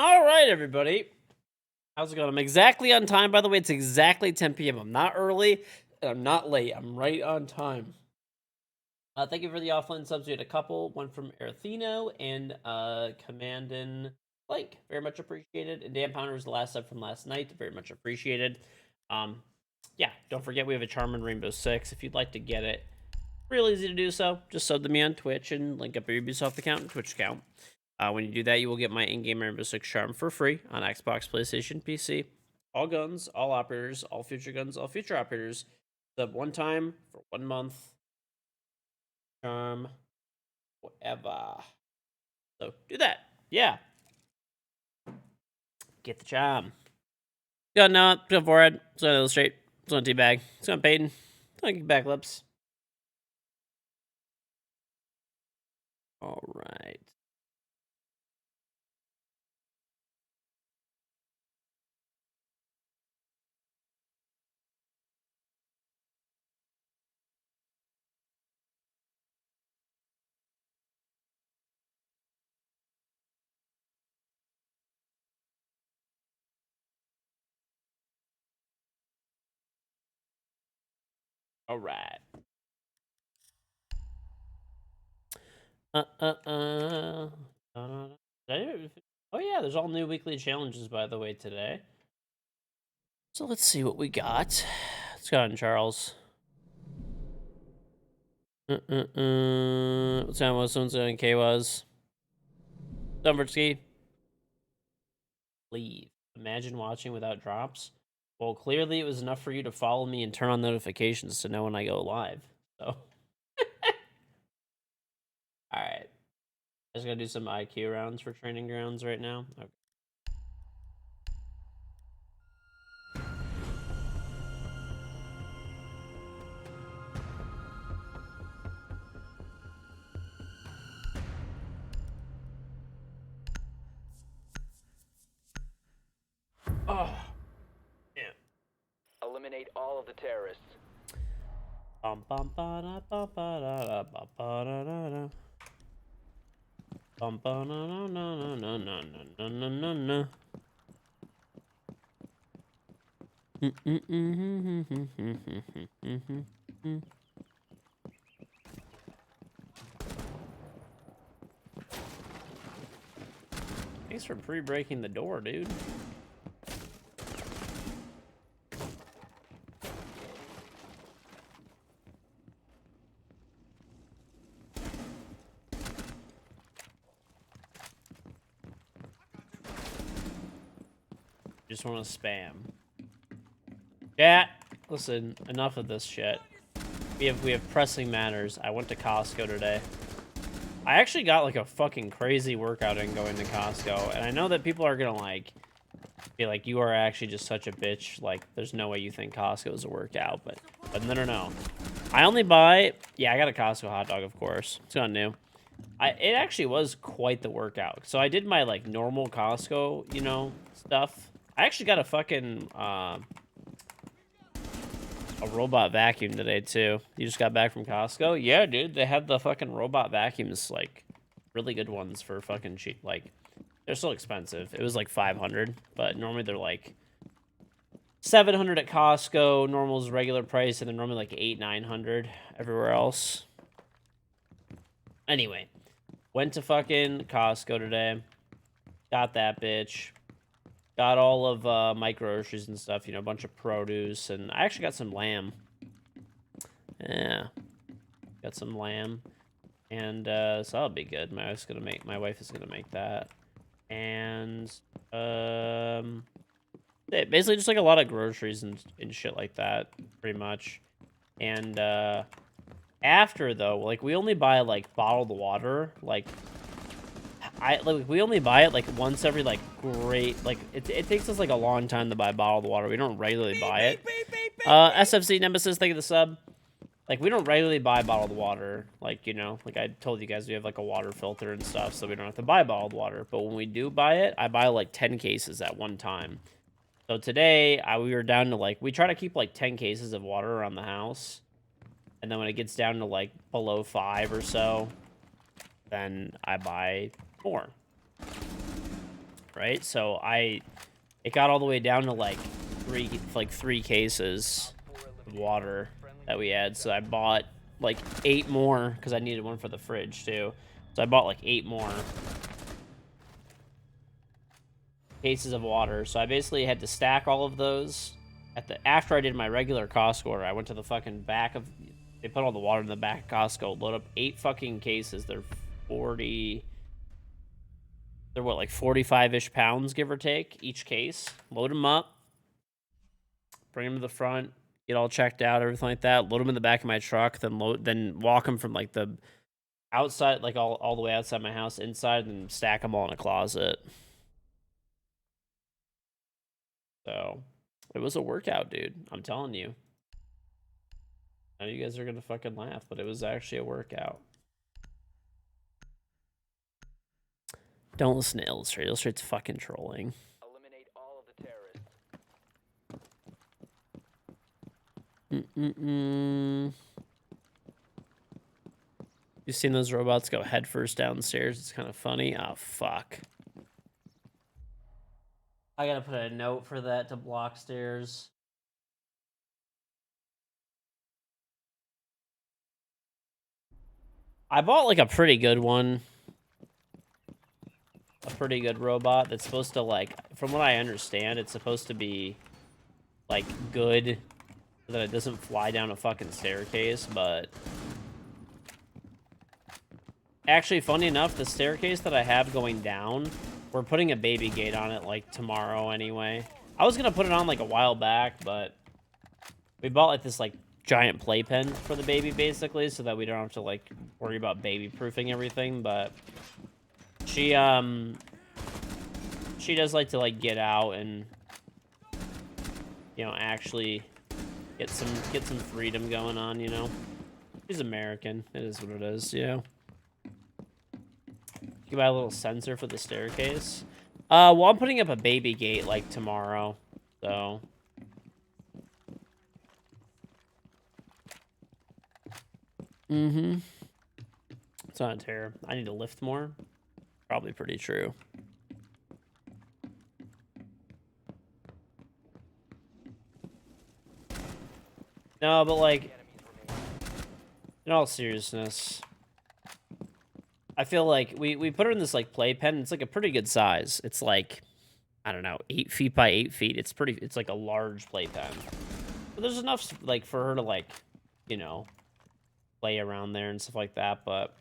All right, everybody. How's it going? I'm exactly on time. By the way, it's exactly 10 p.m. I'm not early and I'm not late. I'm right on time. Thank you for the offline subs. We had a couple, one from Arathino and Commandin Blake. Very much appreciated. And Dan Pounder was the last sub from last night. Very much appreciated. Yeah, don't forget we have a Charmin Rainbow Six. If you'd like to get it, real easy to do so. Just sub to me on Twitch and link up your Ubisoft account and Twitch account. When you do that, you will get my in-game Rainbow Six Charm for free on Xbox, PlayStation, PC. All guns, all operators, all future guns, all future operators. Sub one time for 1 month. Charm forever. So do that. Yeah. Get the charm. Go Noah. Go forward. Let's go Illustrate. Let's go Teabag. Let's go Peyton. Let's go Kickback Lips. All right. All right. Oh yeah, there's all new weekly challenges by the way today. So let's see what we got. Let's go on, Charles. What's on what someone's doing? K was. Dumberski. Leave. Imagine watching without drops. Well, clearly it was enough for you to follow me and turn on notifications to know when I go live. So. Alright. I just gotta do some IQ rounds for training grounds right now. Okay. Oh. Yeah. Eliminate all of the terrorists. Bum bum ba da ba ba da da ba ba da da da. Bum ba na na na na na na na na na. Thanks for pre-breaking the door, dude. Just want to spam. Chat, listen, enough of this shit. We have pressing matters. I went to Costco today. I actually got like a fucking crazy workout in going to Costco, and I know that people are gonna like be like, you are actually just such a bitch. Like, there's no way you think Costco is a workout, but no. I only buy, yeah, I got a Costco hot dog, of course. It's not new. It actually was quite the workout. So I did my like normal Costco, you know, stuff. I actually got a fucking a robot vacuum today too. You just got back from Costco? Yeah, dude, they have the fucking robot vacuums, like really good ones for fucking cheap. Like, they're still expensive. It was like 500, but normally they're like 700 at Costco. Normal's regular price, and then normally like 800-900 everywhere else. Anyway, went to fucking Costco today. Got that bitch. Got all of my groceries and stuff, you know, a bunch of produce, and I actually got some lamb. Yeah, got some lamb, and so that'll be good. My wife is gonna make that, and basically just like a lot of groceries and shit like that, pretty much. And after though, like we only buy like bottled water, like. We only buy it like once every like it takes us like a long time to buy bottled water. We don't regularly buy it. SFC Nemesis, thank you the sub. Like, we don't regularly buy bottled water. Like, you know, like I told you guys, we have like a water filter and stuff, so we don't have to buy bottled water. But when we do buy it, I buy like 10 cases at one time. So today, we were down to like, we try to keep like 10 cases of water around the house. And then when it gets down to like below 5 or so, then I buy more. right? So it got all the way down to like three cases of water that we had. So I bought like 8 more because I needed one for the fridge too. So I bought like 8 more cases of water. So I basically had to stack all of those after I did my regular Costco order. I went to the fucking back of, they put all the water in the back of Costco, load up 8 fucking cases. They're what, like 45-ish pounds, give or take, each case. Load them up, bring them to the front, get all checked out, everything like that. Load them in the back of my truck, then walk them from like the outside, like all the way outside my house, inside, and stack them all in a closet. So it was a workout, dude. I'm telling you. I know you guys are gonna fucking laugh, but it was actually a workout. Don't listen to Illustrate. Illustrate's fucking trolling. Eliminate all of the terrorists. You've seen those robots go headfirst downstairs? It's kind of funny. Oh, fuck. I gotta put a note for that to block stairs. I bought like a pretty good one. A pretty good robot that's supposed to, like, from what I understand, it's supposed to be like good so that it doesn't fly down a fucking staircase, but actually, funny enough, the staircase that I have going down, we're putting a baby gate on it like tomorrow anyway. I was gonna put it on like a while back, but we bought like this like giant playpen for the baby basically, so that we don't have to like worry about baby proofing everything. But she does like to like get out and, you know, actually get some freedom going on, you know. She's American. It is what it is, you know. You can buy a little sensor for the staircase. Well, I'm putting up a baby gate like tomorrow, so. It's not a terror. I need to lift more. Probably pretty true. No, but like, in all seriousness, I feel like we put her in this like playpen. It's like a pretty good size. It's like, I don't know, 8 feet by 8 feet. It's like a large playpen. But there's enough like for her to like, you know, play around there and stuff like that. But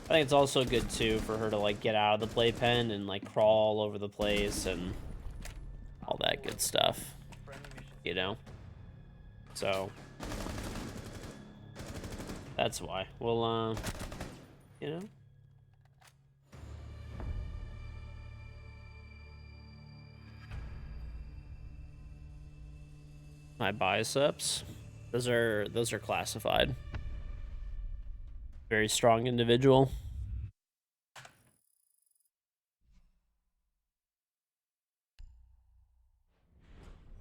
I think it's also good too for her to like get out of the playpen and like crawl all over the place and all that good stuff, you know. So that's why. Well, you know. My biceps. Those are classified. Very strong individual.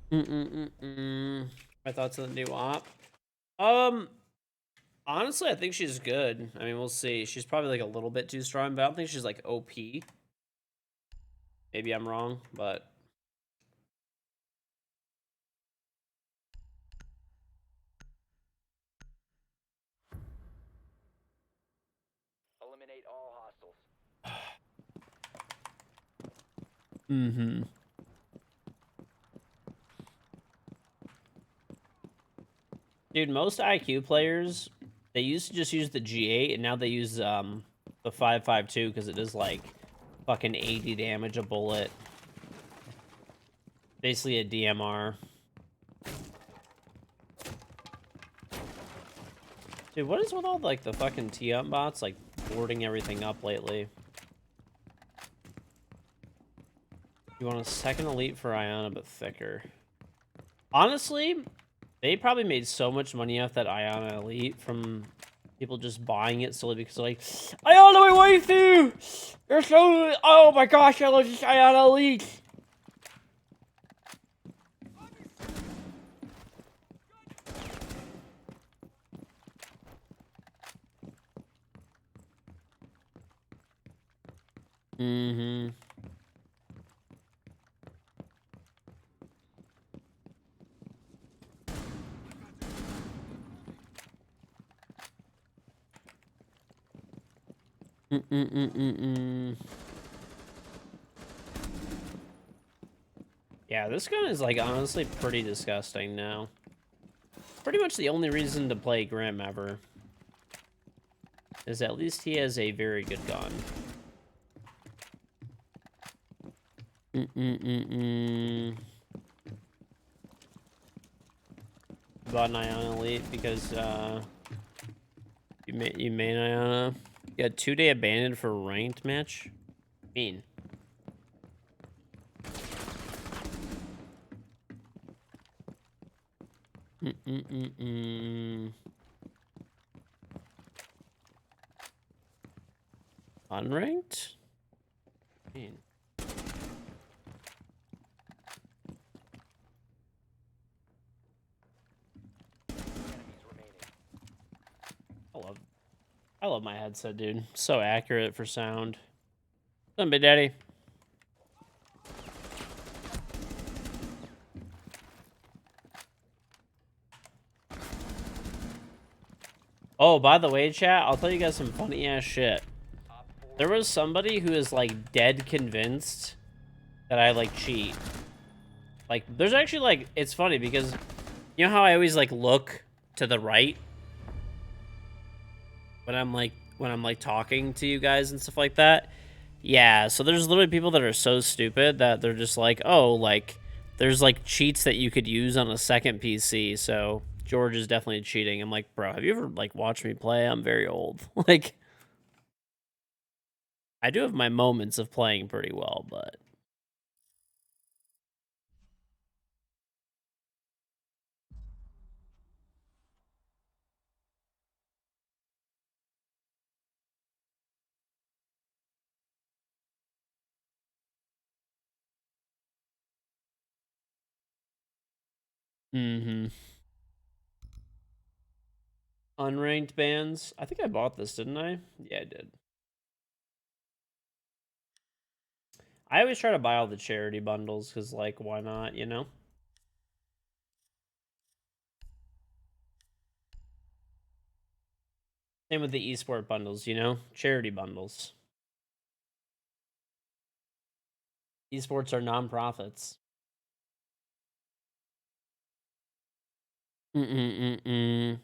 My thoughts on the new op. Honestly, I think she's good. I mean, we'll see. She's probably like a little bit too strong, but I don't think she's like OP. Maybe I'm wrong, but Eliminate all hostiles. Dude, most IQ players, they used to just use the G8, and now they use the 5.52 because it does like fucking 80 damage a bullet. Basically a DMR. Dude, what is with all like the fucking T-up bots like boarding everything up lately? You want a second elite for Iona, but thicker. Honestly, they probably made so much money off that Iona elite from people just buying it solely because they're like, Iona, my waifu! You're so, oh my gosh, I love this Iona elite! Yeah, this gun is, like, honestly pretty disgusting now. Pretty much the only reason to play Grim ever is at least he has a very good gun. Bought an Iona Elite because, you main Iona. You got 2-day abandoned for a ranked match? Mean. Unranked? Mean. I love my headset, dude. So accurate for sound. What's up, Big Daddy? Oh, by the way, chat, I'll tell you guys some funny ass shit. There was somebody who is like dead convinced that I like cheat. Like, there's actually like, it's funny because you know how I always like look to the right when I'm like talking to you guys and stuff like that? Yeah, so there's literally people that are so stupid that they're just like, oh, like, there's like cheats that you could use on a second PC, so George is definitely cheating. I'm like, bro, have you ever like watched me play? I'm very old. Like, I do have my moments of playing pretty well, but unranked bands. I think I bought this, didn't I? Yeah, I did. I always try to buy all the charity bundles because, like, why not, you know? Same with the esport bundles, you know? Charity bundles. Esports are nonprofits. Mm-mm-mm-mm.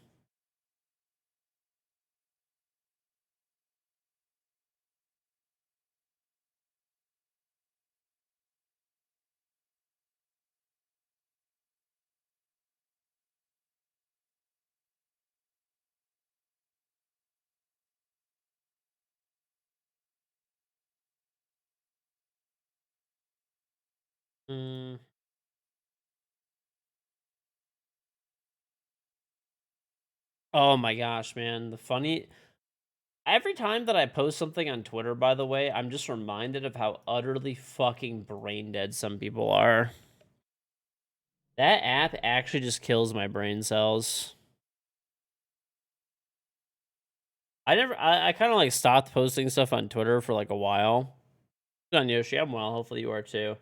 Mm. Oh my gosh, man. Every time that I post something on Twitter, by the way, I'm just reminded of how utterly fucking brain dead some people are. That app actually just kills my brain cells. I kind of like stopped posting stuff on Twitter for like a while. Good on Yoshi, I'm well. Hopefully you are too.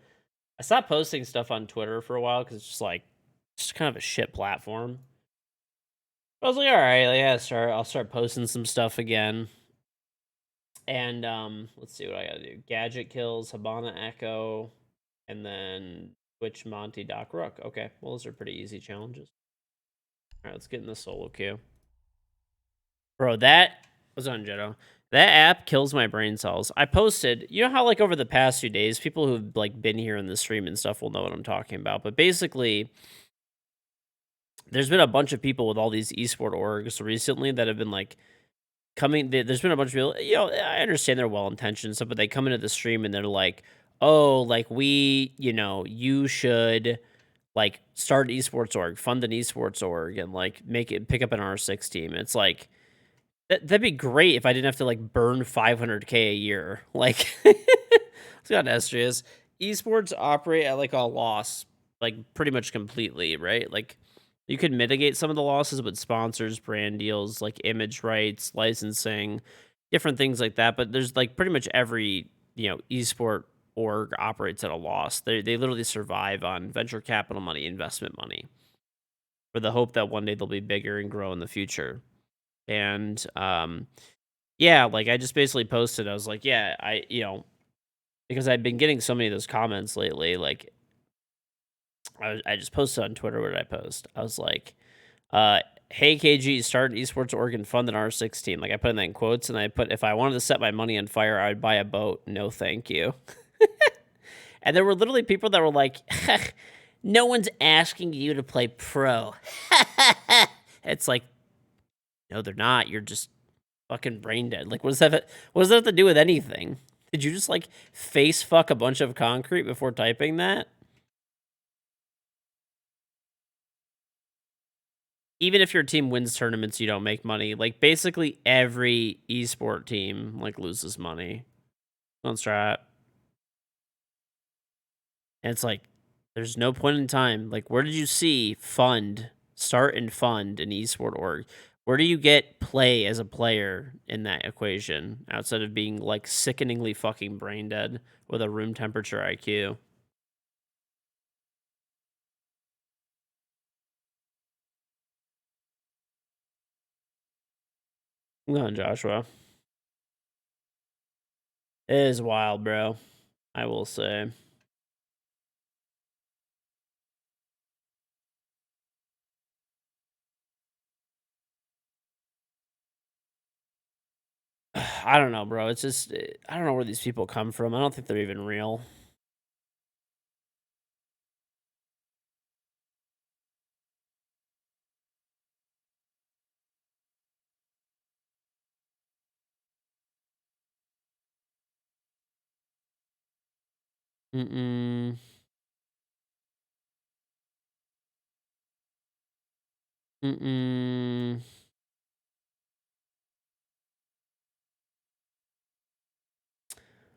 I stopped posting stuff on Twitter for a while because it's just like, just kind of a shit platform. I was like, all right, like, yeah, I'll start posting some stuff again. And let's see what I gotta do. Gadget kills, Habana Echo, and then Twitch Monty Doc Rook. Okay, well those are pretty easy challenges. All right, let's get in the solo queue. Bro, that was on Jetto. That app kills my brain cells. I posted, you know how like over the past few days, people who've like been here in the stream and stuff will know what I'm talking about. But basically, there's been a bunch of people with all these esport orgs recently that have been like there's been a bunch of people, you know, I understand they're well intentioned stuff, but they come into the stream and they're like, oh, like you should like start an esports org, fund an esports org, and like pick up an R6 team. It's like that'd be great if I didn't have to like burn 500K a year. Like, it's got Estrius. Esports operate at like a loss, like pretty much completely, right? Like, you could mitigate some of the losses with sponsors, brand deals, like image rights, licensing, different things like that. But there's like pretty much every esport org operates at a loss. They literally survive on venture capital money, investment money, for the hope that one day they'll be bigger and grow in the future. And Yeah, like, I just basically posted, I was like, yeah, because I've been getting so many of those comments lately, like, I just posted on Twitter. What did I post? I was like, hey KG, start esports Oregon fund an R16. Like I put in that in quotes, and I put, if I wanted to set my money on fire, I would buy a boat. No, thank you. And there were literally people that were like, no one's asking you to play pro. It's like, no, they're not. You're just fucking brain dead. Like, what does that have to do with anything? Did you just like face fuck a bunch of concrete before typing that? Even if your team wins tournaments, you don't make money. Like basically every esport team like loses money on Strat. And it's like there's no point in time. Like where did you see start and fund an esport org? Where do you get play as a player in that equation outside of being like sickeningly fucking brain dead with a room temperature IQ? Come on, Joshua. It is wild, bro. I will say. I don't know, bro. It's just I don't know where these people come from. I don't think they're even real. Mm-mm. Mm-mm.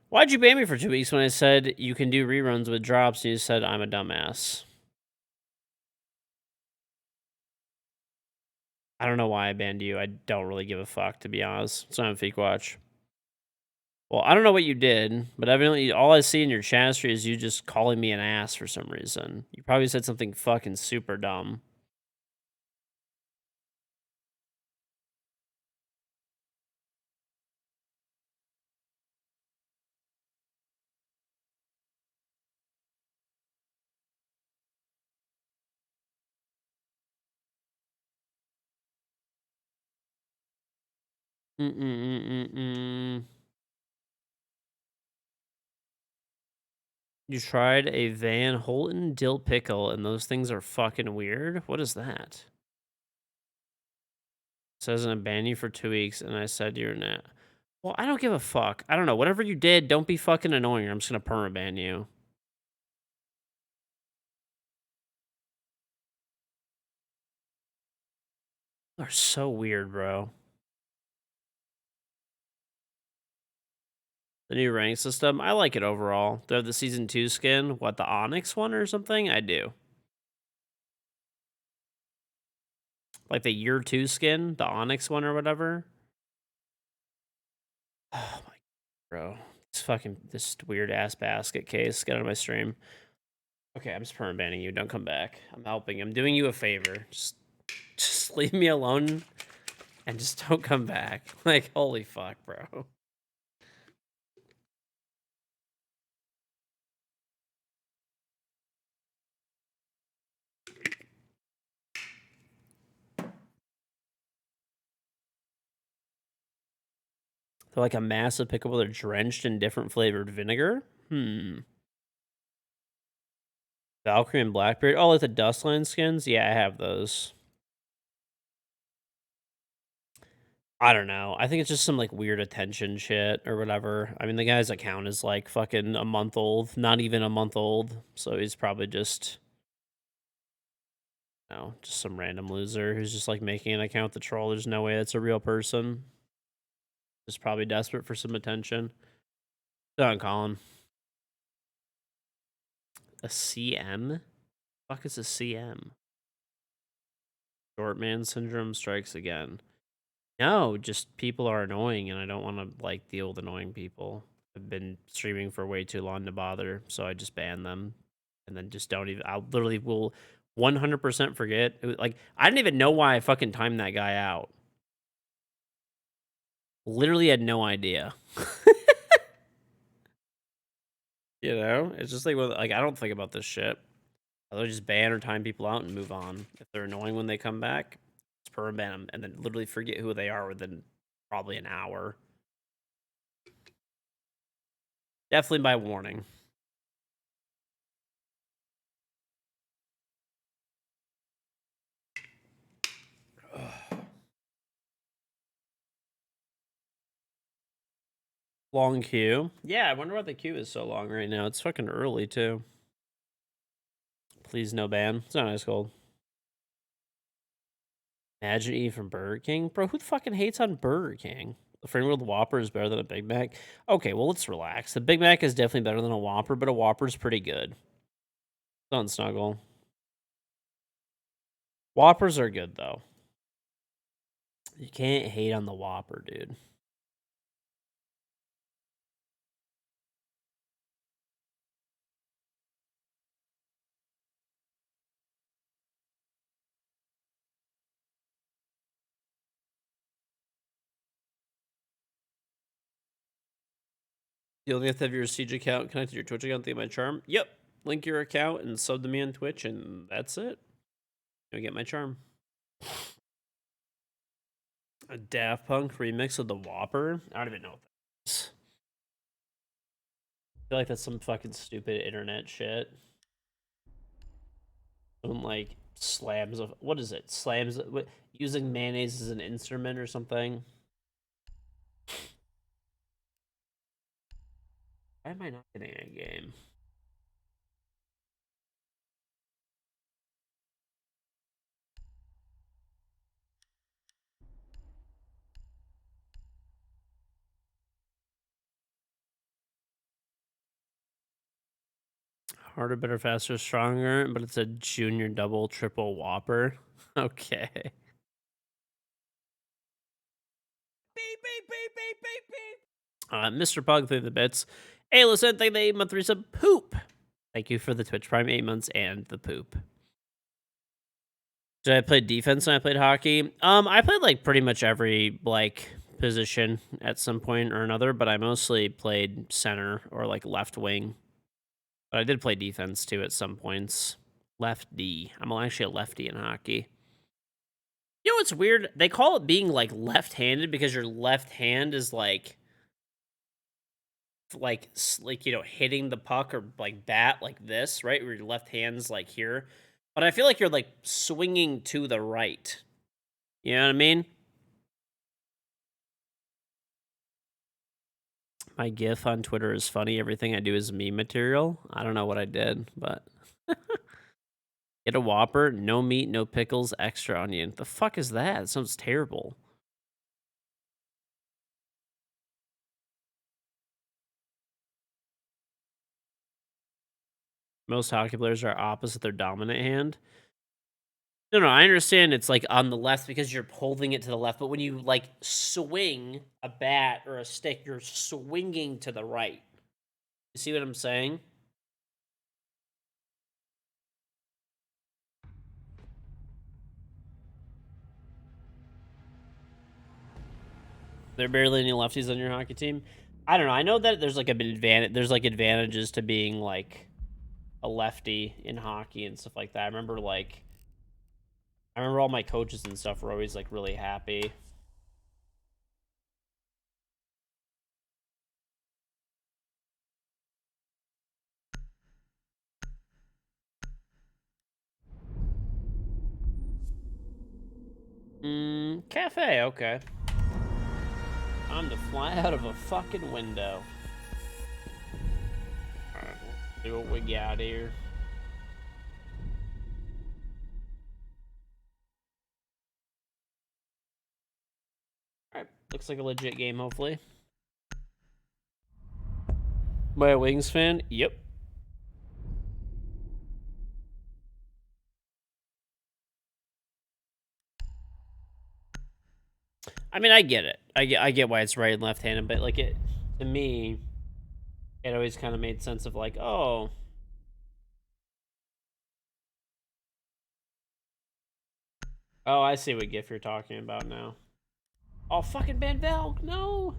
Why'd you ban me for 2 weeks when I said you can do reruns with drops and you said I'm a dumbass? I don't know why I banned you. I don't really give a fuck, to be honest. It's not on Fake Watch. Well, I don't know what you did, but evidently all I see in your chat history is you just calling me an ass for some reason. You probably said something fucking super dumb. Mm-mm-mm-mm-mm. You tried a Van Holten dill pickle, and those things are fucking weird. What is that? Says I'm ban you for 2 weeks, and I said you're not. Well, I don't give a fuck. I don't know. Whatever you did, don't be fucking annoying, or I'm just gonna permaban you. You are so weird, bro. The new rank system, I like it overall. They have the season 2 skin. What, the Onyx one or something? I do. Like the year 2 skin, the Onyx one or whatever. Oh my, bro. This weird ass basket case. Get out of my stream. Okay, I'm just permabanning you. Don't come back. I'm helping. I'm doing you a favor. Just leave me alone and just don't come back. Like, holy fuck, bro. They're like a massive pickle. They're drenched in different flavored vinegar. Valkyrie and Blackbeard. Oh, like the Dustland skins? Yeah, I have those. I don't know. I think it's just some like weird attention shit or whatever. I mean, the guy's account is like fucking a month old, not even a month old. So he's probably just, just some random loser who's just like making an account to troll. There's no way that's a real person. Just probably desperate for some attention. Don't call him. A CM? Fuck is a CM? Short man syndrome strikes again. No, just people are annoying, and I don't want to like deal with annoying people. I've been streaming for way too long to bother, so I just ban them, and then just don't even. I literally will 100% forget. Like I didn't even know why I fucking timed that guy out. Literally had no idea. You know, it's just like, like I don't think about this shit. They'll just ban or time people out and move on. If they're annoying when they come back, just perm ban them and then literally forget who they are within probably an hour. Definitely by warning. Long queue. Yeah, I wonder why the queue is so long right now. It's fucking early too. Please no ban. It's not ice cold. Imagine eating from Burger King. Bro, who the fucking hates on Burger King? The frame rolled Whopper is better than a Big Mac. Okay, well, let's relax. The Big Mac is definitely better than a Whopper, but a Whopper's pretty good. Don't snuggle. Whoppers are good, though. You can't hate on the Whopper, dude. You only have to have your Siege account connected to your Twitch account to get my charm. Yep. Link your account and sub to me on Twitch, and that's it. You'll get my charm. A Daft Punk remix of the Whopper? I don't even know what that is. I feel like that's some fucking stupid internet shit. Someone like slams of what is it? Slams using mayonnaise as an instrument or something. Why am I not getting a game? Harder, better, faster, stronger, but it's a junior double triple Whopper. Okay. Beep, beep, beep, beep, beep, beep. Mr. Pug through the bits. Hey, listen, thank you 8 month resub. Poop. Thank you for the Twitch Prime 8 months and the poop. Did I play defense when I played hockey? I played like pretty much every like position at some point or another, but I mostly played center or like left wing. But I did play defense too at some points. Left D. I'm actually a lefty in hockey. You know what's weird? They call it being like left-handed because your left hand is like you know, hitting the puck or like bat like this, right? Where your left hand's like here. But I feel like you're like swinging to the right. You know what I mean? My GIF on Twitter is funny. Everything I do is meme material. I don't know what I did, but get a Whopper, no meat, no pickles, extra onion. The fuck is that? It sounds terrible. Most hockey players are opposite their dominant hand. No, I understand it's like on the left because you're holding it to the left, but when you like swing a bat or a stick, you're swinging to the right. You see what I'm saying? There are barely any lefties on your hockey team. I don't know. I know that there's like advantages to being like a lefty in hockey and stuff like that. I remember all my coaches and stuff were always like really happy. Cafe, okay. Time to fly out of a fucking window. Alright, let's see what we got here. Alright, looks like a legit game, hopefully. By a Wings fan? Yep. I mean, I get it. I get why it's right and left-handed, but like it to me, it always kind of made sense of like, oh, I see what GIF you're talking about now. Oh, fucking ban Valk, no!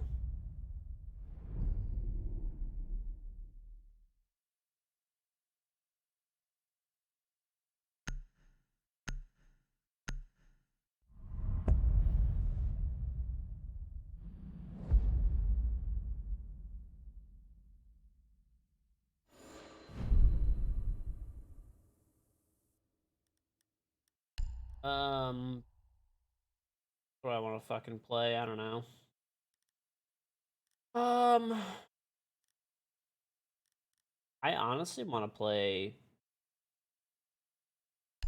What do I want to fucking play? I don't know. I honestly want to play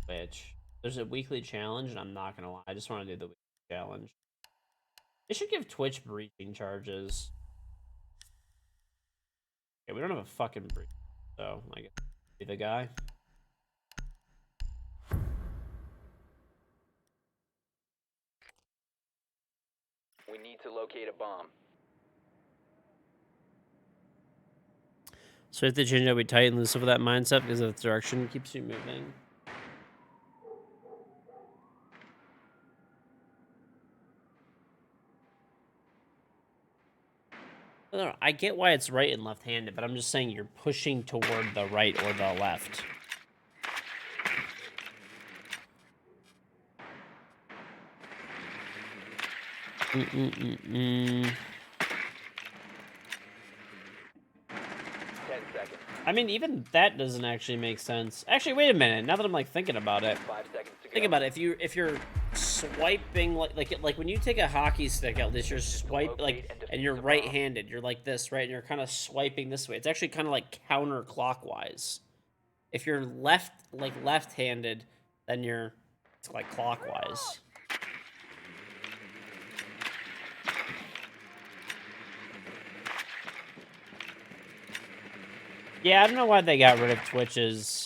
Twitch. There's a weekly challenge, and I'm not gonna lie, I just want to do the weekly challenge. They should give Twitch breaching charges. Okay, we don't have a fucking breach, so I guess be the guy. We need to locate a bomb. So if they change how we tight and loose over that mindset because of the direction keeps you moving. I don't know, I get why it's right and left-handed, but I'm just saying you're pushing toward the right or the left. Mm-mm-mm-mm. 10 seconds. I mean, even that doesn't actually make sense. Actually, wait a minute. Now that I'm like thinking about it, 5 seconds to go. think about it. If you're swiping like when you take a hockey stick, at least you're swipe like, and you're right-handed. You're like this, right? And you're kind of swiping this way. It's actually kind of like counterclockwise. If you're left-handed, then you're it's like clockwise. Yeah, I don't know why they got rid of Twitch's.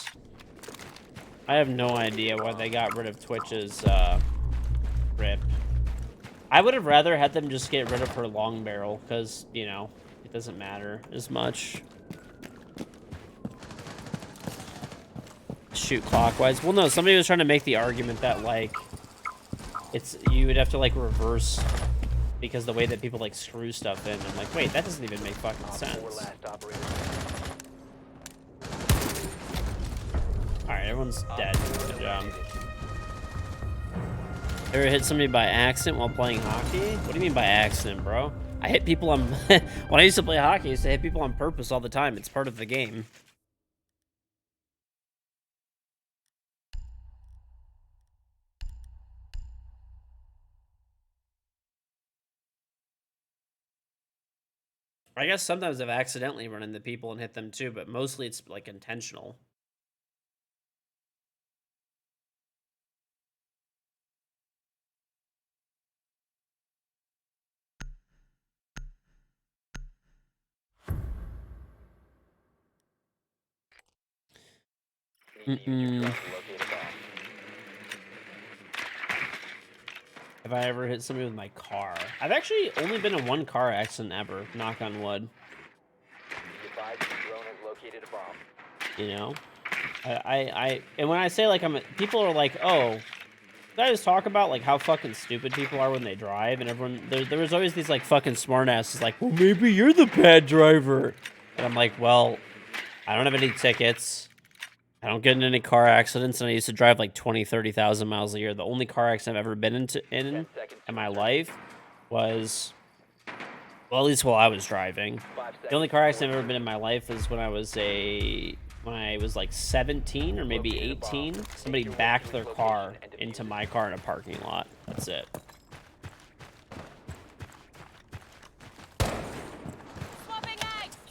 I have no idea why they got rid of Twitch's rip. I would have rather had them just get rid of her long barrel, because, you know, it doesn't matter as much. Shoot clockwise. Well, no, somebody was trying to make the argument that, like, you would have to, like, reverse because the way that people, like, screw stuff in. I'm like, wait, that doesn't even make fucking sense. Alright, everyone's dead. Good job. Ever hit somebody by accident while playing hockey? What do you mean by accident, bro? I hit people on... when I used to play hockey, I used to hit people on purpose all the time. It's part of the game. I guess sometimes I've accidentally run into people and hit them too, but mostly it's, like, intentional. Have I ever hit somebody with my car? I've actually only been in one car accident ever. Knock on wood. You know, and when I say like people are like, oh, I just talk about like how fucking stupid people are when they drive, and everyone there was always these like fucking smartasses like, well, maybe you're the bad driver, and I'm like, well, I don't have any tickets. I don't get in any car accidents, and I used to drive like 30,000 miles a year. The only car accident I've ever been in my life was, well, at least while I was driving. The only car accident I've ever been in my life is when I was like 17 or maybe 18. Somebody backed their car into my car in a parking lot. That's it.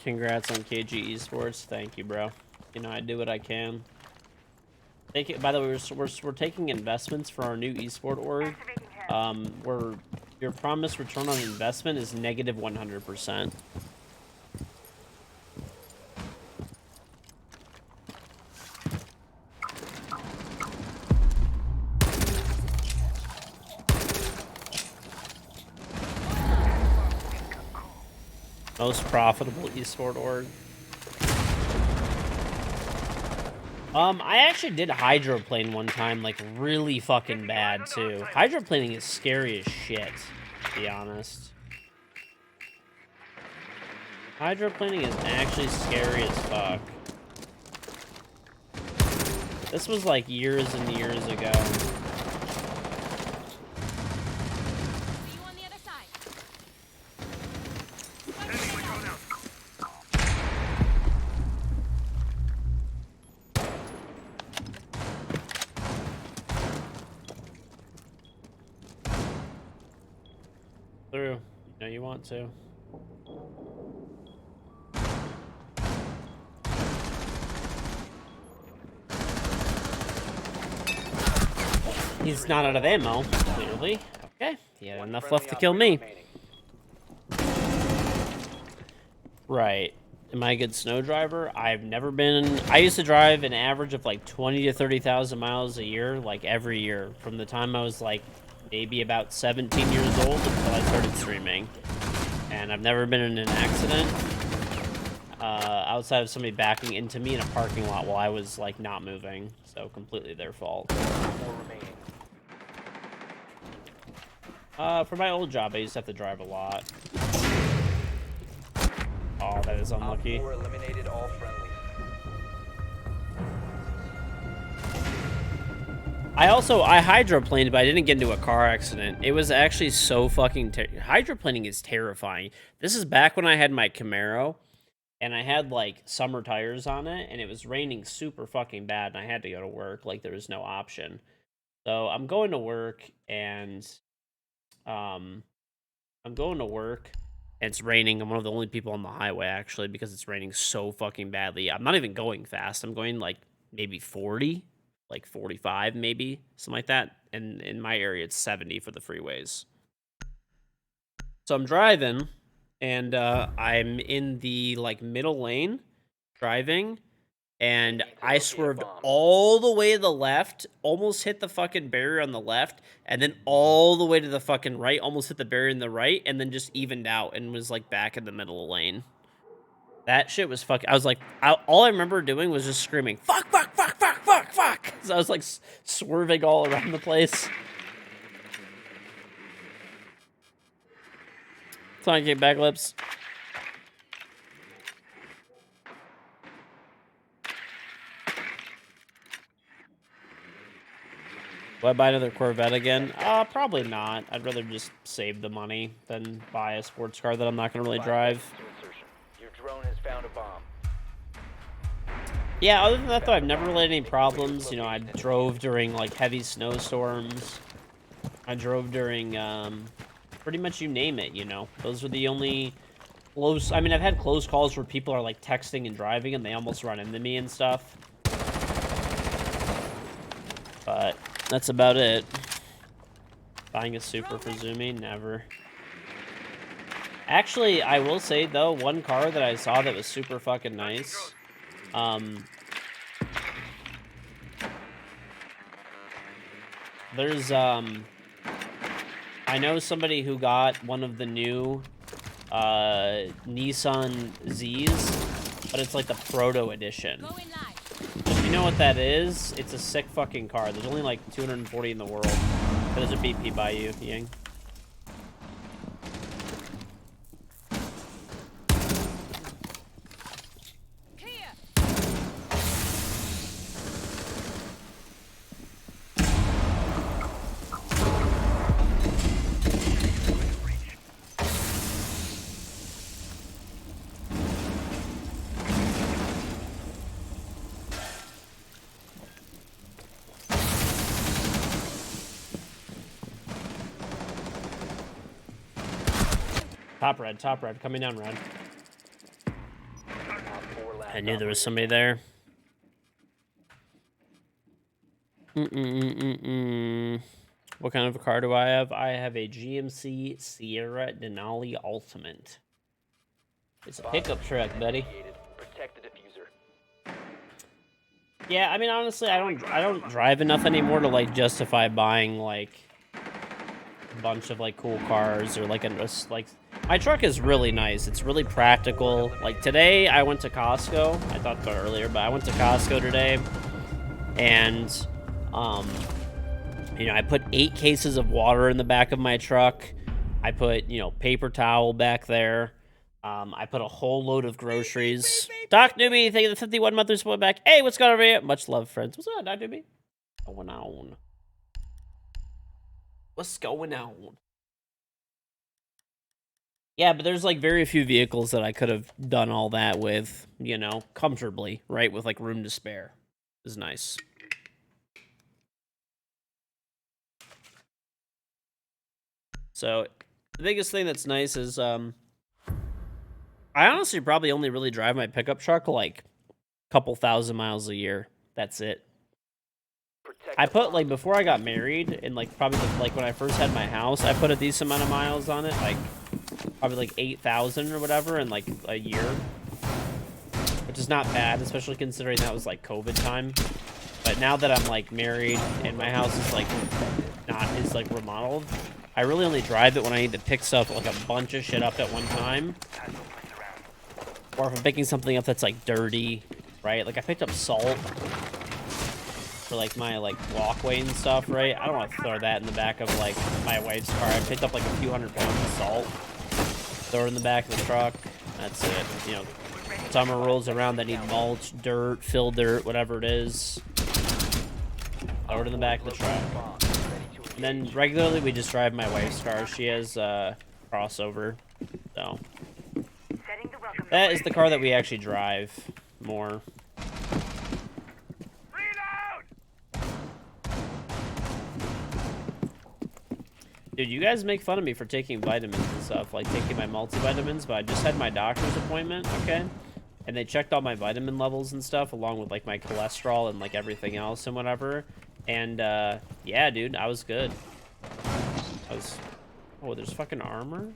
Congrats on KG Esports. Thank you, bro. You know, I do what I can. Thank you. By the way, we're taking investments for our new esport org. Where your promised return on investment is negative 100%. Most profitable esport org. I actually did hydroplane one time, like, really fucking bad, too. Hydroplaning is scary as shit. to be honest. Hydroplaning is actually scary as fuck. This was like years and years ago. See you on the other side. Through. You know you want to. He's not out of ammo, clearly. Okay, he had enough left to kill me. Right. Am I a good snow driver? I've never been... I used to drive an average of like 20 to 30,000 miles a year, like every year, from the time I was like maybe about 17 years old until I started streaming. And I've never been in an accident outside of somebody backing into me in a parking lot while I was like not moving. So completely their fault. 4 remaining. For my old job, I used to have to drive a lot. Oh, that is unlucky. Op 4 eliminated all friendlies. I hydroplaned, but I didn't get into a car accident. It was actually so fucking... Hydroplaning is terrifying. This is back when I had my Camaro, and I had, like, summer tires on it, and it was raining super fucking bad, and I had to go to work. Like, there was no option. So, I'm going to work, and... I'm going to work, and it's raining. I'm one of the only people on the highway, actually, because it's raining so fucking badly. I'm not even going fast. I'm going, like, maybe 40, like 45, maybe, something like that. And in my area, it's 70 for the freeways. So I'm driving, and I'm in the, like, middle lane, driving, and I swerved all the way to the left, almost hit the fucking barrier on the left, and then all the way to the fucking right, almost hit the barrier in the right, and then just evened out and was, like, back in the middle of the lane. That shit was fucking... I was like... all I remember doing was just screaming, fuck, fuck, fuck, fuck, fuck, fuck! So I was, like, swerving all around the place. Sonic Game backlips. Will I buy another Corvette again? Probably not. I'd rather just save the money than buy a sports car that I'm not going to really drive. Your drone has found a bomb. Yeah, other than that, though, I've never really had any problems. You know, I drove during, like, heavy snowstorms. I drove during, pretty much you name it, you know. Those are the only close... I mean, I've had close calls where people are, like, texting and driving, and they almost run into me and stuff. But... that's about it. Buying a Super for Zoomy? Never. Actually, I will say, though, one car that I saw that was super fucking nice. There's, I know somebody who got one of the new, Nissan Zs, but it's like the Proto Edition. If you know what that is, it's a sick fucking car. There's only like 240 in the world. There's a BP by you, Ying. Top red, coming down red. I knew there was somebody there. What kind of a car do I have? I have a GMC Sierra Denali Ultimate. It's a pickup truck, buddy. Yeah, I mean, honestly, I don't drive enough anymore to like justify buying like a bunch of like cool cars or like like. My truck is really nice. It's really practical. Like today, I went to Costco. I talked about it earlier, but I went to Costco today, and you know, I put 8 cases of water in the back of my truck. I put, you know, paper towel back there. I put a whole load of groceries. Doc Newbie, thank you for the 51-month support back. Hey, what's going on over here? Much love, friends. What's going on, Doc Newbie? What's going on? What's going on? Yeah, but there's like very few vehicles that I could have done all that with, you know, comfortably, right? With like room to spare. Is nice. So the biggest thing that's nice is I honestly probably only really drive my pickup truck like a couple thousand miles a year. That's it. I put like before I got married and like probably like when I first had my house, I put a decent amount of miles on it, like probably like 8,000 or whatever in like a year, which is not bad, especially considering that was like COVID time. But now that I'm like married and my house is like is like remodeled, I really only drive it when I need to pick stuff like a bunch of shit up at one time, or if I'm picking something up that's like dirty, right? Like I picked up salt for like my like walkway and stuff, right? I don't want to throw that in the back of like my wife's car. I picked up like a few hundred pounds of salt, throw it in the back of the truck. That's it. You know, summer rolls around that need mulch, dirt, fill dirt, whatever it is. Throw it in the back of the truck. And then regularly we just drive my wife's car. She has crossover, so that is the car that we actually drive more. Dude, you guys make fun of me for taking vitamins and stuff, like taking my multivitamins, but I just had my doctor's appointment, okay? And they checked all my vitamin levels and stuff, along with, like, my cholesterol and, like, everything else and whatever. And, yeah, dude, I was good. Oh, there's fucking armor?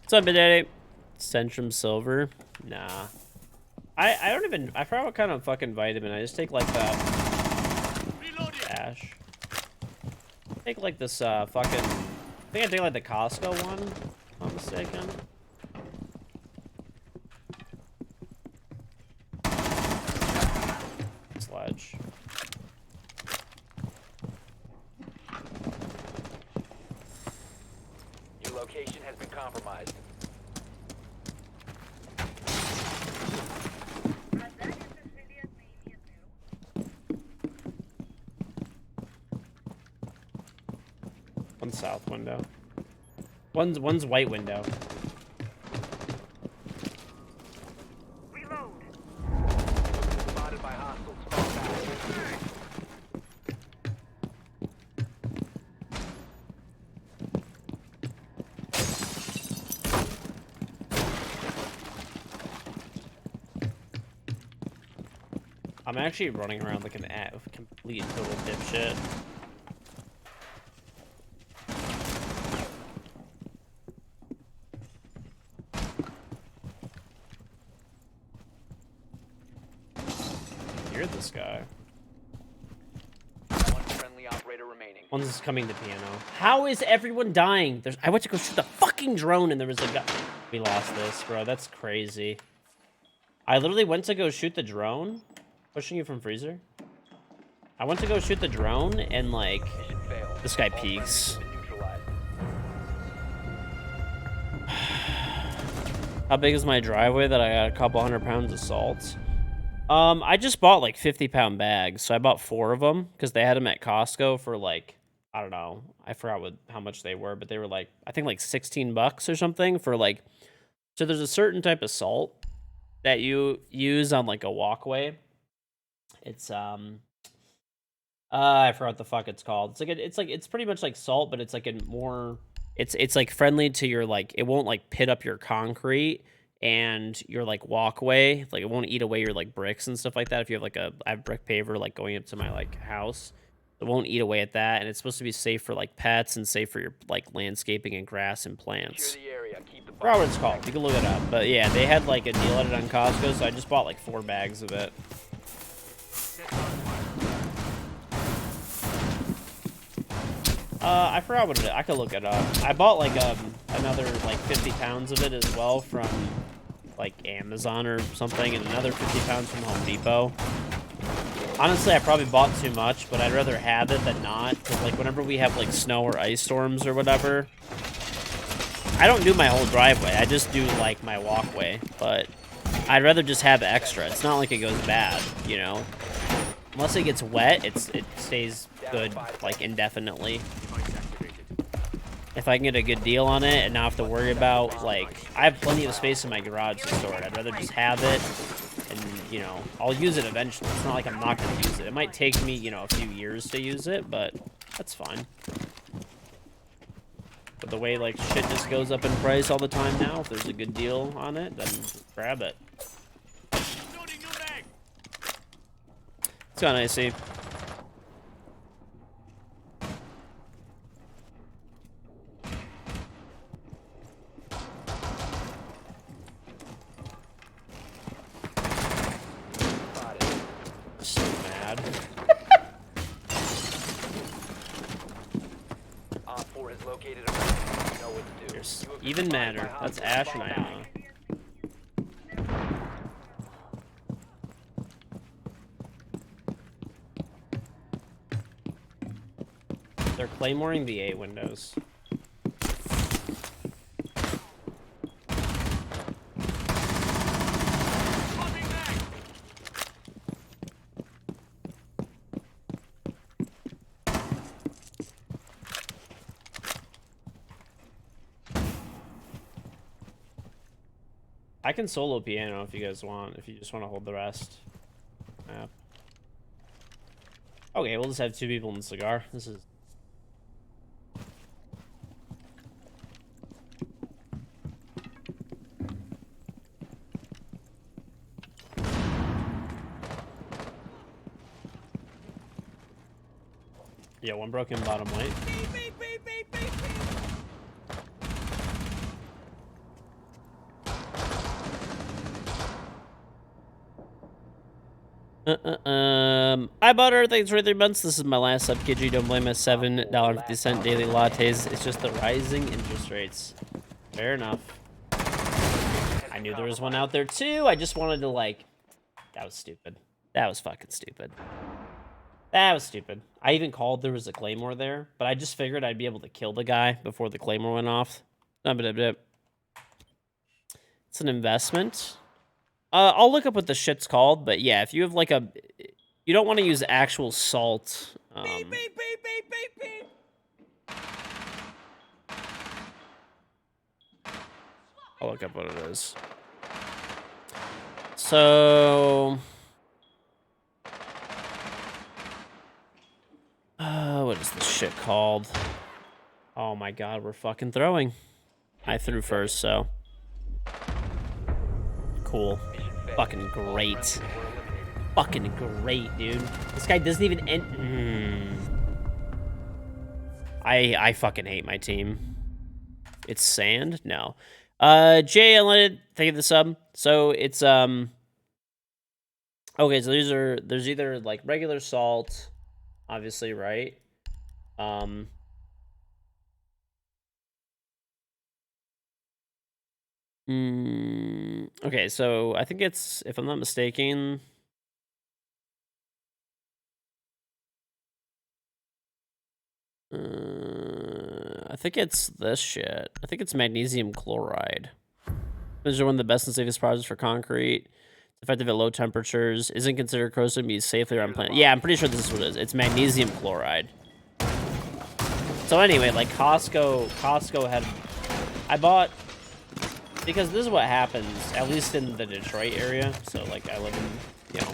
What's up, Daddy? Centrum Silver? Nah. I forgot what kind of fucking vitamin. I just take like Ash. Take like this fucking, I think I take like the Costco one, if I'm not mistaken. Sledge. Your location has been compromised. One south window. One's white window. Reload. Spotted by hostiles. Fall back. I'm actually running around like an complete total dipshit. You're this guy. One friendly operator remaining. One's coming to piano. How is everyone dying? I went to go shoot the fucking drone and there was a guy. We lost this, bro. That's crazy. I literally went to go shoot the drone. Pushing you from freezer. I went to go shoot the drone and like Mission failed. this guy All peeks. friendlies have been neutralized. How big is my driveway that I got a couple 100 pounds of salt? I just bought like 50-pound bags, so I bought 4 of them because they had them at Costco for like, I don't know, I forgot how much they were, but they were like, I think like $16 or something for like. So there's a certain type of salt that you use on like a walkway. It's I forgot what the fuck it's called. It's pretty much like salt, but it's like a more. It's like friendly to your like. It won't like pit up your concrete and your like walkway. Like it won't eat away your like bricks and stuff like that. If you have like I have brick paver like going up to my like house, it won't eat away at that. And it's supposed to be safe for like pets and safe for your like landscaping and grass and plants. Secure the area. Keep the I forgot what it's called. You can look it up. But yeah, they had like a deal at it on Costco, so I just bought like 4 bags of it. I forgot what it is. I could look it up. I bought like another like 50 pounds of it as well from like Amazon or something, and another 50 pounds from Home Depot. Honestly, I probably bought too much, but I'd rather have it than not, because like whenever we have like snow or ice storms or whatever, I don't do my whole driveway. I just do like my walkway, but I'd rather just have extra. It's not like it goes bad, you know. Unless it gets wet, it stays good like indefinitely. If I can get a good deal on it and not have to worry about, like, I have plenty of space in my garage to store it. I'd rather just have it, and, you know, I'll use it eventually. It's not like I'm not going to use it. It might take me, you know, a few years to use it, but that's fine. But the way, like, shit just goes up in price all the time now, if there's a good deal on it, then grab it. It's kind of icy. So mad. Op 4 has located a weapon. You know what to do. You're even madder. That's Ash and Iona. They're claymoring the A windows. I can solo piano if you guys want, if you just want to hold the rest. Map. Okay, we'll just have 2 people in the cigar. This is... Yeah, one broken bottom white. I bought her. Thanks for 3 months. This is my last sub, KG. Don't blame us. $7.50 daily lattes. It's just the rising interest rates. Fair enough. I knew there was one out there too. I just wanted to like. That was stupid. That was fucking stupid. That was stupid. I even called there was a claymore there, but I just figured I'd be able to kill the guy before the claymore went off. It's an investment. I'll look up what the shit's called, but yeah, if you have like a... You don't want to use actual salt. I'll look up what it is. So... what is this shit called? Oh my god, we're fucking throwing. I threw first, so... Cool. Fucking great. Fucking great, dude. This guy doesn't even end... I fucking hate my team. It's sand? No. Jay Unlimited, thank you for the sub. So it's okay, so there's either like regular salt, obviously, right? Okay, so I think it's, if I'm not mistaken, I think it's this shit. I think it's magnesium chloride. These are one of the best and safest products for concrete. It's effective at low temperatures. Isn't considered corrosive and used safely around plant. Yeah, I'm pretty sure this is what it is. It's magnesium chloride. So anyway, like Costco had... I bought... Because this is what happens, at least in the Detroit area. So, like, I live in, you know...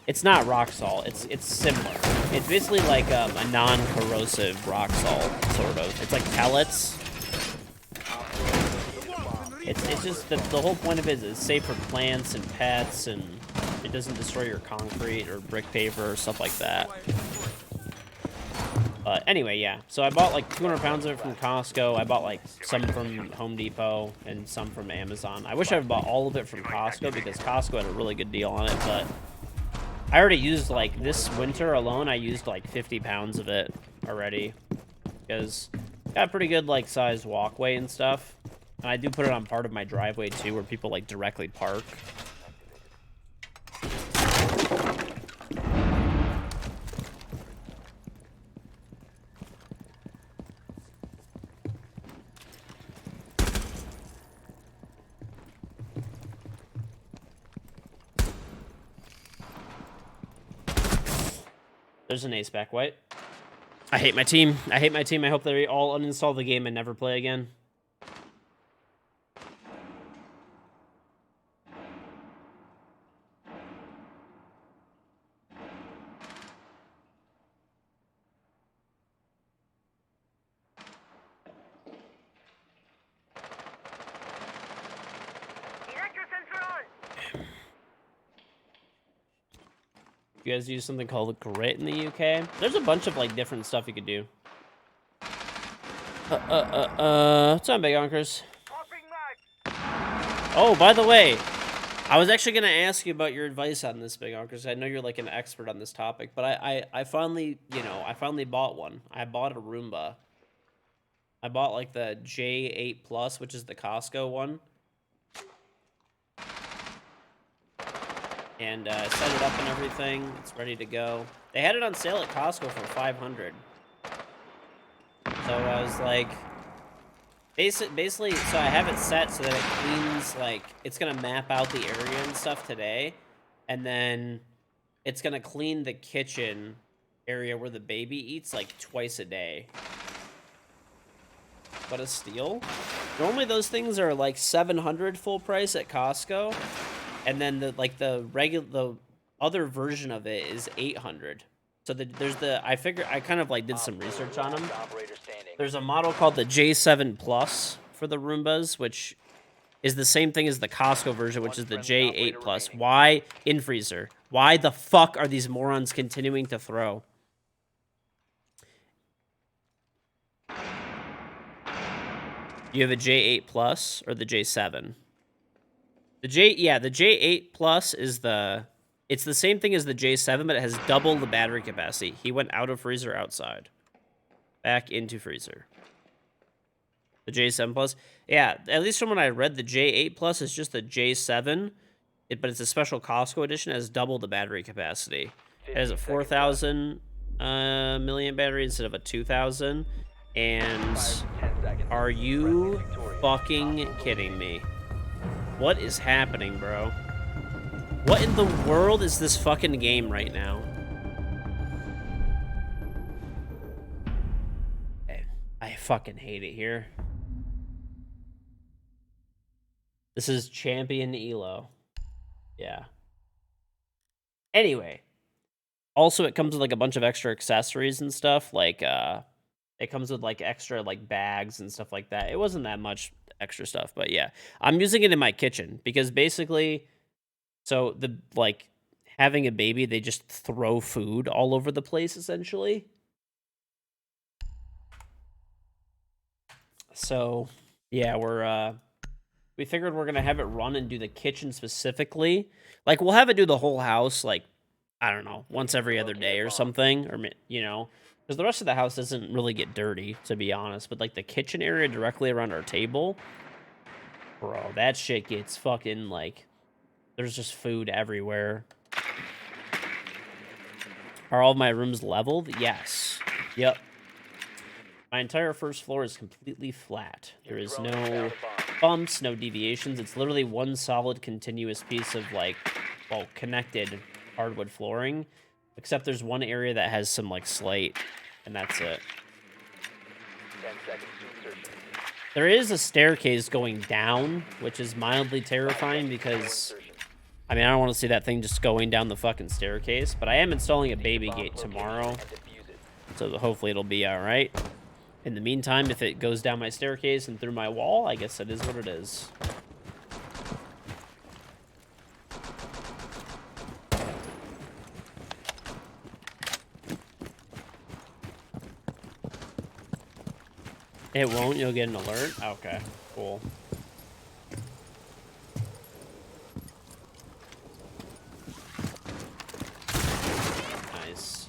It's not rock salt. It's similar. It's basically like a non-corrosive rock salt, sort of. It's like pellets. It's just the whole point of it is it's safe for plants and pets, and it doesn't destroy your concrete or brick paver or stuff like that. But anyway, yeah. So I bought like 200 pounds of it from Costco. I bought like some from Home Depot and some from Amazon. I wish I bought all of it from Costco because Costco had a really good deal on it, but I already used, like, this winter alone, I used like 50 pounds of it already. because got a pretty good like sized walkway and stuff. And I do put it on part of my driveway too, where people like directly park. There's an ace back white. I hate my team. I hate my team. I hope they all uninstall the game and never play again. You guys use something called grit in the UK? There's a bunch of like different stuff you could do. What's up, Big Onkers? Oh, by the way, I was actually gonna ask you about your advice on this, Big Onkers. I know you're like an expert on this topic, but I finally, you know, I finally bought one. I bought a Roomba. I bought like the J8 Plus, which is the Costco one. And set it up and everything. It's ready to go. They had it on sale at Costco for $500. So I was like, basically, so I have it set so that it cleans, like, it's gonna map out the area and stuff today, and then it's gonna clean the kitchen area where the baby eats like twice a day. What a steal! Normally those things are like $700 full price at Costco. And then the other version of it is $800. So there's I kind of like did some research on them. There's a model called the J7 Plus for the Roombas, which is the same thing as the Costco version, which is the J8 Plus. Why in freezer? Why the fuck are these morons continuing to throw? You have a J8 Plus or the J7? The J8 Plus is it's the same thing as the J7, but it has double the battery capacity. He went out of freezer outside. Back into freezer. The J7 Plus. Yeah, at least from when I read, the J8 Plus is just the J7, but it's a special Costco edition. It has double the battery capacity. It has a 4,000 milliamp battery instead of a 2,000. And are you fucking kidding me? What is happening, bro? What in the world is this fucking game right now? I fucking hate it here. This is champion Elo. Yeah. Anyway. Also, it comes with like a bunch of extra accessories and stuff. Like, it comes with like extra like bags and stuff like that. It wasn't that much extra stuff, but yeah. I'm using it in my kitchen because basically, so like having a baby, they just throw food all over the place essentially. So yeah, we figured we're gonna have it run and do the kitchen specifically. Like we'll have it do the whole house, like I don't know, once every other day or something, or you know. Because the rest of the house doesn't really get dirty, to be honest. But, like, the kitchen area directly around our table, bro, that shit gets fucking, like, there's just food everywhere. Are all of my rooms leveled? Yes. Yep. My entire first floor is completely flat. There is no bumps, no deviations. It's literally one solid continuous piece of, like, well, connected hardwood flooring. Except there's one area that has some, like, slate, and that's it. 10 seconds to insertion. There is a staircase going down, which is mildly terrifying because, I mean, I don't want to see that thing just going down the fucking staircase, but I am installing a baby gate tomorrow, so hopefully it'll be alright. In the meantime, if it goes down my staircase and through my wall, I guess it is what it is. It won't? You'll get an alert? Okay, cool. Nice.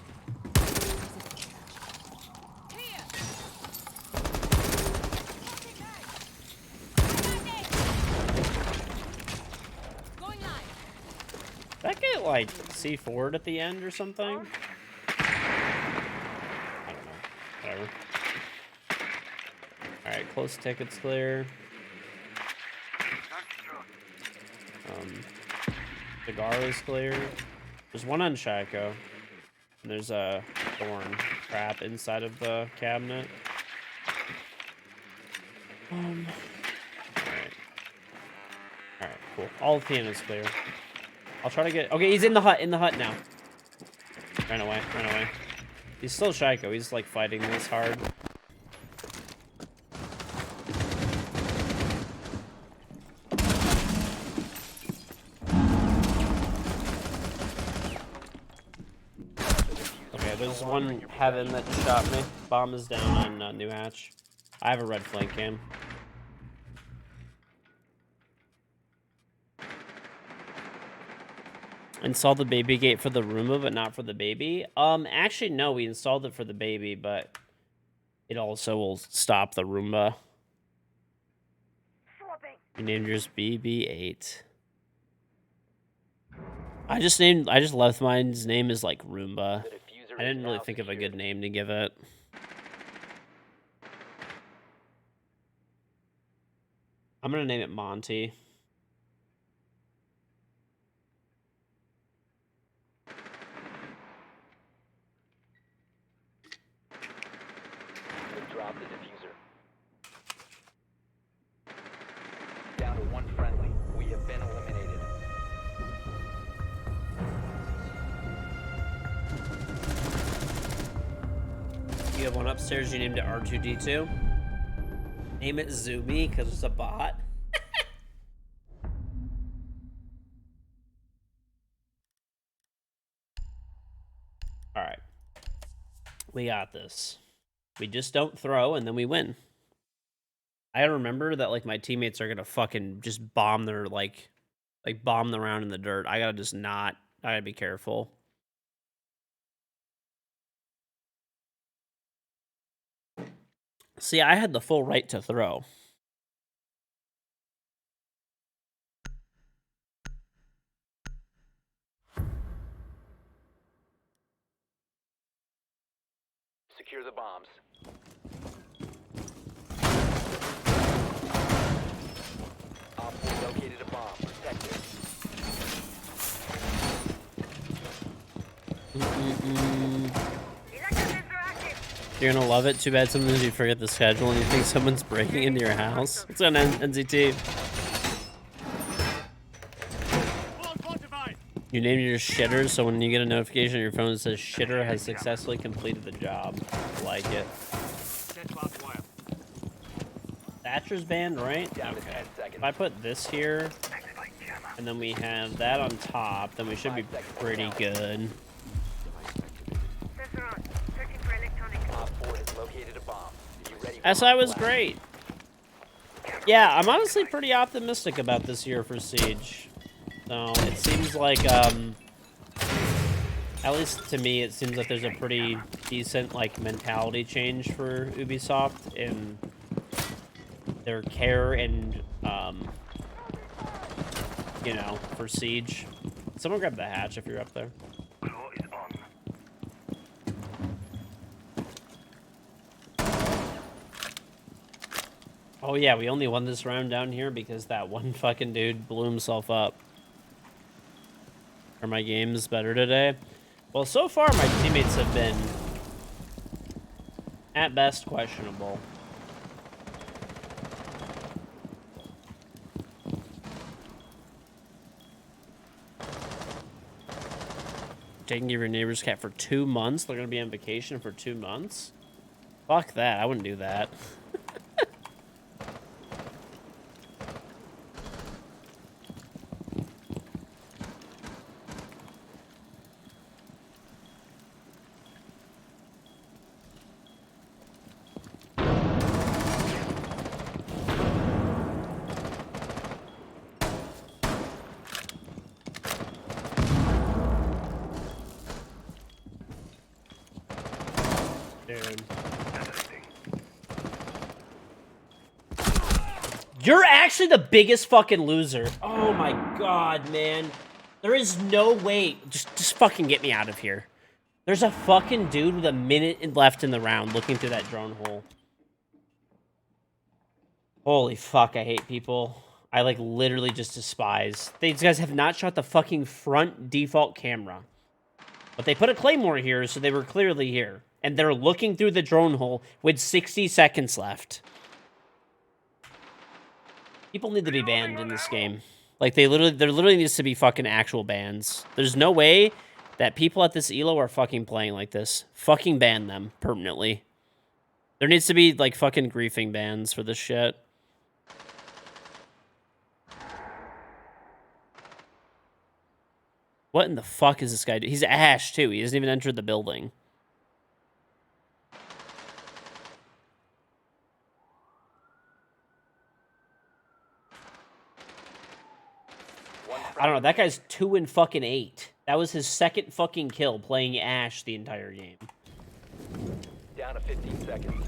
like C4'd at the end or something. I don't know. Whatever. Alright, close tickets clear. Cigar is clear. There's one on Shaiko. And there's a thorn trap inside of the cabinet. Alright. Alright, cool. All of piano's clear. I'll try to get... Okay, he's in the hut now. Ran away. He's still Shaiko. He's, like, fighting this hard. Okay, there's one heaven that just shot me. Bomb is down on New Hatch. I have a red flank cam. Install the baby gate for the Roomba, but not for the baby. Actually, no, we installed it for the baby, but it also will stop the Roomba. You named yours BB8. I just left mine's name as like Roomba. I didn't really think of a good name to give it. I'm gonna name it Monty. Drop the diffuser. Down to one friendly. We have been eliminated. You have one upstairs. You named it R2D2. Name it Zoomy because it's a bot. All right, we got this. We just don't throw, and then we win. I gotta remember that, like, my teammates are gonna fucking just bomb their, like bomb the round in the dirt. I gotta just not. I gotta be careful. See, I had the full right to throw. Secure the bombs. Op 4 located a bomb. Protect it. You're gonna love it. Too bad sometimes you forget the schedule and you think someone's breaking into your house. What's on NZT? You named your shitter, so when you get a notification on your phone that says shitter has successfully completed the job. I like it. Thatcher's banned, right? Okay. If I put this here, and then we have that on top, then we should be pretty good. Op 4 has located a bomb. Are you ready for SI was great. Yeah, I'm honestly pretty optimistic about this year for Siege. So it seems like, at least to me, it seems like there's a pretty decent, like, mentality change for Ubisoft in their care and, you know, for Siege. Someone grab the hatch if you're up there. Oh yeah, we only won this round down here because that one fucking dude blew himself up. Are my games better today? Well, so far my teammates have been, at best, questionable. Taking your neighbor's cat for 2 months? They're gonna be on vacation for 2 months? Fuck that, I wouldn't do that. Dude. You're actually the biggest fucking loser. Oh my god, man. There is no way. Just fucking get me out of here. There's a fucking dude with a minute left in the round looking through that drone hole. Holy fuck, I hate people. I, like, literally just despise. These guys have not shot the fucking front default camera. But they put a claymore here, so they were clearly here. And they're looking through the drone hole with 60 seconds left. People need to be banned in this game. Like, there literally needs to be fucking actual bans. There's no way that people at this ELO are fucking playing like this. Fucking ban them permanently. There needs to be, like, fucking griefing bans for this shit. What in the fuck is this guy doing? He's Ash, too. He hasn't even entered the building. I don't know. That guy's 2 and fucking 8. That was his second fucking kill playing Ash the entire game. Down to 15 seconds.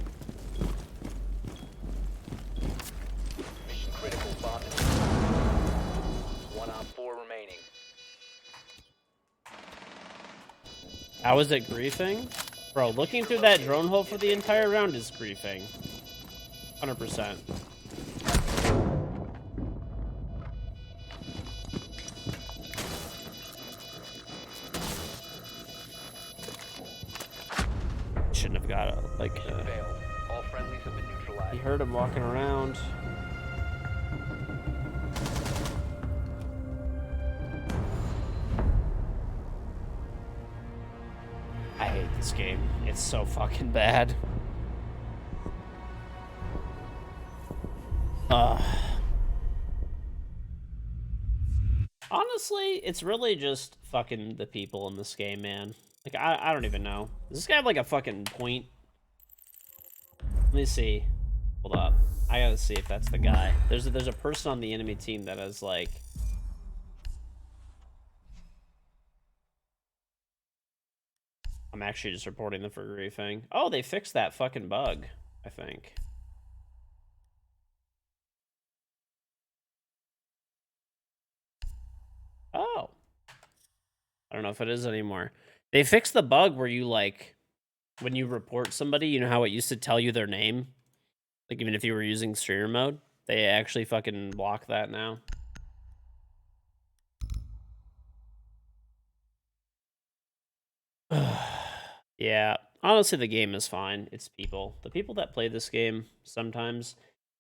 Mission critical bomb. 1 on 4 remaining. How is it griefing? Bro, looking through that drone hole for the entire round is griefing. 100%. Shouldn't have got it. Like, Failed. All friendlies have been neutralized. he heard him walking around. I hate this game. It's so fucking bad. Honestly, it's really just fucking the people in this game, man. Like, I don't even know. Does this guy have, like, a fucking point? Let me see. Hold up. I gotta see if that's the guy. There's a person on the enemy team that has, like... I'm actually just reporting them for griefing. Oh, they fixed that fucking bug, I think. Oh. I don't know if it is anymore. They fixed the bug where you, like, when you report somebody, you know how it used to tell you their name? Like, even if you were using streamer mode? They actually fucking block that now. Yeah. Honestly, the game is fine. It's people. The people that play this game, sometimes,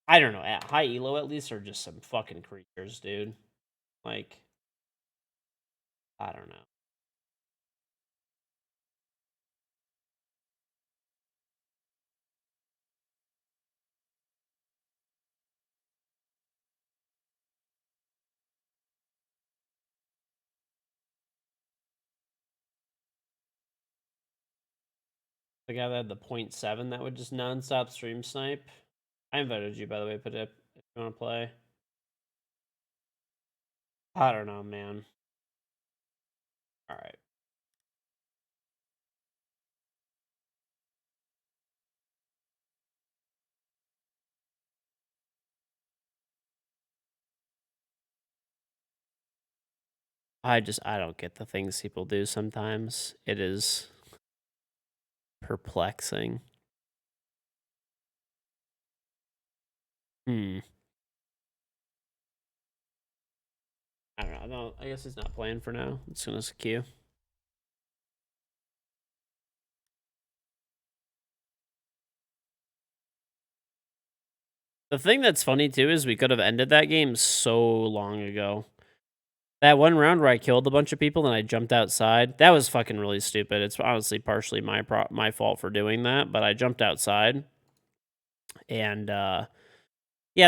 I don't know, at high elo at least, are just some fucking creatures, dude. Like, I don't know. The guy that had the .7 that would just nonstop stream snipe. I invited you, by the way, put it if you want to play. I don't know, man. Alright. I don't get the things people do sometimes. It is perplexing. I don't know. I guess he's not playing for now. It's gonna queue. The thing that's funny too is we could have ended that game so long ago. That one round where I killed a bunch of people and I jumped outside, that was fucking really stupid. It's honestly partially my fault for doing that, but I jumped outside. And yeah,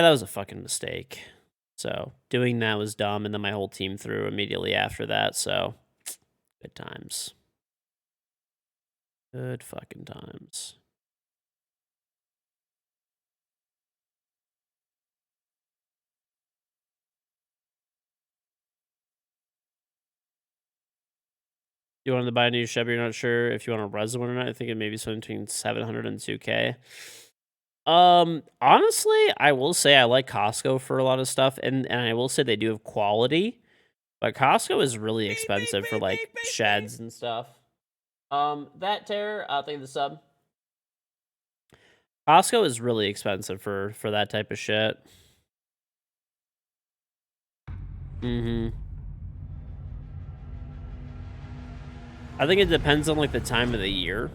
that was a fucking mistake. So doing that was dumb, and then my whole team threw immediately after that, so good times. Good fucking times. You wanted to buy a new Chevy, you're not sure if you want a res one or not. I think it may be something between 700 and 2K. Honestly, I will say I like Costco for a lot of stuff, and I will say they do have quality, But Costco is really expensive for like sheds and stuff. That terror, thank you for the sub. Costco is really expensive for that type of shit. I think it depends on like the time of the year.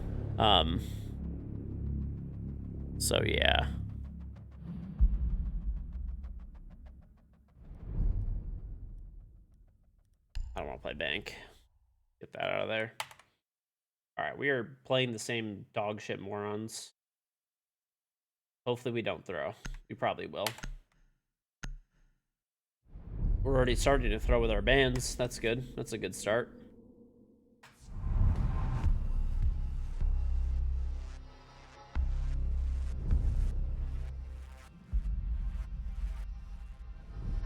So yeah. I don't want to play bank. Get that out of there. All right, we are playing the same dog shit morons. Hopefully we don't throw. We probably will. We're already starting to throw with our bands. That's good. That's a good start.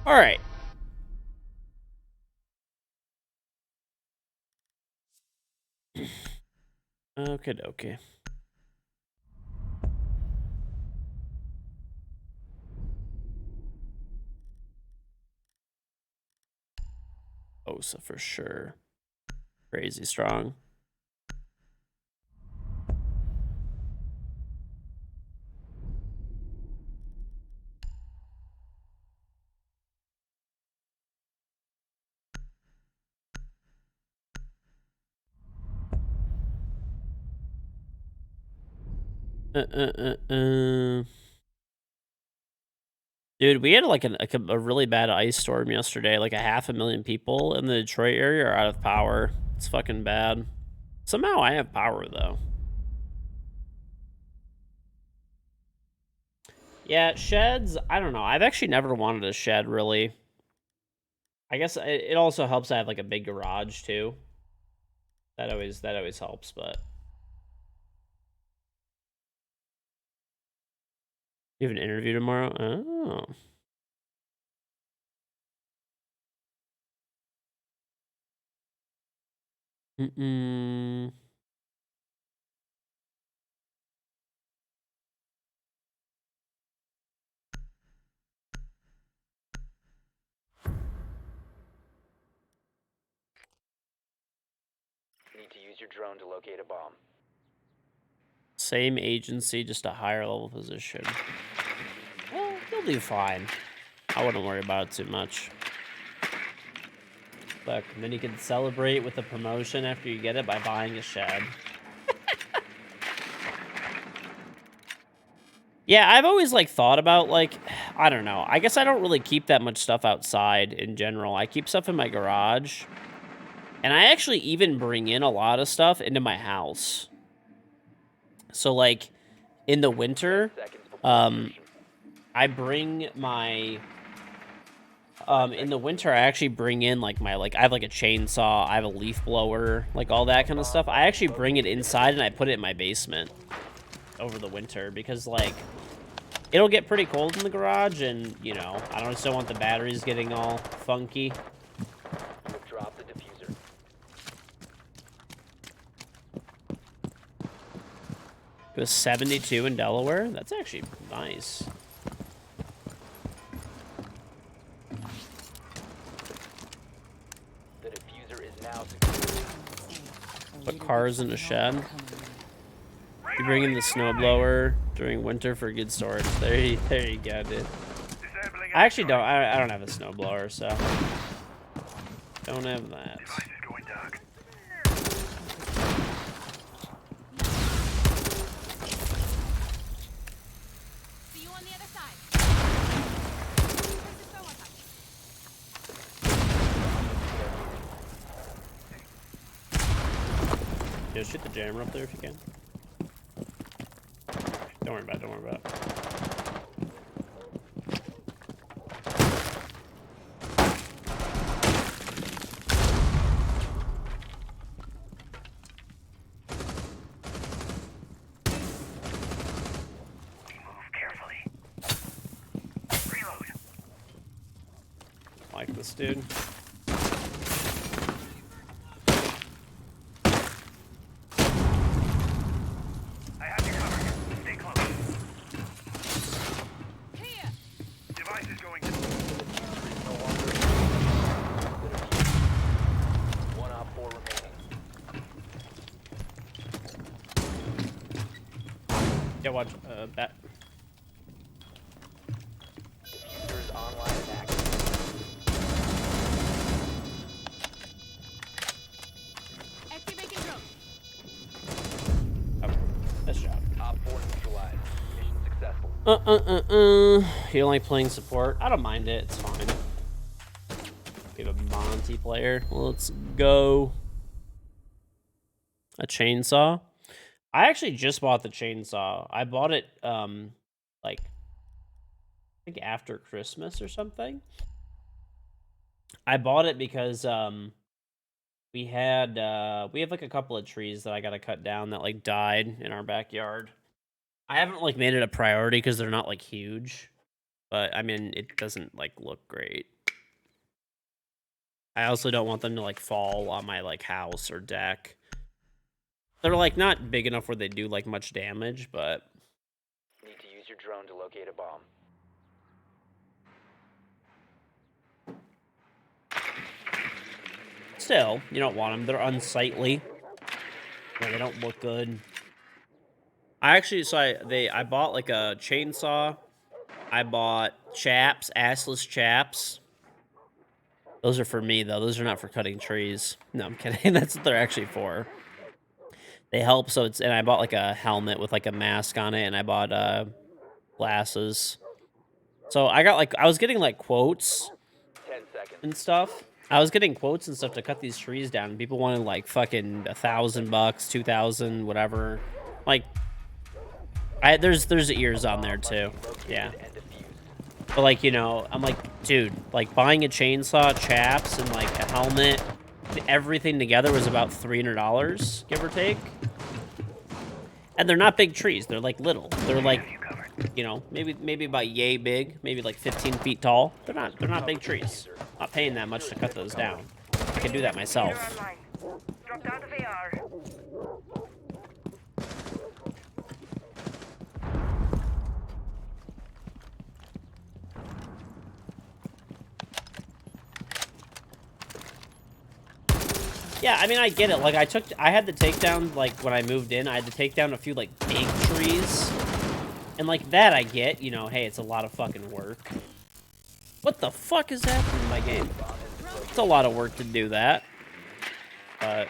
All right. Okay. Osa for sure. Crazy strong. Dude, we had like a really bad ice storm yesterday. Like 500,000 people in the Detroit area are out of power. It's fucking bad. Somehow I have power though. Yeah, sheds. I don't know. I've actually never wanted a shed really. I guess it also helps I have like a big garage too. That always helps, but you have an interview tomorrow? Oh. Mm-mm. Need to use your drone to locate a bomb. Same agency, just a higher level position. Well, you'll do fine. I wouldn't worry about it too much. Look, and then you can celebrate with a promotion after you get it by buying a shed. Yeah, I've always like thought about like, I don't know. I guess I don't really keep that much stuff outside in general. I keep stuff in my garage. And I actually even bring in a lot of stuff into my house. So like in the winter, I bring my in the winter I actually bring in like I have like a chainsaw, I have a leaf blower, like all that kind of stuff. I actually bring it inside and I put it in my basement over the winter because like it'll get pretty cold in the garage and, you know, I just don't want the batteries getting all funky. Drop the diffuser. It was 72 in Delaware. That's actually nice. The diffuser is now secure. Put cars in a shed. You bring in the snowblower during winter for good storage. There you go, dude. I actually don't. I don't have a snowblower, so don't have that. See you on the other side. Yo, shoot the jammer up there if you can. Don't worry about it, don't worry about it. Move carefully. Reload. Like this dude. I have you covered. Stay close. Here. Device is going. Yeah, watch. Bat. Diffuser is online and active. Activating drone. Oh, nice job. Op 4 neutralized. Mission successful. You like playing support? I don't mind it. It's fine. We have a Monty player. Let's go. A chainsaw. I actually just bought the chainsaw. I bought it like I think after Christmas or something. I bought it because we have like a couple of trees that I gotta cut down that like died in our backyard. I haven't like made it a priority because they're not like huge, but I mean it doesn't like look great. I also don't want them to like fall on my like house or deck. They're like not big enough where they do like much damage, but Need to use your drone to locate a bomb. still, you don't want them. They're unsightly. Yeah, they don't look good. I actually, so I bought like a chainsaw. I bought chaps, assless chaps. Those are for me though. Those are not for cutting trees. No, I'm kidding. That's what they're actually for. They help. So it's, and I bought like a helmet with like a mask on it, and I bought glasses. So I got like, I was getting like quotes 10 seconds. and stuff. I was getting quotes and stuff to cut these trees down. And people wanted like fucking $1,000, 2,000, whatever. Like, there's ears on there too. Yeah. And defused. But like, you know, I'm like, dude, like buying a chainsaw, chaps, and like a helmet, everything together was about $300, give or take. And they're not big trees. They're like little. They're like, you know, maybe about yay big, maybe like 15 feet tall. They're not big trees. Not paying that much to cut those down. I can do that myself. Dropped out of AR. Yeah, I mean, I get it. Like, I had to take down, like, when I moved in, I had to take down a few, like, big trees. And, like, that I get, you know, hey, it's a lot of fucking work. What the fuck is happening in my game? It's a lot of work to do that. But,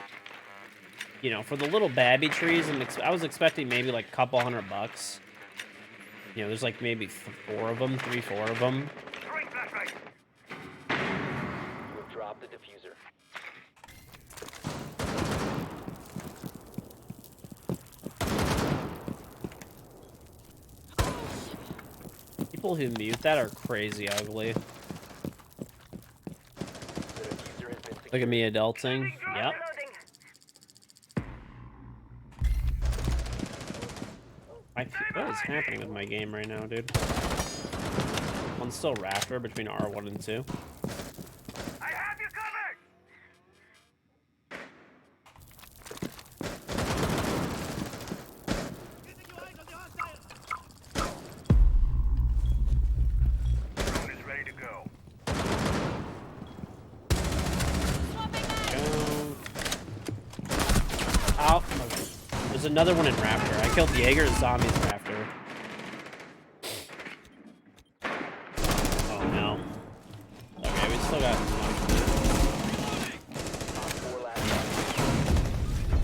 you know, for the little babby trees, I was expecting maybe, like, a couple $100. You know, there's, like, maybe 4 of them, 3, 4 of them. You have dropped the diffuser. People who mute that are crazy ugly. The diffuser has been Look at me adulting. Yep. What is happening with my game right now, dude? One's still Raptor between R1 and 2. I have you covered. Drone is ready to go. Swapping mag. Out. There's another one in Raptor. I killed Jaeger, zombies Raptor. Oh no. Okay, we still got Op 4 last.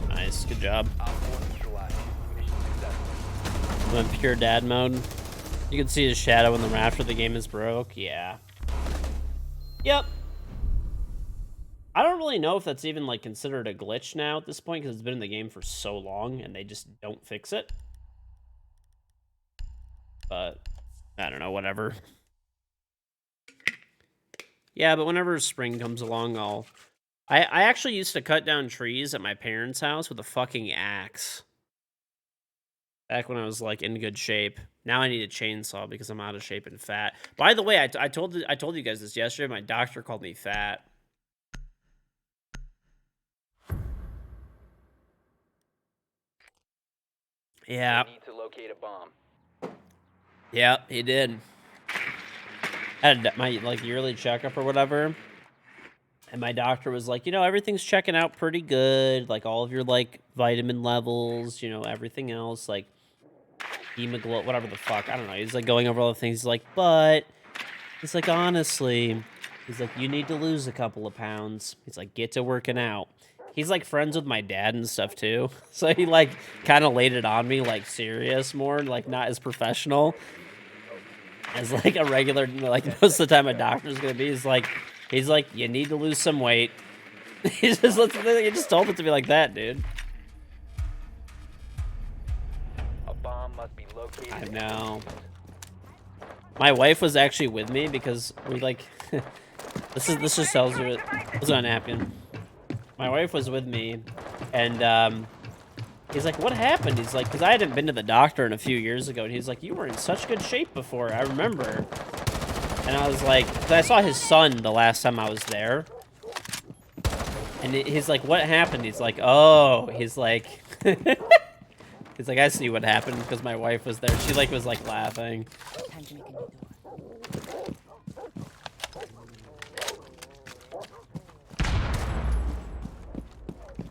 nice, good job. Op 4 neutralized. Mission successful. I'm in pure dad mode. You can see his shadow in the Raptor. The game is broke. Yeah. Yep. I don't really know if that's even like considered a glitch now at this point because it's been in the game for so long and they just don't fix it. But I don't know, whatever. Yeah, but whenever spring comes along, I actually used to cut down trees at my parents' house with a fucking axe. Back when I was like in good shape. Now I need a chainsaw because I'm out of shape and fat. By the way, I told you guys this yesterday. My doctor called me fat. Yeah. Need to locate a bomb. Yeah, he did. I had my like yearly checkup or whatever. And my doctor was like, you know, everything's checking out pretty good. Like all of your like vitamin levels, you know, everything else. Like hemoglobin, whatever the fuck. I don't know. He's like going over all the things. He's like, but he's like, honestly, he's like, you need to lose a couple of pounds. He's like, get to working out. He's like friends with my dad and stuff too. So he like kind of laid it on me like serious more, like not as professional as like a regular, like most of the time a doctor's gonna be. He's like, you need to lose some weight. He just told it to me like that, dude. A bomb must be located. I know. My wife was actually with me because we like this just tells you it was on a napkin. My wife was with me and he's like, what happened? He's like, because I hadn't been to the doctor in a few years ago, and he's like, you were in such good shape before, I remember. And I was like, 'cause I saw his son the last time I was there. And he's like, what happened? He's like, oh, he's like, he's like, I see what happened because my wife was there. She like was like laughing. Time to make a new door.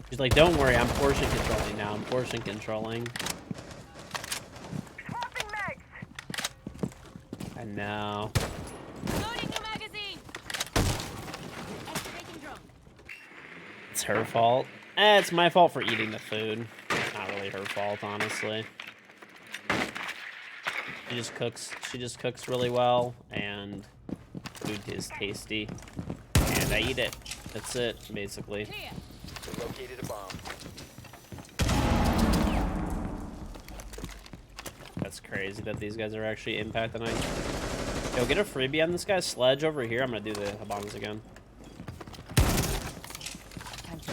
She's like, don't worry, I'm portion controlling now. I'm portion controlling. Swapping mags. I know. Loading new magazine. Activating drone. It's her fault. It's my fault for eating the food. Not really her fault, honestly. She just cooks really well, and food is tasty. And I eat it. That's it, basically. Clear. They located a bomb. That's crazy that these guys are actually impacting us. Yo, get a freebie on this guy's sledge over here. I'm gonna do the bombs again. Time to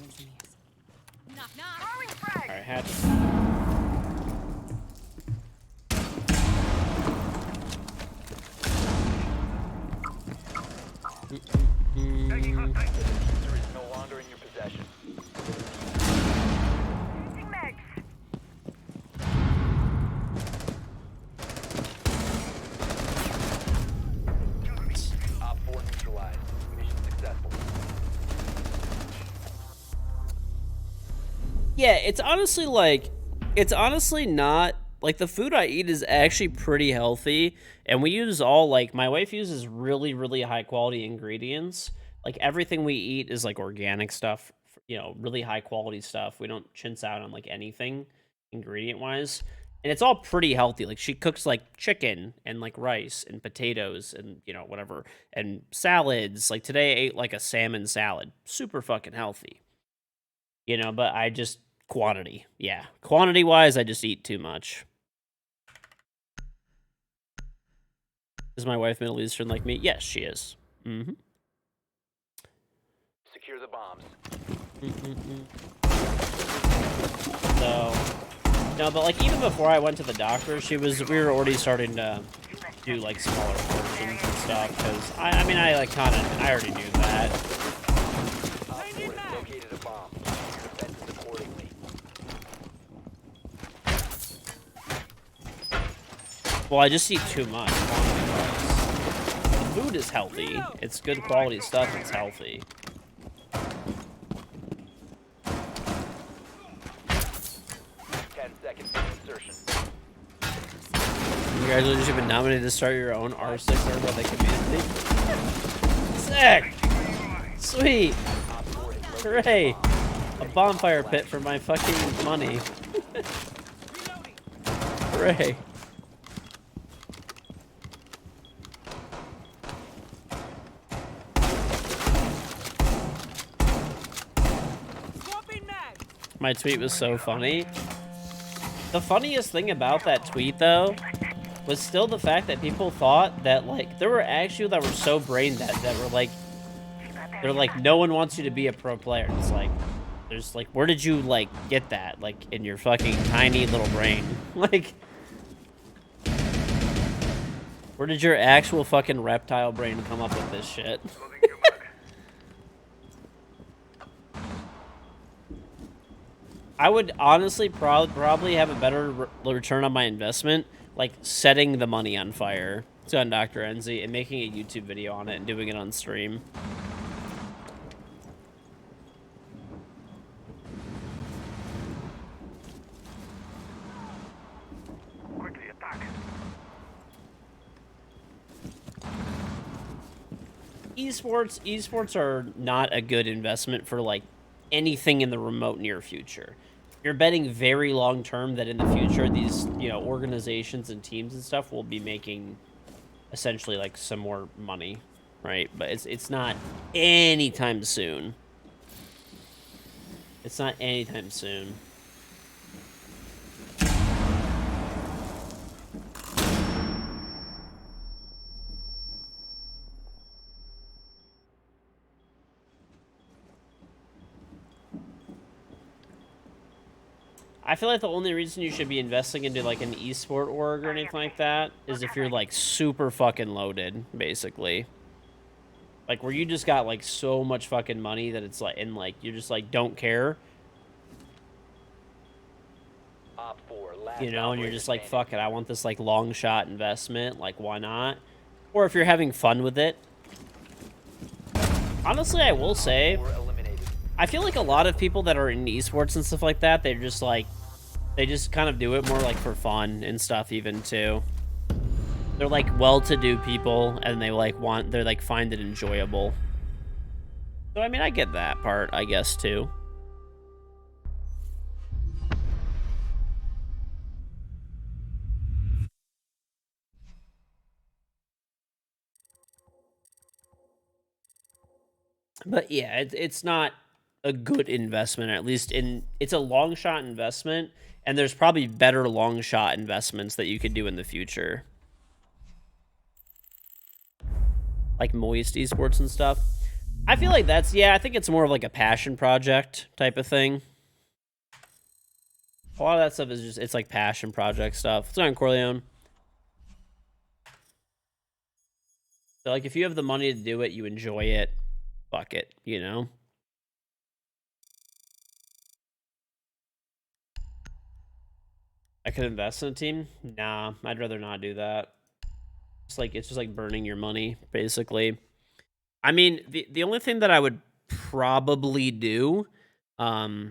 engineers. Knock knock. Throwing frag. Alright, hatch. Taking hostile. Diffuser is no longer in your possession. Using mags. Op 4 neutralized. Mission successful. Yeah, it's honestly not, like, the food I eat is actually pretty healthy, and we use all, like, my wife uses really, really high quality ingredients. Like, everything we eat is, like, organic stuff, you know, really high quality stuff. We don't chintz out on, like, anything ingredient-wise, and it's all pretty healthy. Like, she cooks, like, chicken and, like, rice and potatoes and, you know, whatever, and salads. Like, today I ate, like, a salmon salad. Super fucking healthy. You know, but I just, quantity. Yeah. Quantity-wise, I just eat too much. Is my wife Middle Eastern like me? Yes, she is. Mm-hmm. Secure the bombs. So, no, but like even before I went to the doctor, we were already starting to do like smaller portions and stuff, because I mean, I already knew that. Op 4 has located a bomb. Defend it accordingly. Well, I just eat too much. The food is healthy. It's good quality stuff. It's healthy. 10 seconds to insertion. Congratulations, you've been nominated to start your own R6 server by the community. Sick! Sweet! Op 4 has located Hooray! a A bomb. bonfire pit for my fucking money. Hooray! My tweet was so funny. The funniest thing about that tweet, though, was still the fact that people thought that, like, there were actually that were so brain dead that were like, they're like, no one wants you to be a pro player. It's like, there's like, where did you, like, get that? Like, in your fucking tiny little brain? Like, where did your actual fucking reptile brain come up with this shit? Loading new mag. I would honestly probably have a better return on my investment, like setting the money on fire to on Dr. Enzi and making a YouTube video on it and doing it on stream. Quickly attack. Esports are not a good investment for like anything in the remote near future. You're betting very long term that in the future these, organizations and teams and stuff will be making essentially like some more money, right? But it's not anytime soon. It's not anytime soon. I feel like the only reason you should be investing into like an esport org or anything like that is if you're like super fucking loaded, basically. Like where you just got like so much fucking money that it's like, and like you just like don't care, Op 4, last and you're operator just like, standing. fuck it, I want this like long shot investment, like why not? Or if you're having fun with it. Honestly, I will say, 4 eliminated. I feel like a lot of people that are in esports and stuff like that, they're just like, they just kind of do it more like for fun and stuff even too. They're like well-to-do people and they're like find it enjoyable. So I mean, I get that part, I guess, too. But yeah, it's not a good investment, at least it's a long shot investment, and there's probably better long shot investments that you could do in the future. Like Moist Esports and stuff. I feel like I think it's more of like a passion project type of thing. A lot of that stuff is just, it's like passion project stuff. What's on Corleone? So like if you have the money to do it, you enjoy it, fuck it, I could invest in a team? Nah, I'd rather not do that. It's just like burning your money, basically. I mean, the only thing that I would probably do, I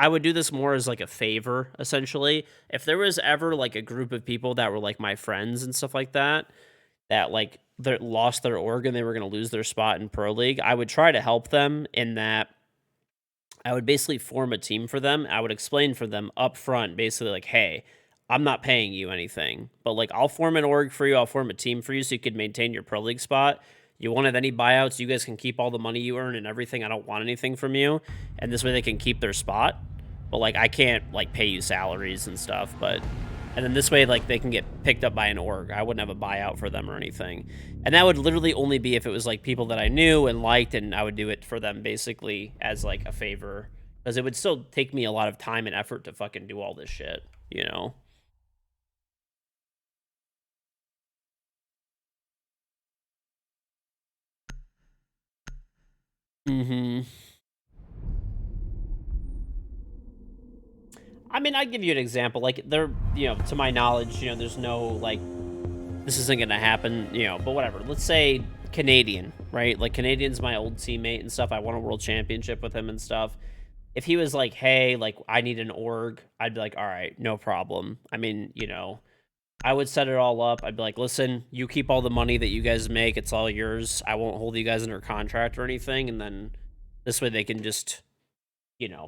would do this more as like a favor, essentially. If there was ever like a group of people that were like my friends and stuff like that, that like they lost their org and they were going to lose their spot in Pro League, I would try to help them in that I would basically form a team for them. I would explain for them up front, basically like, hey, I'm not paying you anything, but like I'll form an org for you. I'll form a team for you so you could maintain your Pro League spot. You won't have any buyouts. You guys can keep all the money you earn and everything. I don't want anything from you. And this way they can keep their spot. But like I can't like pay you salaries and stuff. And then this way like they can get picked up by an org. I wouldn't have a buyout for them or anything. And that would literally only be if it was like people that I knew and liked, and I would do it for them basically as like a favor. Because it would still take me a lot of time and effort to fucking do all this shit, Mm-hmm. I mean, I'd give you an example. Like, to my knowledge, there's no, like, this isn't going to happen, but whatever. Let's say Canadian, right? Like, Canadian's my old teammate and stuff. I won a world championship with him and stuff. If he was like, hey, like, I need an org, I'd be like, all right, no problem. I mean, I would set it all up. I'd be like, listen, you keep all the money that you guys make. It's all yours. I won't hold you guys under contract or anything. And then this way they can just,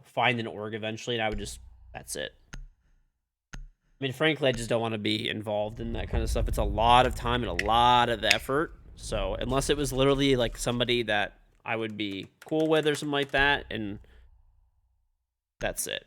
find an org eventually. And I would just, that's it. I mean, frankly, I just don't want to be involved in that kind of stuff. It's a lot of time and a lot of effort. So unless it was literally like somebody that I would be cool with or something like that, and that's it.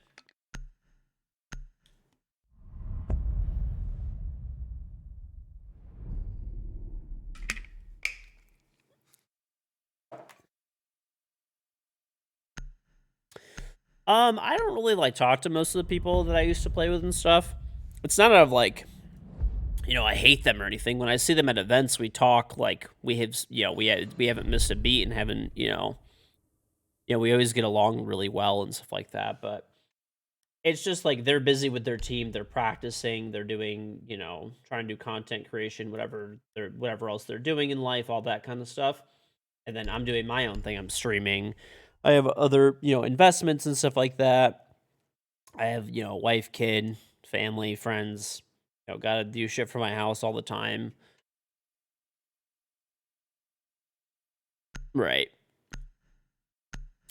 I don't really like talk to most of the people that I used to play with and stuff. It's not out of like, I hate them or anything. When I see them at events, we talk like we have, we haven't missed a beat and haven't, we always get along really well and stuff like that. But it's just like they're busy with their team, they're practicing, they're doing, you know, trying to do content creation, whatever else they're doing in life, all that kind of stuff. And then I'm doing my own thing. I'm streaming. I have other, you know, investments and stuff like that. I have, you know, wife, kid, family, friends. You know, gotta do shit for my house all the time. Right.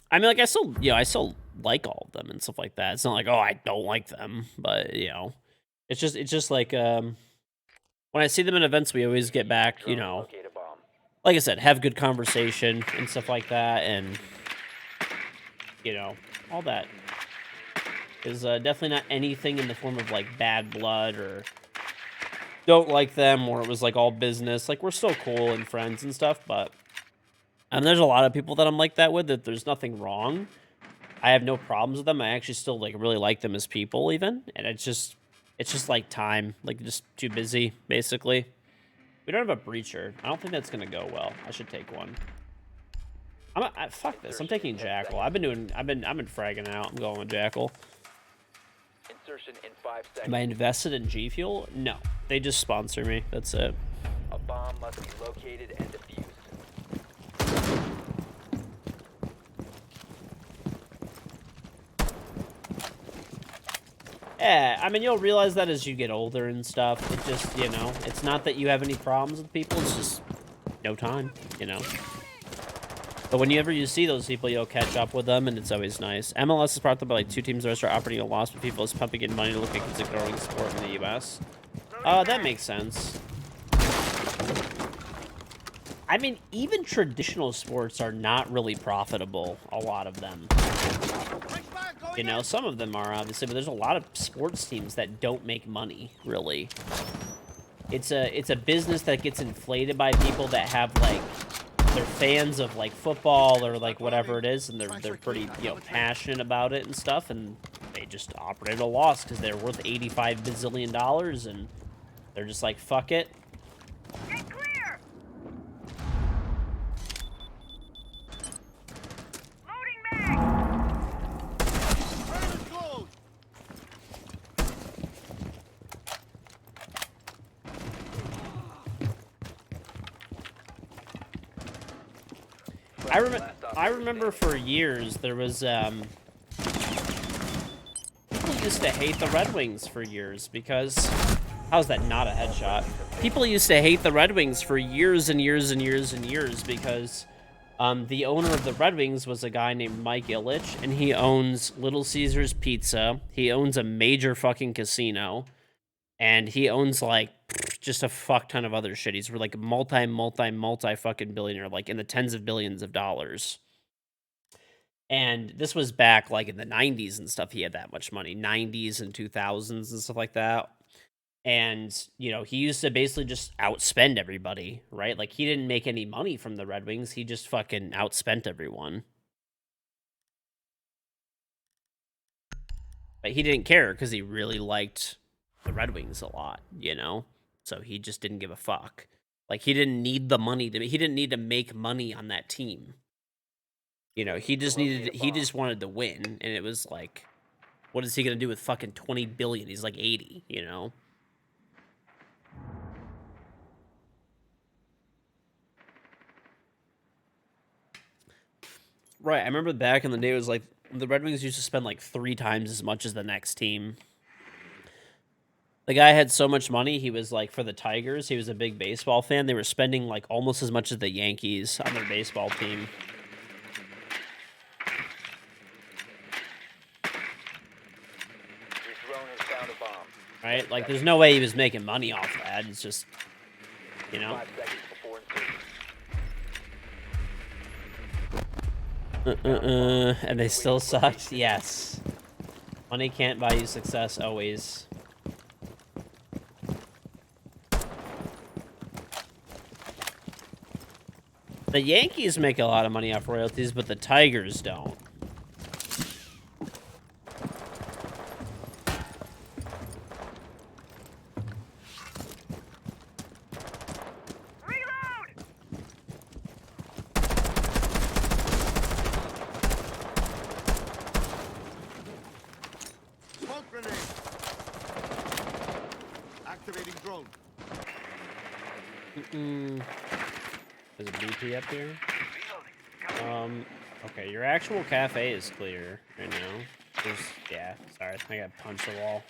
I mean, like, I still like all of them and stuff like that. It's not like, oh, I don't like them, but you know, it's just like, when I see them in events, we always get back, you Drone know, locate a bomb. like I said, have good conversation and stuff like that, and you know, all that is definitely not anything in the form of like bad blood or don't like them, or it was like all business. Like, we're still cool and friends and stuff, but there's a lot of people that I'm like that with. That there's nothing wrong. I have no problems with them. I actually still like really like them as people, even, and it's just like time, like just too busy, basically. We don't have a breacher. I don't think that's gonna go well. I should take one. Fuck this. I'm taking Jackal. I've been fragging out. I'm going with Jackal. Insertion in 5 Am I seconds. invested in G Fuel? No. They just sponsor me. That's it. A bomb must be located and defused. Yeah, I mean, you'll realize that as you get older and stuff. It just, you know, it's not that you have any problems with people. It's just no time, you know. But whenever you see those people, you'll catch up with them, and it's always nice. MLS is brought up by like 2 teams that are operating a loss, but people is pumping in money to look like it's a growing sport in the U.S. That makes sense. I mean, even traditional sports are not really profitable, a lot of them. You know, some of them are, obviously, but there's a lot of sports teams that don't make money, really. It's a business that gets inflated by people that have, like, they're fans of, like, football or, like, whatever it is, and they're pretty, you know, passionate about it and stuff, and they just operate at a loss because they're worth $85 bazillion, and they're just like, fuck it. Get clear! Loading mag! I remember for years there was people used to hate the Red Wings for years because how's that not a headshot? People used to hate the Red Wings for years and years and years and years because the owner of the Red Wings was a guy named Mike Ilitch, and he owns Little Caesars Pizza. He owns a major fucking casino, and he owns like just a fuck ton of other shit. He's like multi fucking billionaire, like in the tens of billions of dollars. And this was back like in the 90s and stuff. He had that much money, 90s and 2000s and stuff like that. And, you know, he used to basically just outspend everybody, right? Like, he didn't make any money from the Red Wings. He just fucking outspent everyone. But he didn't care because he really liked the Red Wings a lot, you know? So he just didn't give a fuck. Like, he didn't need the money he didn't need to make money on that team. You know, he just wanted to win, and it was like, what is he gonna do with fucking 20 billion? He's like 80, you know? Right, I remember back in the day, it was like, the Red Wings used to spend like 3 times as much as the next team. The guy had so much money, he was like, for the Tigers, he was a big baseball fan. They were spending like almost as much as the Yankees on their baseball team. Right? Like, there's no way he was making money off that. It's just, you know? 5 seconds before insertion. And they still sucked? Yes. Money can't buy you success, always. The Yankees make a lot of money off royalties, but the Tigers don't. Activating drone. There's a BP up here. Okay, your actual cafe is clear right now. Yeah, sorry, I got punched the wall.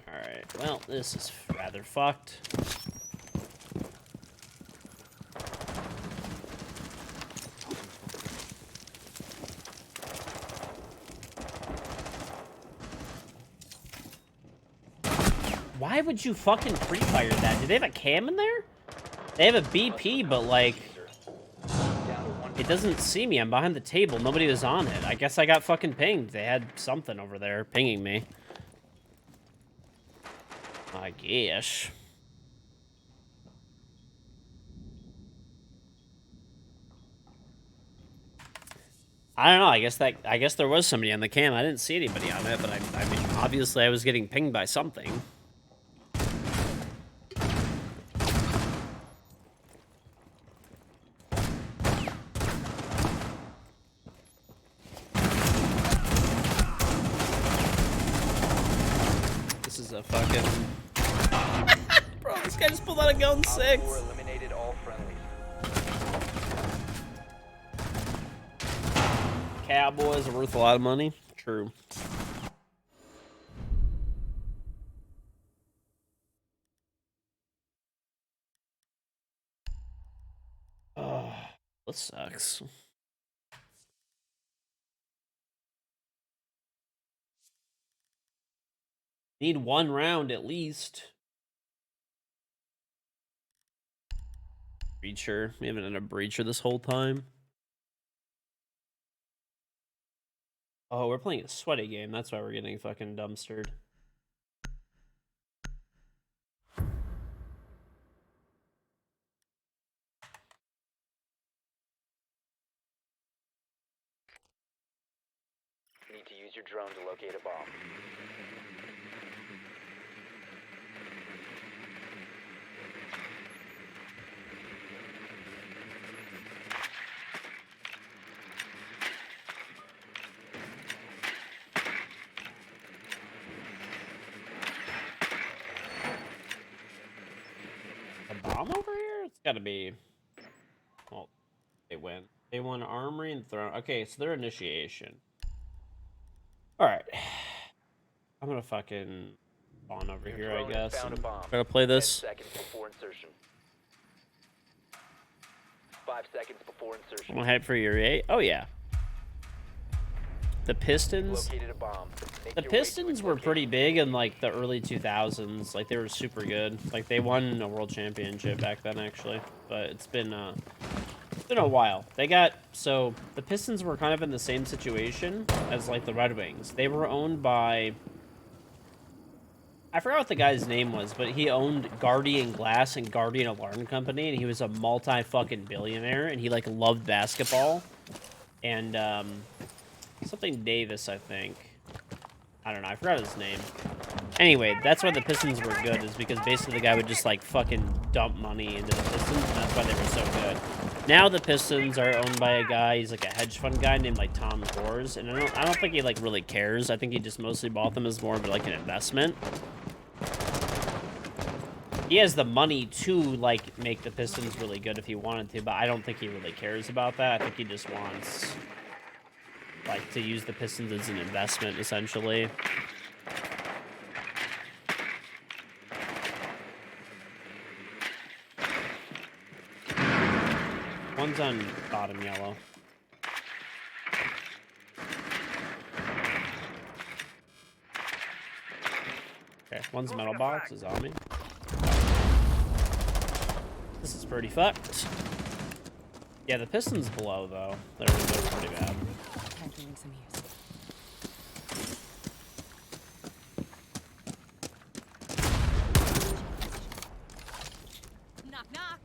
Alright, well, this is rather fucked. Why would you fucking pre-fire that? Do they have a cam in there? They have a BP, but like, it doesn't see me. I'm behind the table. Nobody was on it. I guess I got fucking pinged. They had something over there pinging me. I guess. I don't know. I guess there was somebody on the cam. I didn't see anybody on it, but I mean, obviously I was getting pinged by something. This is a fucking bro. This guy just pulled out a gun 6. Eliminated all friendlies. Cowboys are worth a lot of money. True. Oh, this sucks. Need 1 round at least. Breacher. We haven't had a breacher this whole time. Oh, we're playing a sweaty game. That's why we're getting fucking dumpstered. Need to use your drone to locate a bomb. A bomb over here? It's gotta be. Well, they went. They won armory and throne. Okay, so their initiation. Alright. I'm gonna fucking spawn over Your here, I drone has guess. found a And bomb. try to play 10 this. seconds before insertion. 5 seconds before insertion. I'm hype for your 8. Oh, yeah. The Pistons. Located a bomb. Make The your way to Pistons its were location. pretty big in like the early 2000s. Like they were super good. Like they won a world championship back then, actually. But it's been a while. They got so the Pistons were kind of in the same situation as like the Red Wings. They were owned by I forgot what the guy's name was, but he owned Guardian Glass and Guardian Alarm Company, and he was a multi-fucking billionaire, and he like loved basketball. And something Davis, I think. I don't know. I forgot his name. Anyway, that's why the Pistons were good, is because basically the guy would just like fucking dump money into the Pistons, and that's why they were so good. Now the Pistons are owned by a guy. He's like a hedge fund guy named like Tom Gores, and I don't think he like really cares. I think he just mostly bought them as more of like an investment. He has the money to like make the Pistons really good if he wanted to, but I don't think he really cares about that. I think he just wants like to use the Pistons as an investment, essentially. One's on bottom yellow. Okay, one's metal box is on me. This is pretty fucked. Yeah, the Pistons below though. They're pretty bad. Time to ring some ears. Knock, knock.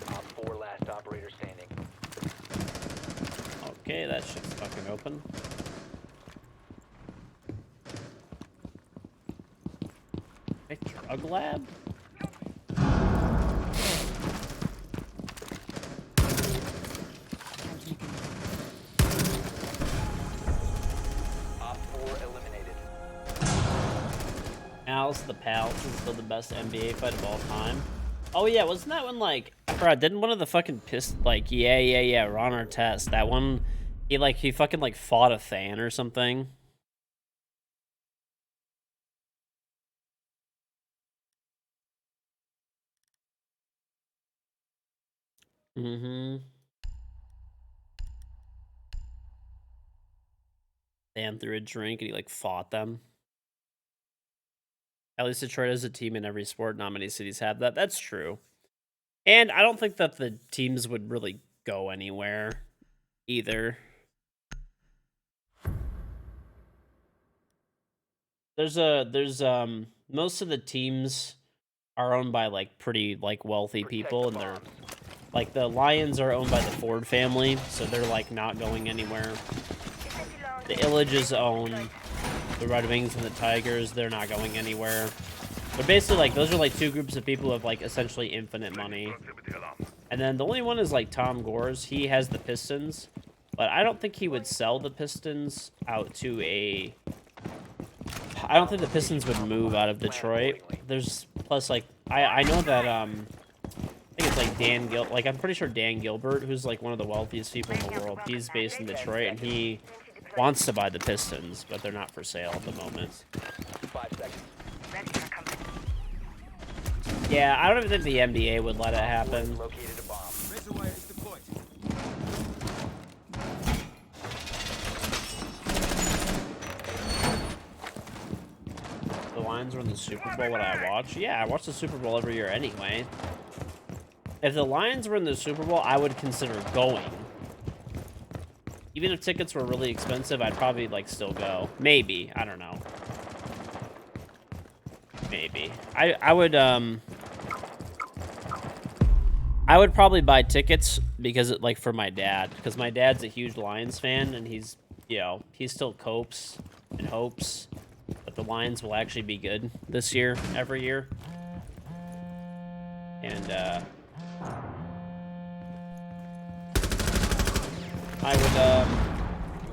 Op 4 last operator standing. Okay, that shit's fucking open. A drug lab? Op 4 eliminated. Alice the Palace is still the best NBA fight of all time. Oh yeah, wasn't that one like, bro, didn't one of the fucking like, yeah, Ron Artest, that one, he fucking like fought a fan or something? Mm-hmm. Dan threw a drink and he like fought them. At least Detroit has a team in every sport. Not many cities have that. That's true. And I don't think that the teams would really go anywhere either. There's most of the teams are owned by like pretty like wealthy people, and they're like the Lions are owned by the Ford family, so they're like not going anywhere. The Illages own the Red Wings and the Tigers. They're not going anywhere. But basically, like, those are like two groups of people who have like essentially infinite money. And then the only one is like Tom Gore's. He has the Pistons, but I don't think he would sell the Pistons out to a. I don't think the Pistons would move out of Detroit. There's plus like I know that I think it's like I'm pretty sure Dan Gilbert, who's like one of the wealthiest people in the world. He's based in Detroit and he wants to buy the Pistons, but they're not for sale at the moment. 5 seconds. Yeah, I don't even think the NBA would let it happen. Located a bomb. The Lions were in the Super Bowl, would I watch? Yeah, I watch the Super Bowl every year anyway. If the Lions were in the Super Bowl, I would consider going. Even if tickets were really expensive, I'd probably like still go. Maybe, I don't know. Maybe. I would probably buy tickets because it, like for my dad, because my dad's a huge Lions fan and he's, you know, he still copes and hopes that the Lions will actually be good this year, every year. And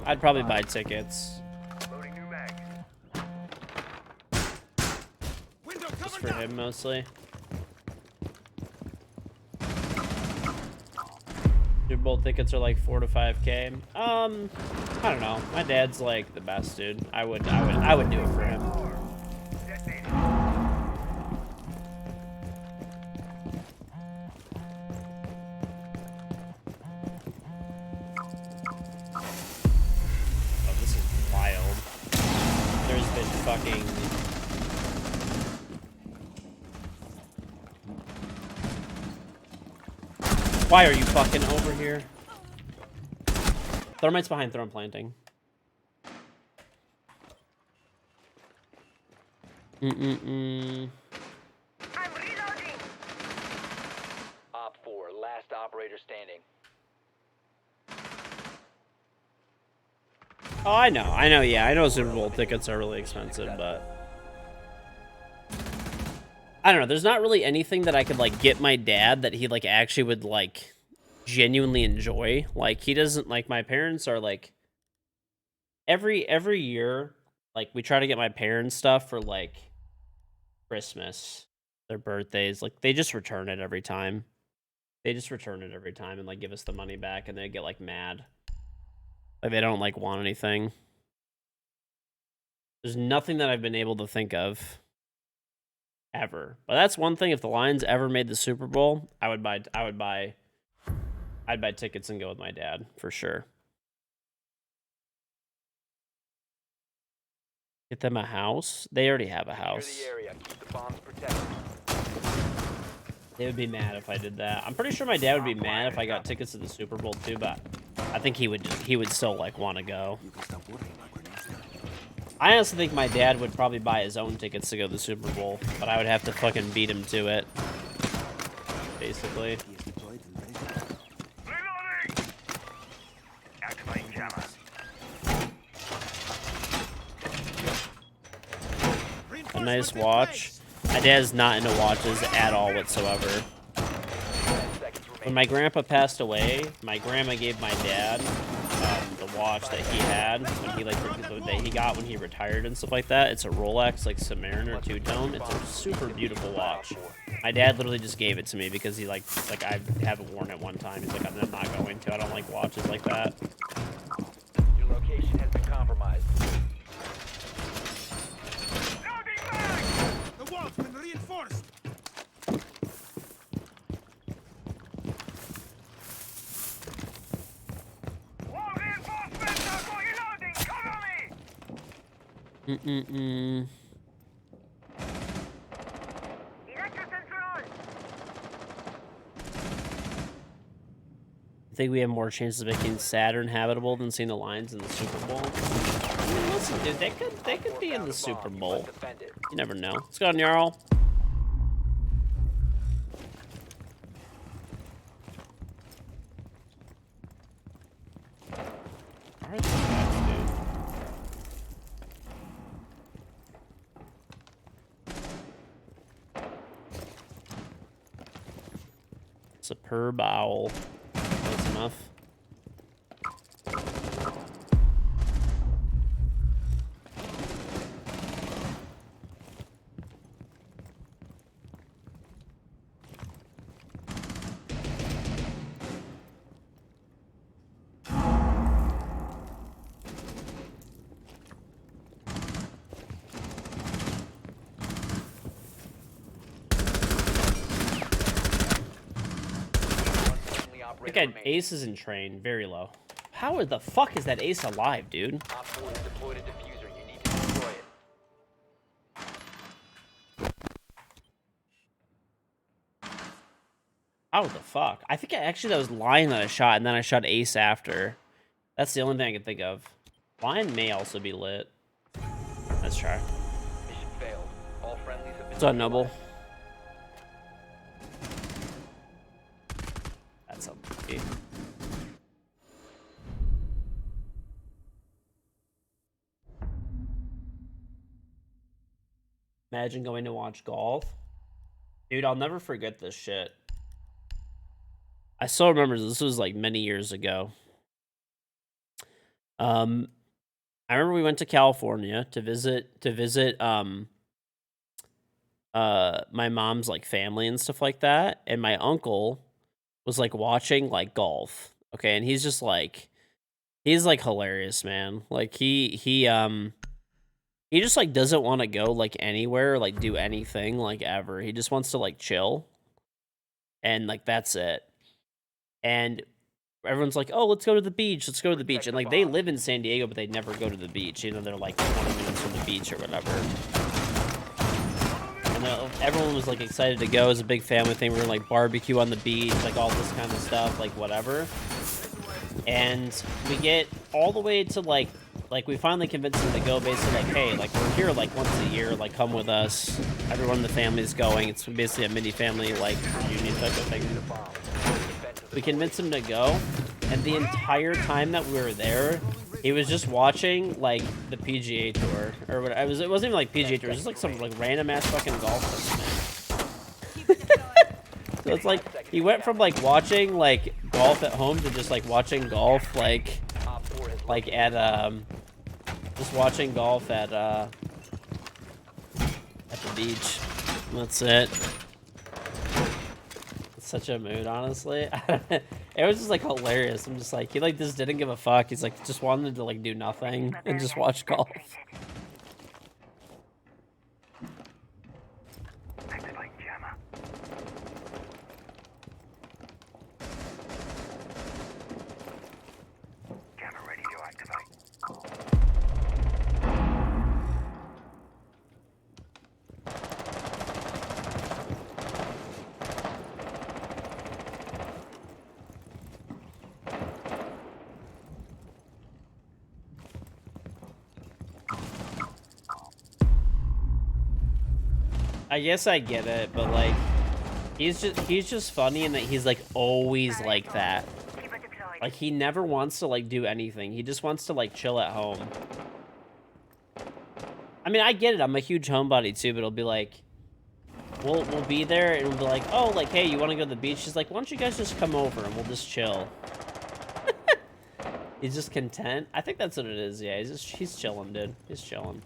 I'd probably buy tickets. Just for him mostly. Super Bowl tickets are like 4 to 5K. I don't know. My dad's like the best dude. I would do it for him. Oh, this is wild. There's been fucking. Why are you fucking over here? Thermite's behind throne planting. I'm reloading. Op 4, last operator standing. Oh, I know, yeah. I know Super Bowl tickets are really expensive, but I don't know. There's not really anything that I could like get my dad that he like actually would like genuinely enjoy. Like he doesn't like my parents are like every year like we try to get my parents stuff for like Christmas, their birthdays. Like they just return it every time. They just return it every time and like give us the money back and they get like mad. Like they don't like want anything. There's nothing that I've been able to think of ever. But that's one thing. If the Lions ever made the Super Bowl, I'd buy tickets and go with my dad for sure. Get them a house. They already have a house. Secure the area. Keep the bombs protected. They would be mad if I did that. I'm pretty sure my dad would be mad if I got tickets to the Super Bowl too, but I think he would still like want to go. I honestly think my dad would probably buy his own tickets to go to the Super Bowl, but I would have to fucking beat him to it. Basically. Reloading. Activating jammer. A nice watch. My dad's not into watches at all whatsoever. 10 seconds When remaining. my grandpa passed away, my grandma gave my dad the watch that he had when he that he got when he retired and stuff like that. It's a Rolex like Submariner two-tone. It's a super beautiful watch. My dad literally just gave it to me because he like I haven't worn it one time. He's like, I'm not going to. I don't like watches like that. Your location has been compromised. Loading mag! The wall's been reinforced! Wall reinforcements are going loading! Cover me! Mm-mm-mm. I think we have more chances of making Saturn habitable than seeing the Lions in the Super Bowl. I mean, listen, dude, they could be in the Super Bowl. Defend it. You never know. Let's go, Jarl. All right, dude. Superb owl. That's enough. I think Ace is in train, very low. How the fuck is that Ace alive, dude? Op 4 has deployed a diffuser. You need to destroy it. How the fuck? I think actually that was Lion that I shot, and then I shot Ace after. That's the only thing I can think of. Lion may also be lit. Let's try. Mission failed. All friendlies have been What's on Noble? neutralized. That's unlucky. Imagine going to watch golf. Dude, I'll never forget this shit. I still remember this was like many years ago. I remember we went to California to visit my mom's like family and stuff like that, and my uncle was like watching like golf. Okay, and he's just like he's like hilarious, man. Like he just like doesn't want to go like anywhere or like do anything like ever. He just wants to like chill. And like that's it. And everyone's like, "Oh, let's go to the beach. Let's go to the beach." And like they live in San Diego, but they never go to the beach. You know, they're like 20 minutes from the beach or whatever. And everyone was like excited to go. It was a big family thing. We were like barbecue on the beach, like all this kind of stuff, like whatever. And we get all the way to like we finally convinced them to go. Basically, like, hey, like we're here like once a year. Like, come with us. Everyone in the family is going. It's basically a mini family like reunion type of thing. We convinced him to go, and the entire time that we were there, he was just watching like the PGA Tour or what. It wasn't even like PGA Tour. It was just like some like random ass fucking golf tournament. So it's like he went from like watching like golf at home to just like watching golf like at just watching golf at the beach. That's it. It's such a mood, honestly. It was just like hilarious. I'm just like he like just didn't give a fuck. He's like just wanted to like do nothing and just watch golf. Activate jammer. Jammer ready to activate. I guess I get it, but like he's just funny in that he's like always like that. Like he never wants to like do anything. He just wants to like chill at home. I mean, I get it. I'm a huge homebody too, but it'll be like we'll be there and we'll be like, oh, like, hey, you want to go to the beach? She's like, why don't you guys just come over and we'll just chill. He's just content. I think that's what it is. Yeah, he's chilling, dude. He's chilling.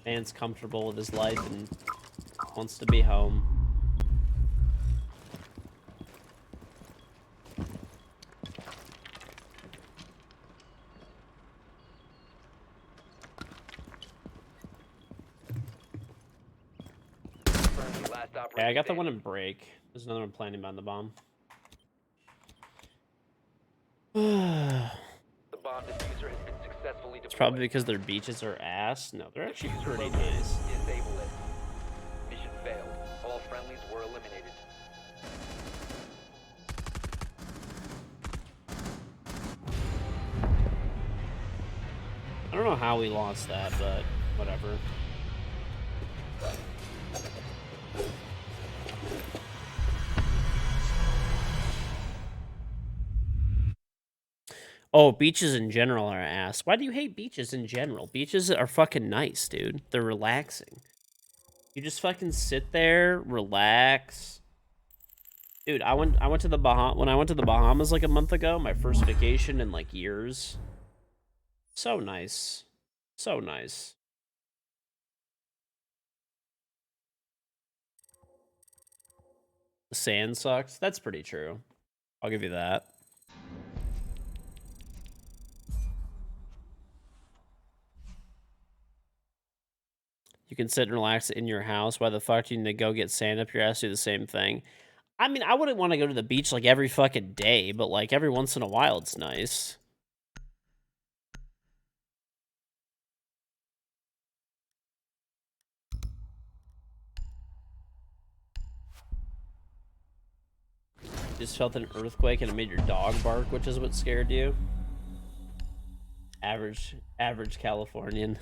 Man's comfortable with his life and wants to be home. Yeah, I got the one in break. There's another one planning behind the bomb. The bomb diffuser has been successfully deployed. It's probably because their beaches are ass. No, they're actually pretty nice. Disable it. Mission failed. All friendlies were eliminated. I don't know how we lost that, but whatever. Oh, beaches in general are ass. Why do you hate beaches in general? Beaches are fucking nice, dude. They're relaxing. You just fucking sit there, relax. Dude, I went to the when I went to the Bahamas like a month ago, my first vacation in like years. So nice. So nice. The sand sucks. That's pretty true. I'll give you that. You can sit and relax in your house. Why the fuck do you need to go get sand up your ass? Do the same thing. I mean, I wouldn't want to go to the beach like every fucking day, but like every once in a while, it's nice. Just felt an earthquake and it made your dog bark, which is what scared you. Average Californian.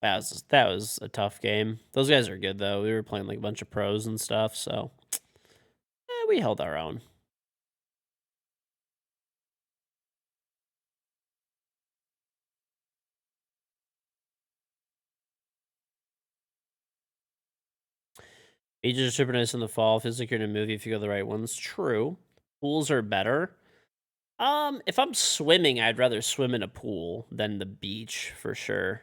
That was a tough game. Those guys are good though. We were playing like a bunch of pros and stuff, so we held our own. Beaches are super nice in the fall. Feels like you're in a movie if you go to the right ones. True. Pools are better. If I'm swimming, I'd rather swim in a pool than the beach for sure.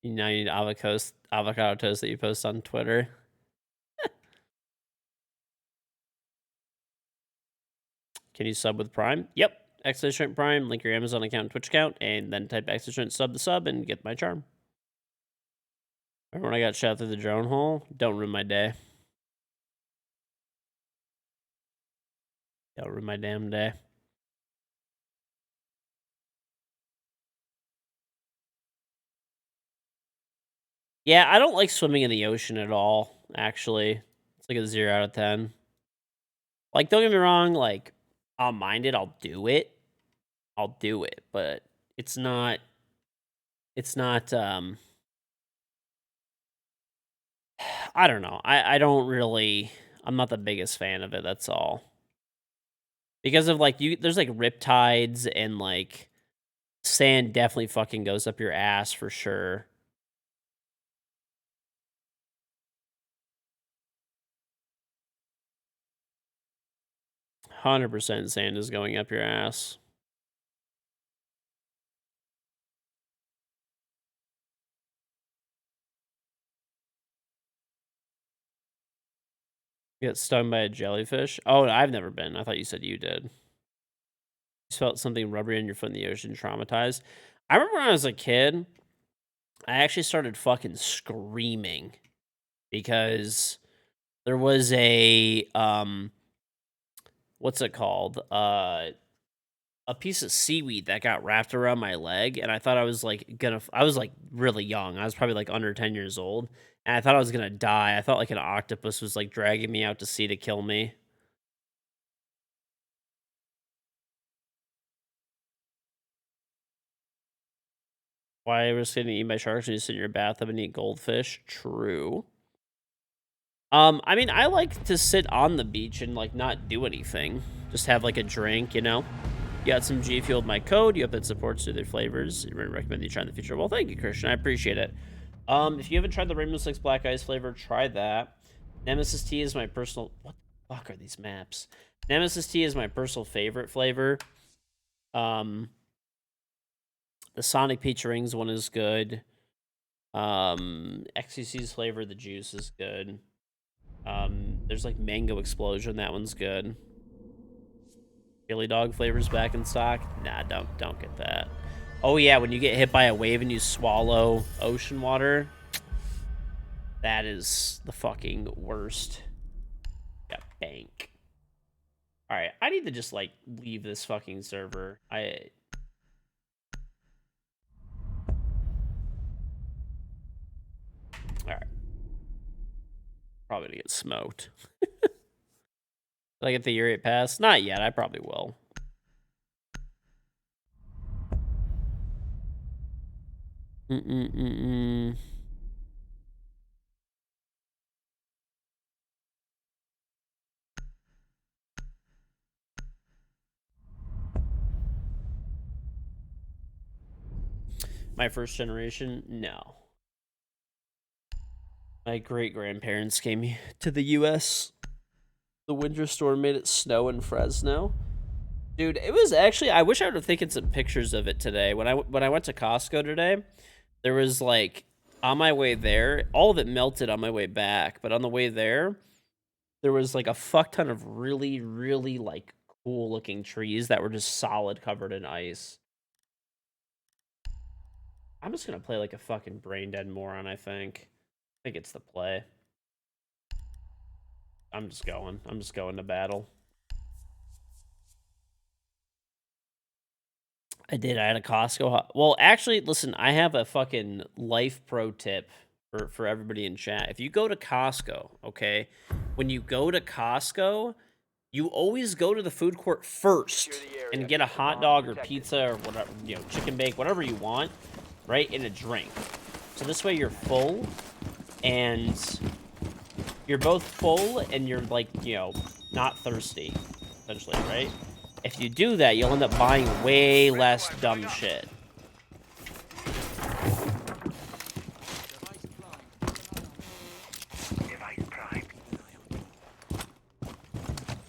You now need avocado toast that you post on Twitter. Can you sub with Prime? Yep. Excellent Prime. Link your Amazon account and Twitch account, and then type excellent sub the sub and get my charm. Remember when I got shot through the drone hole? Don't ruin my day. Don't ruin my damn day. Yeah, I don't like swimming in the ocean at all, actually. It's like a 0 out of 10. Like, don't get me wrong, like, I'll mind it, I'll do it. But it's not, I don't know. I don't really, I'm not the biggest fan of it, that's all. Because of, like, there's, like, riptides and, like, sand definitely fucking goes up your ass for sure. %, sand is going up your ass. Get stung by a jellyfish? Oh, I've never been. I thought you said you did. You felt something rubbery on your foot in the ocean, traumatized. I remember when I was a kid, I actually started fucking screaming because there was a what's it called? A piece of seaweed that got wrapped around my leg, and I thought I was like I was like really young. I was probably like under 10 years old, and I thought I was gonna die. I thought like an octopus was like dragging me out to sea to kill me. Why risk getting eaten by sharks when you sit in your bathtub and eat goldfish? True. I mean, I like to sit on the beach and like not do anything. Just have like a drink, you know? You got some G Fuel with my code. You hope that supports through their flavors. I recommend you try in the future. Well, thank you, Christian. I appreciate it. If you haven't tried the Rainbow Six Black Ice flavor, try that. Nemesis Tea is my personal... What the fuck are these maps? Nemesis Tea is my personal favorite flavor. The Sonic Peach Rings one is good. XCC's flavor, the juice is good. There's like Mango Explosion. That one's good. Chili Dog flavors back in stock. Nah, don't get that. Oh yeah, when you get hit by a wave and you swallow ocean water, that is the fucking worst. Yeah, bank. All right, I need to just like leave this fucking server. All right. Probably gonna get smoked. Did I get the year 8 pass? Not yet. I probably will. My first generation? No. My great-grandparents came to the U.S. The winter storm made it snow in Fresno. Dude, it was actually... I wish I would have taken some pictures of it today. When I went to Costco today, there was, like, on my way there, all of it melted on my way back. But on the way there, there was, like, a fuck ton of really, really, like, cool-looking trees that were just solid covered in ice. I'm just gonna play like a fucking brain-dead moron, I think. I think it's the play. I'm just going to battle. I did. I had a Costco. Well, actually, listen, I have a fucking life pro tip for everybody in chat. If you go to Costco, okay, when you go to Costco, you always go to the food court first and get a hot dog or pizza or whatever, you know, chicken bake, whatever you want, right, and a drink. So this way you're full, and you're both full and you're like, you know, not thirsty, essentially, right? If you do that, you'll end up buying way less dumb shit.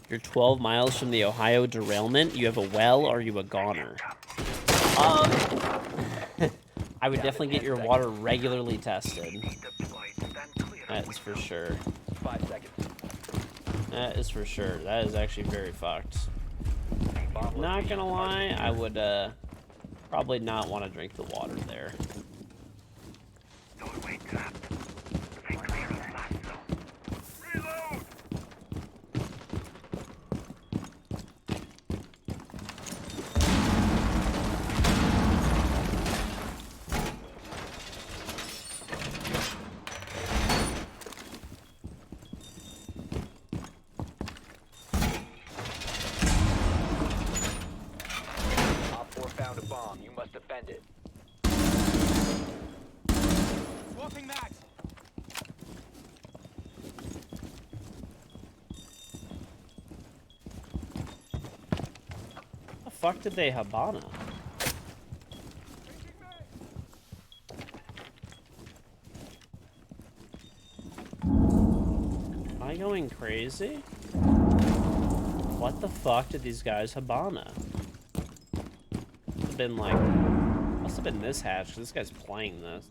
You're 12 miles from the Ohio derailment. You have a well, or are you a goner? I would definitely get your water regularly tested. That is for sure. 5 seconds. That is for sure. That is actually very fucked. Not gonna lie, I would probably not want to drink the water there. Swapping mags. The fuck did they Habana? Am I going crazy? What the fuck did these guys Habana? Must have been like, must have been this hatch, 'cause this guy's playing this.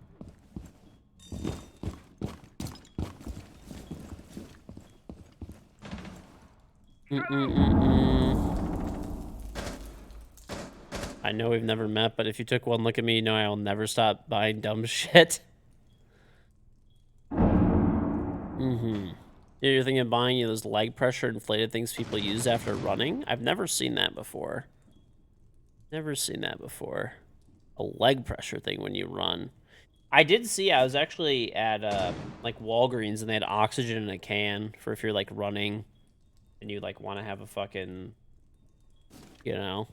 I know we've never met, but if you took one look at me, you know I'll never stop buying dumb shit. You're thinking of buying those leg pressure inflated things people use after running? I've never seen that before. Never seen that before. A leg pressure thing when you run. I did see, I was actually at like Walgreens, and they had oxygen in a can for if you're like running and you like want to have a fucking, you know.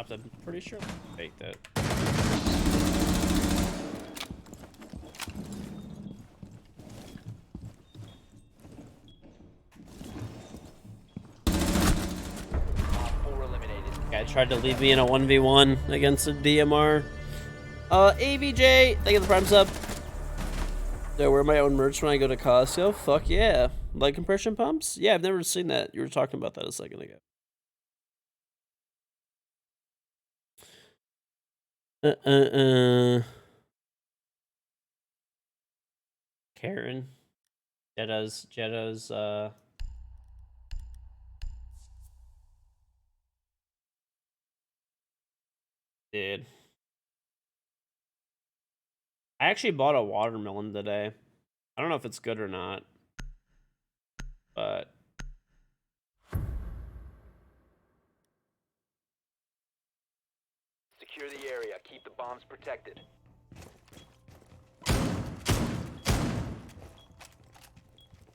dropped. I'm pretty sure I faked it. Guy tried to leave me in a 1v1 against a DMR. AVJ, thank you for the prime sub. Do I wear my own merch when I go to Costco? Fuck yeah. Like compression pumps? Yeah, I've never seen that. You were talking about that a second ago. Karen. Jetto's, dude. I actually bought a watermelon today. I don't know if it's good or not, but Secure the area. Keep the bombs protected.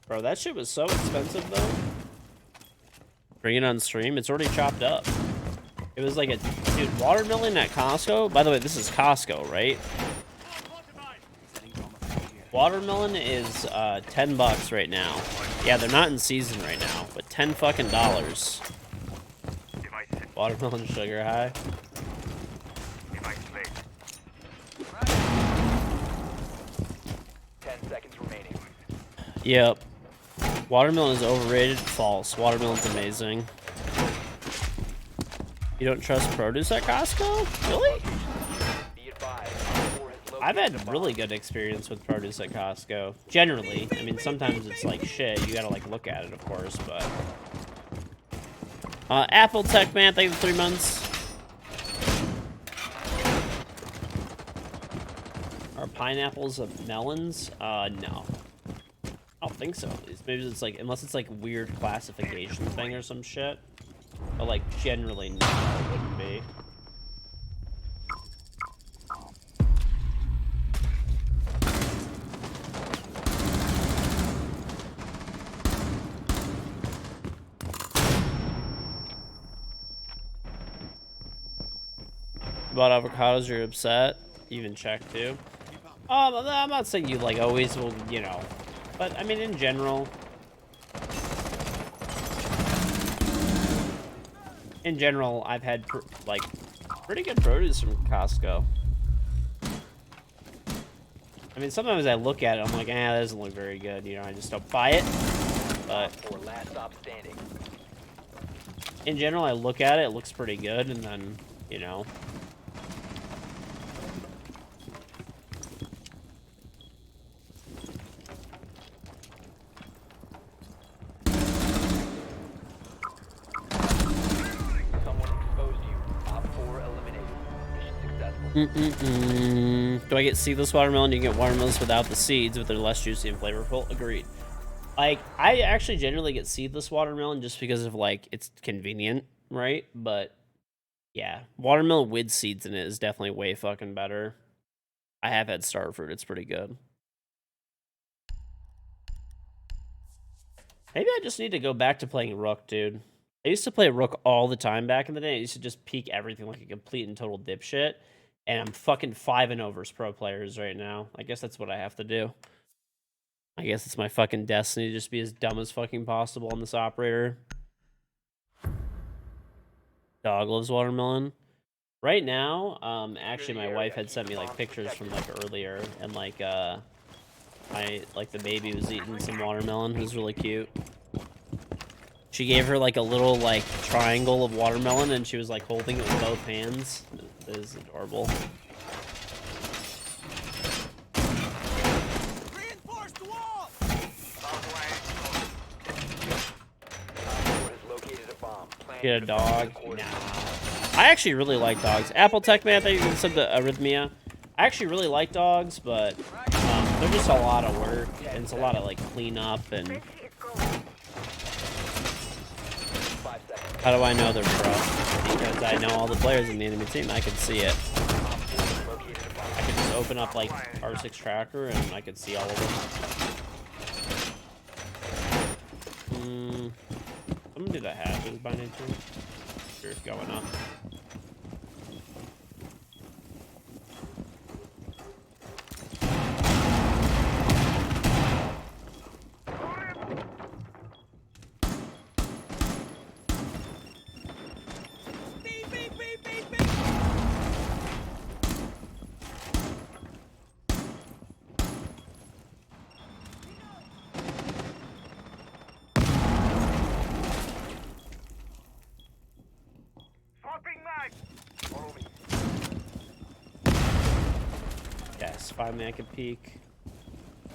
bro, that shit was so expensive though. Bring it on stream. It's already chopped up. It was like a dude watermelon at Costco. By the way, this is Costco, right? Watermelon is 10 bucks right now. Yeah, they're not in season right now, but 10 fucking dollars. Watermelon sugar high. 10 seconds remaining. Yep. Watermelon is overrated. False. Watermelon's amazing. You don't trust produce at Costco? Really? Be advised. Op 4 has I've located the had bomb. really good experience with produce at Costco. Generally. I mean, sometimes it's like shit. You gotta like look at it, of course, but... Apple Tech Man, thank you for 3 months. Are pineapples melons? No. I don't think so, at least. Maybe it's like, unless it's like weird classification thing or some shit. But like, generally, no, it wouldn't be. About avocados, you're upset. You even checked too. I'm not saying you like always will, you know, but I mean in general. In general, I've had like pretty good produce from Costco. I mean, sometimes I look at it, I'm like, that doesn't look very good. You know, I just don't buy it. But Or last stop standing. in general, I look at it, it looks pretty good, and then, you know. Someone exposed you. Op 4 eliminated. Mission successful. Do I get seedless watermelon? You can get watermelons without the seeds, but they're less juicy and flavorful. Agreed. Like, I actually generally get seedless watermelon just because of, like, it's convenient, right? But, yeah, watermelon with seeds in it is definitely way fucking better. I have had star fruit. It's pretty good. Maybe I just need to go back to playing Rook, dude. I used to play Rook all the time back in the day. I used to just peek everything like a complete and total dipshit. And I'm fucking 5-0 versus pro players right now. I guess that's what I have to do. I guess it's my fucking destiny to just be as dumb as fucking possible on this operator. Dog loves watermelon. Right now, actually my wife had sent me like pictures from like earlier, and like the baby was eating some watermelon. It was really cute. She gave her like a little like triangle of watermelon, and she was like holding it with both hands. It is adorable. Reinforce the wall! Op 4 has located a bomb. Plan Get a your defense dog? accordingly. Nah. I actually really like dogs. Apple Tech Man, I think you said the arrhythmia. I actually really like dogs, but they're just a lot of work, and it's a lot of like cleanup and. 5 seconds. How do I know they're pro? Because I know all the players in the enemy team. I can see it. Op 4 has located a bomb. I can just open up like R6 tracker and I can see all of them. Someone did a hatches by nature. Sure, it's going up. Yes, finally I could peek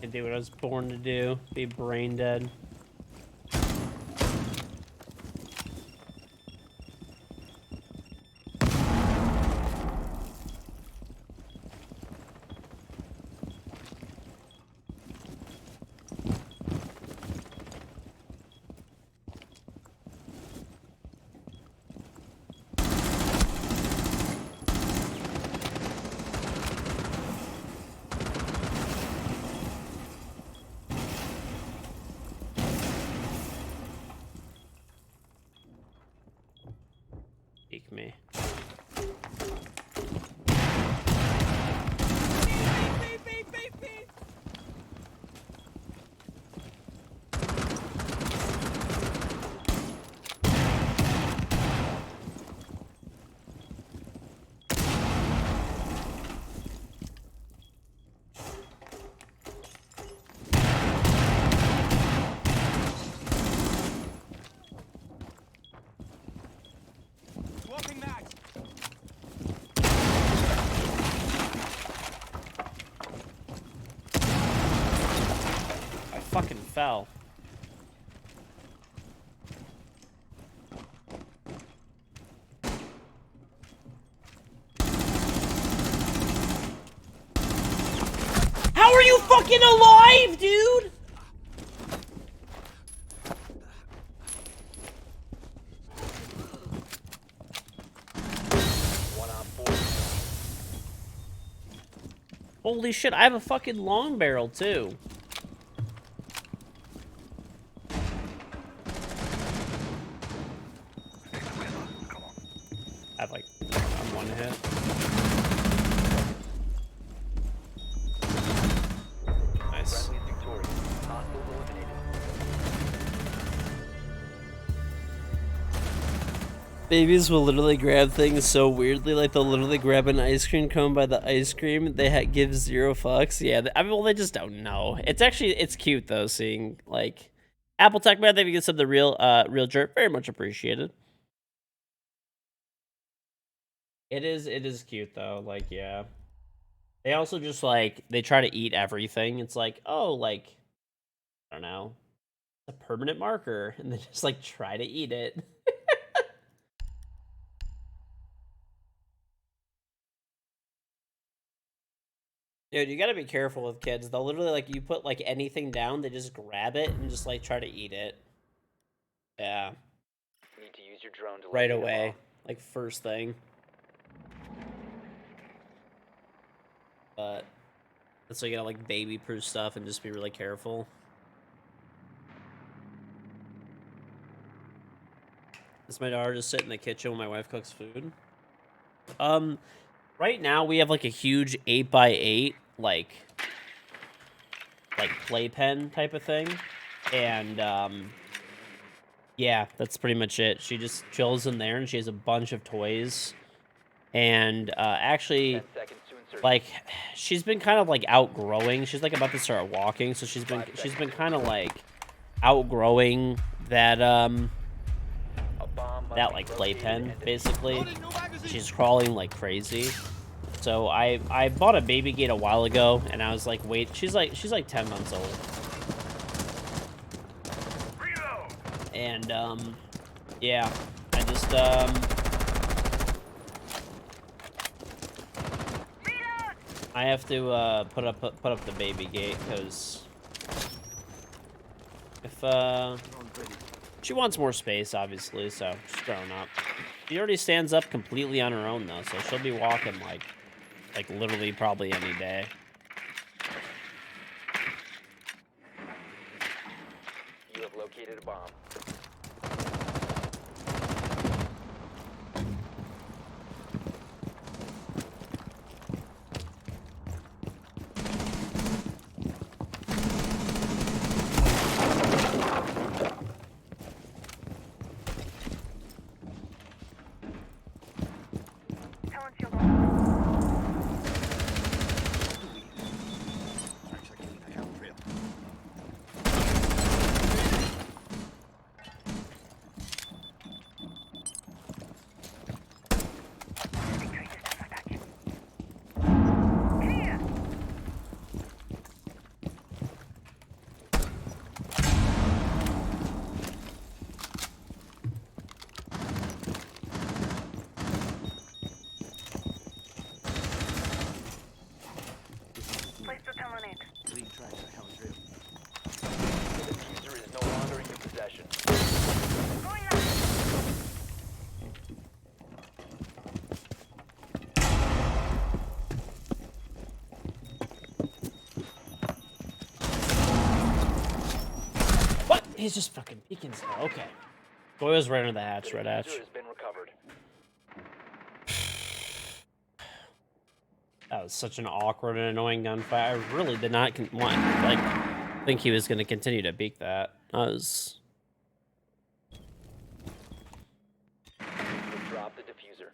and do what I was born to do. Be brain dead. Peek me. Swapping mags. I fucking fell. How are you fucking alive, dude? One on 4. Holy shit, I have a fucking long barrel too. I have like I'm one hit. Nice. Friendly is victorious. Hostiles eliminated. Babies will literally grab things so weirdly, like they'll literally grab an ice cream cone by the ice cream. They give 0 fucks. Yeah, I mean, well, they just don't know. It's cute though, seeing like Apple Tech Man. They get some of the real jerk. Very much appreciated. It is cute though. Like, yeah. They also just like they try to eat everything. It's like, oh, like I don't know, a permanent marker, and they just like try to eat it. Dude, you gotta be careful with kids. They'll literally, like, you put, like, anything down, they just grab it and just, like, try to eat it. Yeah. Need to use your drone to Right locate a away. bomb. Like, first thing. But that's why you gotta, like, baby-proof stuff and just be really careful. Does my daughter just sit in the kitchen when my wife cooks food? Right now we have, like, a huge 8x8, like playpen type of thing. And, yeah, that's pretty much it. She just chills in there, and she has a bunch of toys. And, actually, 10 seconds to insertion. like, she's been kind of, like, outgrowing. She's, like, about to start walking, so she's been kind of, like, outgrowing that, A bomb must that, be like, located playpen, and defused. basically. Loading, no magazine. She's crawling like crazy. So I bought a baby gate a while ago, and I was like, wait, she's like 10 months old. Reload. And, yeah, I just, I have to, put up the baby gate, because if, she wants more space, obviously, so she's growing up. She already stands up completely on her own, though, so she'll be walking, like literally probably any day. You have located a bomb. He's just fucking peeking still. Okay. Boy was right under the hatch, The red hatch. diffuser has been recovered. That was such an awkward and annoying gunfight. I really did not think he was going to continue to peek that. I was... We've dropped the diffuser.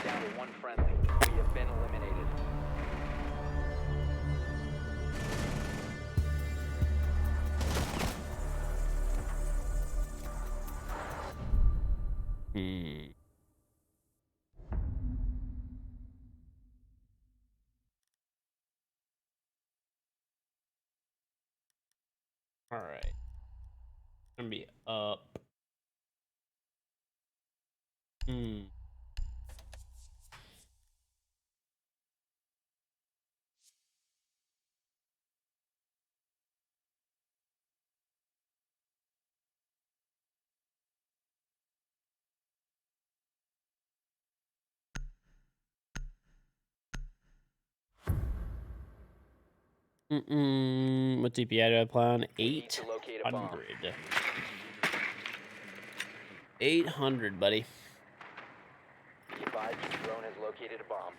Down to one friendly. We have been eliminated. All right. Gonna be up. What DPI do I play on? We need to locate a bomb. 800. 800, buddy. Be advised your drone has located a bomb.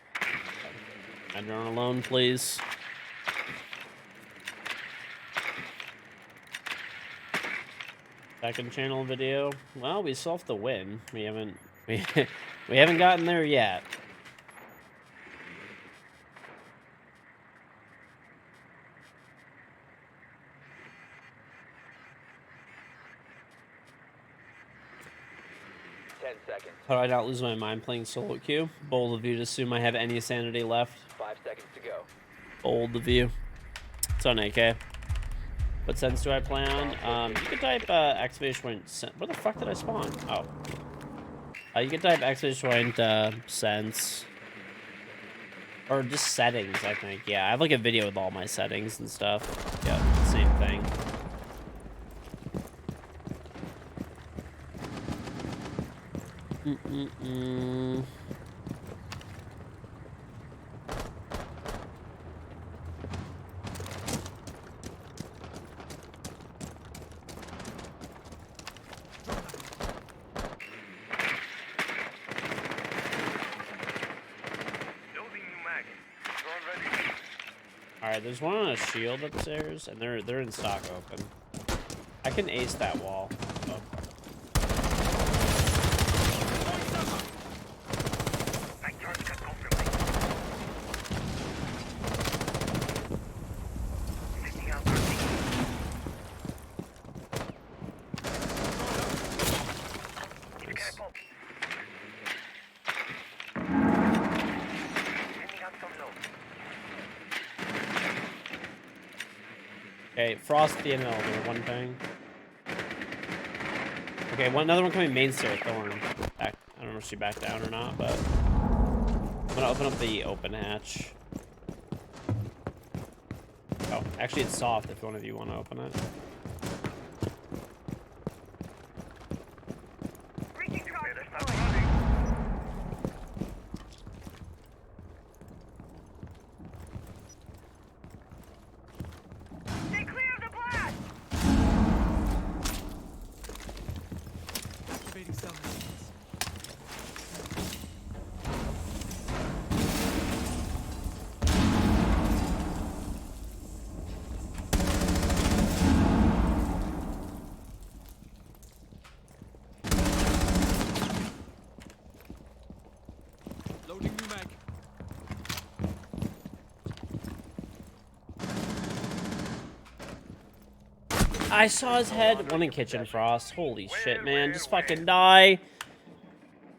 My drone alone, please. Second channel video. Well, we still have to win. We haven't we haven't gotten there yet. How do I not lose my mind playing solo queue? Bold of you to assume I have any sanity left. 5 seconds to go. Bold of you. It's on AK. What sense do I play on? You can type exclamation point. Where the fuck did I spawn? Oh. You can type exclamation point sense. Or just settings, I think. Yeah, I have like a video with all my settings and stuff. Yeah, same thing. Alright, there's one on a shield upstairs, and they're in stock open. I can ace that wall. Oh. Okay, Frost at the end of the elevator, one thing. Okay, another one coming main stair, Thorn. Back, I don't know if she backed down or not, but I'm gonna open up the open hatch. Oh, actually it's soft if one of you want to open it. I saw his head. One in kitchen, Frost. Holy shit, man. Just fucking die.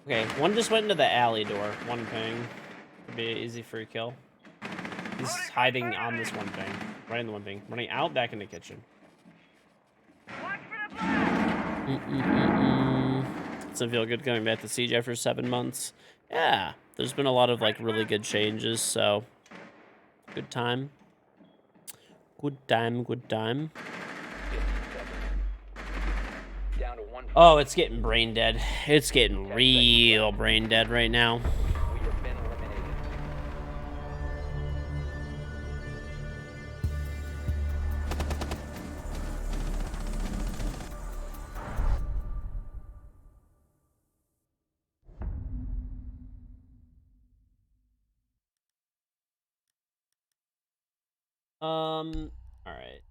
Okay, one just went into the alley door. One thing. Could be an easy free kill. He's hiding on this one thing. Right in the one thing. Running out, back in the kitchen. Doesn't feel good coming back to Siege after 7 months. Yeah, there's been a lot of, like, really good changes, so... Good time. Good time, good time. Oh, it's getting brain dead. It's getting real brain dead right now. We have been eliminated. All right.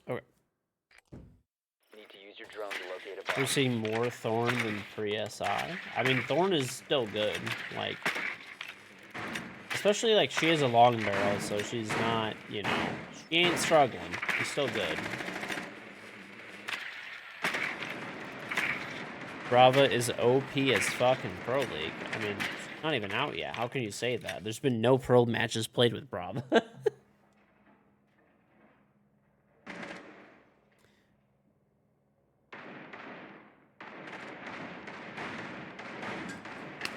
Okay. Need to use your drone to locate a bomb. We're seeing more Thorn than pre-SI. I mean, Thorn is still good. Like, especially, like, she has a long barrel, so she's not, you know, she ain't struggling. She's still good. Brava is OP as fuck in Pro League. I mean, it's not even out yet. How can you say that? There's been no pro matches played with Brava.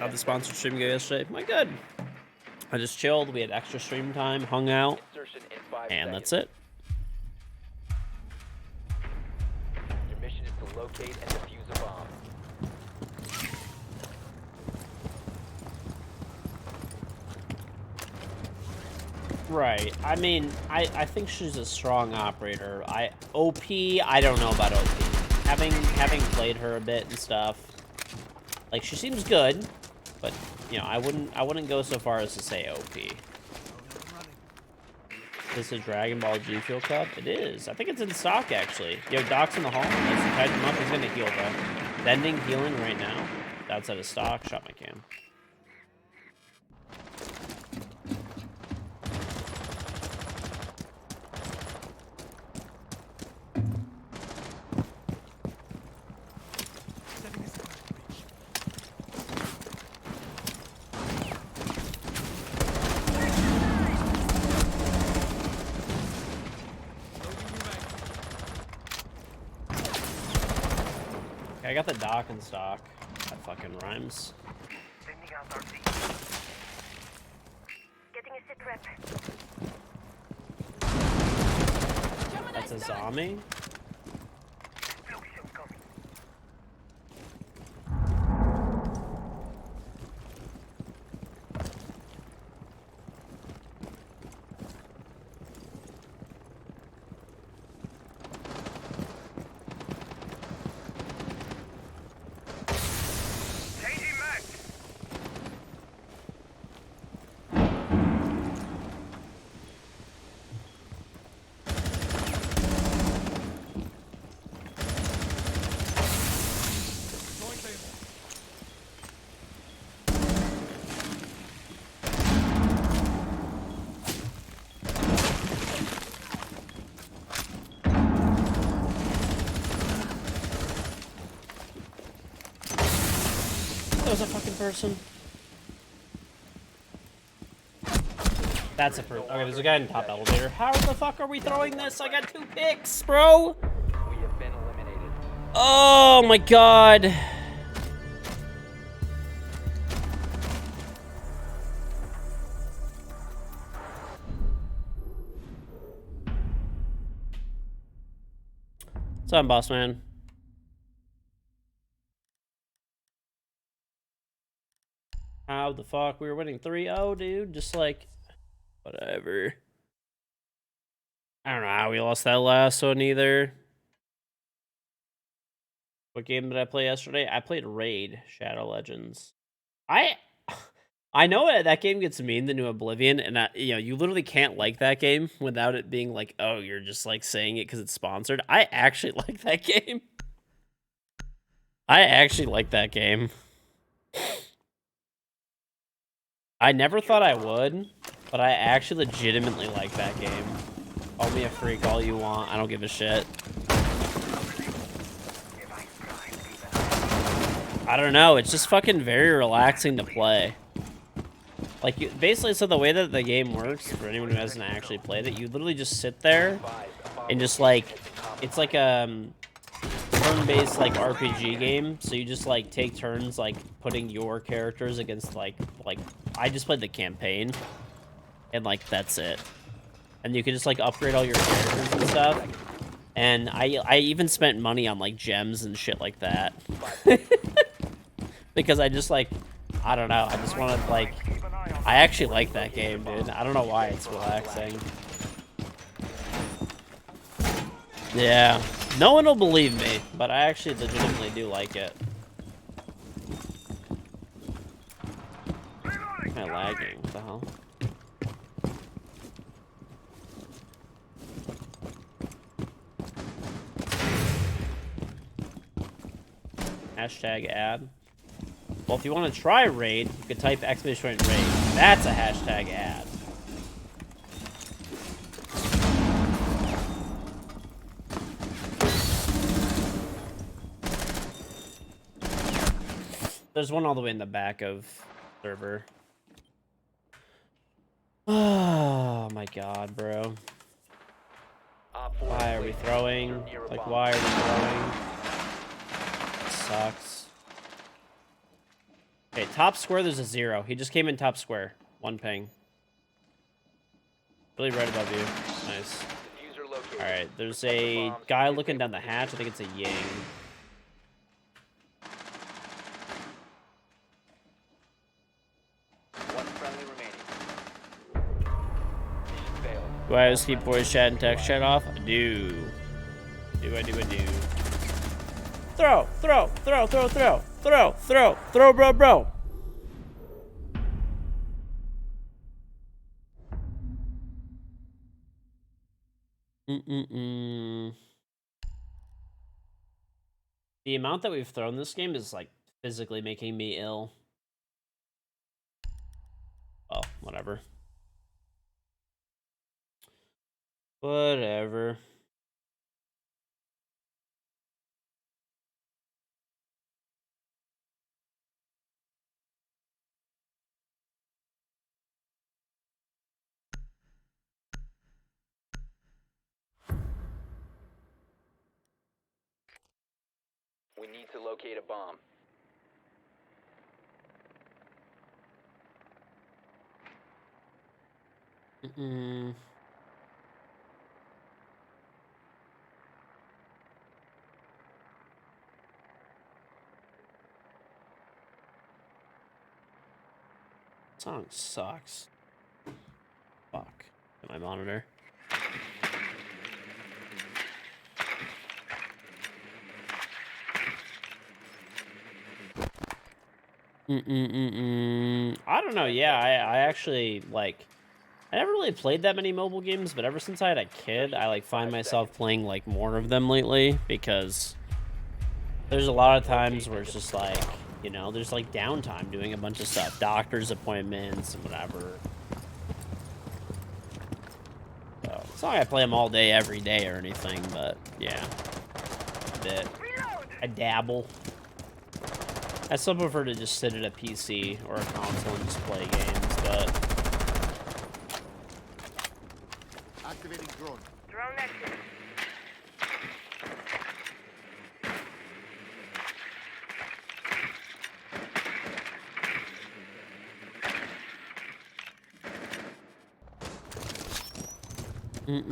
How'd the sponsored stream go yesterday? My good. I just chilled. We had extra stream time, hung out, Insertion in 5 and seconds. that's it. Your mission is to locate and defuse a bomb. Right. I mean, I think she's a strong operator. OP, I don't know about OP. Having played her a bit and stuff, like, she seems good, but you know, I wouldn't go so far as to say OP. This is Dragon Ball G Fuel Cup? It is. I think it's in stock, actually. Yo, Doc's in the hall. Let's tighten him up. He's gonna heal, though. Bending, healing right now. That's out of stock. Shot my cam. Setting his fire breach. Loading new mag. Okay, I got the Doc in stock. That fucking rhymes. Sending out our team. Getting a sit rep. That's a zombie. Explosion coming. Changing mag. Deploying Claymore. That was a fucking person. That's a person. Okay, there's a guy in top elevator. How the fuck are we throwing this? I got 2 picks, bro. We have been eliminated. Oh my god. What's up, boss man? How the fuck? We were winning 3-0, dude. Just like, whatever. I don't know how we lost that last one either. What game did I play yesterday? I played Raid Shadow Legends. I know that game gets memed into oblivion, and you know, you literally can't like that game without it being like, oh, you're just like saying it because it's sponsored. I actually like that game. I actually like that game. I never thought I would, but I actually legitimately like that game. Call me a freak all you want. I don't give a shit. I don't know. It's just fucking very relaxing to play. Like, basically, so the way that the game works, for anyone who hasn't actually played it, you literally just sit there and just, like, it's like a turn-based, like, RPG game. So you just, like, take turns, like, putting your characters against, like, I just played the campaign. And, like, that's it. And you can just, like, upgrade all your characters and stuff. And I even spent money on like gems and shit like that. Because I just like, I don't know, I just wanted like, I actually like that game, dude. I don't know why it's relaxing. Yeah, no one will believe me, but I actually legitimately do like it. Am I lagging? What the hell? Hashtag ad. Well, if you want to try raid, you could type exclamation point raid. That's a hashtag ad. There's one all the way in the back of server. Oh my god, bro. Why are we throwing? Like, why are we throwing? It sucks. Okay, top square, there's a 0. He just came in top square. 1 ping. Really right above you. Nice. Alright, there's a guy looking down the hatch. I think it's a Ying. One friendly remaining. Mission failed. Do I just keep voice chat and text chat off? I do. I do. Throw, bro. The amount that we've thrown this game is like physically making me ill. Oh, whatever. Whatever. We need to locate a bomb. Song sucks. Fuck. Get my monitor. I don't know. Yeah, I actually like. I never really played that many mobile games, but ever since I had a kid, I like find myself playing like more of them lately because there's a lot of times where it's just like, you know, there's like downtime doing a bunch of stuff, doctor's appointments and whatever. So it's not like I play them all day, every day or anything, but yeah, a bit. I dabble. I still prefer to just sit at a PC or a console and just play games, but Activating drone. Drone active. Loading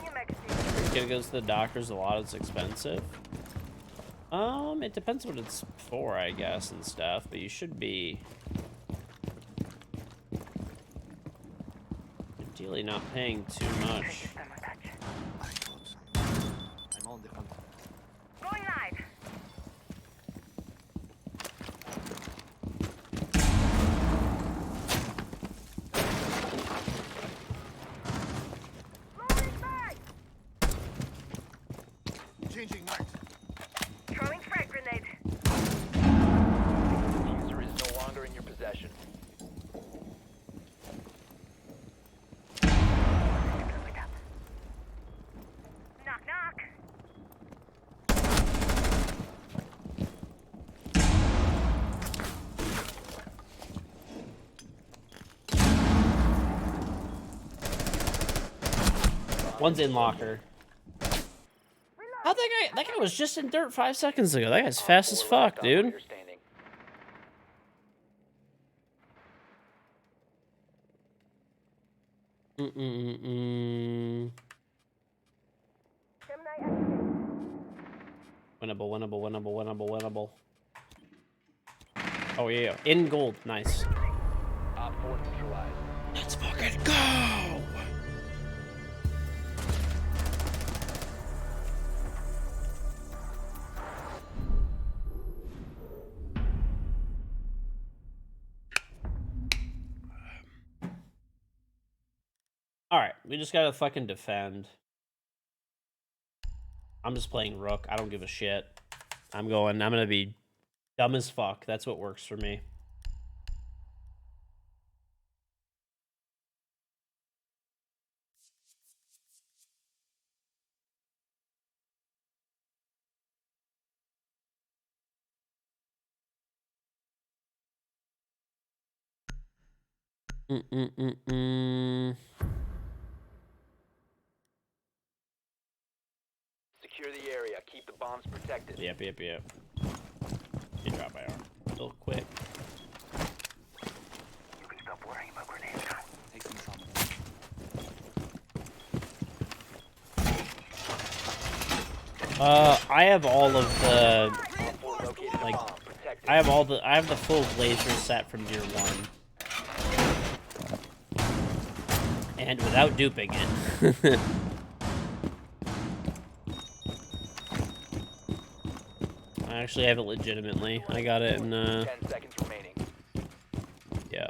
your magazine. kid goes to the doctor's a lot, it's expensive. It depends what it's for, I guess, and stuff, but you should be ideally not paying too much. I'm on the hunt. Going live. Loading back. Changing max. Throwing frag grenade. User is no longer in your possession. Knock knock. One's in locker. How'd that guy was just in dirt 5 seconds ago. That guy's fast as fuck, dude. Operator standing. Winnable, winnable, winnable, winnable, winnable. Oh, yeah. In gold. Nice. Op 4 neutralized. Let's fucking go! Alright, we just gotta fucking defend. I'm just playing Rook. I don't give a shit. I'm gonna be dumb as fuck. That's what works for me. Secure the area. Keep the bombs protected. Yep. You drop my arm. Real quick. You can stop worrying about grenades now. Take some trouble. I have all of the Op 4 located Like, a bomb. Protect it. I have the full laser set from year 1. And without duping it. I actually have it legitimately. I got it in 10 seconds remaining. yeah.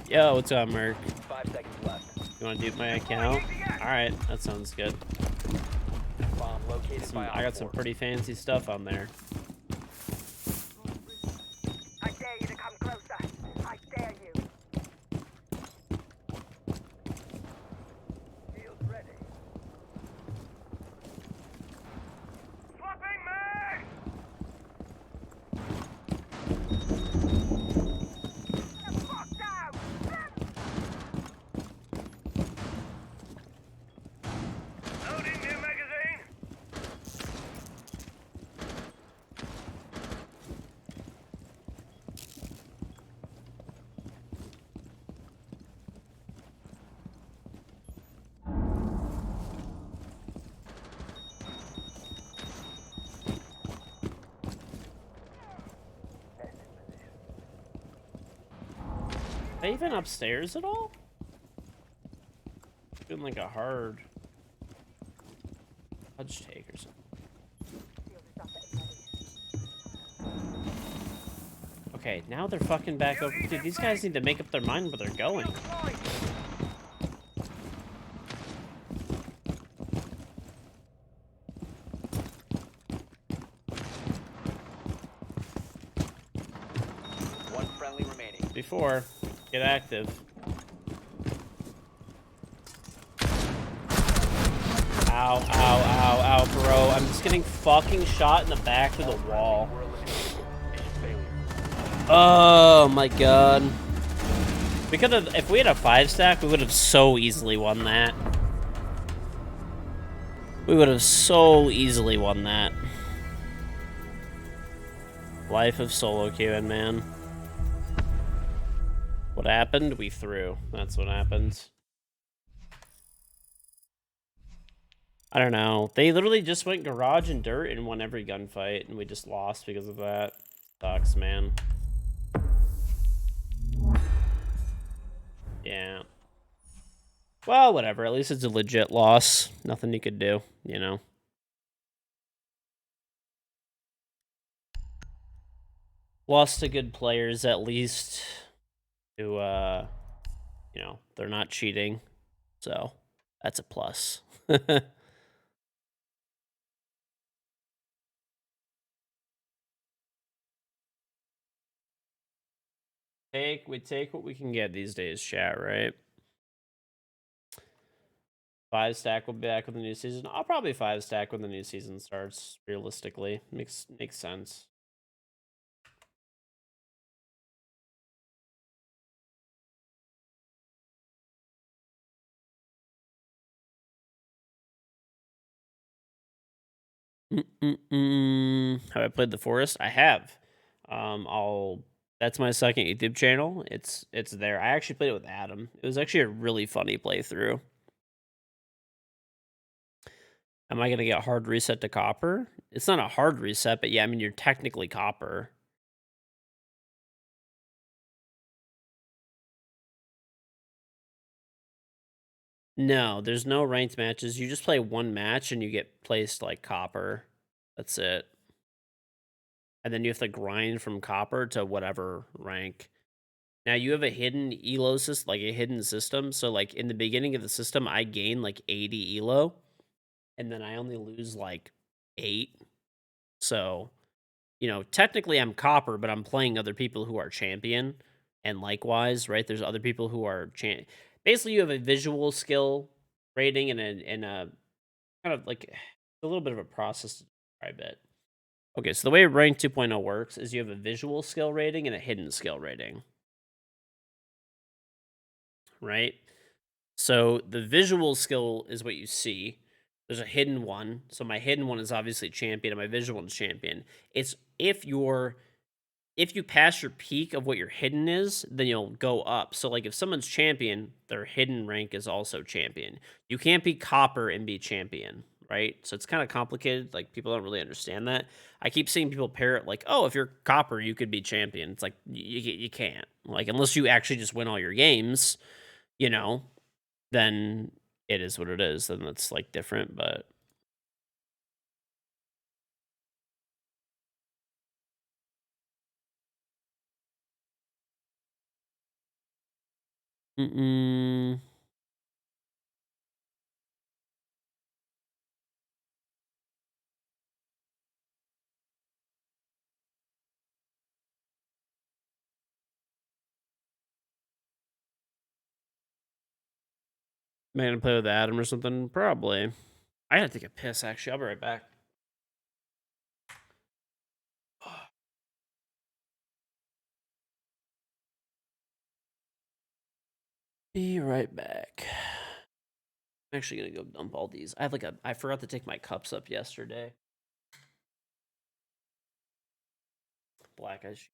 Yo, what's up, Merc? 5 seconds left. You wanna dupe my account? Alright, that sounds good. Bomb located by Op I got some 4. pretty fancy stuff on there. I dare you to come closer. I dare you. Shield ready. Swapping mag! The fuck down! Loading new magazine. Are they even upstairs at all? Doing like a hard Hudge take or something. Okay, now they're fucking back up. Dude, these guys need to make up their mind where they're going. One friendly remaining. Before, get active. Ow, ow, ow, ow, bro. I'm just getting fucking shot in the back of the wall. We're eliminated. Mission failure. Oh my god. We could have, if we had a 5-stack, we would have so easily won that. We would have so easily won that. Life of solo queuing, man. What happened? We threw. That's what happened. I don't know. They literally just went garage and dirt and won every gunfight, and we just lost because of that. Sucks, man. Yeah. Well, whatever. At least it's a legit loss. Nothing you could do, you know? Lost to good players, at least, who, you know, they're not cheating. So, that's a plus. We take what we can get these days, chat, right? 5-stack will be back with the new season. I'll probably 5-stack when the new season starts, realistically. Makes sense. Have I played The Forest? I have. That's my second YouTube channel. It's there. I actually played it with Adam. It was actually a really funny playthrough. Am I gonna get hard reset to copper? It's not a hard reset, but yeah, I mean, you're technically copper. No, there's no ranked matches. You just play one match and you get placed like copper. That's it. And then you have to grind from copper to whatever rank. Now you have a hidden elo system, like a hidden system. So like in the beginning of the system, I gain like 80 elo, and then I only lose like 8. So, you know, technically I'm copper, but I'm playing other people who are champion. And likewise, right? There's other people who are basically you have a visual skill rating and a kind of like a little bit of a process to describe it. Okay, so the way rank 2.0 works is you have a visual skill rating and a hidden skill rating, right? So the visual skill is what you see. There's a hidden one. So my hidden one is obviously champion and my visual one's champion. It's if you pass your peak of what your hidden is, then you'll go up. So like if someone's champion, their hidden rank is also champion. You can't be copper and be champion, right? So it's kind of complicated. Like people don't really understand that. I keep seeing people pair it like, oh, if you're copper, you could be champion. It's like you can't. Like unless you actually just win all your games, you know, then it is what it is. Then it's like different, but mm-mm. Am I gonna play with Adam or something? Probably. I gotta take a piss actually. I'll be right back. Be right back. I'm actually gonna go dump all these. I forgot to take my cups up yesterday. Black eyes.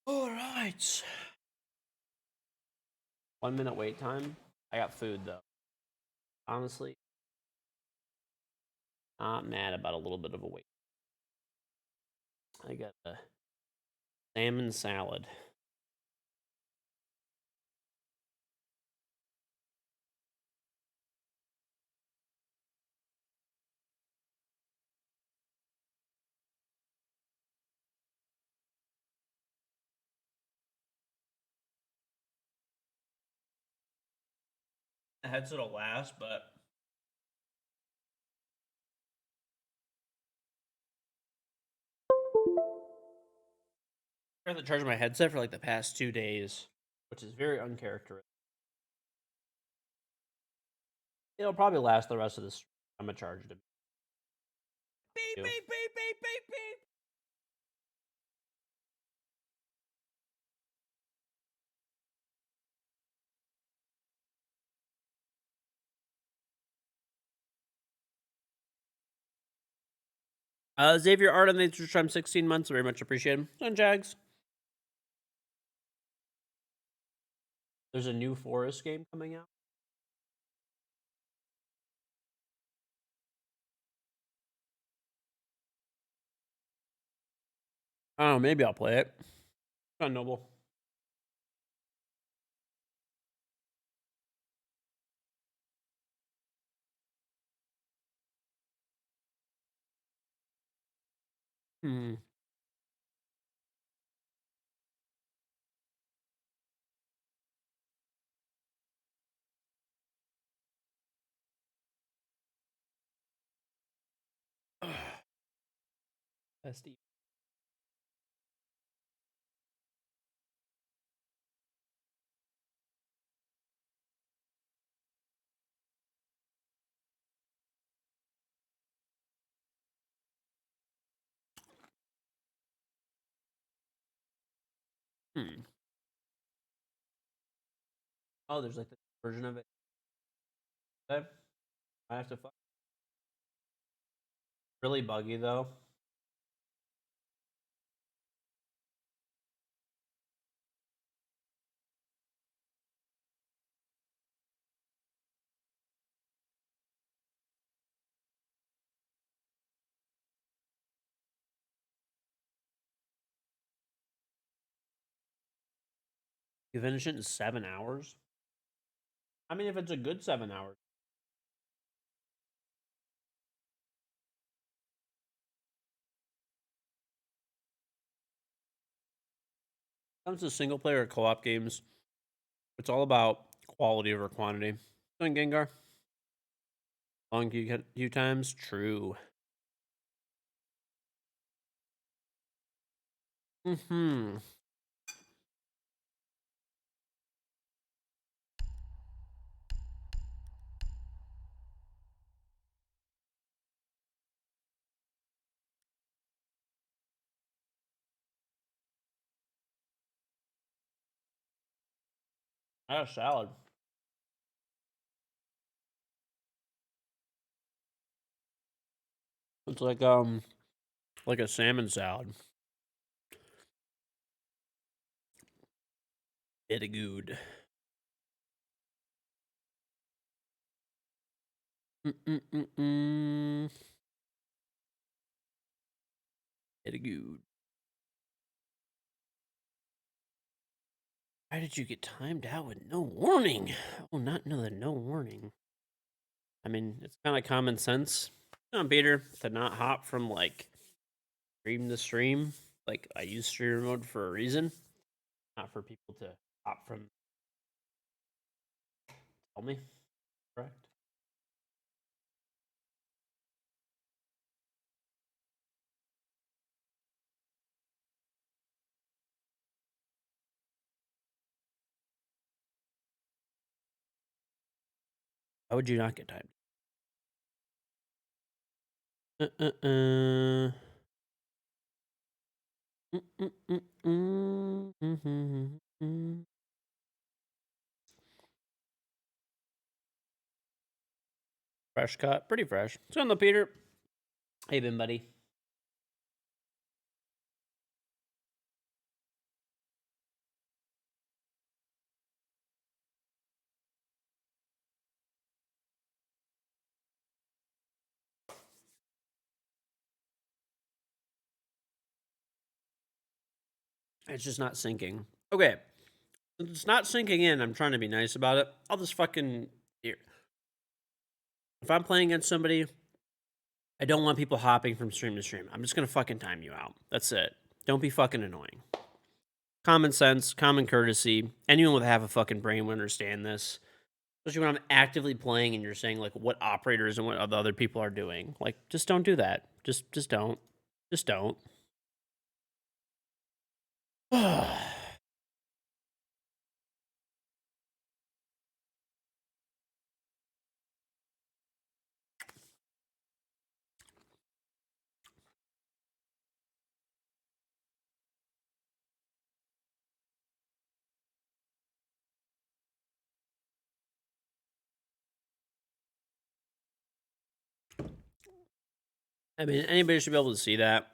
All right. 1 minute wait time. I got food though. Honestly, not mad about a little bit of a wait. I got a salmon salad. The headset'll last, but I have to charge my headset for like the past 2 days, which is very uncharacteristic. It'll probably last the rest of this. I'm gonna charge it. Beep beep beep beep beep beep. Xavier Arden, thanks for trying 16 months. Very much appreciated. And Jags. There's a new Forest game coming out. I don't know. Maybe I'll play it. Not noble. Hmm. SD. Hmm. Oh, there's like the version of it. Okay. I have to. Really buggy though. You finish it in 7 hours. I mean, if it's a good 7 hours. When it comes to single player co-op games, it's all about quality over quantity. Doing Gengar. Long queue times, true. Mm-hmm. I got a salad. It's like a salmon salad. It good. Mm-mm-mm-mm. It good. Why did you get timed out with no warning? Oh, not know that no warning. I mean, it's kind of common sense, Peter, to not hop from like stream to stream. Like I use streamer mode for a reason, not for people to hop from. Tell me, correct? How would you not get timed? Uh. Fresh cut, pretty fresh. So, on the Peter. Hey, Ben, buddy. It's just not sinking. Okay. Since it's not sinking in, I'm trying to be nice about it. I'll just fucking here. If I'm playing against somebody, I don't want people hopping from stream to stream. I'm just gonna fucking time you out. That's it. Don't be fucking annoying. Common sense, common courtesy. Anyone with half a fucking brain would understand this. Especially when I'm actively playing and you're saying like what operators and what the other people are doing. Like, just don't do that. Just don't. Just don't. I mean, anybody should be able to see that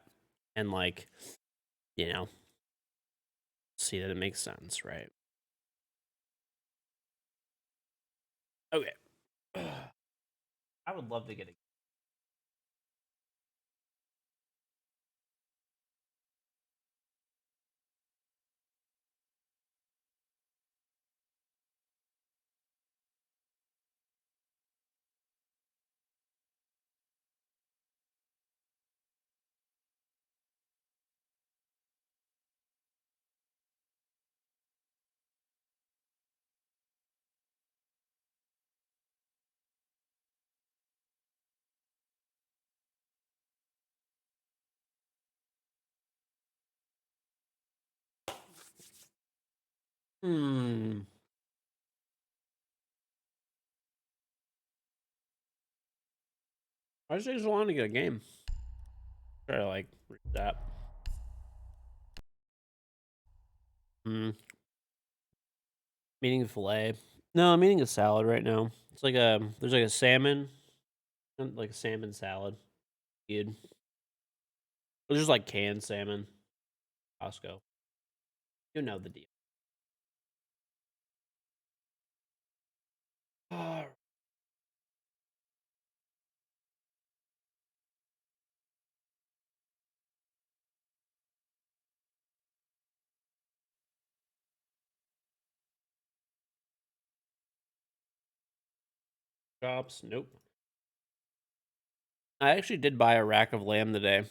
and like, you know, see that it makes sense, right? Okay. I would love to get a Hmm. Why does it take so long to get a game? Try to like read that. Hmm. Eating filet. No, I'm eating a salad right now. It's like there's like a salmon, like a salmon salad. Dude. It's just like canned salmon. Costco. You know the deal. Ah, chops. Nope. I actually did buy a rack of lamb today.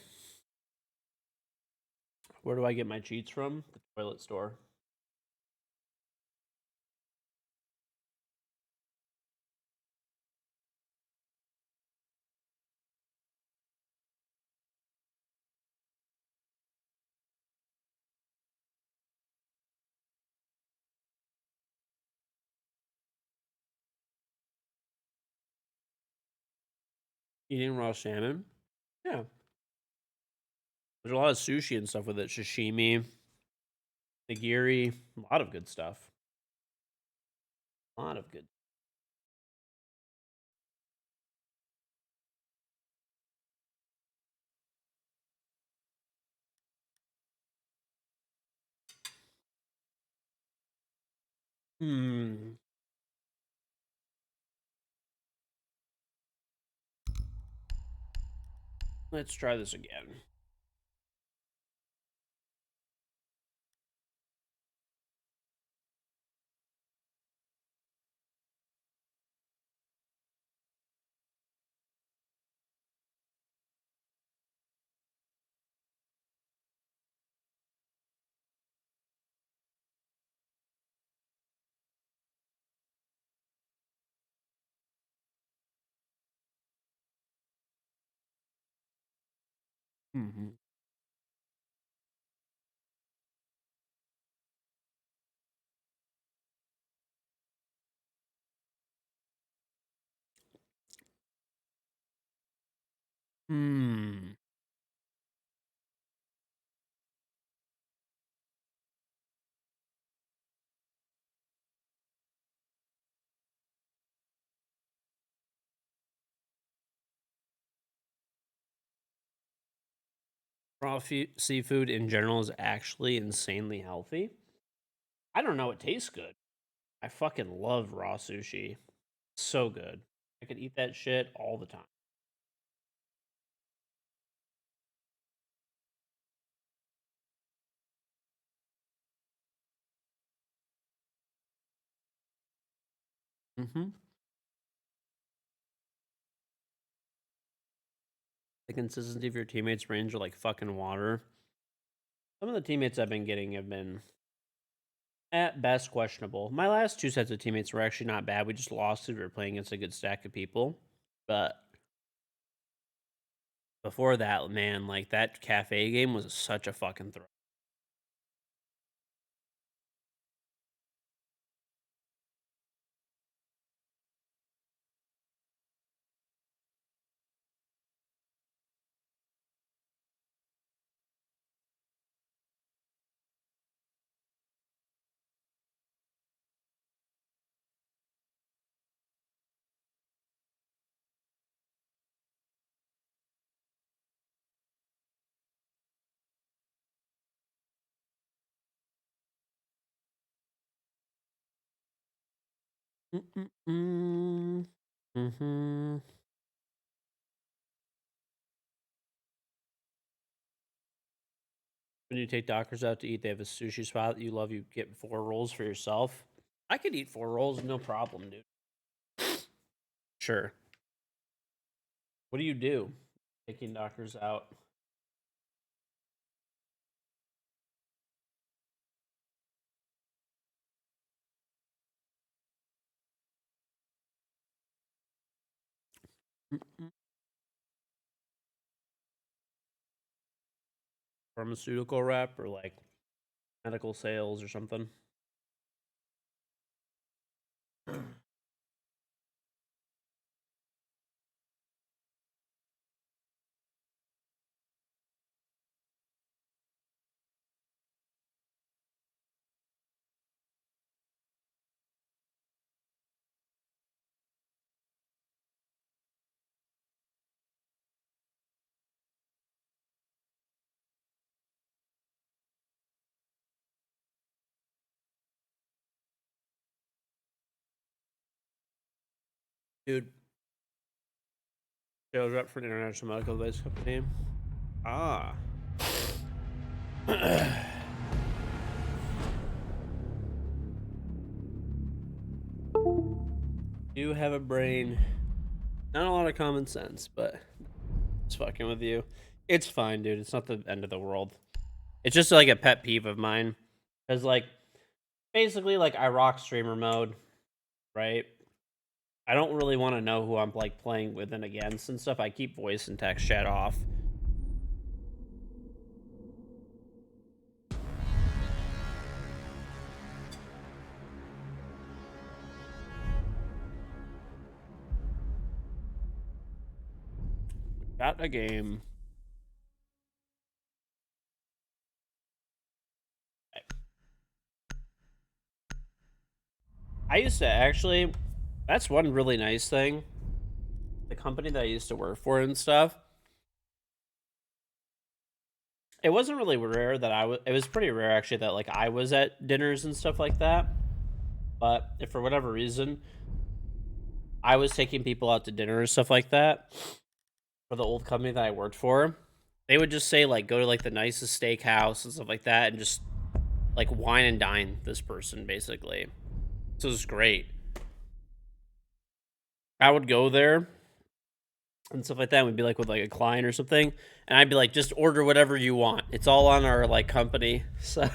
Where do I get my cheats from? The toilet store. Eating raw salmon? Yeah. There's a lot of sushi and stuff with it. Sashimi, nigiri, a lot of good stuff. A lot of good. Hmm. Let's try this again. Hmm. Hmm. Raw seafood in general is actually insanely healthy. I don't know. It tastes good. I fucking love raw sushi. So good. I could eat that shit all the time. Mm-hmm. The consistency of your teammates' range are like fucking water. Some of the teammates I've been getting have been at best questionable. My last two sets of teammates were actually not bad. We just lost because we were playing against a good stack of people. But before that, man, like that cafe game was such a fucking throw. Mm-mm-mm. Mm-hmm. When you take doctors out to eat, they have a sushi spot that you love. You get 4 rolls for yourself. I could eat 4 rolls, no problem, dude. Sure. What do you do? Taking doctors out. Mm-mm. Pharmaceutical rep or like medical sales or something. Dude, sales rep for an international medical device company. Ah. You have a brain. Not a lot of common sense, but it's fucking with you. It's fine, dude. It's not the end of the world. It's just like a pet peeve of mine. Because, like, basically, like, I rock streamer mode, right? I don't really want to know who I'm, like, playing with and against and stuff. I keep voice and text chat off. Got a game. I used to actually, that's one really nice thing. The company that I used to work for and stuff, it wasn't really rare that it was pretty rare actually that like I was at dinners and stuff like that. But if for whatever reason I was taking people out to dinner and stuff like that for the old company that I worked for, they would just say like go to like the nicest steakhouse and stuff like that and just like wine and dine this person basically. So it was great. I would go there and stuff like that. And we'd be like with like a client or something, and I'd be like, just order whatever you want. It's all on our like company. So,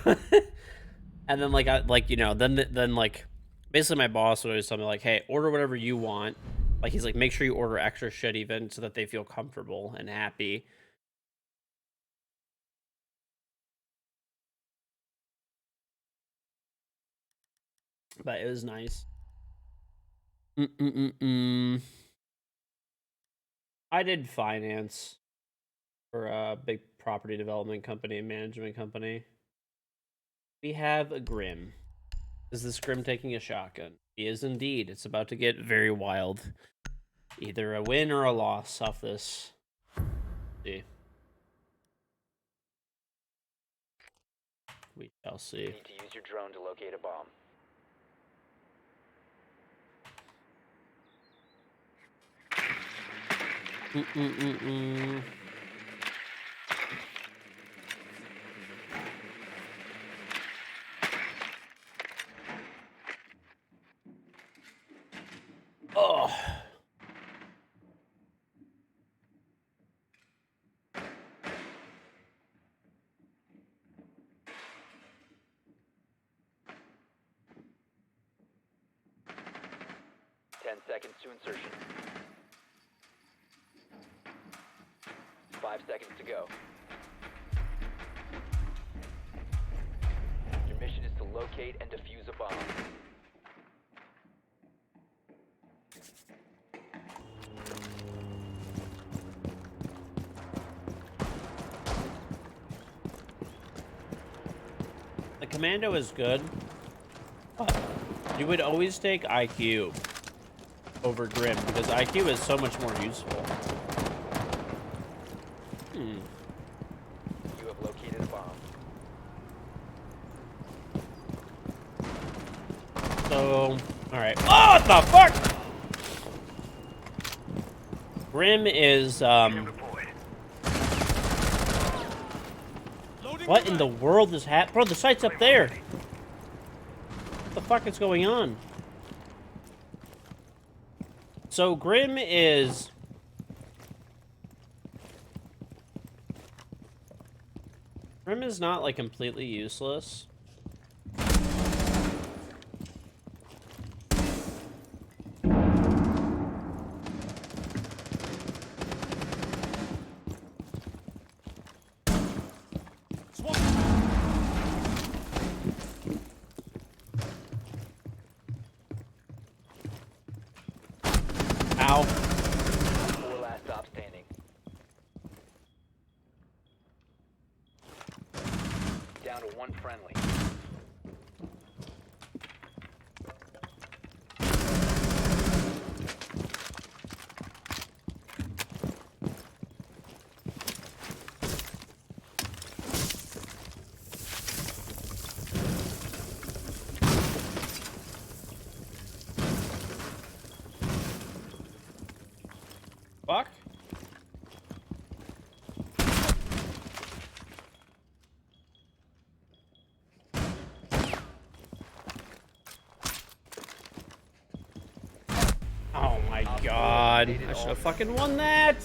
and then like I like then like basically my boss would always tell me like, hey, order whatever you want. Like he's like, make sure you order extra shit even so that they feel comfortable and happy. But it was nice. Mm-mm-mm-mm. I did finance for a big property development company and management company. We have a Grim. Is this Grim taking a shotgun? He is indeed. It's about to get very wild. Either a win or a loss off this. See. We shall see. Need to use your drone to locate a bomb. Mm-mm-mm-mm. seconds to insertion. 5 seconds to go. Your mission is to locate and defuse a bomb. The commando is good, but you would always take IQ over Grim because IQ is so much more useful. You have located a bomb. So, alright. Oh, what the fuck? Grim is, what in the world is happening? Bro, the site's up there. What the fuck is going on? So, Grim is... Grim is not, like, completely useless. Ow. 4 last stop standing. Down to 1 friendly. Fuck. Oh my god. I should have fucking won that.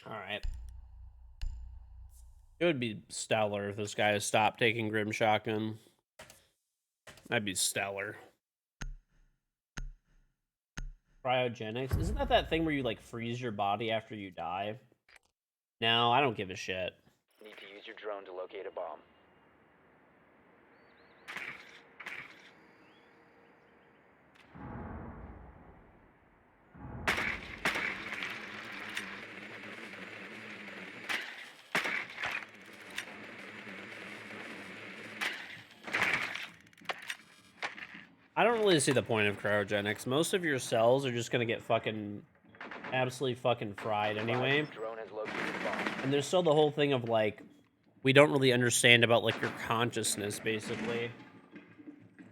Alright. It would be stellar if this guy stopped taking Grim Shotgun. That'd be stellar. Cryogenics? Isn't that thing where you, like, freeze your body after you die? No, I don't give a shit. Need to use your drone to locate a bomb. I don't really see the point of cryogenics. Most of your cells are just gonna get fucking absolutely fucking fried anyway. Drone has located a bomb. And there's still the whole thing of like, we don't really understand about like your consciousness, basically.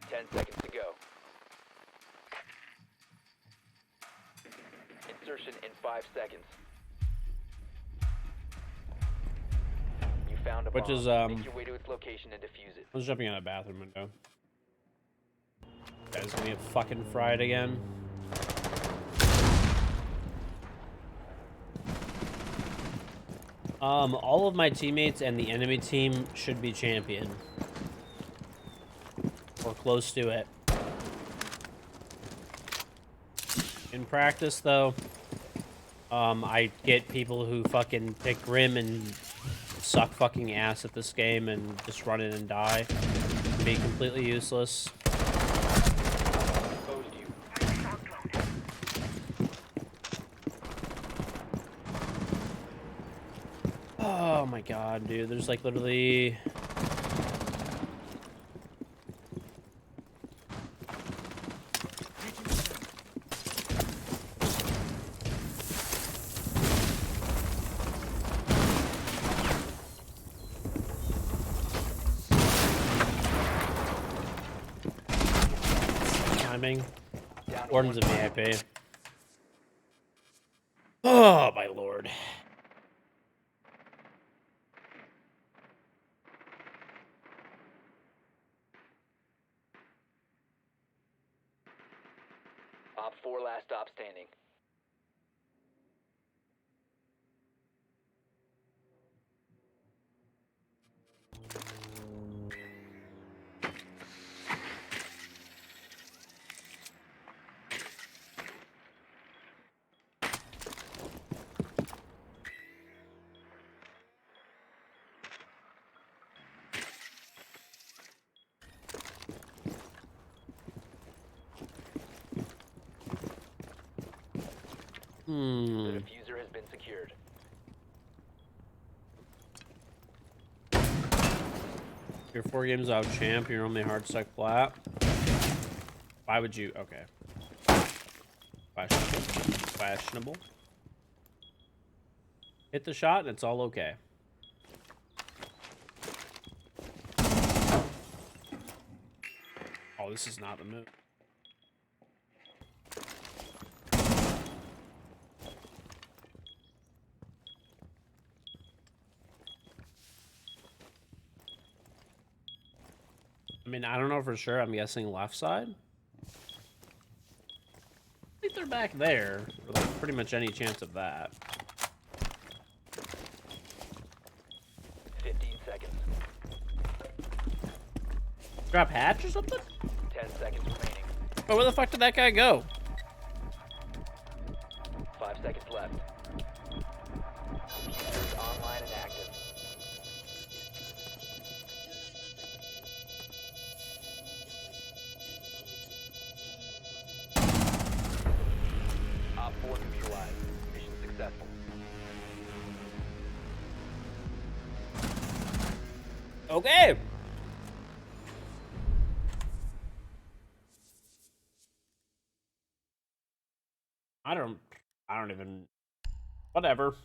10 seconds to go. Insertion in 5 seconds. You found a Which bomb. is, Make your way to its location and defuse it. I was jumping out a bathroom window. Guy's gonna get fucking fried again. All of my teammates and the enemy team should be champion. Or close to it. In practice, though, I get people who fucking pick Grim and suck fucking ass at this game and just run in and die. Be completely useless. Exposed you. Oh my god, dude. There's like literally... timing. Gordon's a VIP. Oh my lord. Op 4 last stop standing. The diffuser has been secured. You're 4 games out, champ. You're only hard stuck flat. Why would you? Okay. Questionable. Questionable. Hit the shot and it's all okay. Oh, this is not the move. I mean, I don't know for sure. I'm guessing left side. I think they're back there. Like, pretty much any chance of that. 15 seconds. Drop hatch or something? 10 seconds remaining. Oh, where the fuck did that guy go? 5 seconds left. Diffuser is online and active. Op 4 neutralized. Mission successful. Okay. I don't even, whatever.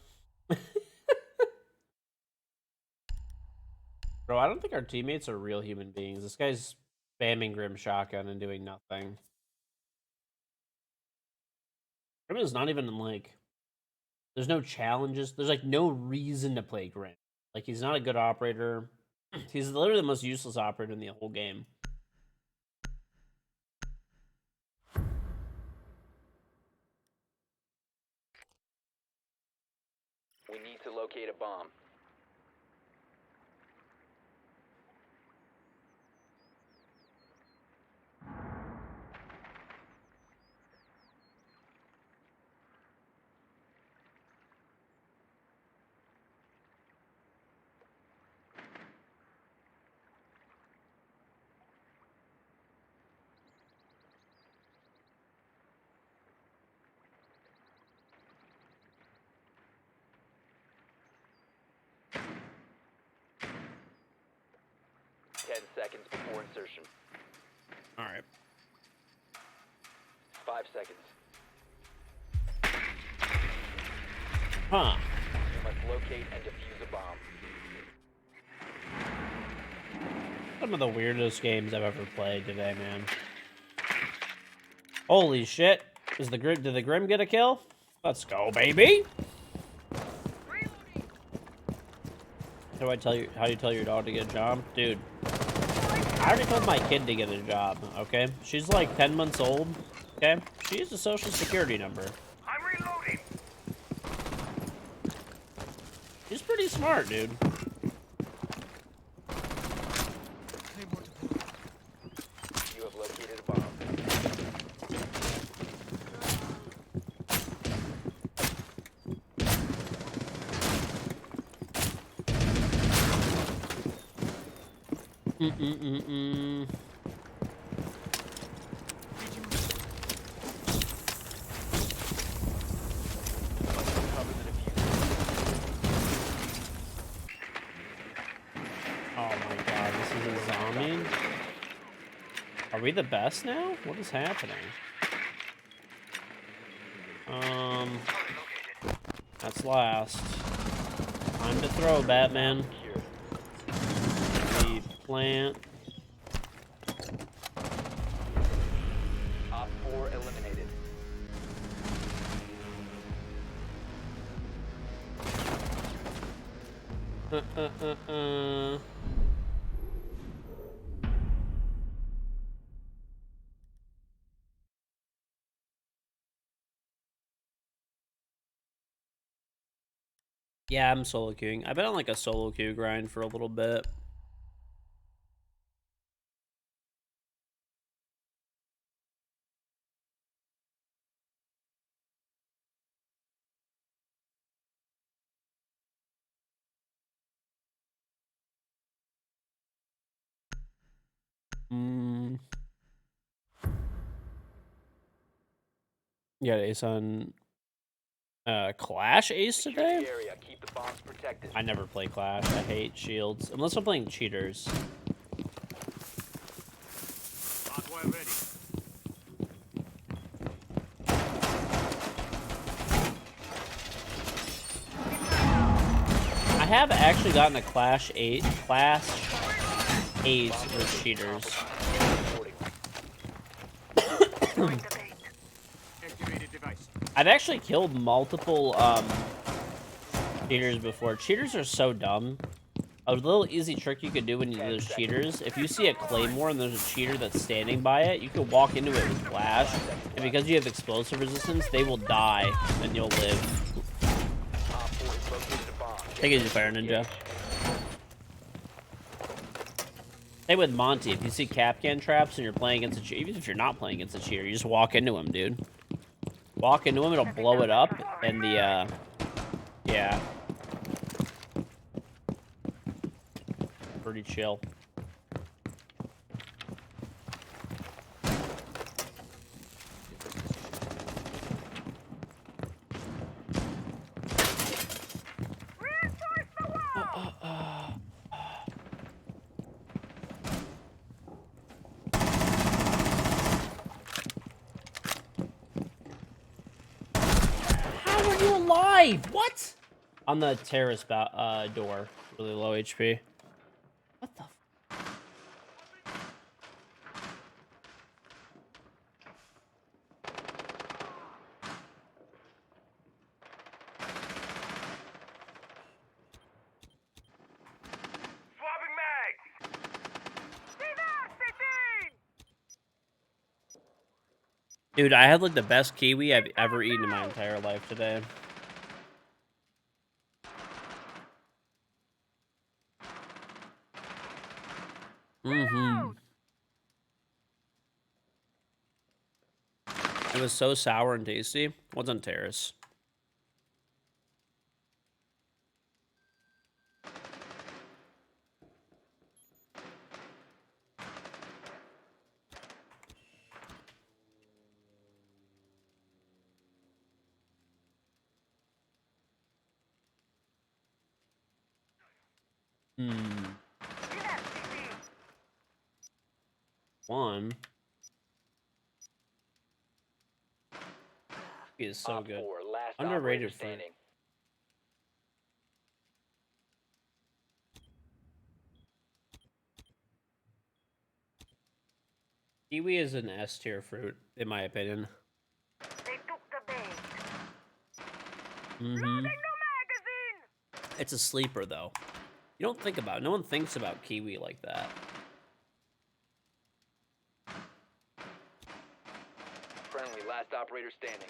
Bro, I don't think our teammates are real human beings. This guy's spamming Grim Shotgun and doing nothing. Grim is not even like, there's no challenges. There's like no reason to play Grim. Like, he's not a good operator. He's literally the most useless operator in the whole game. We need to locate a bomb. Ten seconds before insertion. All right. 5 seconds. Huh. You must locate and defuse a bomb. Some of the weirdest games I've ever played today, man. Holy shit. Did the Grim get a kill? Let's go, baby. How do you tell your dog to get a job? Dude, I already told my kid to get a job, okay? She's like 10 months old, okay? She has a social security number. I'm reloading. She's pretty smart, dude. You have located a bomb. Cover the diffuser. Oh my god, this is a zombie? Are we the best now? What is happening? That's last. Time to throw, Batman. Secured. The plant. Op 4 eliminated. Yeah, I'm solo queuing. I've been on like a solo queue grind for a little bit. Yeah, Ace on Clash Ace Secure today? the area. Keep the bombs protected. I never play Clash. I hate shields. Unless I'm playing cheaters. Hardware ready. I have actually gotten a Clash 8 with cheaters. Activated device. I've actually killed multiple cheaters before. Cheaters are so dumb. A little easy trick you could do when you do those cheaters, if you see a claymore and there's a cheater that's standing by it, you can walk into it with flash, and because you have explosive resistance, they will die, and you'll live. Take it easy, Fire Ninja. Same with Monty. If you see Capcan traps and you're playing against a cheater, even if you're not playing against a cheater, you just walk into him, dude. Walk into him, it'll blow it up, and the, yeah. Pretty chill. Reinforce the wall! How are you alive? What? On the terrace door. Really low HP. What the? Swapping mags. Diversity! Dude, I had like the best kiwi I've ever eaten in my entire life today. It was so sour and tasty. What's on terrace? Diversity! One. He is so Op good. 4, last Underrated operator fruit. standing. Kiwi is an S tier fruit, in my opinion. They took the bait. Mm-hmm. Loading the magazine! It's a sleeper, though. You don't think about it. No one thinks about kiwi like that. Friendly, last operator standing.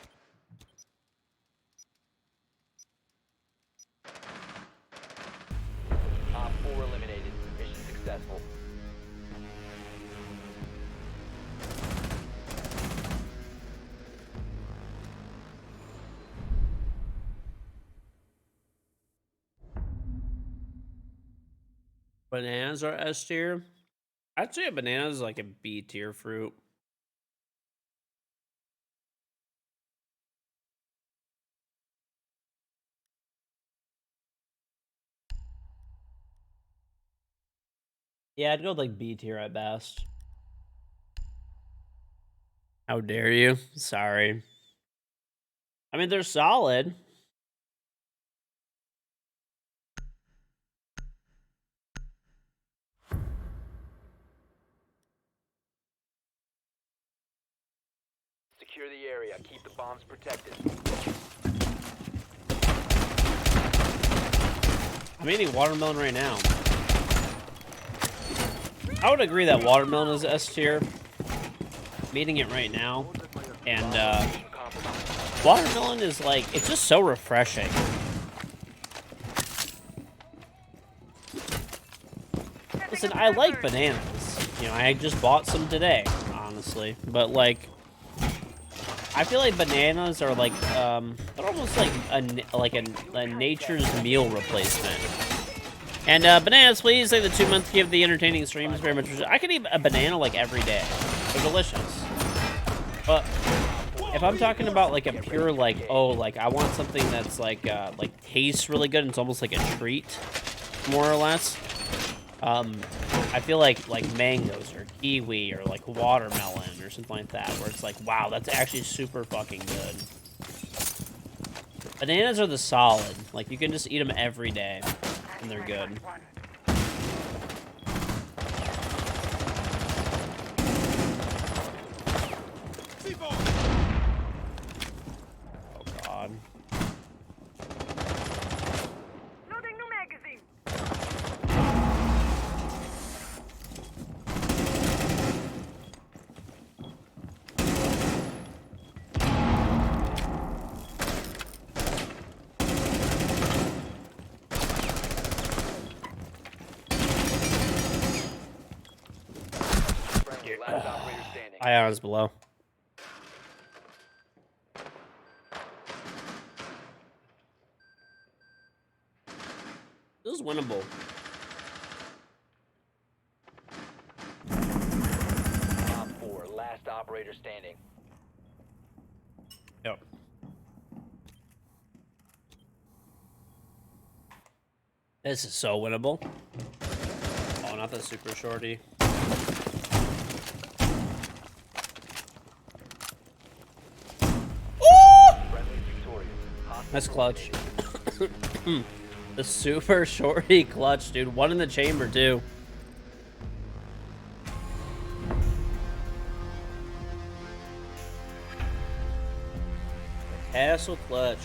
Op 4 eliminated. Mission successful. Bananas are S tier. I'd say a banana is like a B tier fruit. Yeah, I'd go with like B tier at best. How dare you? Sorry. I mean, they're solid. Secure the area. Keep the bombs protected. I'm eating watermelon right now. I would agree that watermelon is S tier. I'm eating it right now. And watermelon is like, it's just so refreshing. Listen, I like bananas. You know, I just bought some today, honestly. But like, I feel like bananas are like they're almost like a nature's meal replacement. And bananas, please. Like the 2-month gift, the entertaining streams very much. I could eat a banana like every day. They're delicious. But if I'm talking about like a pure like, oh, like I want something that's like tastes really good and it's almost like a treat, more or less. I feel like mangoes or kiwi or like watermelon or something like that, where it's like, wow, that's actually super fucking good. Bananas are the solid. Like you can just eat them every day, and they're good. Oh god. Loading new magazine. Friendly, last operator standing. Ions below. This is winnable. Op 4, last operator standing. Yep. This is so winnable. Oh, not the super shorty. Friendly victorious. That's clutch. The super shorty clutch, dude. One in the chamber, too. Castle clutch.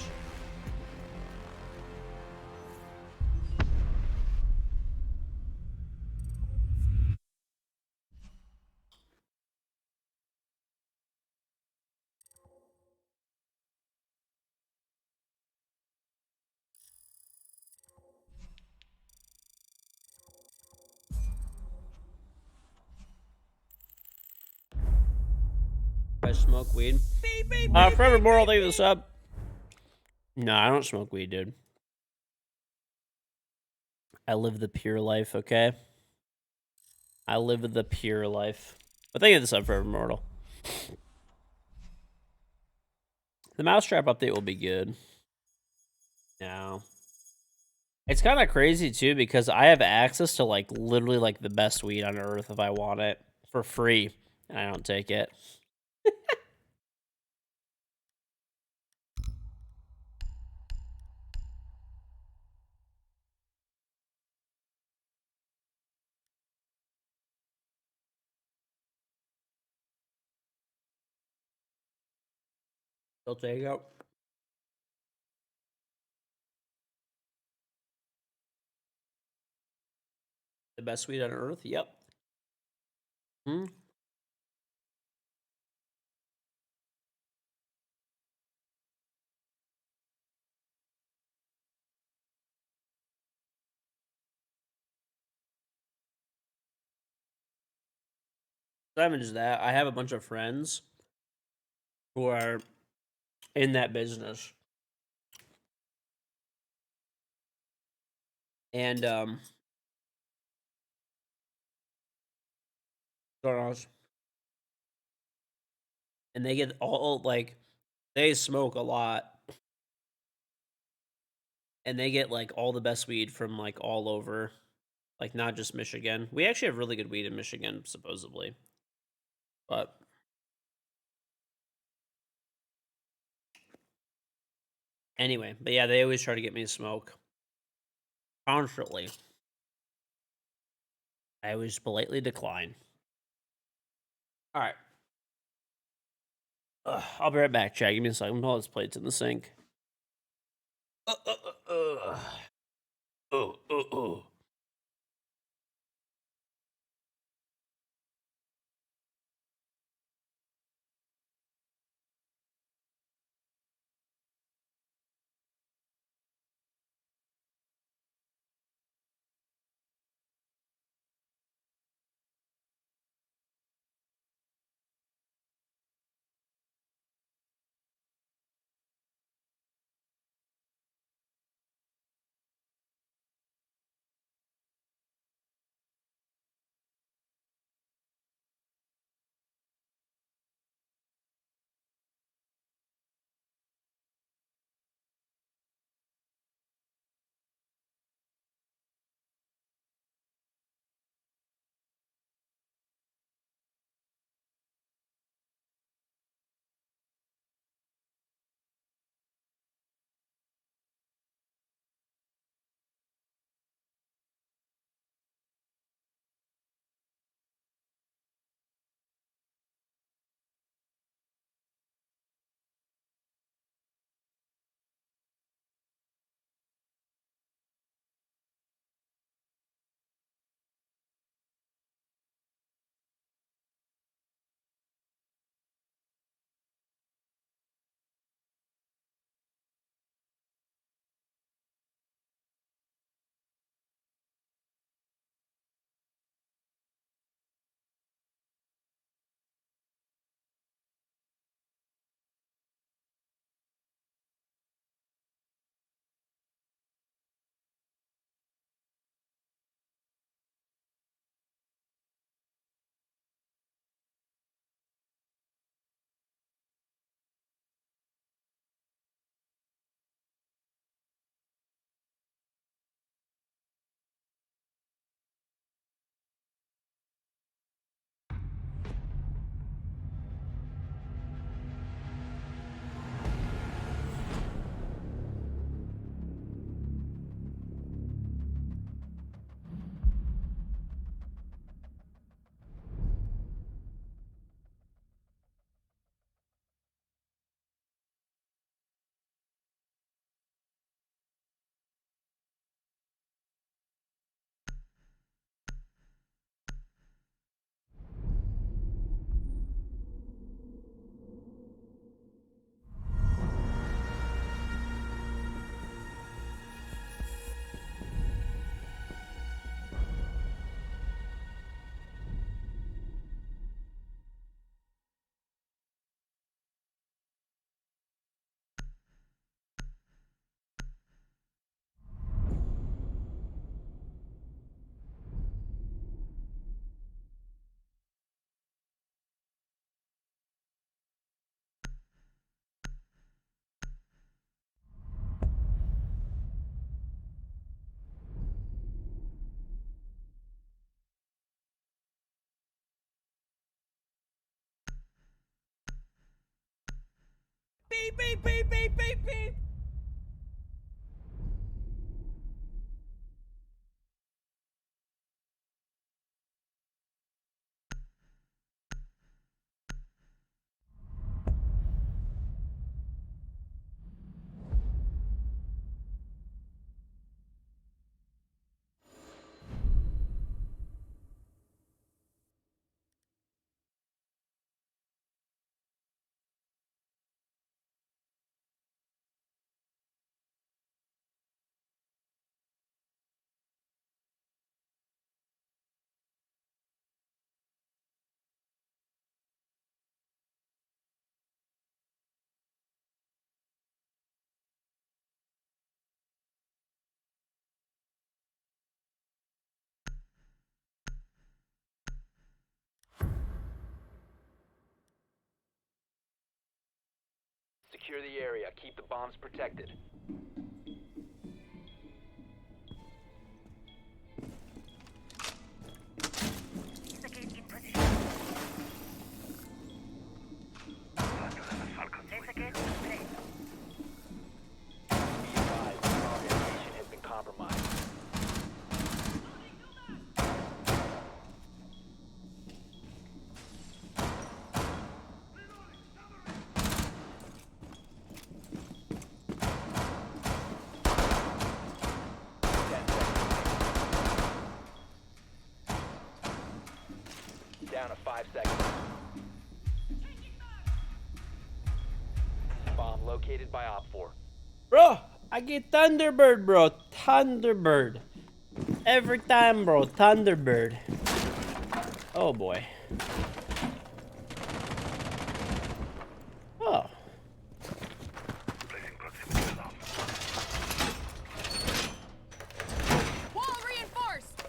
I smoke weed. Forever Moral, thank you for the sub. No, I don't smoke weed, dude. I live the pure life, okay? I live the pure life. But thank you for the sub, Forever Mortal. The mousetrap update will be good. No. It's kind of crazy, too, because I have access to, like, literally, like, the best weed on Earth if I want it. For free. And I don't take it. They'll take it. The best weed on Earth? Yep. Hmm? Not even just that. I have a bunch of friends who are in that business. And, and they get all, like, they smoke a lot. And they get, like, all the best weed from, like, all over. Like, not just Michigan. We actually have really good weed in Michigan, supposedly. But anyway, but yeah, they always try to get me to smoke. Constantly. I always politely decline. Alright. I'll be right back, chat. Give me a second. All these plates in the sink. Beep, beep, beep, beep, beep, beep. Secure the area. Keep the bombs protected. Keep the gate in position. Laser gate in place. Be advised, bomb location has been compromised. Down to 5 seconds. Bomb located by Op 4. Bro, I get Thunderbird, bro. Thunderbird. Every time, bro. Thunderbird. Oh, boy. Oh. Wall reinforced!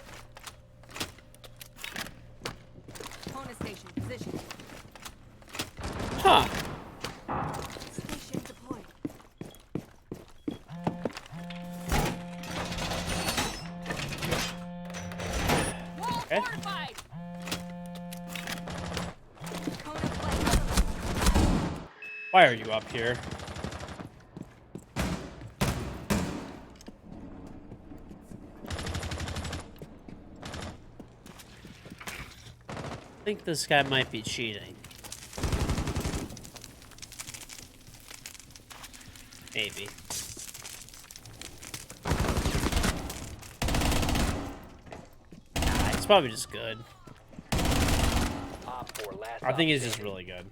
Opponent station, position. Huh. Station deployed. Wall Okay. fortified! Opponent flank. Why are you up here? I think this guy might be cheating. Maybe. Nah, he's probably just good. Op 4, last I think op he's just standing. really good.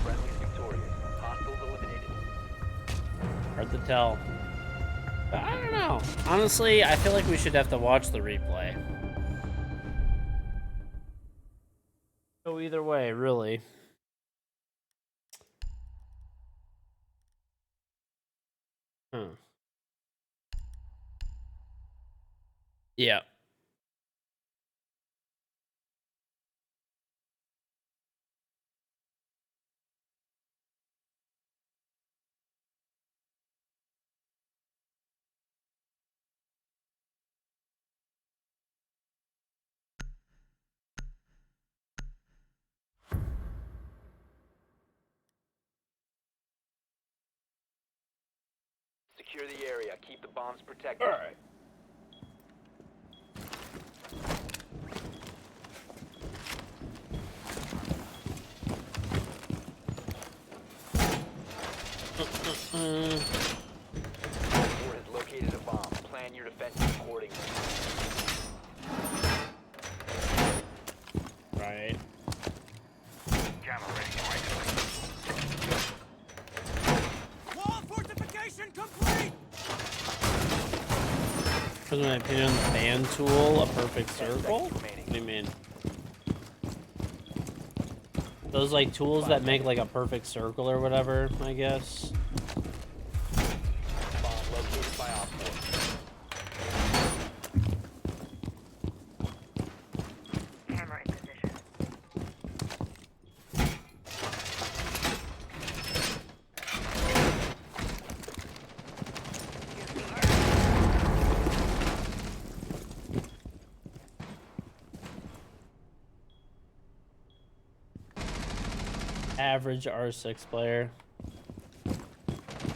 Friendly's victorious. Hostiles eliminated. Hard to tell. But I don't know. Honestly, I feel like we should have to watch the replay. Go either way, really. Huh. Yeah. Secure the area. Keep the bombs protected. All right. Op 4 has located a bomb. Plan your defenses accordingly. Right. Wall fortification complete! In my opinion, the band tool, a perfect circle? What remaining. do you mean? Those like tools that make like a perfect circle or whatever, I guess. Bomb located by Op 4. Camera in position. average R6 player.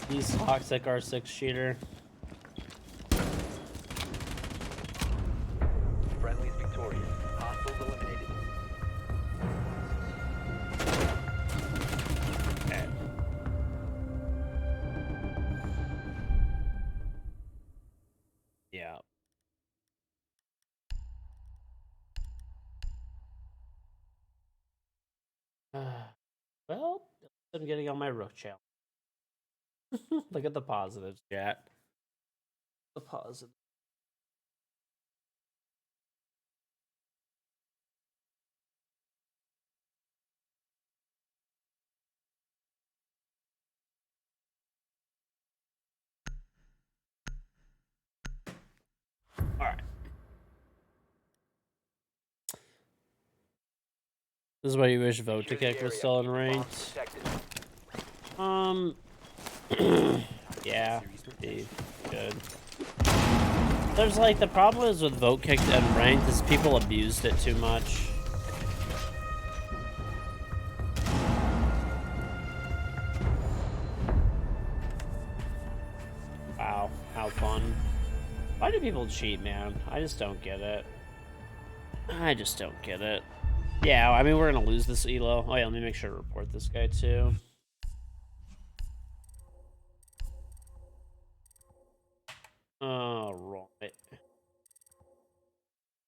He's toxic R6 cheater. Friendly's victorious. Hostiles eliminated. Okay. Yeah. Well, I'm getting on my rook challenge. Look at the positives, chat. The positive. All right. This is why you wish vote to Secure the kick was area. still in Keep the bombs range. protected. Yeah, be good. There's like the problem is with vote kicked and ranked is people abused it too much. Wow, how fun. Why do people cheat, man? I just don't get it. I just don't get it. Yeah, I mean, we're gonna lose this elo. Oh yeah, let me make sure to report this guy too. Oh, right.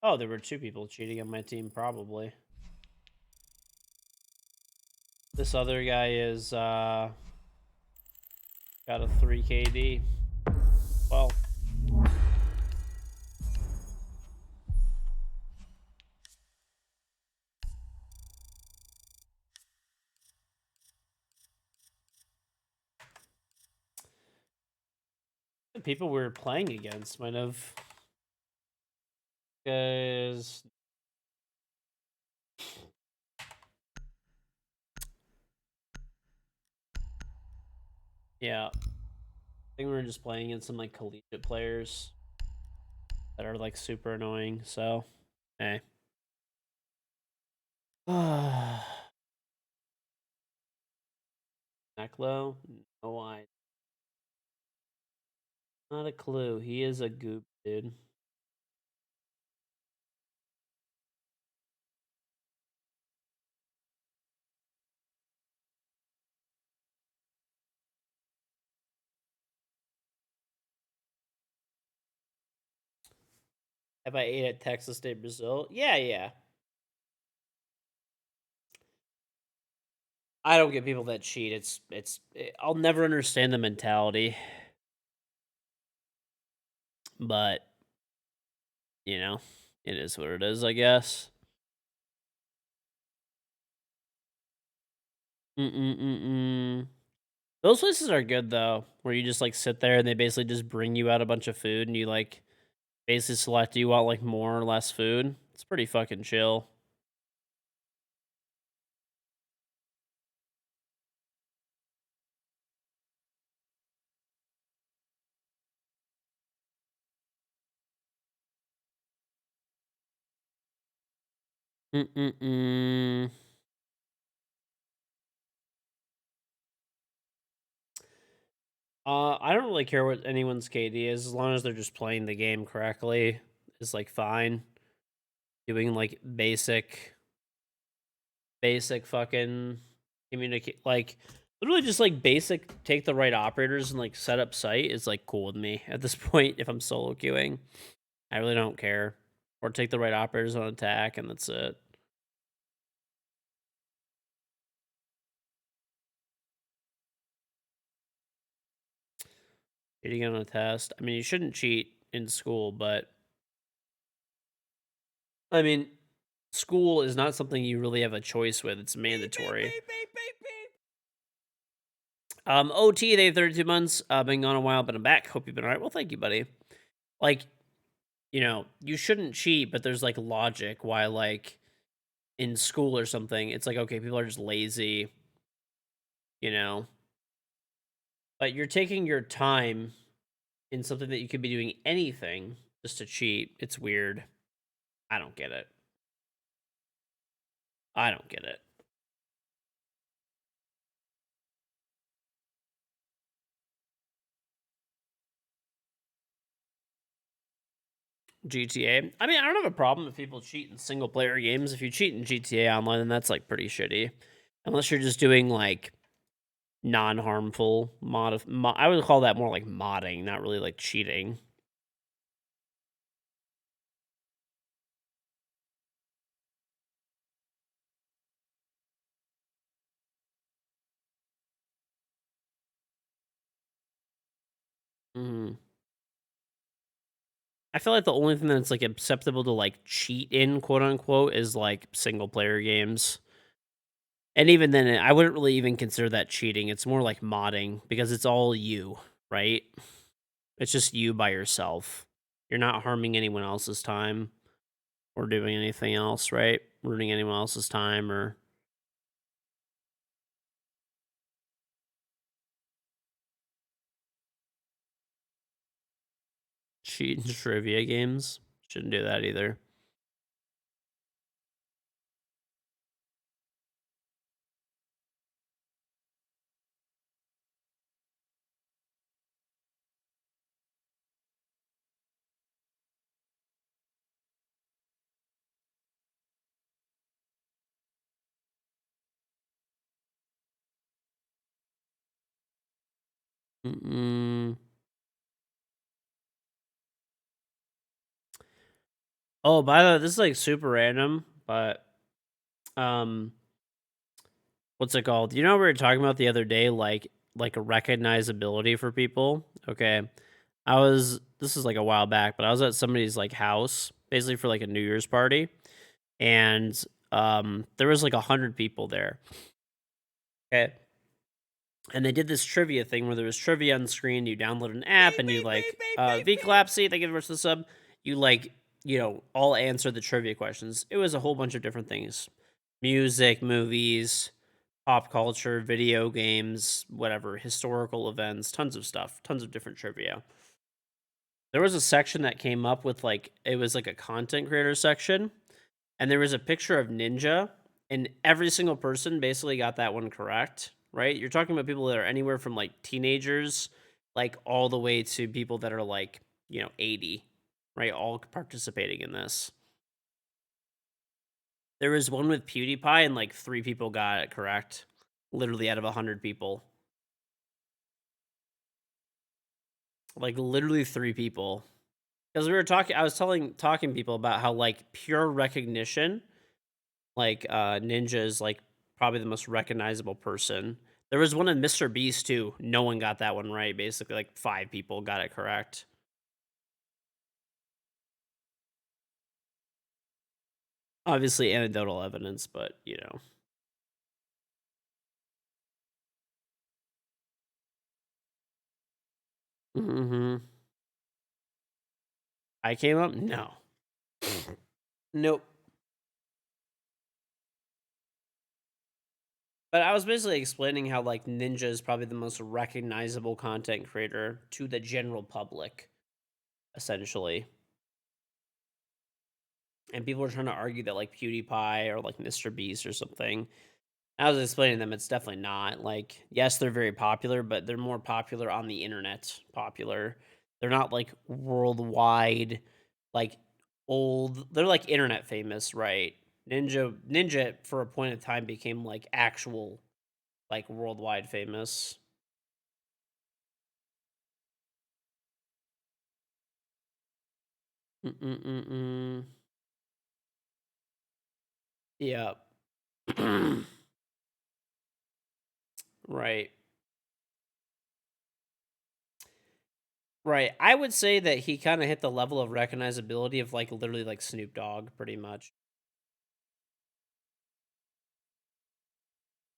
Oh, there were 2 people cheating on my team, probably. This other guy is, got a 3 KD. Well. The people we were playing against might have. Because. Yeah. I think we were just playing against some, like, collegiate players that are, like, super annoying, so. Hey. Neclo? No, not a clue. He is a goop, dude. Have I ate at Texas State, Brazil? Yeah, yeah. I don't get people that cheat. I'll never understand the mentality. But, you know, it is what it is, I guess. Mm-mm-mm-mm. Those places are good, though, where you just, like, sit there and they basically just bring you out a bunch of food and you, like, basically select do you want, like, more or less food. It's pretty fucking chill. Mm-mm-mm. I don't really care what anyone's KD is as long as they're just playing the game correctly. Is like fine. Doing like basic fucking communicate like literally just like basic take the right operators and like set up site is like cool with me at this point if I'm solo queuing. I really don't care. Or take the right operators on attack and that's it. Cheating on a test. I mean, you shouldn't cheat in school, but I mean, school is not something you really have a choice with. It's mandatory. OT, they have 32 months. Been gone a while, but I'm back. Hope you've been all right. Well, thank you, buddy. Like, you know, you shouldn't cheat, but there's like logic why, like, in school or something, it's like, okay, people are just lazy, you know, but you're taking your time in something that you could be doing anything just to cheat. It's weird. I don't get it. I don't get it. GTA. I mean, I don't have a problem if people cheat in single player games. If you cheat in GTA Online, then that's like pretty shitty. Unless you're just doing like non-harmful I would call that more like modding, not really like cheating. Mm. I feel like the only thing that's like acceptable to like cheat in, quote unquote, is like single player games. And even then, I wouldn't really even consider that cheating. It's more like modding because it's all you, right? It's just you by yourself. You're not harming anyone else's time or doing anything else, right? Ruining anyone else's time or cheat in trivia games. Shouldn't do that either. Mm-mm. Oh, by the way, this is like super random, but um, what's it called? You know what we were talking about the other day, like a recognizability for people. Okay, this is like a while back, but I was at somebody's like house, basically for like a New Year's party, and there was like 100 people there. Okay, and they did this trivia thing where there was trivia on the screen. You download an app and you like VClapsy, thank you for the sub. You like, all answer the trivia questions. It was a whole bunch of different things. Music, movies, pop culture, video games, whatever, historical events, tons of stuff, tons of different trivia. There was a section that came up with like it was like a content creator section, and there was a picture of Ninja, and every single person basically got that one correct, right? You're talking about people that are anywhere from like teenagers, like all the way to people that are like, 80, right? All participating in this. There was one with PewDiePie, and like 3 people got it correct, literally out of 100 people. Like literally 3 people. Because we were talking, I was talking people about how like pure recognition, like Ninja is like probably the most recognizable person. There was one in Mr. Beast too. No one got that one right. Basically, like 5 people got it correct. Obviously, anecdotal evidence, but Mm-hmm. I came up. No. Nope. But I was basically explaining how like Ninja is probably the most recognizable content creator to the general public, essentially. And people are trying to argue that like PewDiePie or like Mr. Beast or something. I was explaining to them it's definitely not. Like, yes, they're very popular, but they're more popular on the internet popular. They're not like worldwide, like old. They're like internet famous, right? Ninja for a point of time became like actual, like worldwide famous. Mm-mm-mm-mm. Yeah. Right. Right. I would say that he kind of hit the level of recognizability of like literally like Snoop Dogg, pretty much.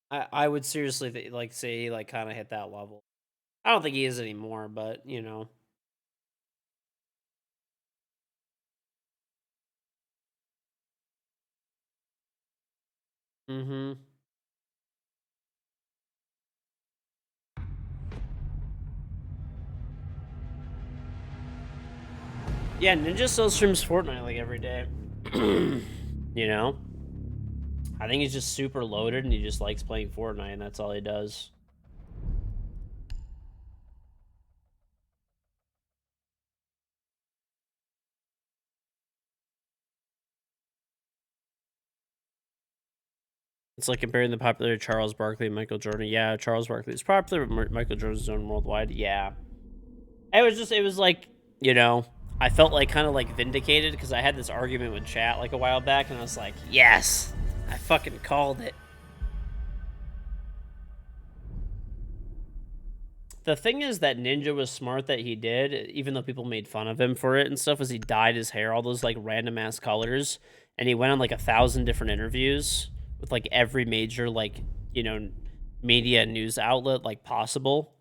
I would seriously like say he like kind of hit that level. I don't think he is anymore, but Mm-hmm. Yeah, Ninja still streams Fortnite like every day. you know, I think he's just super loaded and he just likes playing Fortnite, and that's all he does. It's like comparing the popular Charles Barkley and Michael Jordan. Yeah, Charles Barkley is popular, but Michael Jordan's known worldwide. Yeah. It was like, you know, I felt like kind of like vindicated because I had this argument with chat like a while back, and I was like, yes, I fucking called it. The thing is that Ninja was smart that he did, even though people made fun of him for it and stuff, was he dyed his hair all those like random ass colors, and he went on like 1,000 different interviews with like every major like, you know, media news outlet like possible.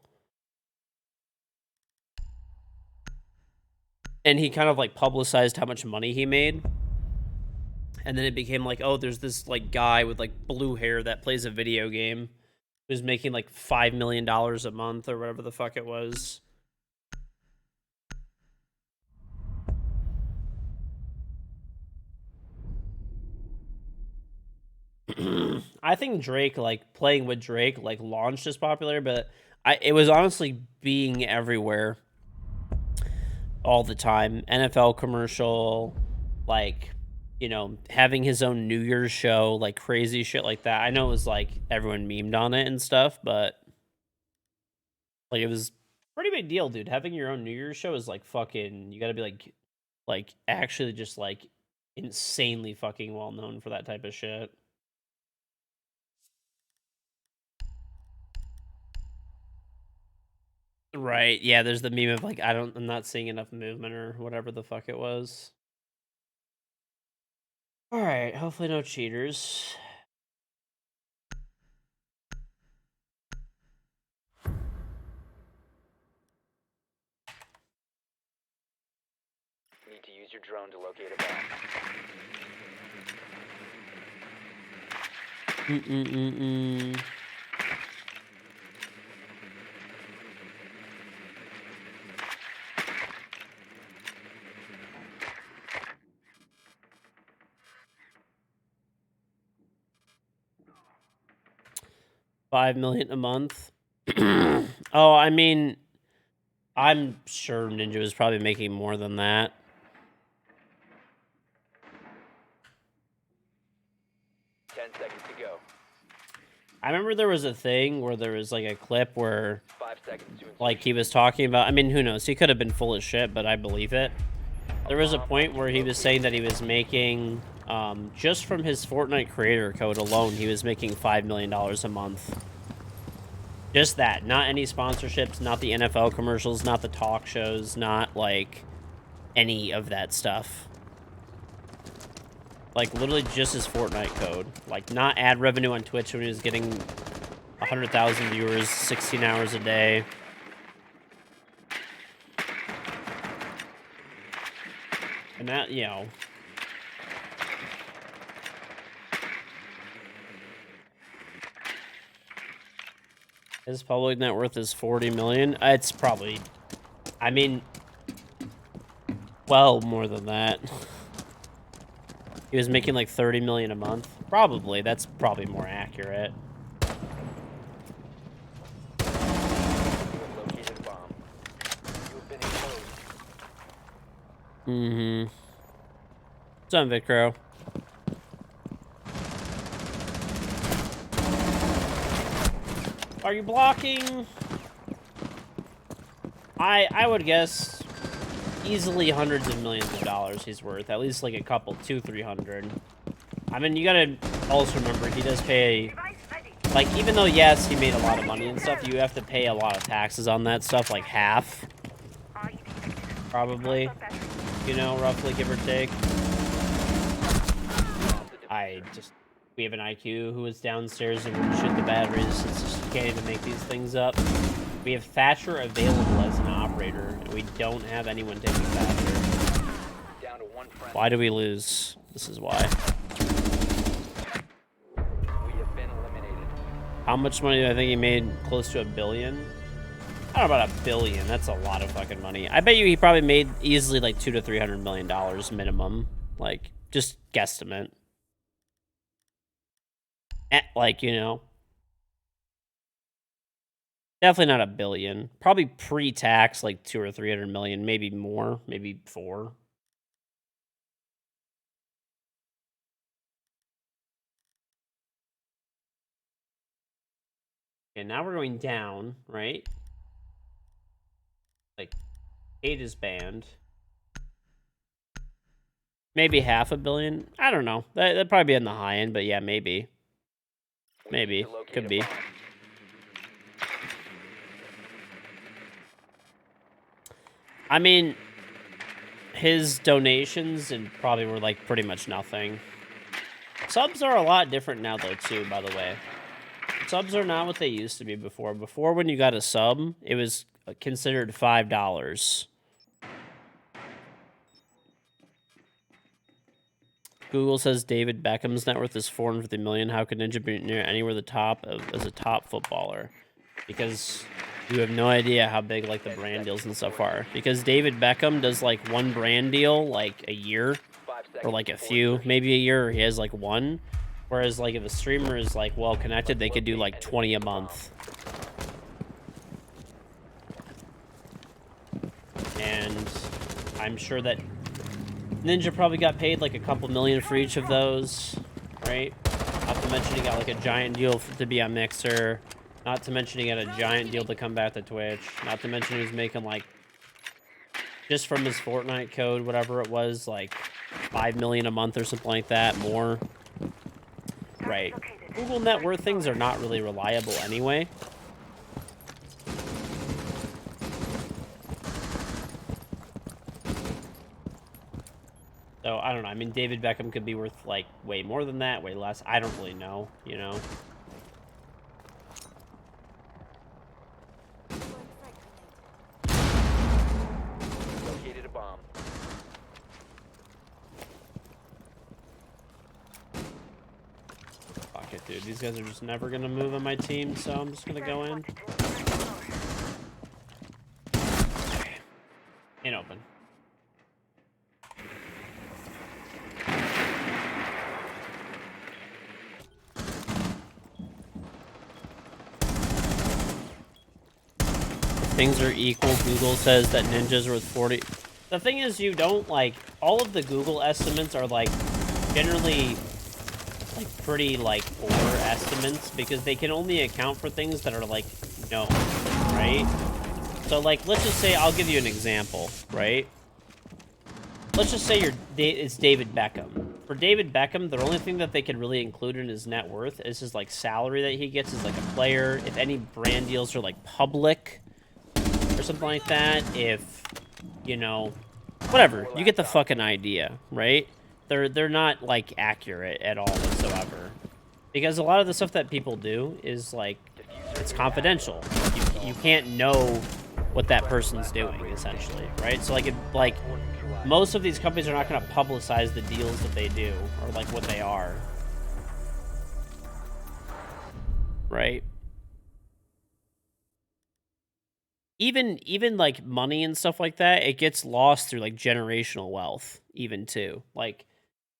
And he kind of like publicized how much money he made. And then it became like, oh, there's this like guy with like blue hair that plays a video game who's making like $5 million a month or whatever the fuck it was. I think Drake, like playing with Drake, like launched as popular, but it was honestly being everywhere all the time. NFL commercial, like, you know, having his own New Year's show, like crazy shit like that. I know it was like everyone memed on it and stuff, but like it was pretty big deal, dude. Having your own New Year's show is like fucking. You got to be like actually just like insanely fucking well known for that type of shit. Right. Yeah, there's the meme of like I'm not seeing enough movement or whatever the fuck it was. All right, hopefully no cheaters. Need to use your drone to locate a bomb. Mm-mm-mm-mm. $5 million a month. Oh, I mean, I'm sure Ninja was probably making more than that. 10 seconds to go. I remember there was a thing where there was like a clip where 5 seconds to like he was talking about, I mean, who knows? He could have been full of shit, but I believe it. There was a point where he was saying that he was making, just from his Fortnite creator code alone, he was making $5 million a month. Just that. Not any sponsorships, not the NFL commercials, not the talk shows, not, like, any of that stuff. Like, literally just his Fortnite code. Like, not ad revenue on Twitch when he was getting 100,000 viewers, 16 hours a day. And that, you know... His public net worth is 40 million. It's probably, I mean, well, more than that. He was making like 30 million a month. Probably. That's probably more accurate. You have located a bomb. You have been exposed. Mm-hmm. What's up, Vicro? Are you blocking? I would guess easily hundreds of millions of dollars he's worth. At least like a couple, 200-300. I mean, you gotta also remember he does pay, like, even though yes, he made a lot of money and stuff, you have to pay a lot of taxes on that stuff, like half, probably. You know, roughly, give or take. We have an IQ who is downstairs and would shoot the batteries. It's just, you can't even make these things up. We have Thatcher available as an operator, and we don't have anyone taking Thatcher. Down to one friend. Why do we lose? This is why. We have been eliminated. How much money do I think he made? Close to $1 billion? I don't know about $1 billion. That's a lot of fucking money. I bet you he probably made easily like $200 to $300 million minimum. Like, just guesstimate. Like, you know. Definitely not $1 billion. Probably pre-tax, like 200 or 300 million, maybe more, maybe 4. Okay, now we're going down, right? Like, 8 is banned. Maybe half a billion. I don't know. That'd probably be in the high end, but yeah, maybe. We need Maybe. to locate Could a be. bomb. I mean, his donations and probably were like pretty much nothing. Subs are a lot different now, though, too, by the way. Subs are not what they used to be before. Before, when you got a sub, it was considered $5. Google says David Beckham's net worth is 450 million. How could Ninja be near anywhere the top as a top footballer? Because you have no idea how big like the brand deals and stuff are. Because David Beckham does like one brand deal like a year, 5 seconds or like a before few, insertion. maybe a year. He has like one. Whereas like if a streamer is like well connected, they could do like 20 a month. And I'm sure that Ninja probably got paid like a couple million for each of those, right? Not to mention he got like a giant deal to be on Mixer. Not to mention he got a giant deal to come back to Twitch. Not to mention he was making like, just from his Fortnite code, whatever it was, like 5 million a month or something like that, more. Right. Google net worth things are not really reliable anyway. So, I don't know. I mean, David Beckham could be worth, like, way more than that, way less. I don't really know, you know? Located a bomb. Fuck it, dude. These guys are just never gonna move on my team, so I'm just gonna go in. In open. Things are equal. Google says that Ninja's worth 40. The thing is, you don't, like, all of the Google estimates are, like, generally, like, pretty, like, poor estimates because they can only account for things that are, like, known, right? So, like, let's just say, I'll give you an example, right? Let's just say it's David Beckham. For David Beckham, the only thing that they can really include in his net worth is his, like, salary that he gets as, like, a player. If any brand deals are, like, public or something like that, if, you know, whatever. You get the fucking idea, right? They're not, like, accurate at all whatsoever. Because a lot of the stuff that people do is, like, it's confidential. You can't know what that person's doing, essentially, right? So, like, most of these companies are not going to publicize the deals that they do, or, like, what they are. Right? Even like money and stuff like that, it gets lost through like generational wealth, even too. Like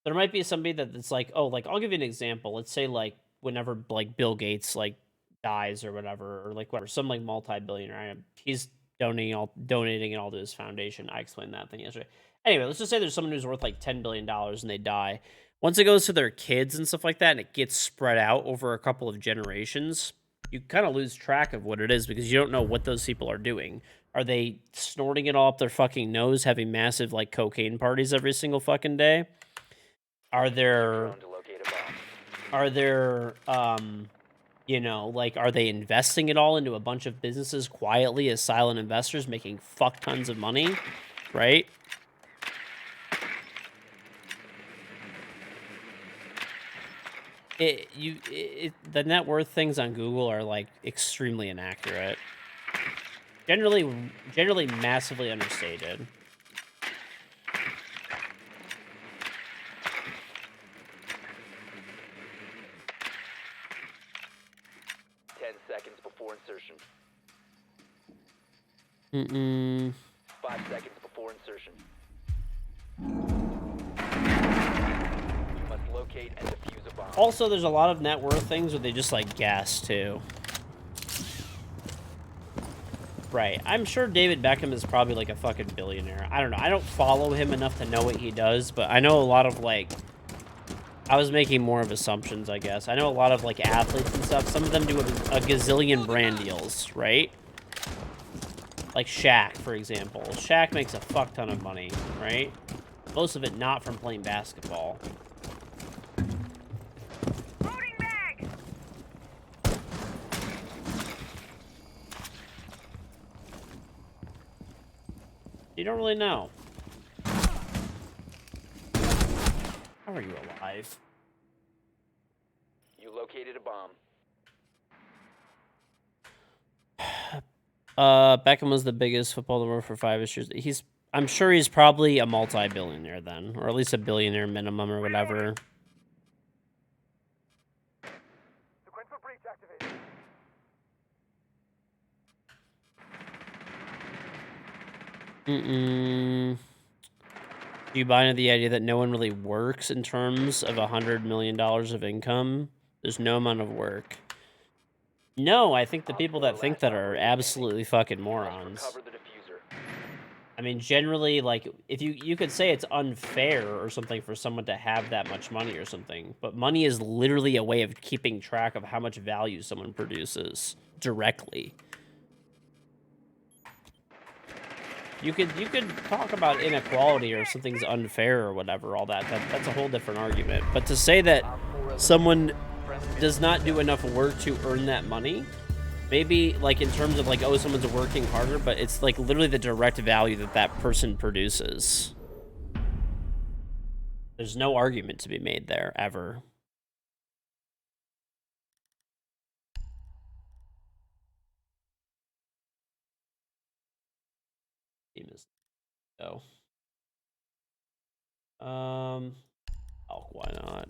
there might be somebody that's like, oh, like I'll give you an example. Let's say like whenever like Bill Gates like dies or whatever, or like whatever, some like multi-billionaire, he's donating it all to his foundation. I explained that thing yesterday. Anyway, let's just say there's someone who's worth like $10 billion and they die. Once it goes to their kids and stuff like that, and it gets spread out over a couple of generations, you kind of lose track of what it is because you don't know what those people are doing. Are they snorting it all up their fucking nose, having massive like cocaine parties every single fucking day? Are there Drone to locate a bomb. are there you know, like are they investing it all into a bunch of businesses quietly as silent investors making fuck tons of money, right? The net worth things on Google are like extremely inaccurate. Generally massively understated. Seconds before insertion. 5 seconds before insertion. You must locate and defuse a bomb. Also, there's a lot of net worth things where they just like guess too. Right. I'm sure David Beckham is probably like a fucking billionaire. I don't know. I don't follow him enough to know what he does, but I know a lot of like I was making more of assumptions, I guess. I know a lot of, like, athletes and stuff. Some of them do a gazillion brand deals, right? Like Shaq, for example. Shaq makes a fuck ton of money, right? Most of it not from playing basketball. Loading mag! You don't really know. How are you alive? You located a bomb. Beckham was the biggest football in the world for 5 years. I'm sure he's probably a multi-billionaire then, or at least a billionaire minimum or whatever. Sequential breach activated. Do you buy into the idea that no one really works in terms of $100 million of income? There's no amount of work. No, I think the people that think that are absolutely fucking morons. Recover the diffuser. I mean, generally, like, if you could say it's unfair or something for someone to have that much money or something, but money is literally a way of keeping track of how much value someone produces directly. You could talk about inequality or something's unfair or whatever, all that's a whole different argument. But to say that someone does not do enough work to earn that money, maybe like in terms of like, oh, someone's working harder, but it's like literally the direct value that that person produces. There's no argument to be made there ever. Team is so. Oh, why not?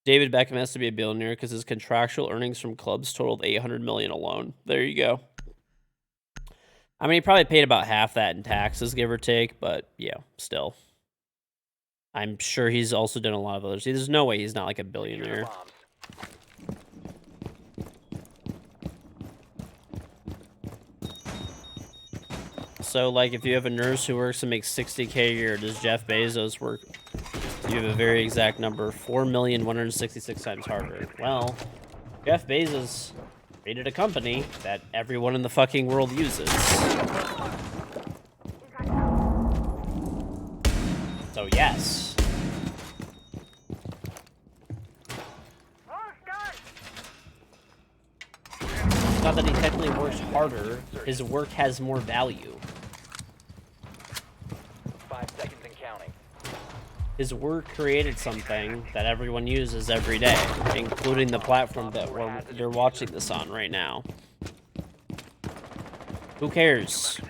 David Beckham has to be a billionaire because his contractual earnings from clubs totaled $800 million alone. There you go. I mean, he probably paid about half that in taxes, give or take, but yeah, still. I'm sure he's also done a lot of others. There's no way he's not like a billionaire. So, like, if you have a nurse who works and makes $60K a year, does Jeff Bezos work? You have a very exact number, 4,166 times harder. Well, Jeff Bezos created a company that everyone in the fucking world uses. So, yes. It's not that he technically works harder, his work has more value. 5 seconds and counting. His work created something that everyone uses every day, including the platform that you're watching this on right now. Who cares?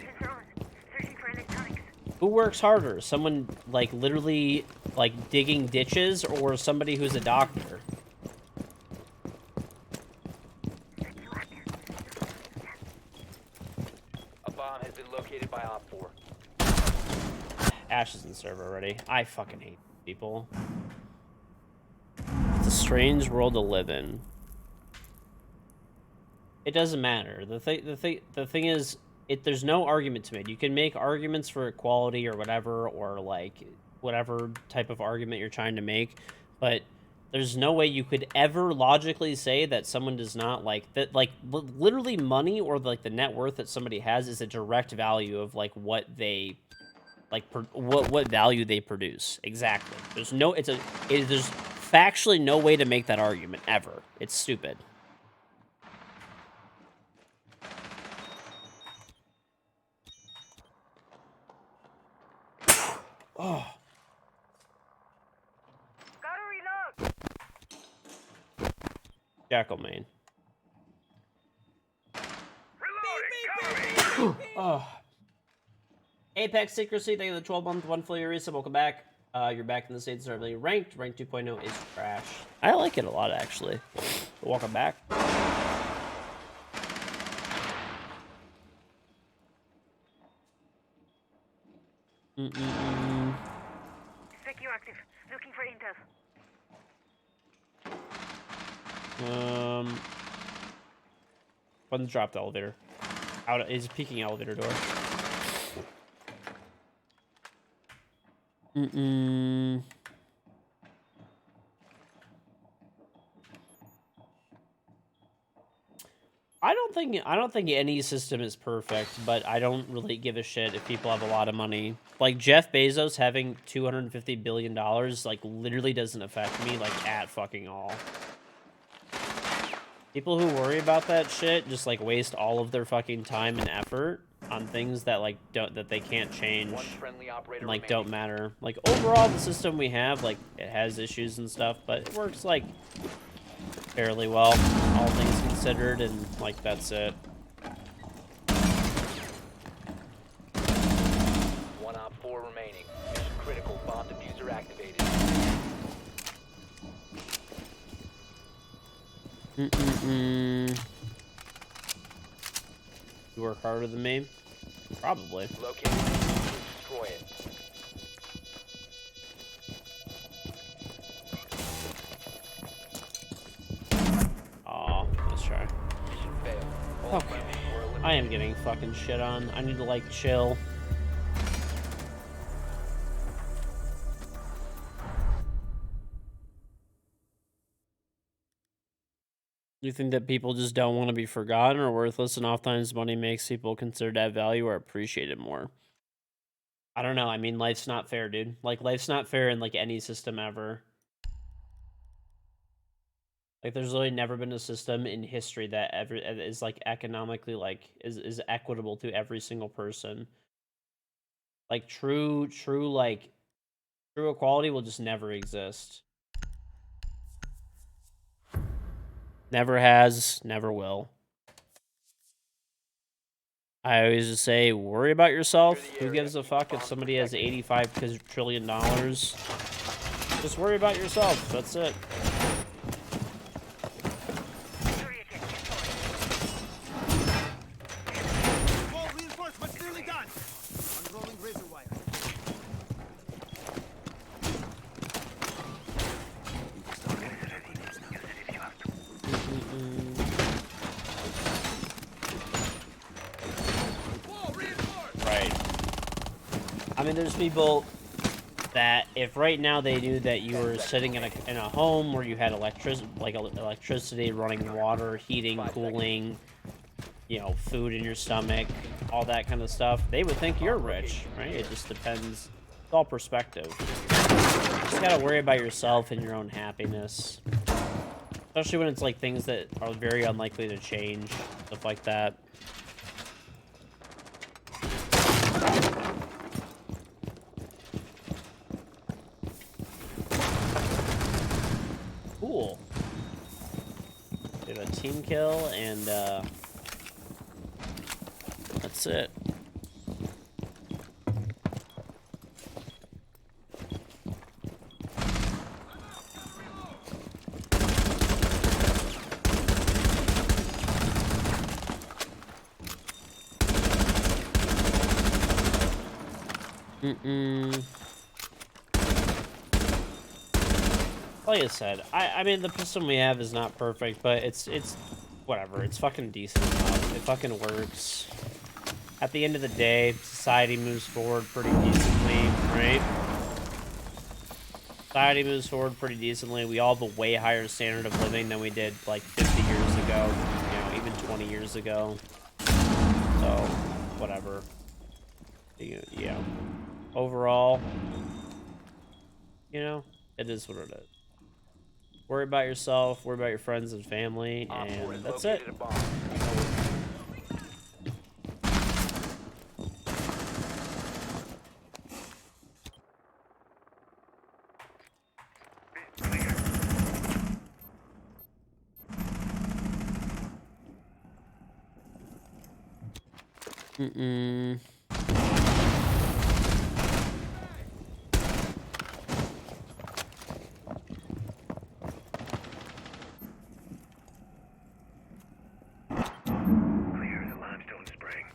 Who works harder? Someone, like, literally, like, digging ditches, or somebody who's a doctor? A bomb has been located by Op 4. Ash is in the server already. I fucking hate people. It's a strange world to live in. It doesn't matter. The thing is, there's no argument to make. You can make arguments for equality or whatever, or like whatever type of argument you're trying to make, but there's no way you could ever logically say that someone does not like that. Like literally, money or like the net worth that somebody has is a direct value of like what they like, what value they produce. Exactly. There's there's factually no way to make that argument ever. It's stupid. Oh. Gotta reload. Jackal main. Reloading. Oh. Apex Secrecy, thank you for the 12-month, one full year resub. Welcome back. You're back in the States, are really ranked. Rank 2.0 is trash. I like it a lot, actually. Welcome back. Secure active. Looking for intel. One dropped elevator. He's peeking elevator door. Mm-mm. I don't think any system is perfect, but I don't really give a shit if people have a lot of money. Like Jeff Bezos having $250 billion, like literally doesn't affect me like at fucking all. People who worry about that shit just like waste all of their fucking time and effort on things that like that they can't change One friendly operator and like remaining. don't matter. Like overall the system we have, like it has issues and stuff, but it works like fairly well, all things considered, and like that's it. One op 4 remaining. Mission critical. Bomb diffuser activated. You work harder than me? Probably. Locate and destroy it. Aw, let's try. Mission failed. All Okay. friendlies were eliminated. I am getting fucking shit on. I need to like chill. You think that people just don't want to be forgotten or worthless, and oftentimes money makes people consider that value or appreciate it more? I don't know. I mean, life's not fair, dude. Like, life's not fair in like any system ever. Like, there's really never been a system in history that ever is like economically like is equitable to every single person. Like, true equality will just never exist. Never has, never will. I always just say, worry about yourself. Who gives a fuck if somebody has $85 trillion? Just worry about yourself. That's it. Wall reinforcements nearly done. Unrolling razor wire. Wall reinforced. Right. I mean, there's people that if right now they knew that you were sitting in a home where you had electricity, running water, heating, cooling, you know, food in your stomach, all that kind of stuff, they would think you're rich, right? It just depends. It's all perspective. You just gotta worry about yourself and your own happiness. Especially when it's like things that are very unlikely to change, stuff like that. Cool. We have a team kill, and that's it. Like I said, I mean the system we have is not perfect, but it's whatever. It's fucking decent enough. It fucking works. At the end of the day, society moves forward pretty decently, right? Society moves forward pretty decently. We all have a way higher standard of living than we did like 50 years ago, you know, even 20 years ago. So, whatever. Yeah. Overall, you know, it is what it is. Worry about yourself, worry about your friends and family, Op 4 and has that's it. located a bomb. Clear as a limestone spring.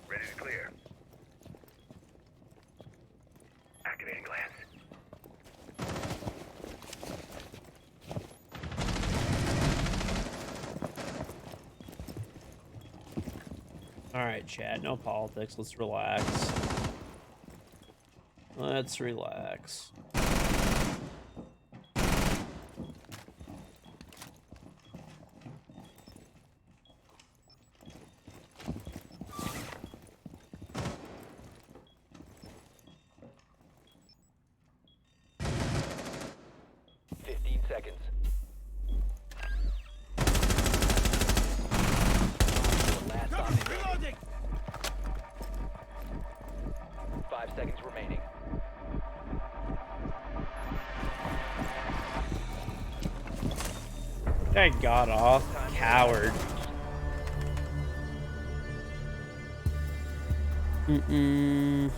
Ready to clear. Activating glass. Alright, chat. No politics. Let's relax. Let's relax. Seconds. Last Cover op me, standing. reloading. 5 seconds remaining. I got off. Coward. Mm-mm.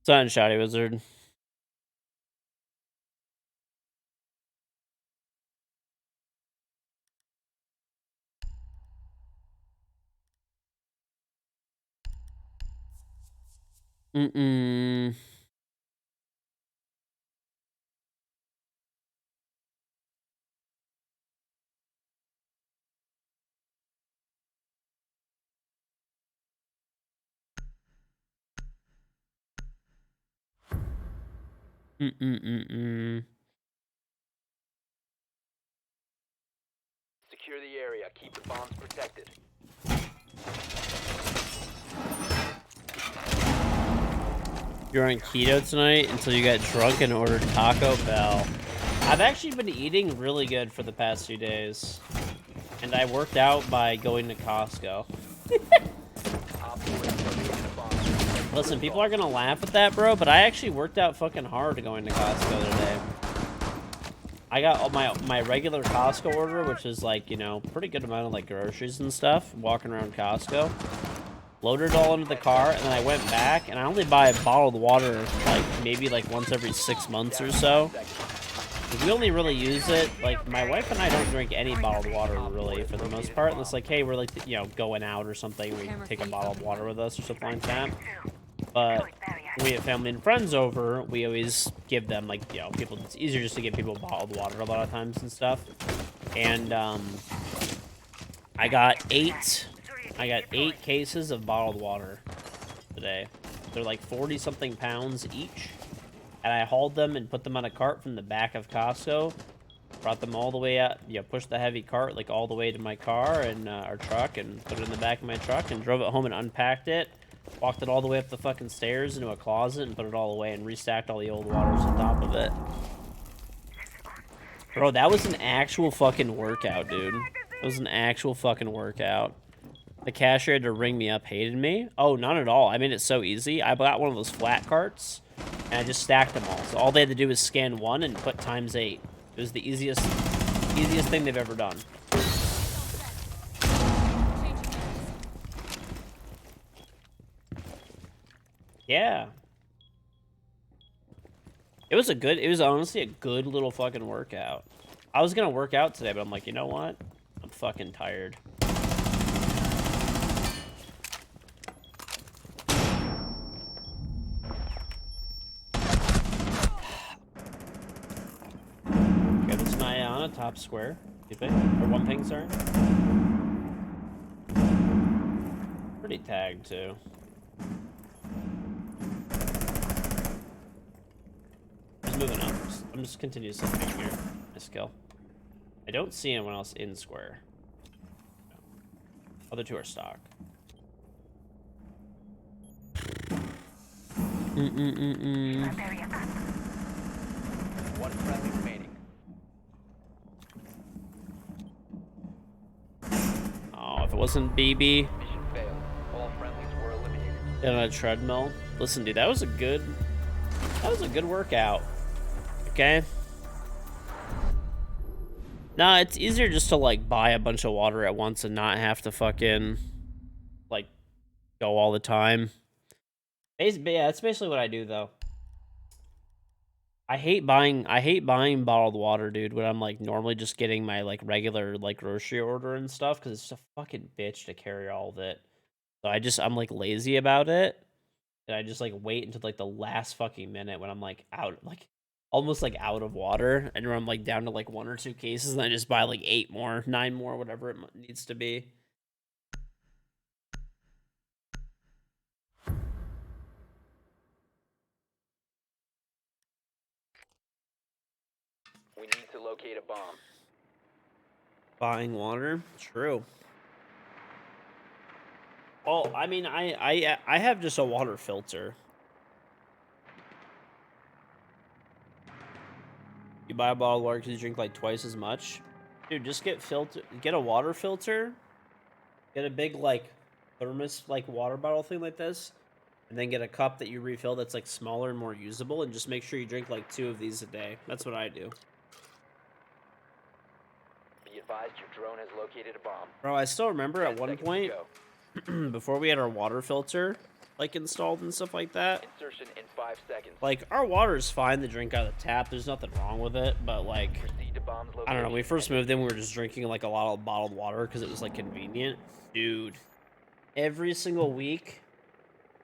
Sun Shotty Wizard. Mm-mm. Mm-mm-mm-mm. Secure the area. Keep the bombs protected. You're on keto tonight until you got drunk and ordered Taco Bell. I've actually been eating really good for the past few days. And I worked out by going to Costco. Op 4 is located a bomb. Listen, people are gonna laugh at that, bro, but I actually worked out fucking hard going to Costco today. I got all my regular Costco order, which is like, you know, pretty good amount of like groceries and stuff, walking around Costco. Loaded it all into the car, and then I went back, and I only buy bottled water, like, maybe, like, once every 6 months or so. We only really use it, like, my wife and I don't drink any bottled water, really, for the most part, unless, like, hey, we're, like, you know, going out or something, we take a bottle of water with us or something like that. But when we have family and friends over, we always give them, like, you know, people, it's easier just to give people bottled water a lot of times and stuff. And, I got eight cases of bottled water today. They're like 40-something pounds each. And I hauled them and put them on a cart from the back of Costco. Brought them all the way out, you know, pushed the heavy cart like all the way to my car and our truck and put it in the back of my truck and drove it home and unpacked it. Walked it all the way up the fucking stairs into a closet and put it all away and restacked all the old waters on top of it. Bro, that was an actual fucking workout, dude. It was an actual fucking workout. The cashier had to ring me up, hated me. Oh, not at all. I made it so easy. I bought one of those flat carts, and I just stacked them all. So all they had to do was scan one and put ×8. It was the easiest thing they've ever done. Yeah. It was honestly a good little fucking workout. I was gonna work out today, but I'm like, you know what? I'm fucking tired. Okay, this is Naya top square. Or one ping, sorry. Pretty tagged too. Just moving up. I'm just continuously pinging here. My skill. I don't see anyone else in square. No. Other two are stock. One friendly remaining. Oh, if it wasn't BB Mission failed. All friendlies were eliminated. on a treadmill. Listen, dude, that was a good workout. Okay? Nah, it's easier just to, like, buy a bunch of water at once and not have to fucking, like, go all the time. Basically, yeah, that's basically what I do, though. I hate buying bottled water, dude, when I'm, like, normally just getting my, like, regular, like, grocery order and stuff, because it's just a fucking bitch to carry all of it. So I'm, like, lazy about it, and I just, like, wait until, like, the last fucking minute when I'm, like, out, like, almost like out of water, and I'm like down to like 1 or 2 cases, and I just buy like 8 more, 9 more, whatever it needs to be. We need to locate a bomb. Buying water, true. Well, I mean, I have just a water filter. You buy a bottle of water because you drink like twice as much. Dude, just get a water filter. Get a big like thermos like water bottle thing like this. And then get a cup that you refill that's like smaller and more usable, and just make sure you drink like 2 of these a day. That's what I do. Be advised your drone has located a bomb. Bro, I still remember 10 at one seconds to point go. before we had our water filter like installed and stuff like that. Insertion in 5 seconds. Like, our water's fine to drink out of the tap. There's nothing wrong with it. But, like, Proceed to bomb's I don't know. When we location. first moved in, we were just drinking, like, a lot of bottled water because it was, like, convenient. Dude, every single week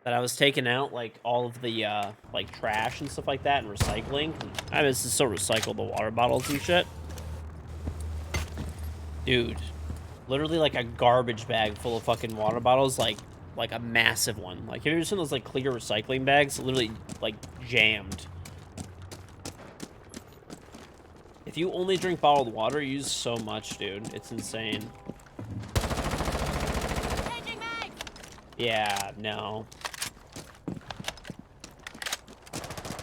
that I was taking out, like, all of the, like, trash and stuff like that and recycling. I mean, still recycle the water bottles and shit. Dude, literally, like, a garbage bag full of fucking water bottles, like a massive one. Like, have you ever seen those, like, clear recycling bags? Literally, like, jammed. If you only drink bottled water, you use so much, dude. It's insane. Changing mag! Yeah, no.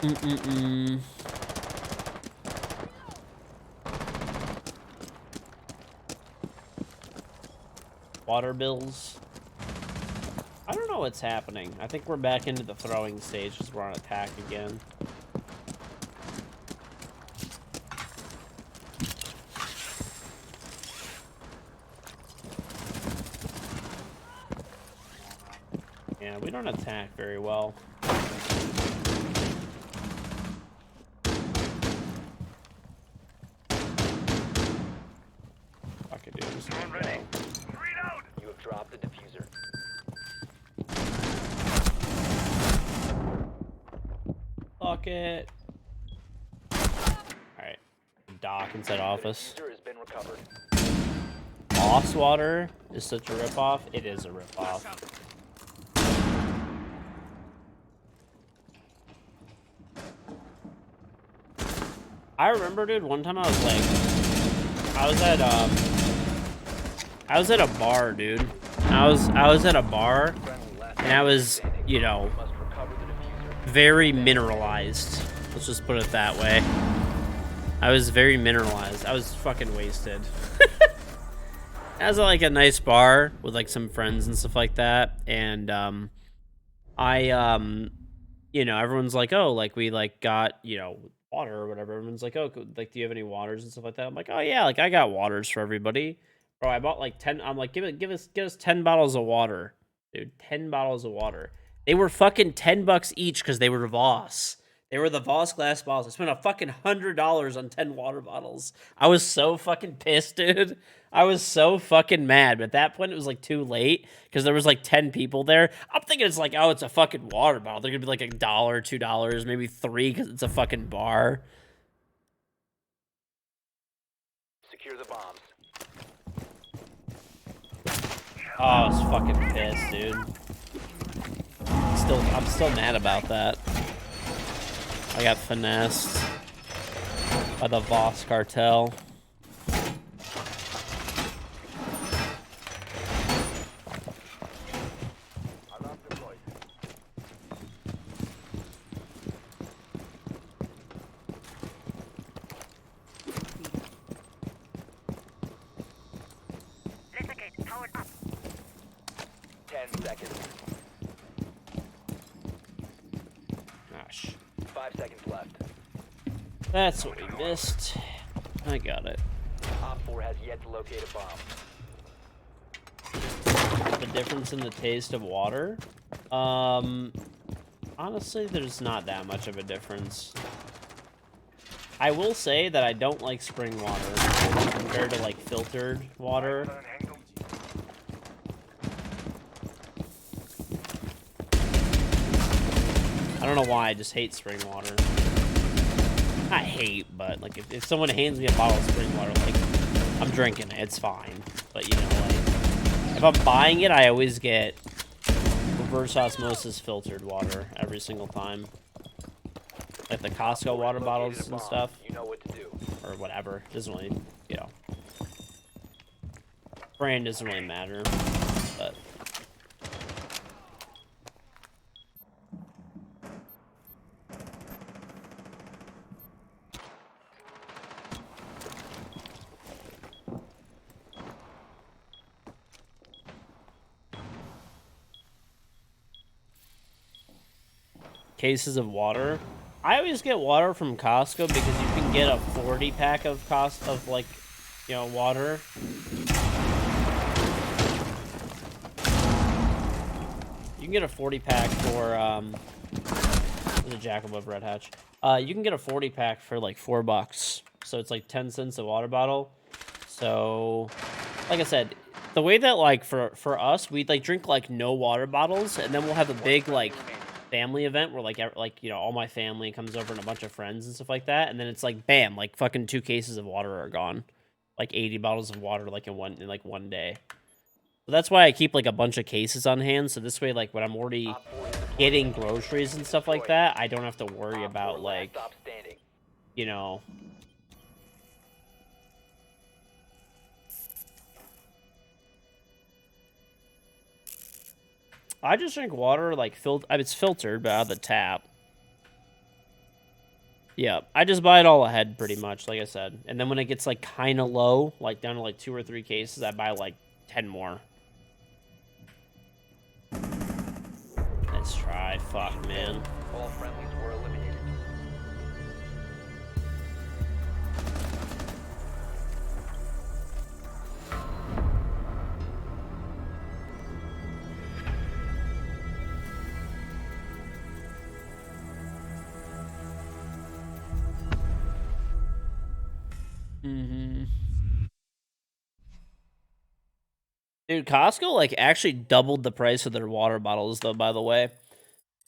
Mm-mm-mm. Water bills. I don't know what's happening. I think we're back into the throwing stage because we're on attack again. Yeah, we don't attack very well. Fuck it, dude. Just let it go. You have dropped the diffuser. Fuck it. Alright. Dock inside office. The diffuser has been recovered. Boss water is such a ripoff. It is a ripoff. I remember, dude, one time I was like, I was at a bar, dude. I was at a bar, Friendly last and I was, standing. you know, Must recover the diffuser. very mineralized. Let's just put it that way. I was very mineralized. I was fucking wasted. I was at like a nice bar with like some friends and stuff like that, and you know, everyone's like, oh, like we like got, you know, water or whatever. Everyone's like, oh, like, do you have any waters and stuff like that? I'm like, oh yeah, like I got waters for everybody. Bro, I bought like 10. I'm like, give us 10 bottles of water, dude. 10 bottles of water. They were fucking $10 each because they were Voss. They were the Voss glass bottles. I spent a fucking $100 on 10 water bottles. I was so fucking pissed, dude. I was so fucking mad. But at that point, it was like too late because there was like 10 people there. I'm thinking it's like, oh, it's a fucking water bottle. They're gonna be like $1, $2, maybe $3 because it's a fucking bar. Secure the bombs. Oh, I was fucking pissed, dude. I'm still mad about that. I got finessed by the Voss cartel. Alarm deployed. Litigate, powered up. 10 seconds. Gosh. 5 seconds left. That's what we missed. I got it. Op 4 has yet to locate a bomb. The difference in the taste of water? Honestly, there's not that much of a difference. I will say that I don't like spring water compared to like filtered water. I don't know why, I just hate spring water. not hate, but like if someone hands me a bottle of spring water, like I'm drinking it, it's fine. But you know, like if I'm buying it, I always get reverse osmosis filtered water every single time. Like the Costco water bottles and stuff, You know what to do. or whatever. Doesn't really, you know, brand doesn't really matter, but. Cases of water. I always get water from Costco because you can get a 40 pack of like, you know, water. You can get a 40 pack for there's a jack above Red Hatch. You can get a 40 pack for like $4. So it's like 10 cents a water bottle. So like I said, the way that like for us, we like drink like no water bottles, and then we'll have a big like family event where like you know all my family comes over and a bunch of friends and stuff like that, and then it's like bam, like fucking 2 cases of water are gone, like 80 bottles of water like in one day. So that's why I keep like a bunch of cases on hand. So this way, like when I'm already getting groceries and stuff like that, I don't have to worry about like, Stop standing. you know. I just drink water like it's filtered, but out of the tap. Yeah, I just buy it all ahead pretty much, like I said. And then when it gets like kind of low, like down to like 2 or 3 cases, I buy like 10 more. Let's try. Fuck, man. All friendlies were eliminated. Dude, Costco like actually doubled the price of their water bottles, though. By the way,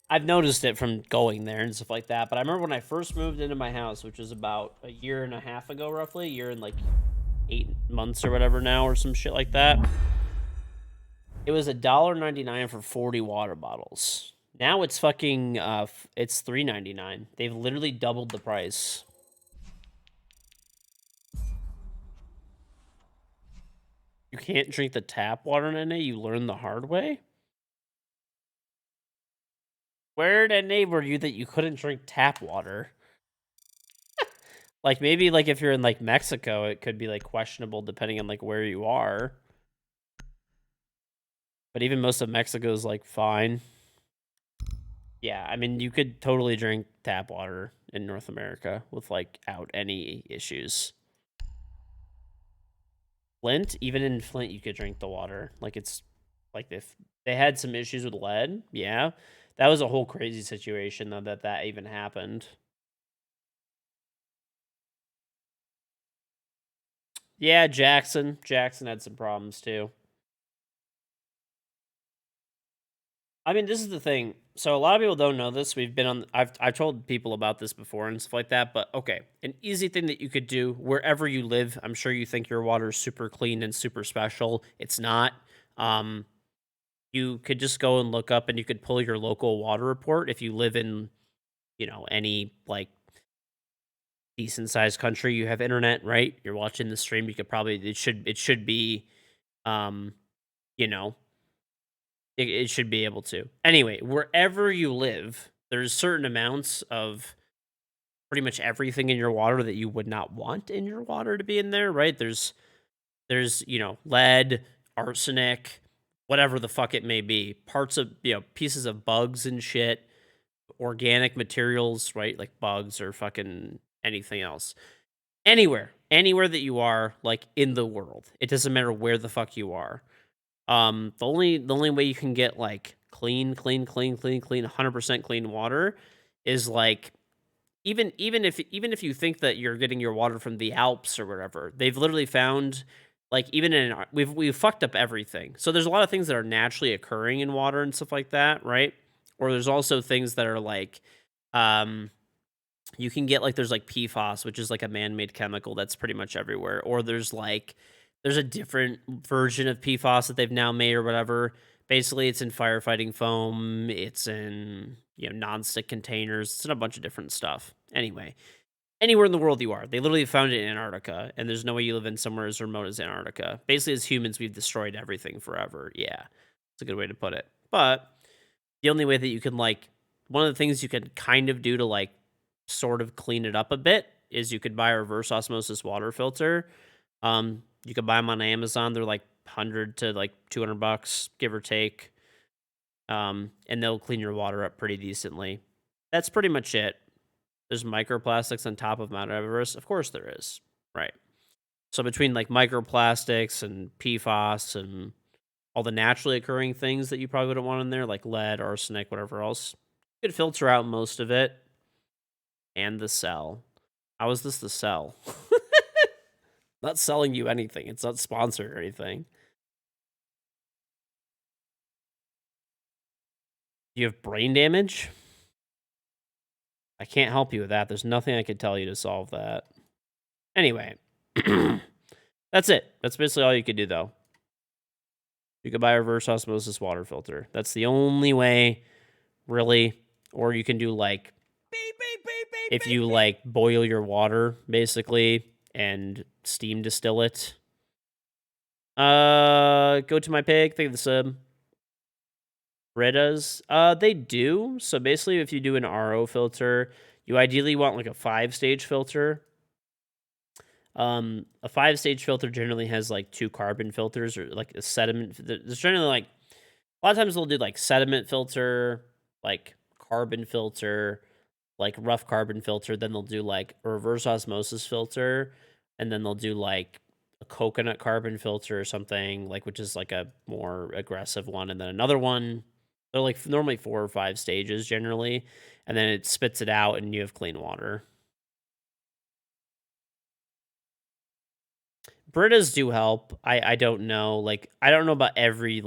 I've noticed it from going there and stuff like that. But I remember when I first moved into my house, which was about a year and a half ago, roughly, a year and like 8 months or whatever now, or some shit like that. It was $1.99 for 40 water bottles. Now it's fucking it's $3.99. They've literally doubled the price. You can't drink the tap water, Nene? You learned the hard way? Where, Nene, were you that you couldn't drink tap water? Like, maybe, like, if you're in, like, Mexico, it could be, like, questionable depending on, like, where you are. But even most of Mexico's, like, fine. Yeah, I mean, you could totally drink tap water in North America without any issues. Flint, even in Flint, you could drink the water. Like, it's like if they had some issues with lead, yeah, that was a whole crazy situation though that even happened. Yeah, Jackson had some problems too. I mean, this is the thing. So a lot of people don't know this. We've been on. I've told people about this before and stuff like that. But okay, an easy thing that you could do wherever you live. I'm sure you think your water is super clean and super special. It's not. You could just go and look up, and you could pull your local water report if you live in, you know, any like decent sized country. You have internet, right? You're watching the stream. You could probably it should be, you know, it should be able to. Anyway, wherever you live, there's certain amounts of pretty much everything in your water that you would not want in your water to be in there, right? There's, you know, lead, arsenic, whatever the fuck it may be. Parts of, you know, pieces of bugs and shit, organic materials, right? Like bugs or fucking anything else. Anywhere that you are, like in the world. It doesn't matter where the fuck you are. The only way you can get like clean, 100% clean water is like even if you think that you're getting your water from the Alps or wherever, they've literally found like even in we've fucked up everything. So there's a lot of things that are naturally occurring in water and stuff like that, right? Or there's also things that are like You can get like there's like PFAS, which is like a man-made chemical that's pretty much everywhere, or there's a different version of PFAS that they've now made or whatever. Basically, it's in firefighting foam, it's in nonstick containers, it's in a bunch of different stuff. Anyway, anywhere in the world you are, they literally found it in Antarctica, and there's no way you live in somewhere as remote as Antarctica. Basically, as humans, we've destroyed everything forever. Yeah, it's a good way to put it. But the only way that you can one of the things you could kind of do to sort of clean it up a bit is you could buy a reverse osmosis water filter. You could buy them on Amazon. They're like 100 to like $200, give or take. And they'll clean your water up pretty decently. That's pretty much it. There's microplastics on top of Mount Everest. Of course there is. Right. So between like microplastics and PFAS and all the naturally occurring things that you probably wouldn't want in there, like lead, arsenic, whatever else, you could filter out most of it. And the cell. How is this the cell? Not selling you anything. It's not sponsored or anything. You have brain damage? I can't help you with that. There's nothing I could tell you to solve that. Anyway, that's it. That's basically all you could do, though. You could buy a reverse osmosis water filter. That's the only way, really. Or you can do if you boil your water, basically, and steam distill it. Go to my pig. Think of the sub. Britas, they do. So basically, if you do an RO filter, you ideally want like a 5-stage filter. A 5-stage filter generally has like 2 carbon filters or like a sediment. There's generally like a lot of times they'll do like sediment filter, like carbon filter, like rough carbon filter. Then they'll do like a reverse osmosis filter, and then they'll do like a coconut carbon filter or something, like which is like a more aggressive one, and then another one. They're like normally 4 or 5 stages generally, and then it spits it out, and you have clean water. Britas do help. I don't know. I don't know about every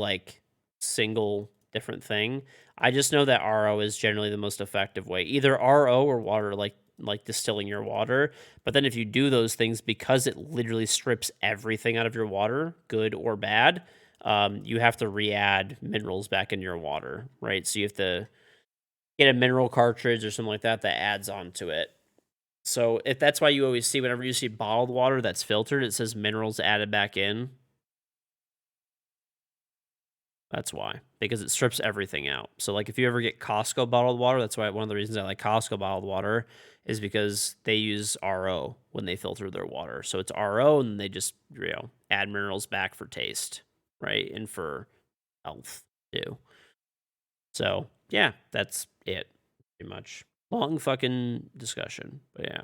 single different thing. I just know that RO is generally the most effective way. Either RO or water, like distilling your water. But then if you do those things, because it literally strips everything out of your water, good or bad, you have to re-add minerals back in your water, right? So you have to get a mineral cartridge or something like that that adds on to it. So if that's why you always see whenever you see bottled water that's filtered, it says minerals added back in. That's why, because it strips everything out. So like if you ever get Costco bottled water, that's why one of the reasons I like Costco bottled water is because they use RO when they filter their water. So it's RO and they just, add minerals back for taste, right? And for health too. So, yeah, that's it pretty much. Long fucking discussion, but yeah.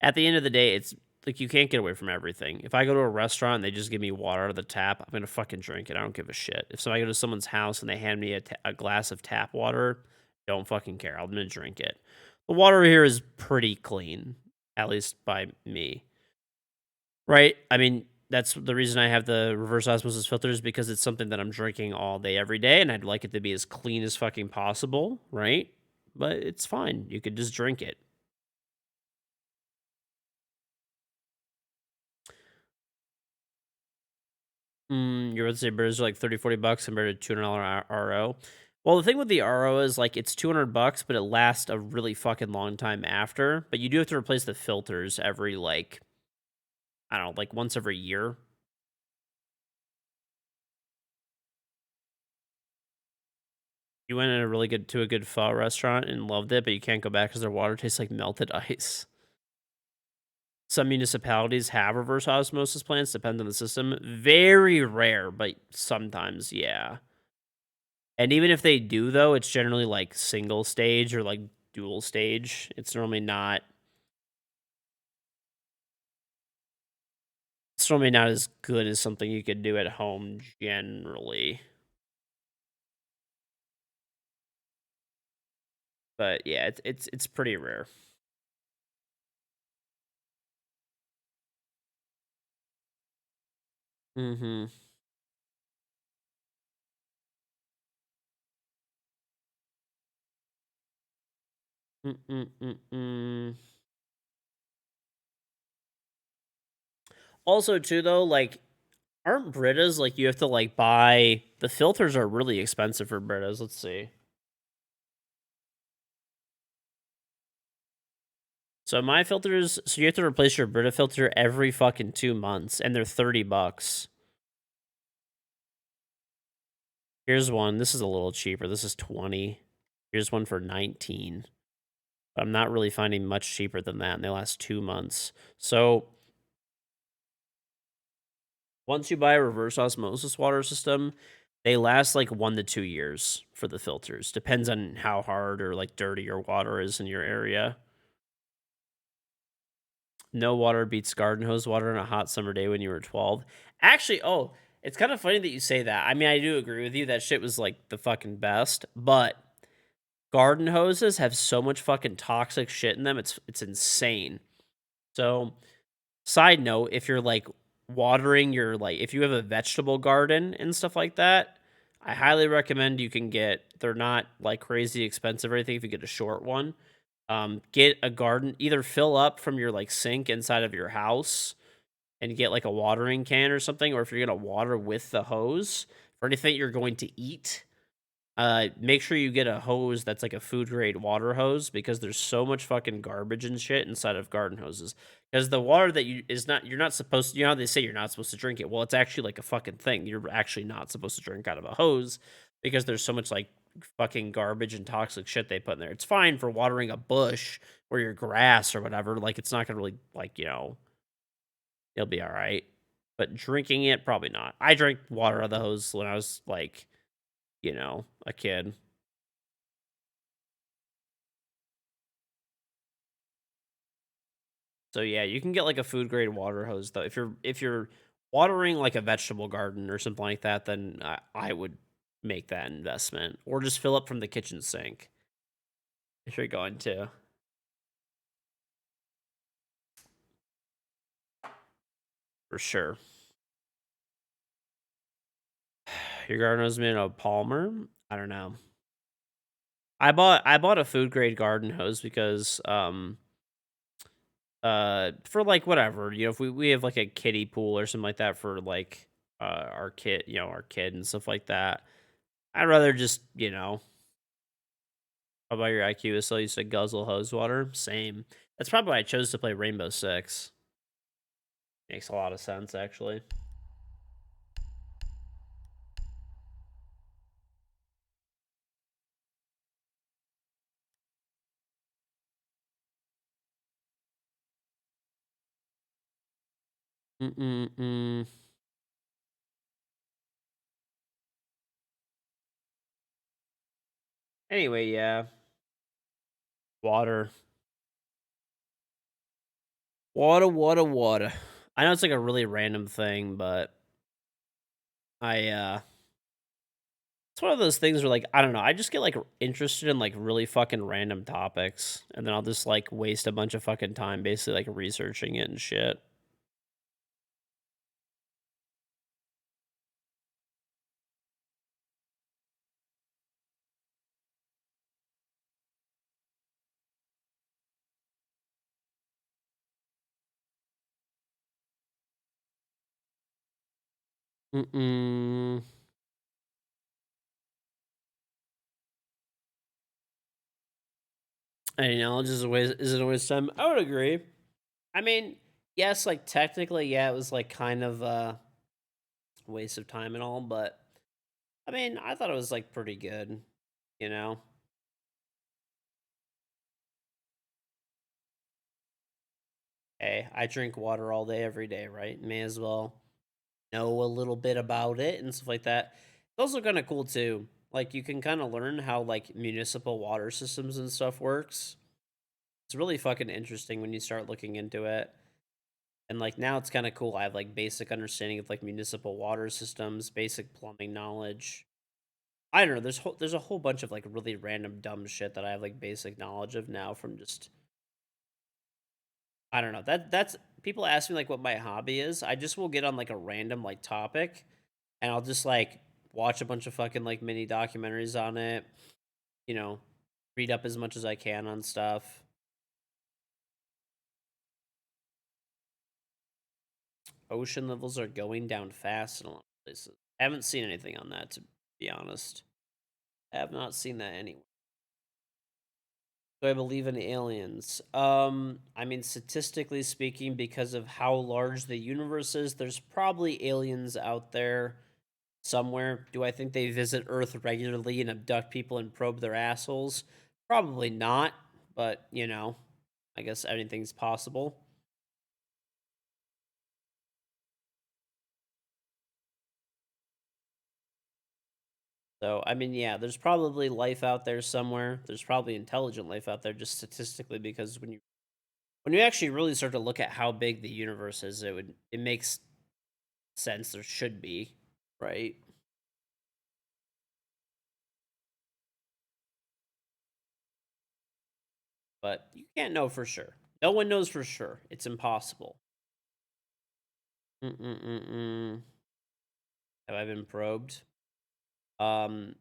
At the end of the day, it's like you can't get away from everything. If I go to a restaurant and they just give me water out of the tap, I'm gonna fucking drink it. I don't give a shit. If I go to someone's house and they hand me a glass of tap water, don't fucking care. I'm gonna drink it. The water here is pretty clean, at least by me. Right? I mean, that's the reason I have the reverse osmosis filters because it's something that I'm drinking all day, every day, and I'd like it to be as clean as fucking possible, right? But it's fine. You could just drink it. You're about to say birds are like 30, $40 compared to $200 RO. Well, the thing with the RO is it's $200, but it lasts a really fucking long time after. But you do have to replace the filters every I don't know, once every year. You went in to a good pho restaurant and loved it, but you can't go back because their water tastes like melted ice. Some municipalities have reverse osmosis plants, depends on the system. Very rare, but sometimes, yeah. And even if they do, though, it's generally single stage or dual stage. It's normally not. It's normally not as good as something you could do at home generally. But yeah, it's pretty rare. Mm-hmm. Mm-mm-mm-mm. Also, too, though, like, aren't Britas, like, you have to, like, buy... The filters are really expensive for Britas. Let's see. So my filters... So you have to replace your Brita filter every fucking 2 months, and they're $30. Here's one. This is a little cheaper. This is 20. Here's one for 19. But I'm not really finding much cheaper than that, and they last 2 months. So once you buy a reverse osmosis water system, they last like 1 to 2 years for the filters. Depends on how hard or like dirty your water is in your area. No water beats garden hose water on a hot summer day when you were 12. Actually, oh, it's kind of funny that you say that. I mean, I do agree with you. That shit was like the fucking best, but garden hoses have so much fucking toxic shit in them. It's insane. So, side note, if you're like watering your like if you have a vegetable garden and stuff like that, I highly recommend you can get... They're not like crazy expensive or anything if you get a short one. Get a garden, either fill up from your like sink inside of your house and get like a watering can or something, or if you're gonna water with the hose for anything you're going to eat, make sure you get a hose that's like a food grade water hose, because there's so much fucking garbage and shit inside of garden hoses. Because the water that you're not supposed to, you know how they say you're not supposed to drink it? Well, it's actually like a fucking thing. You're actually not supposed to drink out of a hose because there's so much like fucking garbage and toxic shit they put in there. It's fine for watering a bush or your grass or whatever. Like, it's not gonna really, like, it'll be all right. But drinking it, probably not. I drank water out of the hose when I was like, a kid. So yeah, you can get like a food grade water hose though. If you're watering like a vegetable garden or something like that, then I would make that investment, or just fill up from the kitchen sink if you're going to, for sure. Your garden hose made of polymer? I don't know. I bought a food grade garden hose because for like whatever, if we have like a kiddie pool or something like that for like our kid and stuff like that. I'd rather just, how about your IQ is still used to guzzle hose water? Same. That's probably why I chose to play Rainbow Six. Makes a lot of sense, actually. Mm-mm-mm. Anyway, yeah. Water. Water, water, water. I know it's like a really random thing, but it's one of those things where, like, I don't know, I just get like interested in like really fucking random topics, and then I'll just like waste a bunch of fucking time basically like researching it and shit. Mm-mm. Any knowledge isn't a waste of time. I would agree. I mean, yes, like technically, yeah, it was like kind of a waste of time and all, but I mean, I thought it was like pretty good, you know? Hey, I drink water all day, every day, right? May as well know a little bit about it and stuff like that. It's also kind of cool too. Like, you can kind of learn how like municipal water systems and stuff works. It's really fucking interesting when you start looking into it. And like now it's kind of cool. I have like basic understanding of like municipal water systems, basic plumbing knowledge. I don't know. There's a whole bunch of like really random dumb shit that I have like basic knowledge of now from just... I don't know. That's people ask me like what my hobby is. I just will get on like a random like topic, and I'll just like watch a bunch of fucking like mini documentaries on it, you know, read up as much as I can on stuff. Ocean levels are going down fast in a lot of places. I haven't seen anything on that, to be honest. I have not seen that anywhere. Do I believe in aliens? I mean, statistically speaking, because of how large the universe is, there's probably aliens out there somewhere. Do I think they visit Earth regularly and abduct people and probe their assholes? Probably not, but, you know, I guess anything's possible. So, I mean, yeah, there's probably life out there somewhere. There's probably intelligent life out there just statistically because when you actually really start to look at how big the universe is, it makes sense there should be, right? But you can't know for sure. No one knows for sure. It's impossible. Mm-mm-mm-mm. Have I been probed? Um,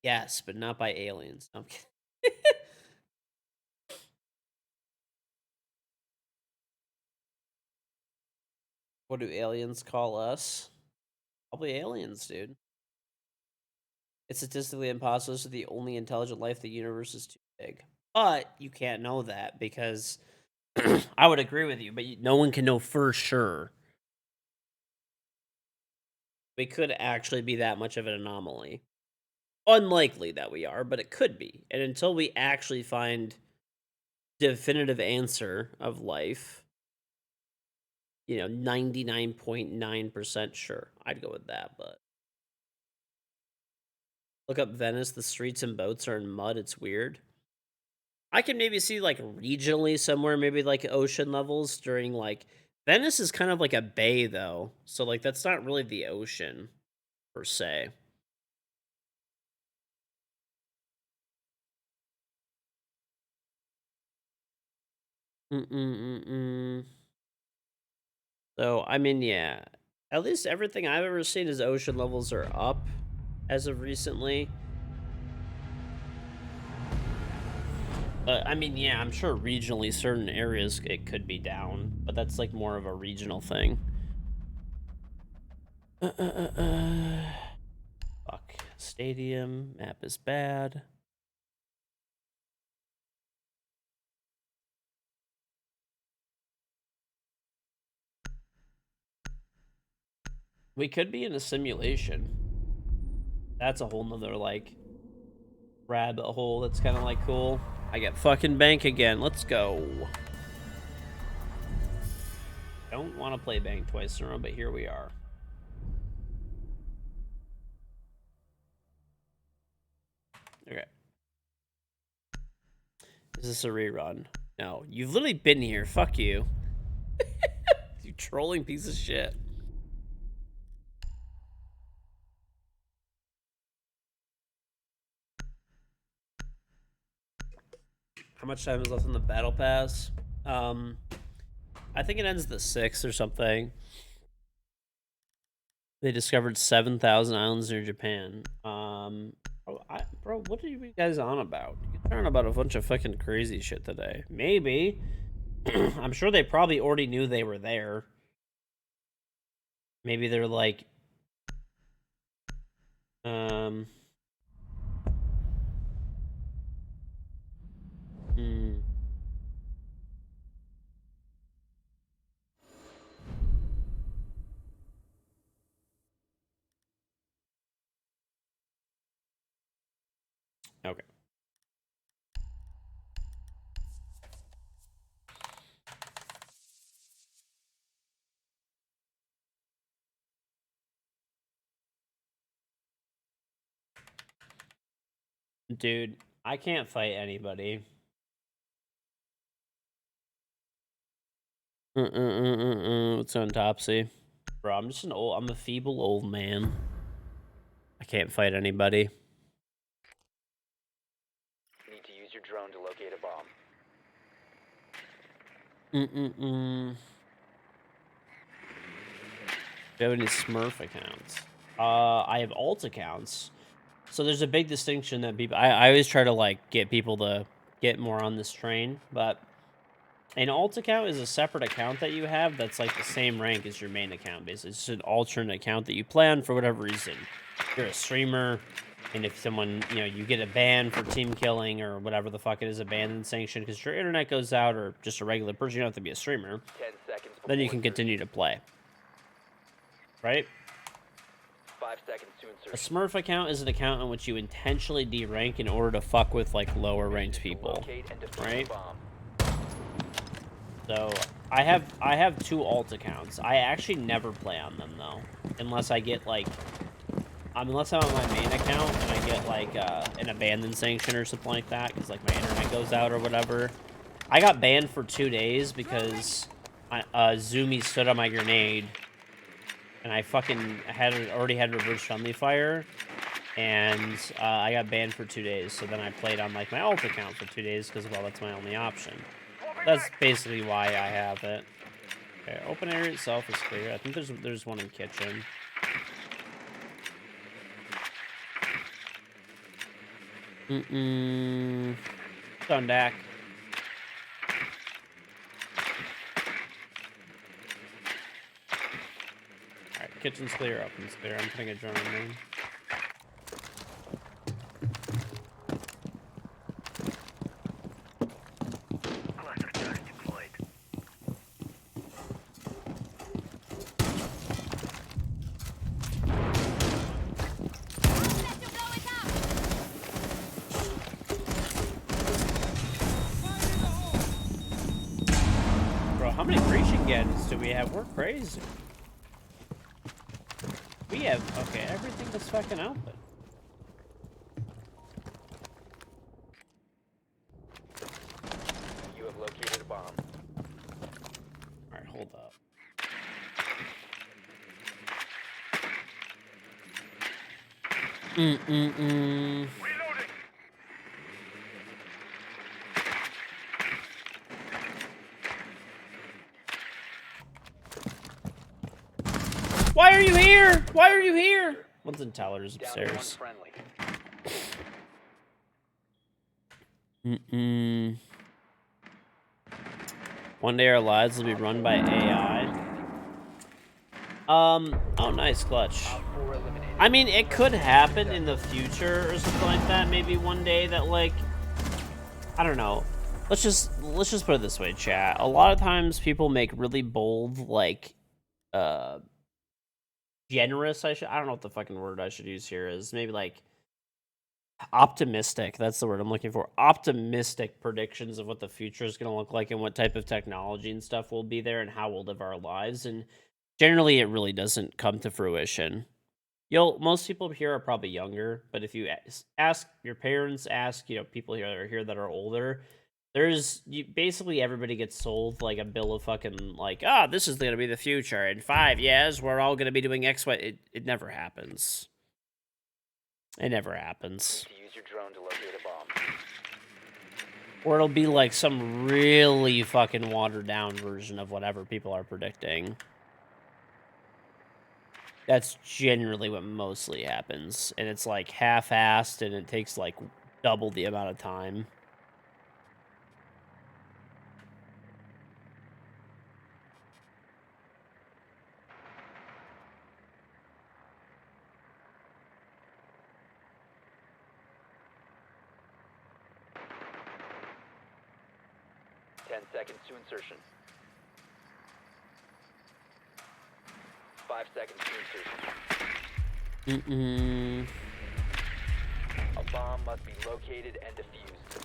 yes, but not by aliens. No, I'm kidding. What do aliens call us? Probably aliens, dude. It's statistically impossible. So the only intelligent life in the universe is too big. But you can't know that because I would agree with you, but no one can know for sure. We could actually be that much of an anomaly. Unlikely that we are, but it could be. And until we actually find definitive answer of life, 99.9% sure. I'd go with that, but look up Venice. The streets and boats are in mud. It's weird. I can maybe see like regionally somewhere, maybe like ocean levels during like Venice is kind of like a bay though. So like that's not really the ocean per se. Mm-mm-mm-mm. So, I mean, yeah. At least everything I've ever seen is ocean levels are up as of recently. But, I mean, yeah, I'm sure regionally certain areas it could be down. But that's like more of a regional thing. Fuck. Stadium. Map is bad. We could be in a simulation. That's a whole nother, like, rabbit hole that's kind of, like, cool. I get fucking bank again. Let's go. Don't want to play bank twice in a row, but here we are. Okay. Is this a rerun? No. You've literally been here. Fuck you. You trolling piece of shit. How much time is left on the battle pass? I think it ends the 6th or something. They discovered 7,000 islands near Japan. Bro, what are you guys on about? You're talking about a bunch of fucking crazy shit today. Maybe. I'm sure they probably already knew they were there. Maybe they're like, hmm. Okay. Dude, I can't fight anybody. What's on Topsy? Bro, I'm a feeble old man. I can't fight anybody. Need to use your drone to locate a bomb. Do you have any Smurf accounts? I have alt accounts. So there's a big distinction that people. I always try to like get people to get more on this train, but an alt account is a separate account that you have that's like the same rank as your main account. Basically, it's just an alternate account that you play on for whatever reason. You're a streamer, and if someone, you get a ban for team killing or whatever the fuck it is, a ban and sanction because your internet goes out, or just a regular person, you don't have to be a streamer. 10 seconds. Then you before can continue to play. Right? 5 seconds to A insertion. Smurf account is an account in which you intentionally derank in order to fuck with like lower ranked people. Locate and defuse Right? the bomb. So I have 2 alt accounts. I actually never play on them though, unless I get like, unless I'm on my main account and I get like an abandon sanction or something like that, because like my internet goes out or whatever. I got banned for 2 days because Zoomy stood on my grenade, and I fucking already had reverse friendly fire, and I got banned for 2 days. So then I played on like my alt account for 2 days because well, that's my only option. That's basically why I have it. Okay, open area itself is clear. I think there's one in kitchen. Done, Dak. Alright, kitchen's clear, open's clear. I'm putting a drone in there. Cluster charge deployed. Let you blow it up. Bro, how many breaching gadgets do we have? We're crazy. We have, okay, everything is fucking open. You have located a bomb. Alright, hold up. Reloading. Why are you here? Why are you here? One's in towers Down to one upstairs. friendly. One day our lives will be run by AI. Oh, nice clutch. Op 4 eliminated. I mean, it could happen in the future or something like that. Maybe one day that, like, I don't know. Let's just put it this way, chat. A lot of times people make really bold, like, generous. I don't know what the fucking word I should use here is. Maybe like optimistic. That's the word I'm looking for. Optimistic predictions of what the future is going to look like and what type of technology and stuff will be there and how we'll live our lives. And generally, it really doesn't come to fruition. Most people here are probably younger, but if you ask your parents, ask people here that are older, basically everybody gets sold like a bill of fucking like, this is gonna be the future. In 5 years, we're all gonna be doing X, Y. It never happens. It never happens. To use your drone to locate a bomb. Or it'll be like some really fucking watered down version of whatever people are predicting. That's generally what mostly happens. And it's like half-assed and it takes like double the amount of time. Seconds to insertion. 5 seconds to insertion. A bomb must be located and defused.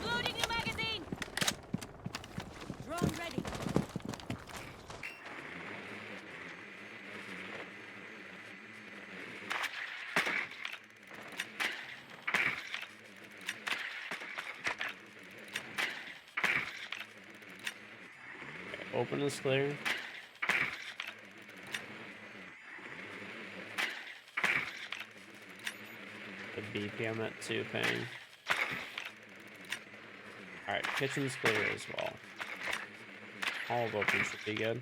Loading your magazine. Drone ready. Open is clear. The BP on that 2 ping. Alright, kitchen's clear as well. All of open should be good.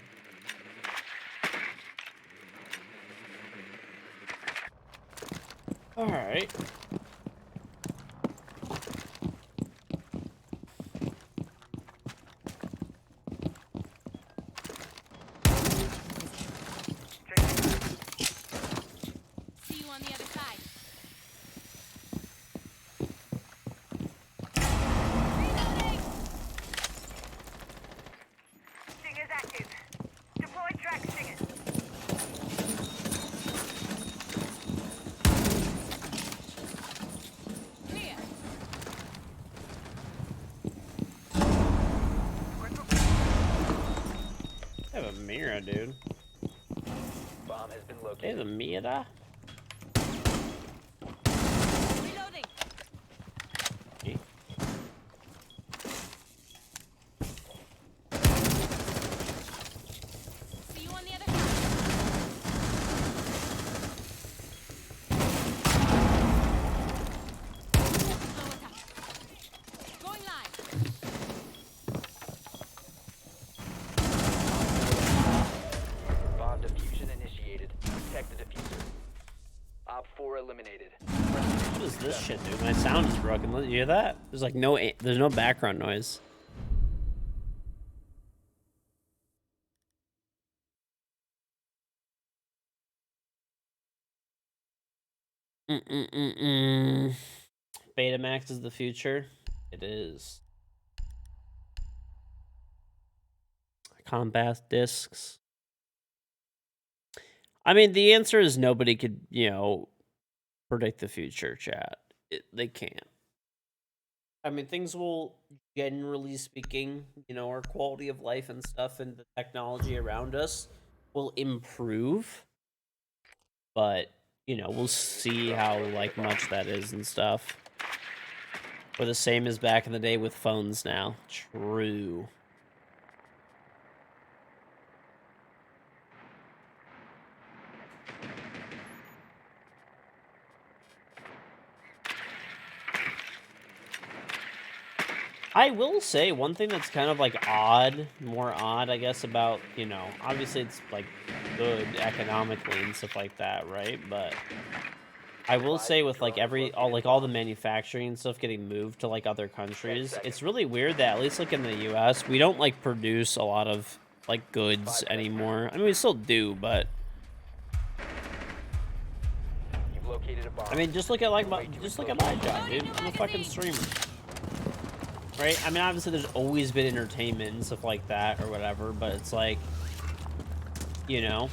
Alright. See you on the other side. Reloading! Stingers active. Deploy track stingers. Clear. I have a mirror, dude. Bomb has been They located. have a mirror? Reloading. Okay. See you on the other side. Slow attack. Going live. Bomb diffusion initiated. Protect the diffuser. Op 4 eliminated. What is this shit, dude? My sound is broken. You hear that? There's like there's no background noise. Mm-mm-mm-mm. Betamax is the future. It is. Compact discs. I mean, the answer is nobody could, predict the future, chat. They can't. I mean, things will, generally speaking, our quality of life and stuff and the technology around us will improve. But, we'll see how, much that is and stuff. We're the same as back in the day with phones now. True. I will say one thing that's kind of more odd, I guess, about, obviously it's good economically and stuff like that, right? But I will say with all the manufacturing and stuff getting moved to other countries, it's really weird that at least in the US, we don't produce a lot of goods anymore. I mean, we still do, but You've located a bomb. I mean, just look at my job, dude. I'm a fucking streamer. Right? I mean, obviously there's always been entertainment and stuff like that or whatever, but it's I feel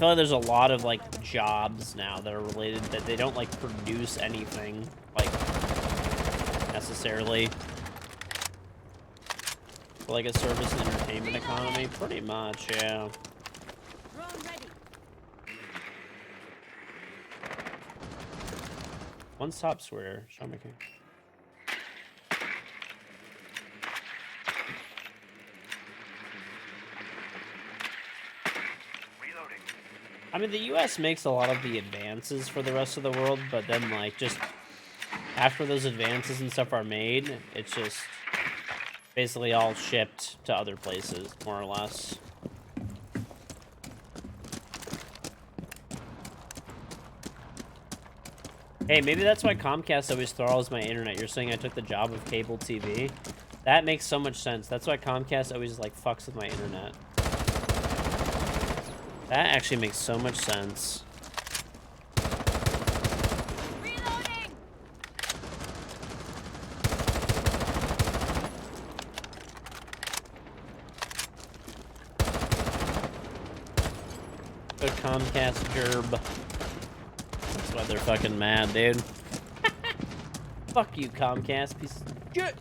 like there's a lot of jobs now that are related that they don't produce anything necessarily for a service and entertainment economy. Pretty much, yeah. Drone ready. One's top square. Show me. I mean, the U.S. makes a lot of the advances for the rest of the world, but then, just after those advances and stuff are made, it's just basically all shipped to other places, more or less. Hey, maybe that's why Comcast always throws my internet. You're saying I took the job of cable TV? That makes so much sense. That's why Comcast always, fucks with my internet. That actually makes so much sense. Reloading. Good Comcast gerb. That's why they're fucking mad, dude. Fuck you, Comcast, piece of shit.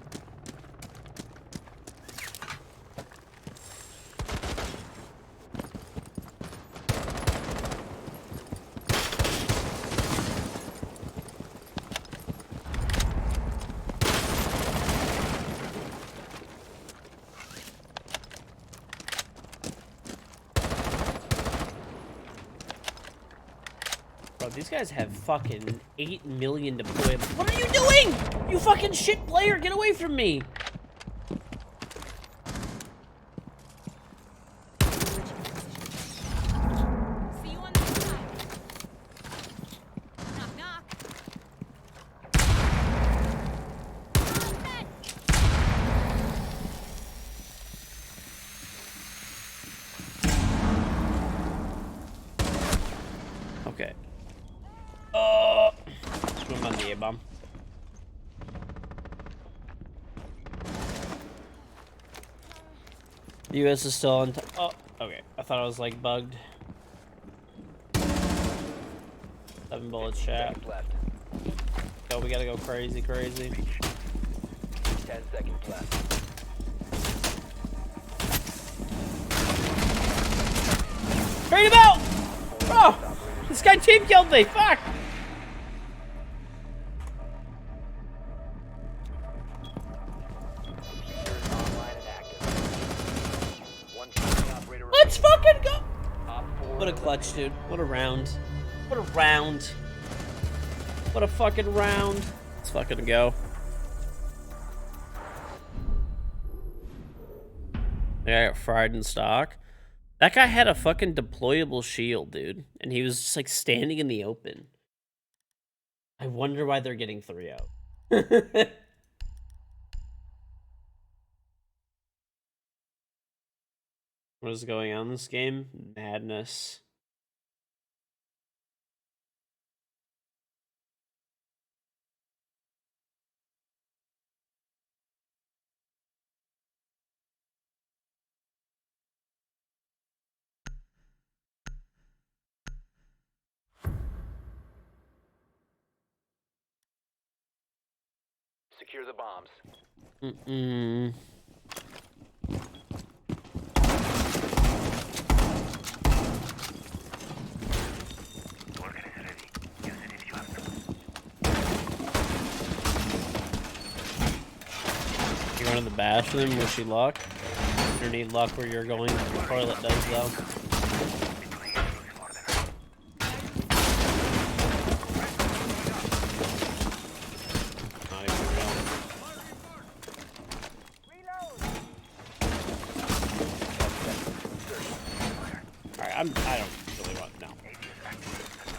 These guys have fucking 8 million deployable. What are you doing? You fucking shit player, get away from me. Okay. Oh, I'm on the A-bomb. The US is still on. Oh, okay. I thought I was like bugged. 7 bullets, chat. Seconds left. Go, we gotta go crazy, crazy. 10 seconds left. Bring him out! Oh! This guy team killed me! Fuck! Diffuser is online and active. One friendly operator Let's remaining. fucking go! Op 4 What a clutch, dude. What a round. What a round. What a fucking round. Let's fucking go. Yeah, I got fried in stock. That guy had a fucking deployable shield, dude. And he was just like standing in the open. I wonder why they're getting 3 out. What is going on in this game? Madness. Secure the bombs. Mm-mm. You going to the bathroom? Wish you luck. You need luck where you're going. The toilet does, though. Not even real. Alright, I don't really want, no.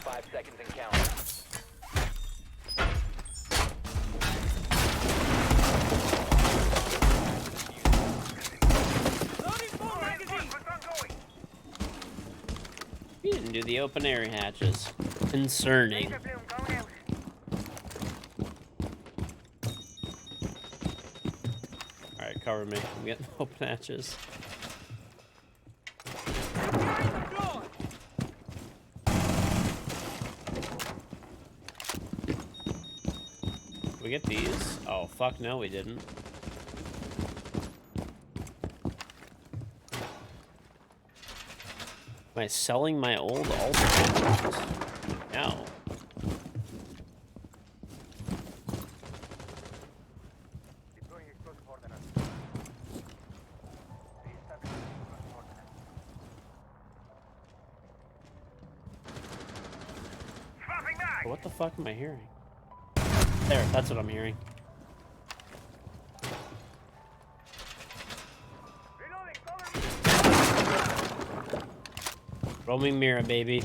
5 seconds and counting. You didn't do the open air hatches. Concerning. Bloom going out. Alright, cover me. I'm getting open hatches. Did we get these? Oh, fuck no, we didn't. Am I selling my old alternate? No. Deploying explosive ordnance. Reestablishing explosive ordnance. Swapping back! What the fuck am I hearing? There, that's what I'm hearing. Reloading, cover me! Roaming mirror, baby.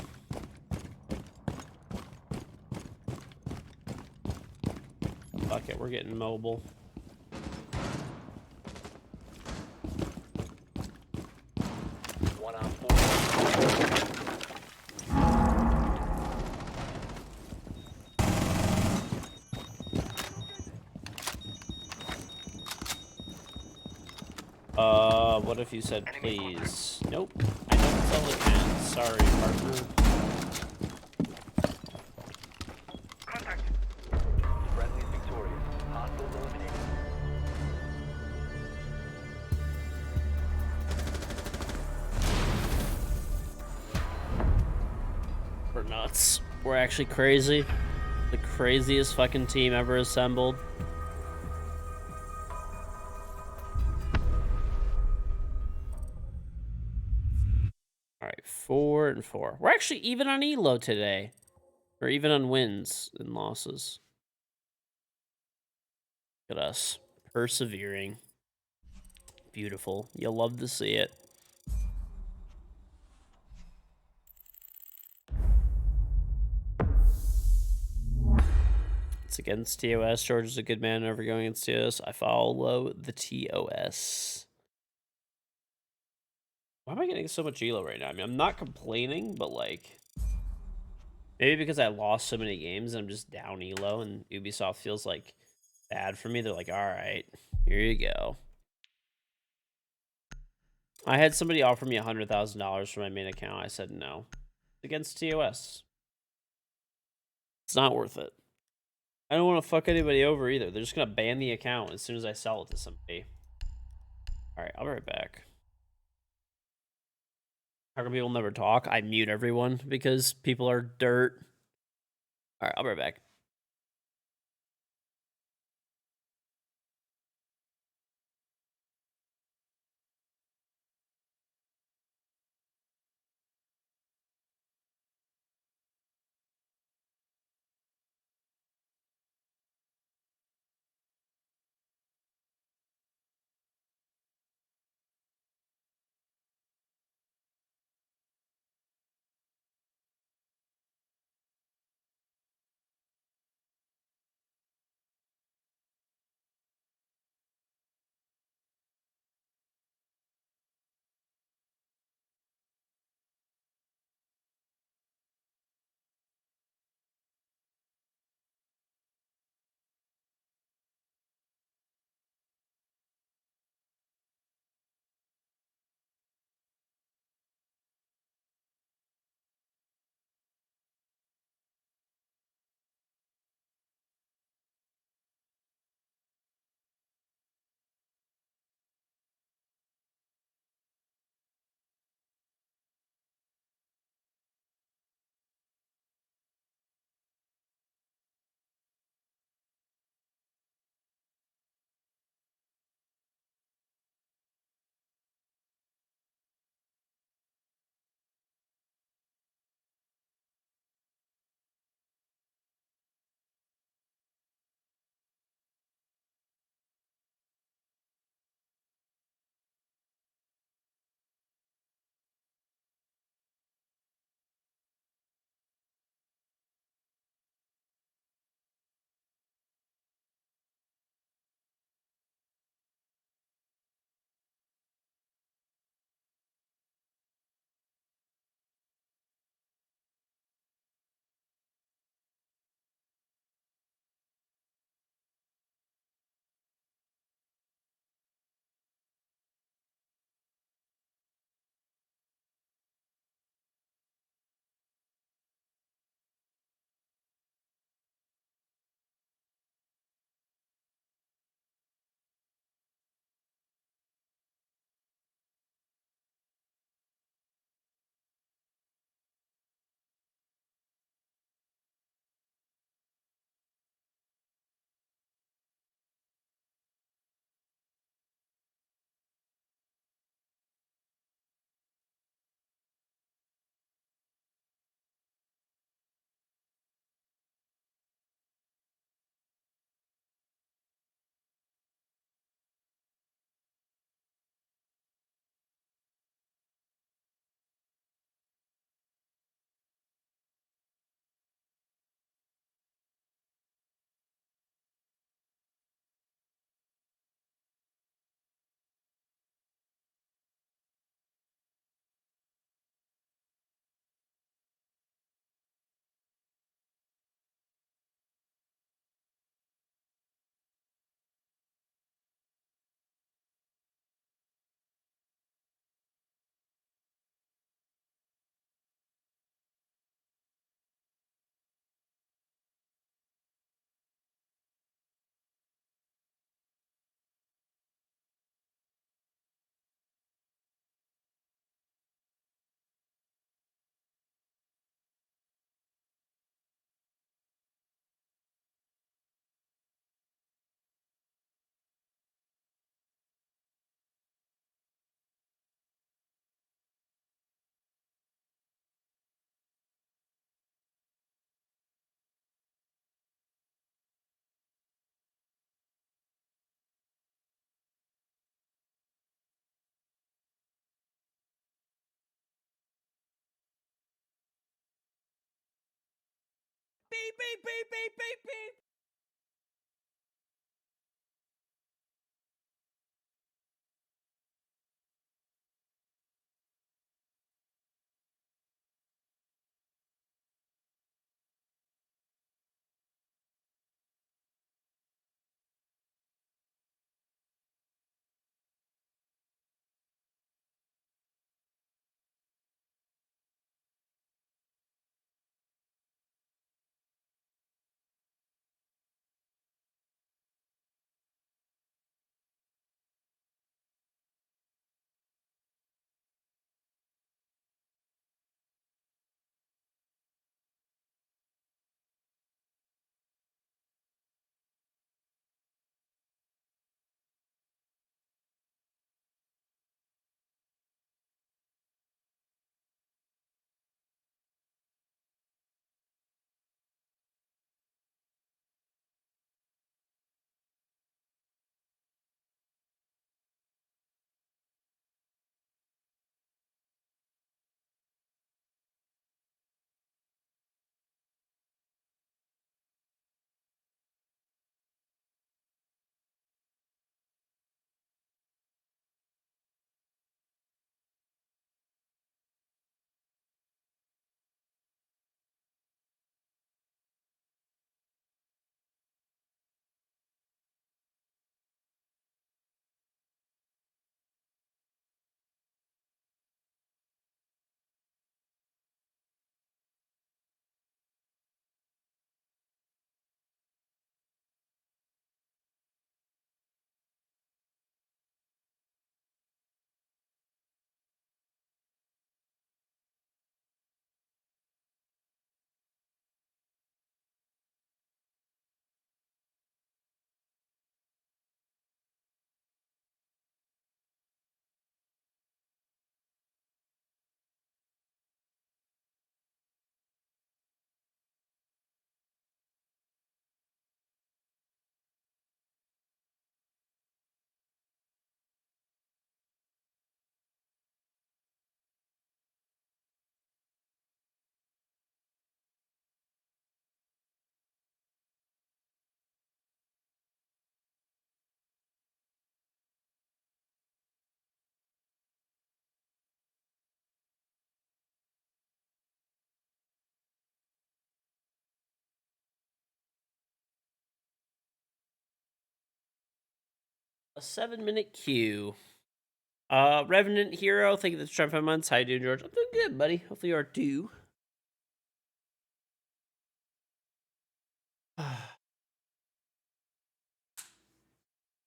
Fuck it, we're getting mobile. One on 4. What if you said please? Nope. I don't sell the cat. Sorry, partner. Contact! Friendly's victorious. Hostiles eliminated. We're nuts. We're actually crazy. The craziest fucking team ever assembled. Alright, 4 and 4. We're actually even on elo today. Or even on wins and losses. Look at us. Persevering. Beautiful. You'll love to see it. It's against TOS. George is a good man, never going against TOS. I follow the TOS. Why am I getting so much elo right now? I mean, I'm not complaining, but like... Maybe because I lost so many games and I'm just down elo, and Ubisoft feels like bad for me. They're like, all right, here you go. I had somebody offer me $100,000 for my main account. I said no. It's against TOS. It's not worth it. I don't want to fuck anybody over either. They're just gonna ban the account as soon as I sell it to somebody. All right, I'll be right back. How come people never talk? I mute everyone because people are dirt. All right, I'll be right back. Beep, beep, beep, beep, beep, beep. A 7-minute queue. Revenant Hero, thank you for the 25 months. How you doing, George? I'm doing good, buddy. Hopefully you are too.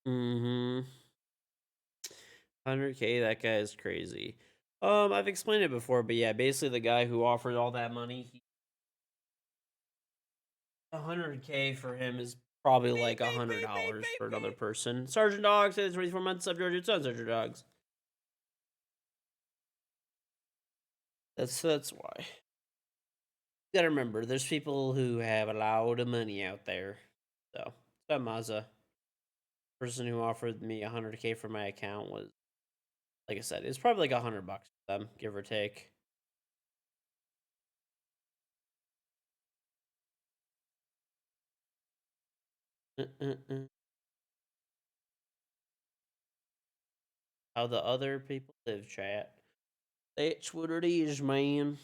Mm-hmm. 100K, that guy is crazy. I've explained it before, but yeah, basically the guy who offered all that money, 100K for him is probably like $100 for another person. Sergeant Dog says 24 months up, George. It's on Sergeant Dogs. That's why. You gotta remember, there's people who have a lot of money out there. So, Maza, person who offered me 100K for my account was, like I said, it's probably like $100 for them, give or take. How the other people live, chat. That's what it is, man.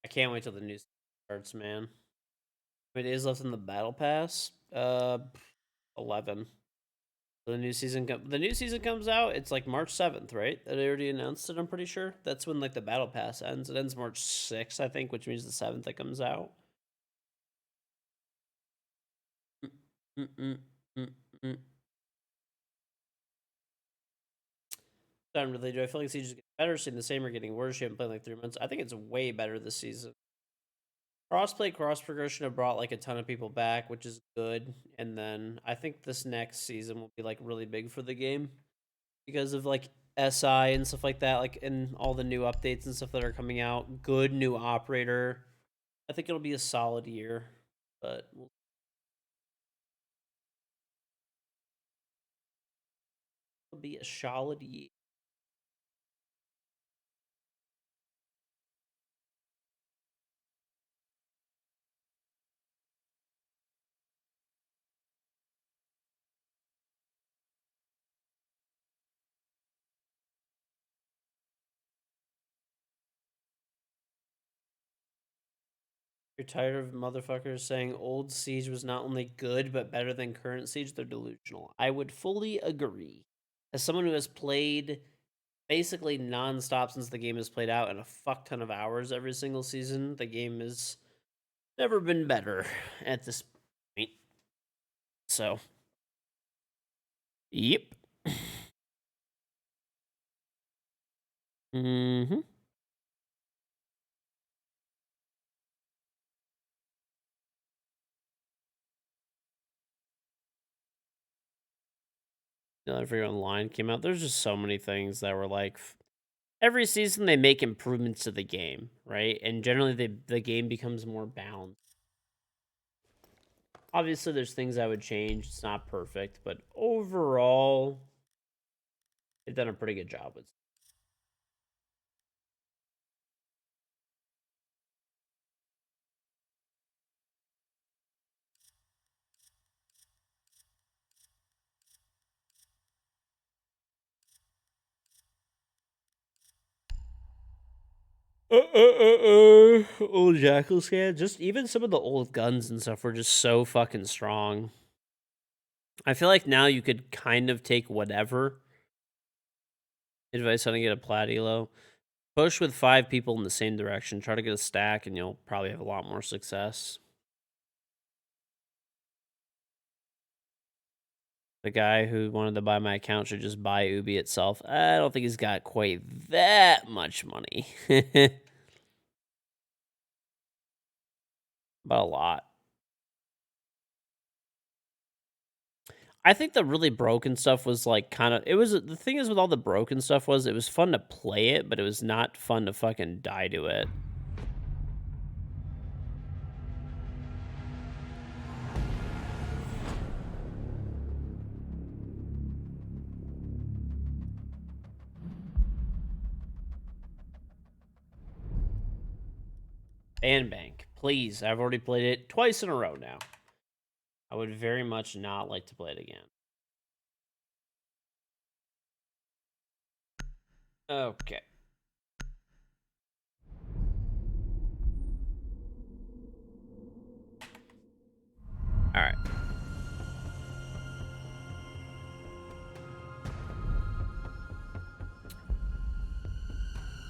I can't wait till the new season starts, man. It is left in the battle pass. 11. The new season comes out. It's like March 7th, right? They already announced it. I'm pretty sure that's when like the battle pass ends. It ends March 6th, I think, which means the 7th it comes out. Not really. Do I feel like Siege is getting better? Seeing the same or getting worse? You haven't played in like 3 months. I think it's way better this season. Crossplay, cross progression have brought like a ton of people back, which is good. And then I think this next season will be like really big for the game because of like SI and stuff like that, like and all the new updates and stuff that are coming out. Good new operator. I think it'll be a solid year, but it'll be a solid year. You're tired of motherfuckers saying old Siege was not only good but better than current Siege? They're delusional. I would fully agree. As someone who has played basically nonstop since the game is played out and a fuck ton of hours every single season, the game has never been better at this point. So, yep. Mm-hmm. Another Free Online came out. There's just so many things that were like every season they make improvements to the game, right? And generally the game becomes more balanced. Obviously, there's things I would change. It's not perfect, but overall, they've done a pretty good job with. Old Jackal scan. Just even some of the old guns and stuff were just so fucking strong. I feel like now you could kind of take whatever. Advice on to get a Platilo. Push with 5 people in the same direction. Try to get a stack, and you'll probably have a lot more success. The guy who wanted to buy my account should just buy Ubi itself. I don't think he's got quite that much money. But a lot. I think the really broken stuff was like kind of it was the thing is with all the broken stuff was it was fun to play it, but it was not fun to fucking die to it. And Bank, please. I've already played it twice in a row now. I would very much not like to play it again. Okay. All right.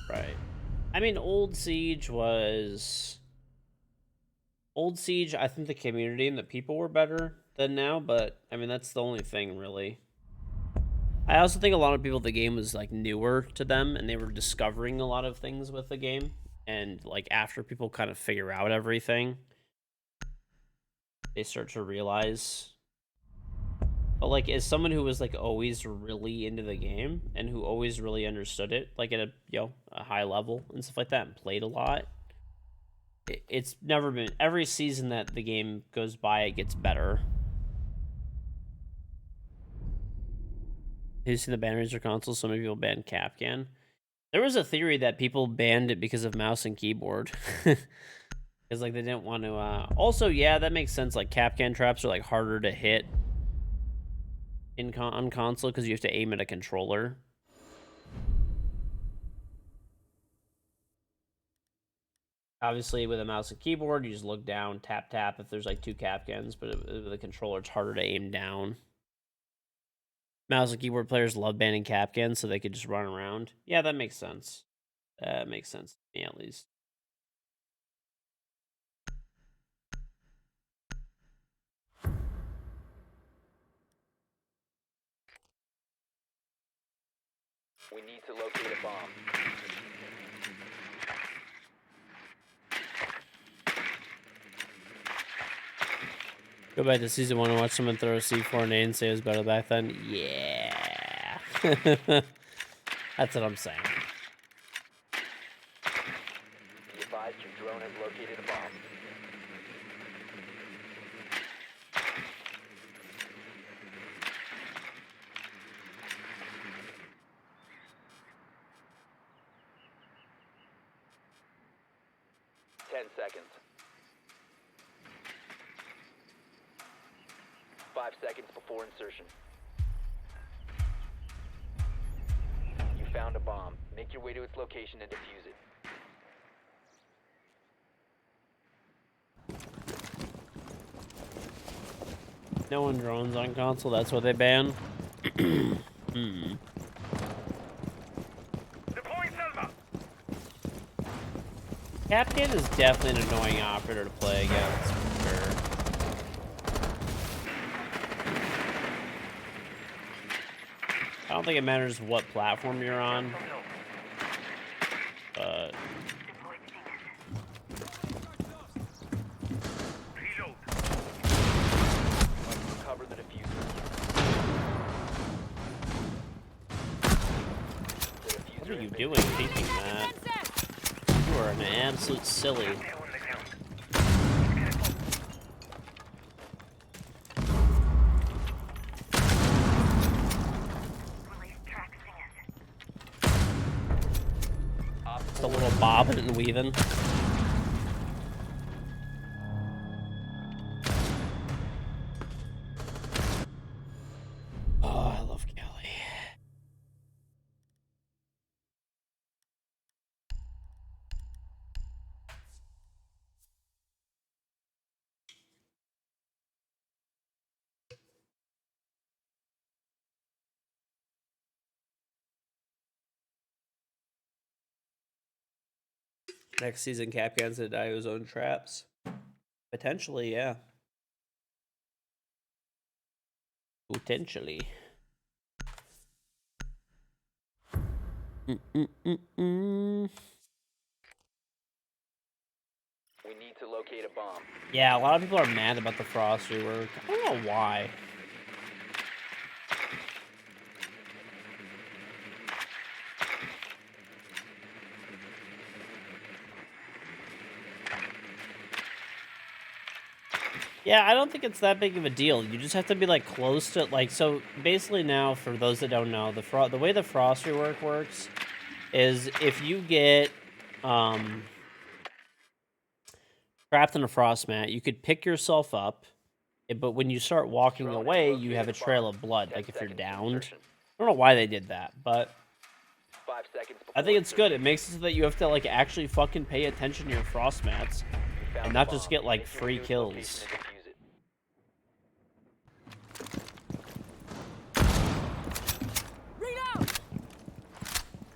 Right. I mean, Old Siege, I think the community and the people were better than now, but I mean, that's the only thing, really. I also think a lot of people, the game was like newer to them and they were discovering a lot of things with the game. And like after people kind of figure out everything, they start to realize. But like as someone who was like always really into the game and who always really understood it, like at a high level and stuff like that, and played a lot, it's never been, every season that the game goes by, it gets better. Have you seen the ban Razer console? So many people banned Capcan. There was a theory that people banned it because of mouse and keyboard. Because like they didn't want to also, yeah, that makes sense. Like Capcan traps are like harder to hit on console because you have to aim at a controller. Obviously, with a mouse and keyboard, you just look down, tap, tap if there's like two Capcans, but with a controller, it's harder to aim down. Mouse and keyboard players love banning Capcans so they could just run around. Yeah, that makes sense. That makes sense to me, at least. We need to locate a bomb. Go back to season 1 and watch someone throw a C4 nade and say it was better back then. Yeah. That's what I'm saying. Be advised your drone has located a bomb. Ten seconds. 5 seconds before insertion. You found a bomb. Make your way to its location and defuse it. No one drones on console, that's what they ban. Deploying Selva. Capcan is definitely an annoying operator to play against, for sure. I don't think it matters what platform you're on, but Reload. Cover the diffuser. The diffuser what are you has been doing taking that? Sensor! You are an absolute silly. The little bobbing and weaving. Oh, I love Kelly. Next season, Capcan's gonna die his own traps. Potentially, yeah. Potentially. We need to locate a bomb. Yeah, a lot of people are mad about the Frost rework. I don't know why. Yeah, I don't think it's that big of a deal. You just have to be like close to like, so basically now, for those that don't know, the way the Frost rework works is if you get trapped in a frost mat, you could pick yourself up, but when you start walking away, you have a trail of blood. Like if you're downed. I don't know why they did that, but 5 seconds. I before think it's good. It insertion. makes it so that you have to like actually fucking pay attention to your frost mats You found and a not just bomb. get like Make your free way to its kills. location and defuse it. Reload!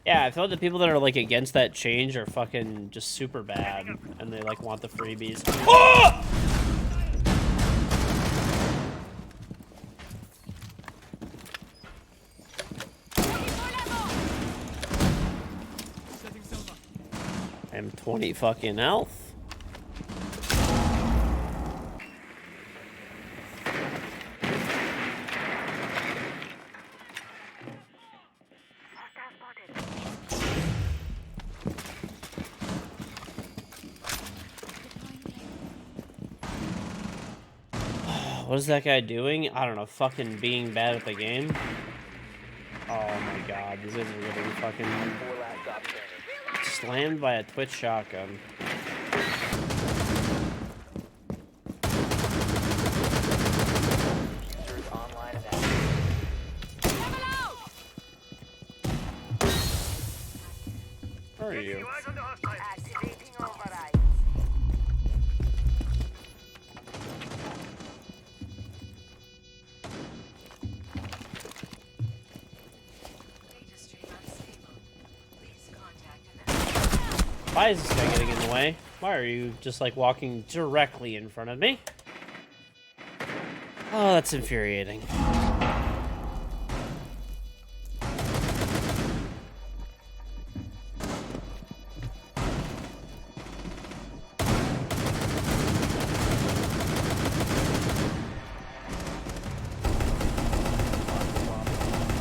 Yeah, I feel like the people that are like against that change are fucking just super bad, and they like want the freebies. Oh! Looking for level! Setting silver. I'm 20 fucking health. Hostile spotted. What is that guy doing? I don't know, fucking being bad at the game. Oh my god, these guys are getting fucking 4 last stop standing. slammed by a Twitch shotgun. Diffuser is online and active. Level out! Where are you? Eyes on the hostile. Activating override. Why is this guy getting in the way? Why are you just like walking directly in front of me? Oh, that's infuriating.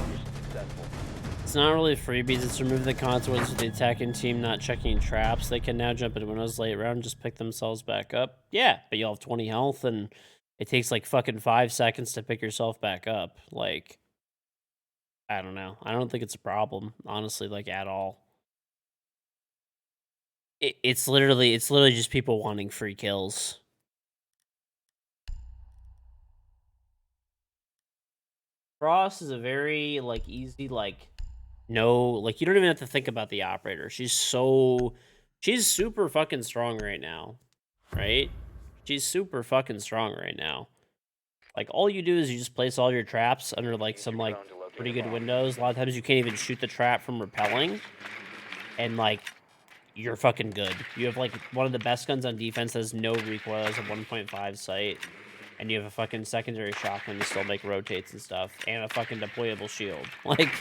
Mission successful. It's not really freebies, it's remove the consequence of the attacking team not checking traps. They can now jump into windows late round and just pick themselves back up. Yeah, but you'll have 20 health and it takes like fucking 5 seconds to pick yourself back up. Like, I don't know. I don't think it's a problem, honestly, like at all. It's literally just people wanting free kills. Frost is a very like easy like no, like you don't even have to think about the operator. She's super fucking strong right now, right? She's super fucking strong right now. Like all you do is you just place all your traps under like some like pretty good windows. A lot of times you can't even shoot the trap from repelling, and like you're fucking good. You have like one of the best guns on defense that has no recoil, has a 1.5 sight, and you have a fucking secondary shotgun to still make rotates and stuff, and a fucking deployable shield. Like,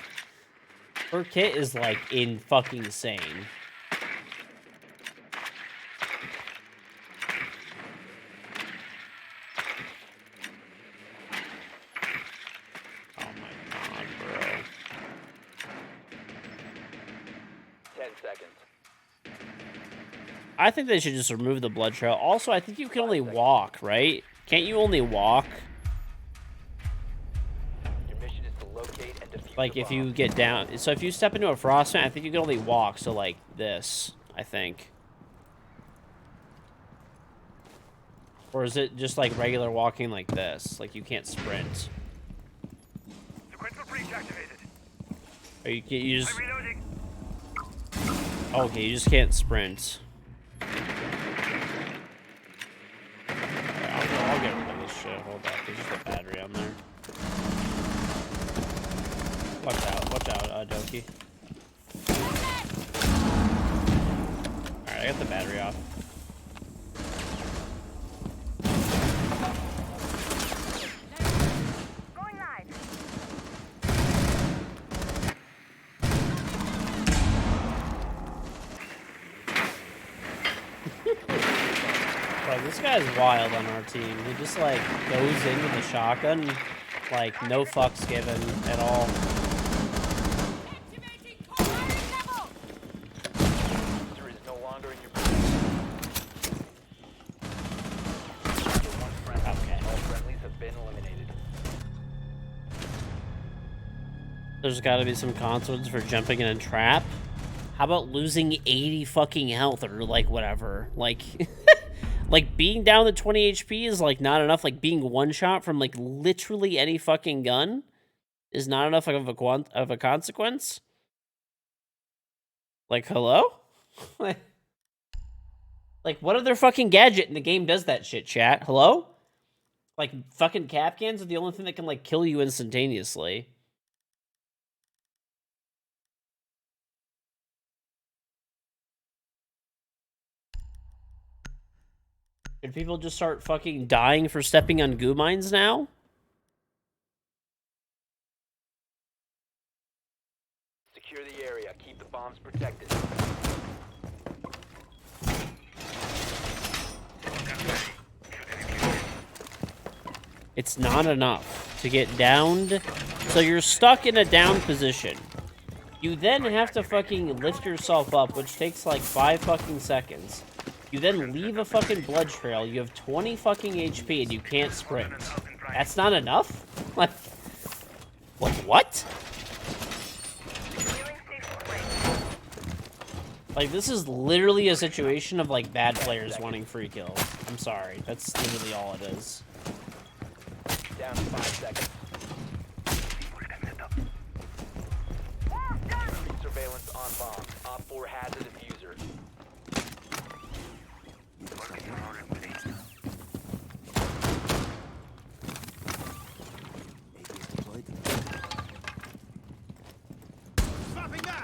her kit is like in fucking insane. Oh my god, bro. 10 seconds. I think they should just remove the blood trail. Also, I think you can only walk, right? Can't you only walk? Your mission is to locate and defuse Like, the if bomb. you get down... So if you step into a frostman, I think you can only walk. So, like, this, I think. Or is it just, like, regular walking like this? Like, you can't sprint. Sequential breach activated. Or you just... I'm reloading. Okay, you just can't sprint. I'll get rid of this shit. Hold up. There's just a battery on there. Watch out, Doki. Alright, I got the battery off. Going live. Bro, this guy's wild on our team. He just, like, goes in with a shotgun, like, no fucks given at all. Activating firing level! Diffuser is no longer in your possession. One friendly. Okay. All friendlies have been eliminated. There's gotta be some consequence for jumping in a trap. How about losing 80 fucking health or, like, whatever? Like... Like, being down to 20 HP is, like, not enough. Like, being one-shot from, like, literally any fucking gun is not enough of a consequence. Like, hello? Like, what other fucking gadget in the game does that shit, chat? Hello? Like, fucking cap cans are the only thing that can, like, kill you instantaneously. Should people just start fucking dying for stepping on goo mines now? Secure the area. Keep the bombs protected. It's not enough to get downed. So you're stuck in a down position. You then have to fucking lift yourself up, which takes like 5 fucking seconds. You then leave a fucking blood trail. You have 20 fucking HP and you can't sprint. That's not enough? Like, what? Like, this is literally a situation of, like, bad players wanting free kills. I'm sorry. That's literally all it is. Down to 5 seconds. Surveillance on bomb. Op 4 has a diffuser. Swapping mag!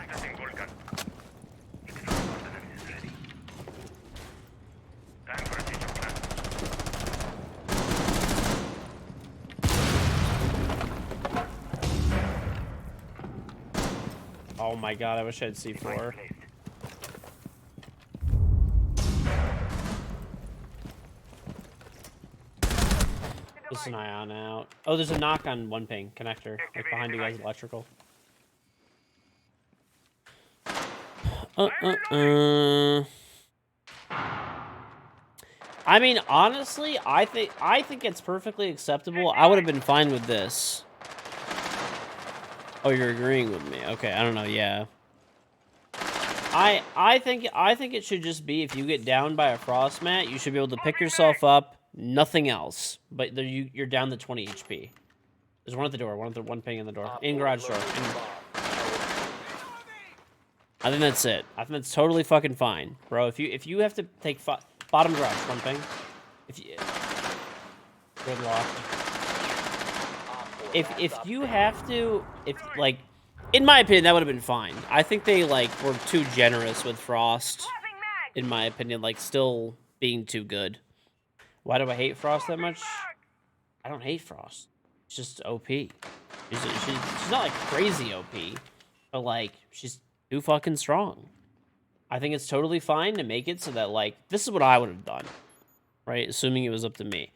Oh my god, I wish I had C4. Just an eye on out. Oh, there's a knock on one ping connector. Like behind you guys, electrical. I mean, honestly, I think it's perfectly acceptable. I would have been fine with this. Oh, you're agreeing with me. Okay, I don't know. Yeah. I think it should just be if you get down by a frost mat, you should be able to pick yourself up, nothing else. But you're down to 20 HP. There's one at the door, one ping in the door. In garage door. I think that's it. I think that's totally fucking fine. Bro, if you have to take bottom garage, one ping. If you good luck. If you have to, like, in my opinion, that would have been fine. I think they, like, were too generous with Frost. In my opinion, like, still being too good. Why do I hate Frost that much? I don't hate Frost. It's just OP. She's not, like, crazy OP. But, like, she's too fucking strong. I think it's totally fine to make it so that, like, this is what I would have done. Right? Assuming it was up to me.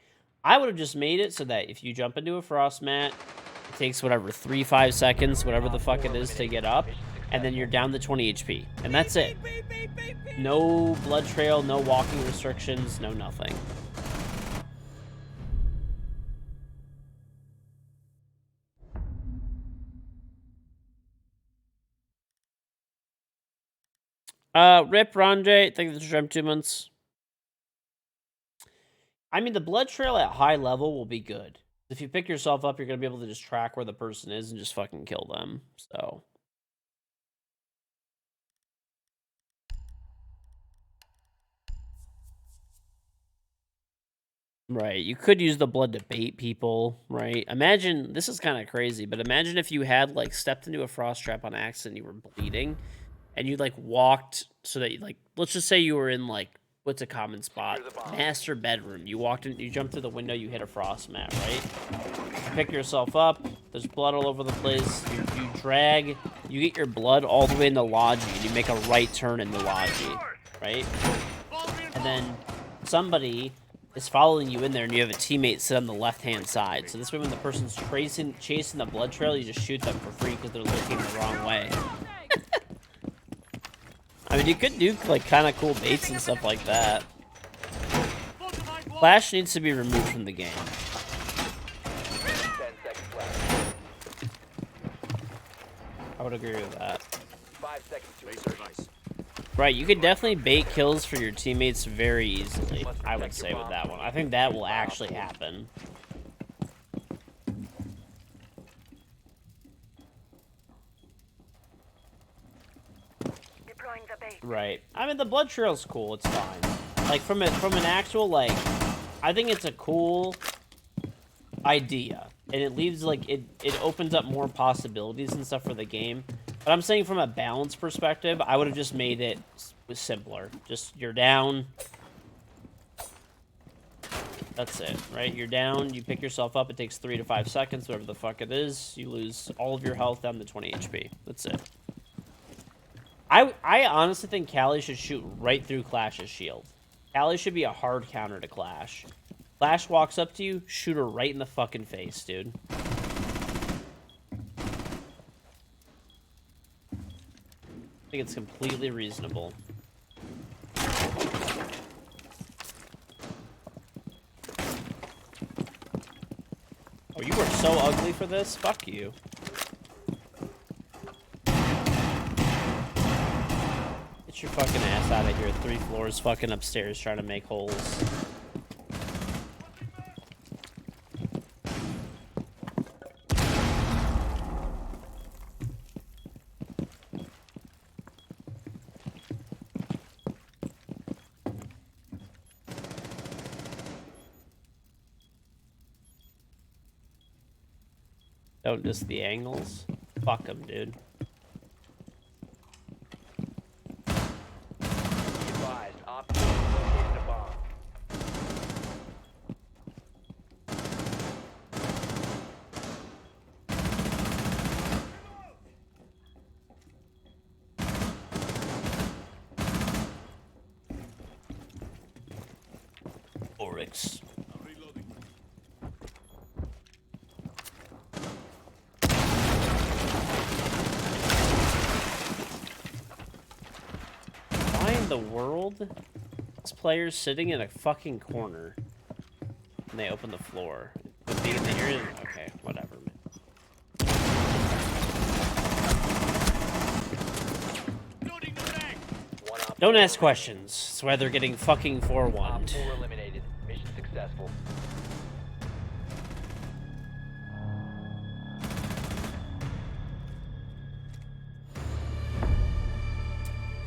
I would have just made it so that if you jump into a frost mat, it takes whatever, 3-5 seconds, whatever the fuck it is to get up, and then you're down to 20 HP. And that's it. No blood trail, no walking restrictions, no nothing. Rip, Rondre, thank you for the stream 2 months. I mean, the blood trail at high level will be good. If you pick yourself up, you're going to be able to just track where the person is and just fucking kill them. So. Right. You could use the blood to bait people, right? Imagine, this is kind of crazy, but imagine if you had, like, stepped into a frost trap on accident, you were bleeding, and you, like, walked so that, like, let's just say you were in, like, what's a common spot? Master bedroom. You walked in, you jumped through the window, you hit a frost mat, right? You pick yourself up, there's blood all over the place, you drag, you get your blood all the way into Logi, and you make a right turn into Logi, right? And then somebody is following you in there, and you have a teammate sit on the left-hand side. So this way, when the person's chasing the blood trail, you just shoot them for free because they're looking the wrong way. I mean, you could do, like, kind of cool baits and stuff like that. Flash needs to be removed from the game. 10 seconds left. I would agree with that. 5 seconds to insertion. Right, you could definitely bait kills for your teammates very easily, I would say, with that one. I think that will actually happen. Deploying the base. Right. I mean, the blood trail's cool. It's fine. Like from an actual like, I think it's a cool idea, and it leaves like it opens up more possibilities and stuff for the game. But I'm saying from a balance perspective, I would have just made it simpler. Just you're down. That's it, right? You're down, you pick yourself up, it takes 3 to 5 seconds, whatever the fuck it is. You lose all of your health down to 20 HP. That's it. I honestly think Callie should shoot right through Clash's shield. Callie should be a hard counter to Clash. Clash walks up to you, shoot her right in the fucking face, dude. I think it's completely reasonable. Oh, you were so ugly for this? Fuck you. Get your fucking ass out of here. 3 floors fucking upstairs trying to make holes. Don't diss the angles. Fuck them, dude. Be advised, Op 4 located a bomb. Oryx. I'm reloading. Why in the world? This player's sitting in a fucking corner. And they open the floor. With me in the ear? Okay, whatever, man. Loading the mag. One Op Don't 4 ask questions. It's why they're getting fucking Op 4-1'd. 4 eliminated. Mission successful.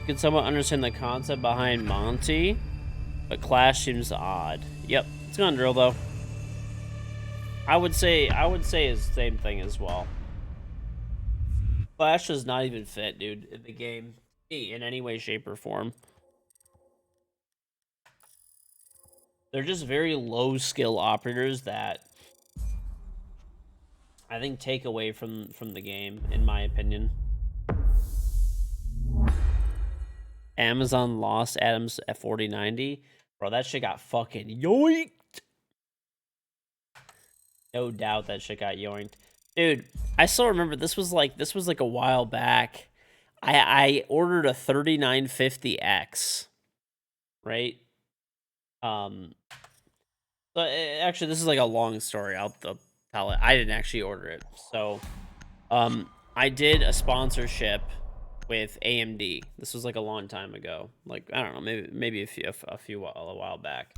Can someone understand the concept behind Monty? But Clash seems odd. Yep, it's gonna drill though. I would say it's the same thing as well. Clash does not even fit, dude, in the game in any way, shape, or form. They're just very low skill operators that I think take away from the game, in my opinion. Amazon lost Adams at 4090. Bro, that shit got fucking yoinked. No doubt that shit got yoinked. Dude, I still remember this was like a while back. I ordered a 3950X. Right? So actually this is like a long story. I'll tell it. I didn't actually order it. So I did a sponsorship with AMD. This was like a long time ago. Like, I don't know, maybe a while back.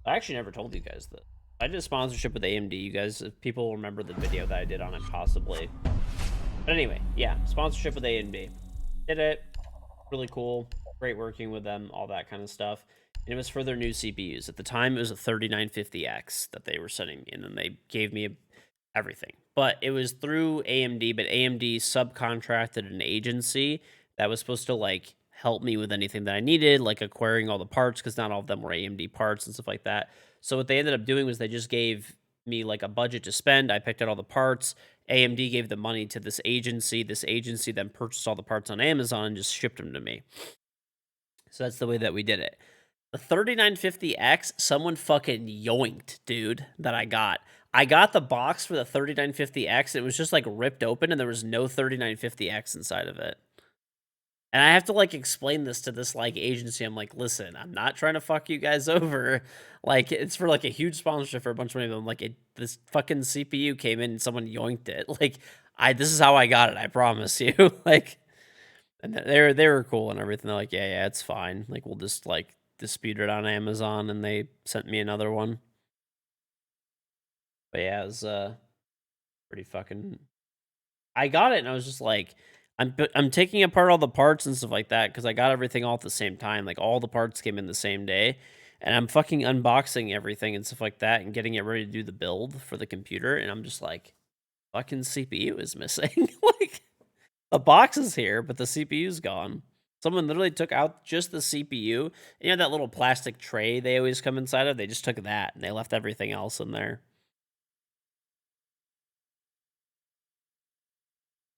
I actually never told you guys that. I did a sponsorship with AMD. You guys, if people remember the video that I did on it, possibly. But anyway, yeah, sponsorship with AMD. Did it. Really cool. Great working with them, all that kind of stuff. And it was for their new CPUs. At the time, it was a 3950X that they were sending me, and then they gave me everything. But it was through AMD, but AMD subcontracted an agency that was supposed to like help me with anything that I needed, like acquiring all the parts, because not all of them were AMD parts and stuff like that. So what they ended up doing was they just gave me like a budget to spend. I picked out all the parts. AMD gave the money to this agency. This agency then purchased all the parts on Amazon and just shipped them to me. So that's the way that we did it. The 3950X, someone fucking yoinked, dude, that I got. I got the box for the 3950X. It was just like ripped open and there was no 3950X inside of it. And I have to like explain this to this like agency. I'm like, listen, I'm not trying to fuck you guys over. Like, it's for like a huge sponsorship for a bunch of money. But I'm like, this fucking CPU came in and someone yoinked it. Like, this is how I got it. I promise you. Like, and they were cool and everything. They're like, yeah, it's fine. Like, we'll just like dispute it on Amazon, and they sent me another one. But yeah, it was pretty fucking. I got it and I was just like, I'm taking apart all the parts and stuff like that because I got everything all at the same time. Like all the parts came in the same day, and I'm fucking unboxing everything and stuff like that and getting it ready to do the build for the computer. And I'm just like, fucking CPU is missing. Like the box is here, but the CPU's gone. Someone literally took out just the CPU. You know that little plastic tray they always come inside of? They just took that and they left everything else in there.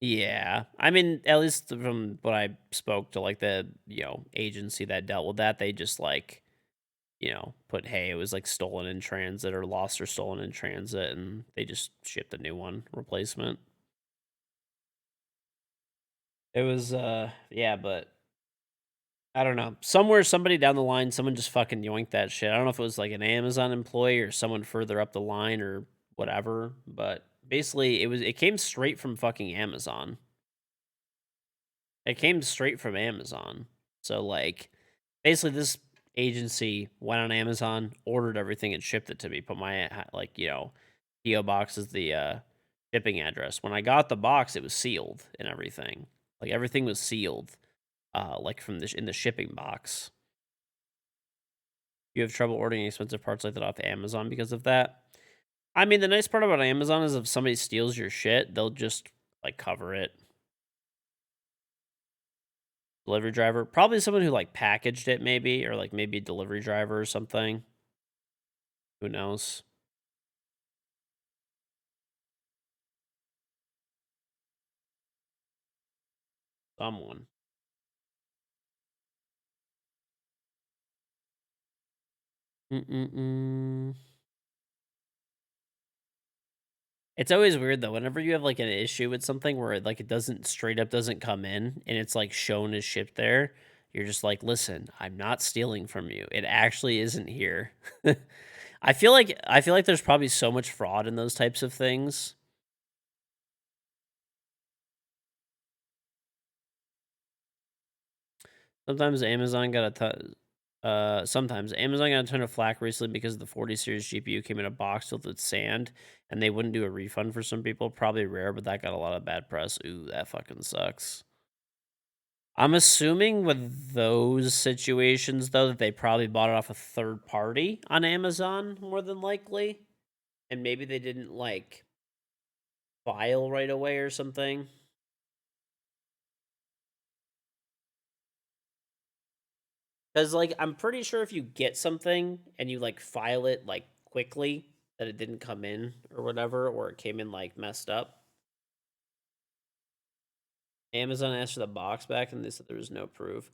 Yeah. I mean, at least from what I spoke to like the, agency that dealt with that, they just like, put, hey, it was like stolen in transit or lost or stolen in transit, and they just shipped a new one replacement. It was yeah, but I don't know. Somewhere, somebody down the line, someone just fucking yoinked that shit. I don't know if it was like an Amazon employee or someone further up the line or whatever, but basically it came straight from fucking Amazon. It came straight from Amazon. So like basically this agency went on Amazon, ordered everything and shipped it to me. Put my like, PO box is the shipping address. When I got the box, it was sealed and everything. Like everything was sealed. Like from in the shipping box. You have trouble ordering expensive parts like that off Amazon because of that. I mean, the nice part about Amazon is if somebody steals your shit, they'll just like cover it. Delivery driver, probably someone who like packaged it, maybe, or like maybe a delivery driver or something. Who knows? Someone. Mm-mm-mm. It's always weird though. Whenever you have like an issue with something where it doesn't straight up doesn't come in and it's like shown as shipped there, you're just like, listen, I'm not stealing from you. It actually isn't here. I feel like there's probably so much fraud in those types of things. Sometimes Amazon got a ton of flack recently because the 40 series GPU came in a box filled with sand, and they wouldn't do a refund for some people. Probably rare, but that got a lot of bad press. Ooh, that fucking sucks. I'm assuming with those situations though that they probably bought it off a third party on Amazon more than likely, and maybe they didn't like file right away or something. Because, like, I'm pretty sure if you get something and you, like, file it, like, quickly, that it didn't come in or whatever, or it came in, like, messed up. Amazon asked for the box back and they said there was no proof.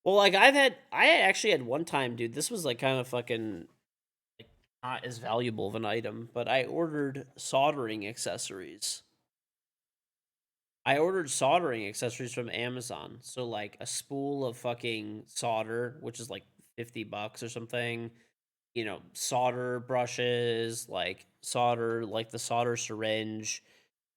Well, like, I actually had one time, dude, this was, like, kind of fucking, like, not as valuable of an item, but I ordered soldering accessories. I ordered soldering accessories from Amazon. So, like, a spool of fucking solder, which is, like, $50 or something, solder brushes, like the solder syringe,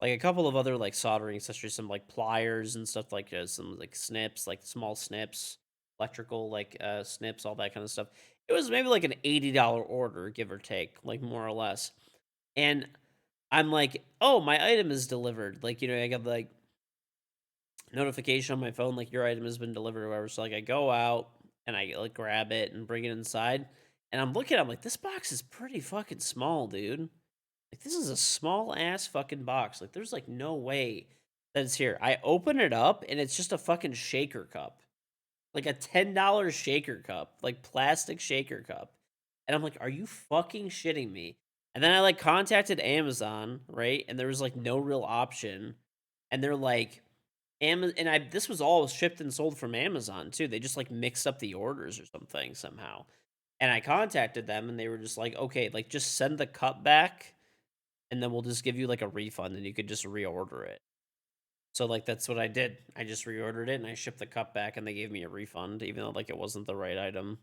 like a couple of other like soldering accessories, some like pliers and stuff like some like snips, like small snips, electrical like snips, all that kind of stuff. It was maybe like an $80 order, give or take, like more or less. And I'm like, oh, my item is delivered. Like, I got like notification on my phone, like your item has been delivered or whatever. So like I go out and I like grab it and bring it inside. And I'm looking, I'm like, this box is pretty fucking small, dude. Like this is a small ass fucking box. Like there's like no way that it's here. I open it up and it's just a fucking shaker cup. Like a $10 shaker cup, like plastic shaker cup. And I'm like, are you fucking shitting me? And then I like contacted Amazon, right? And there was like no real option. And they're like, this was all shipped and sold from Amazon too. They just like mixed up the orders or something somehow. And I contacted them and they were just like, okay, like just send the cup back and then we'll just give you like a refund and you could just reorder it. So like that's what I did. I just reordered it and I shipped the cup back and they gave me a refund, even though like it wasn't the right item.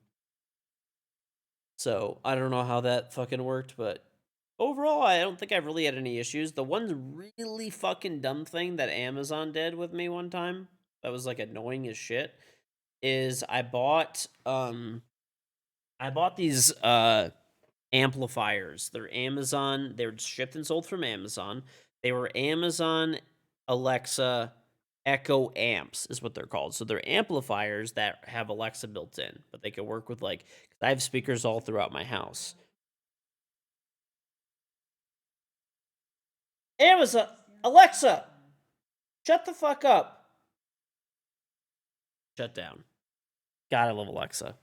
So I don't know how that fucking worked, but overall, I don't think I've really had any issues. The one really fucking dumb thing that Amazon did with me one time that was like annoying as shit is I bought these amplifiers. They're shipped and sold from Amazon. They were Amazon Alexa Echo amps is what they're called. So they're amplifiers that have Alexa built in, but they can work with like I have speakers all throughout my house. Amazon, Alexa, shut the fuck up. Shut down. God, I love Alexa. Of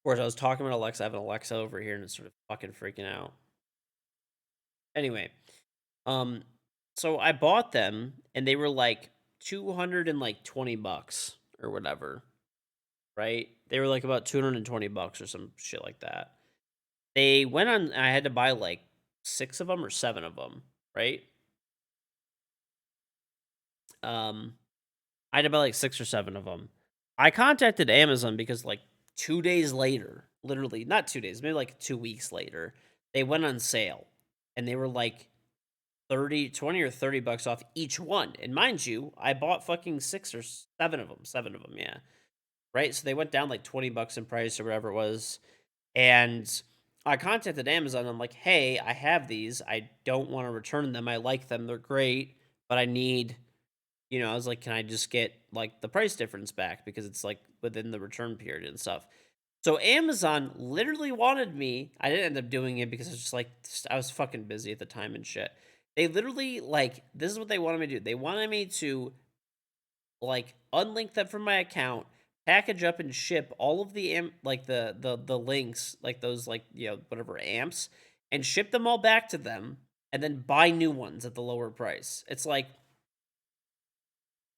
course, I was talking about Alexa. I have an Alexa over here, and it's sort of fucking freaking out. Anyway, so I bought them, and they were like $220 or whatever, right? They were like about $220 or some shit like that. They went on. I had to buy like 6 of them or 7 of them, right? I had to buy like 6 or 7 of them. I contacted Amazon because like 2 days later, literally not 2 days, maybe like 2 weeks later, they went on sale, and they were like 20 or $30 off each one. And mind you, I bought fucking 6 or 7 of them, 7 of them, yeah. Right? So they went down like $20 in price or whatever it was. And I contacted Amazon. I'm like, hey, I have these. I don't want to return them. I like them. They're great, but I need, I was like, can I just get like the price difference back? Because it's like within the return period and stuff. So Amazon literally wanted me. I didn't end up doing it because I was just like, I was fucking busy at the time and shit. They literally like, this is what they wanted me to do. They wanted me to like unlink them from my account, package up and ship all of the the links, like those like whatever amps, and ship them all back to them, and then buy new ones at the lower price. It's like,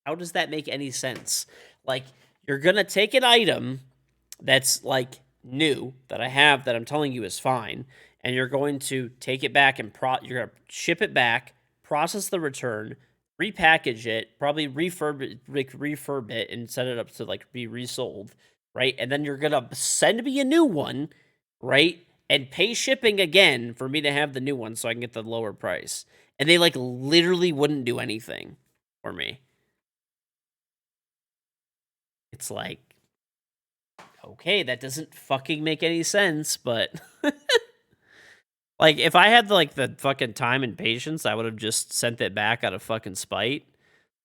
how does that make any sense? Like, you're gonna take an item that's like new that I have that I'm telling you is fine, and you're going to take it back and you're gonna ship it back, process the return, repackage it, probably refurb it and set it up to like be resold, right? And then you're gonna send me a new one, right? And pay shipping again for me to have the new one so I can get the lower price. And they like literally wouldn't do anything for me. It's like, okay, that doesn't fucking make any sense, but like if I had like the fucking time and patience, I would have just sent it back out of fucking spite.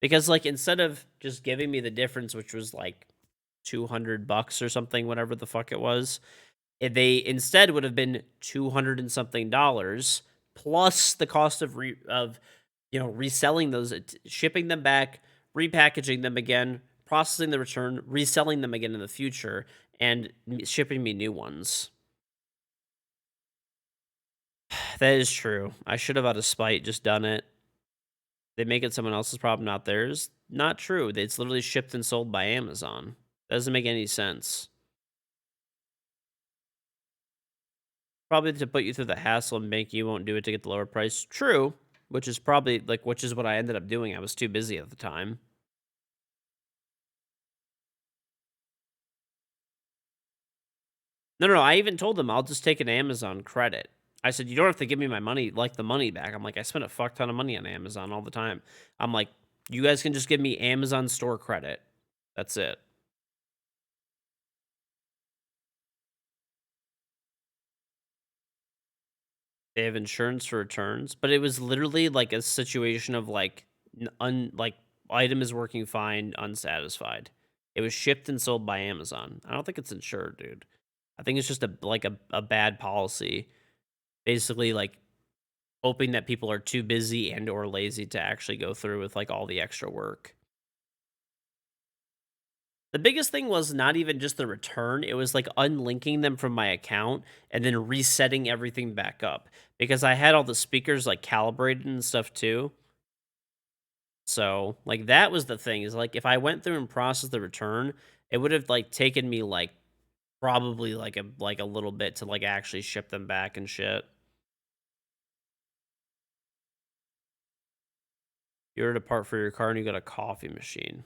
Because like instead of just giving me the difference, which was like $200 or something, whatever the fuck it was, they instead would have been 200 and something dollars plus the cost of reselling those, shipping them back, repackaging them again, processing the return, reselling them again in the future, and shipping me new ones. That is true. I should have, out of spite, just done it. They make it someone else's problem, not theirs. Not true. It's literally shipped and sold by Amazon. Doesn't make any sense. Probably to put you through the hassle and make you won't do it to get the lower price. True. Which is probably, which is what I ended up doing. I was too busy at the time. No, I even told them I'll just take an Amazon credit. I said, you don't have to give me my money, like the money back. I'm like, I spent a fuck ton of money on Amazon all the time. I'm like, you guys can just give me Amazon store credit. That's it. They have insurance for returns, but it was literally like a situation of like, like item is working fine, unsatisfied. It was shipped and sold by Amazon. I don't think it's insured, dude. I think it's just a bad policy. Basically, like hoping that people are too busy and or lazy to actually go through with like all the extra work. The biggest thing was not even just the return. It was like unlinking them from my account and then resetting everything back up because I had all the speakers like calibrated and stuff too. So like that was the thing, is like if I went through and processed the return, it would have like taken me like probably like a little bit to like actually ship them back and shit. You ordered a part for your car and you got a coffee machine.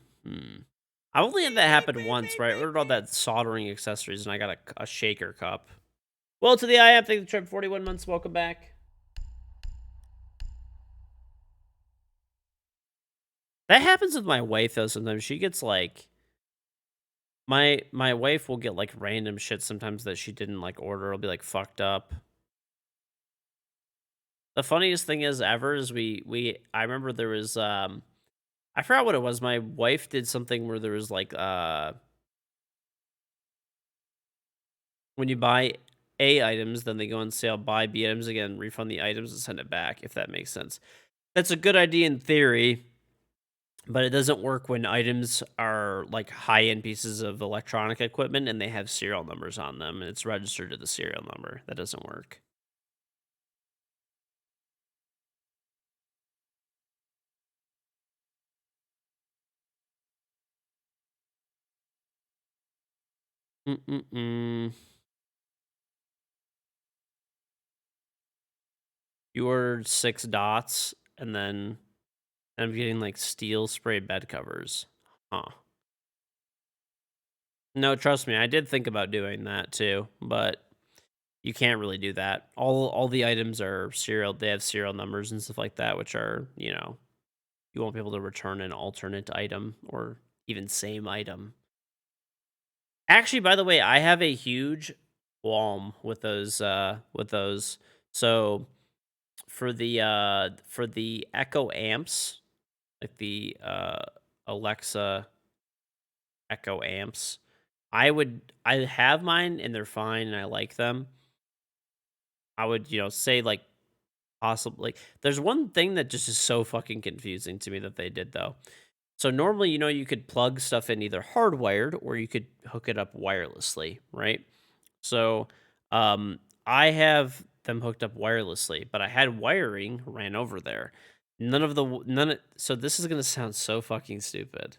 I only had that happen once, right? I ordered all that soldering accessories and I got a shaker cup. Well, to the IM, thank you, Trip, 41 months. Welcome back. That happens with my wife, though, sometimes. She gets, like... My wife will get, like, random shit sometimes that she didn't, like, order. It'll be, like, fucked up. The funniest thing is ever is I remember there was, I forgot what it was. My wife did something where there was like when you buy A items, then they go on sale, buy B items again, refund the items and send it back, if that makes sense. That's a good idea in theory, but it doesn't work when items are like high-end pieces of electronic equipment and they have serial numbers on them and it's registered to the serial number. That doesn't work. Mm-mm-mm. You ordered 6 dots and then I'm getting like steel spray bed covers. Huh. No, trust me, I did think about doing that too, but you can't really do that. All the items are serial, they have serial numbers and stuff like that, which are, you won't be able to return an alternate item or even same item. Actually, by the way, I have a huge qualm with those So for the Echo amps, like the Alexa Echo amps, I have mine and they're fine and I like them. I would, say like possibly there's one thing that just is so fucking confusing to me that they did though. So normally, you could plug stuff in either hardwired or you could hook it up wirelessly, right? So, I have them hooked up wirelessly, but I had wiring ran over there. So this is gonna sound so fucking stupid.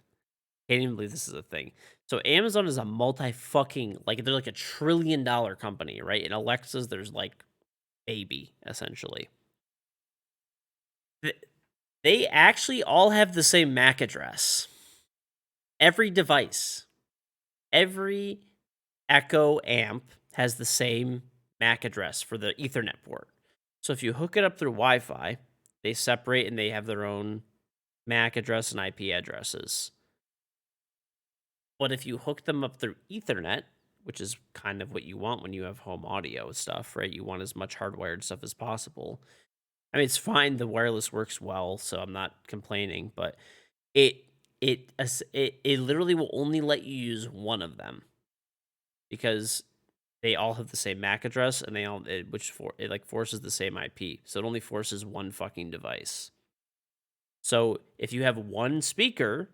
Can't even believe this is a thing. So Amazon is a they're like $1 trillion company, right? And Alexa's there's like baby essentially. They actually all have the same MAC address. Every device, every Echo amp has the same MAC address for the Ethernet port. So if you hook it up through Wi-Fi, they separate and they have their own MAC address and IP addresses. But if you hook them up through Ethernet, which is kind of what you want when you have home audio stuff, right? You want as much hardwired stuff as possible. I mean, it's fine. The wireless works well, so I'm not complaining. But it literally will only let you use one of them because they all have the same MAC address and it like forces the same IP. So it only forces one fucking device. So if you have one speaker,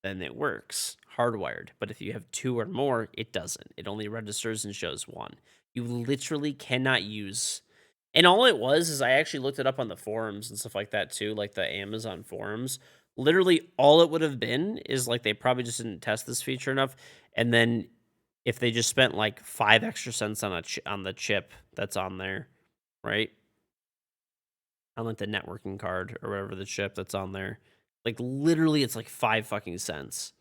then it works hardwired. But if you have 2 or more, it doesn't. It only registers and shows one. You literally cannot use. And all it was is I actually looked it up on the forums and stuff like that too, like the Amazon forums. Literally all it would have been is like they probably just didn't test this feature enough, and then if they just spent like 5 extra cents on on the chip that's on there, right? On like the networking card or whatever the chip that's on there. Like literally it's like 5 fucking cents.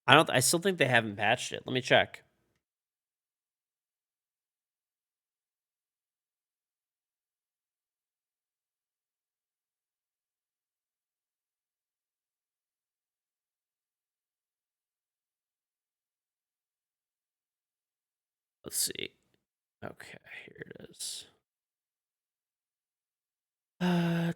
I still think they haven't patched it. Let me check. Let's see. Okay, here it is. Here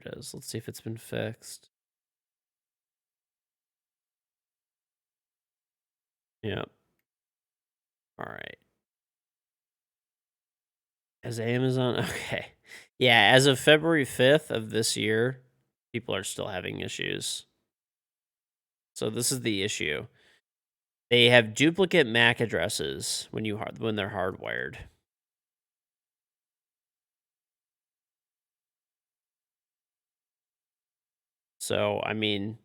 it is. Let's see if it's been fixed. Yep. All right. As Amazon, okay. Yeah, as of February 5th of this year, people are still having issues. So this is the issue. They have duplicate MAC addresses when they're hardwired. So, I mean,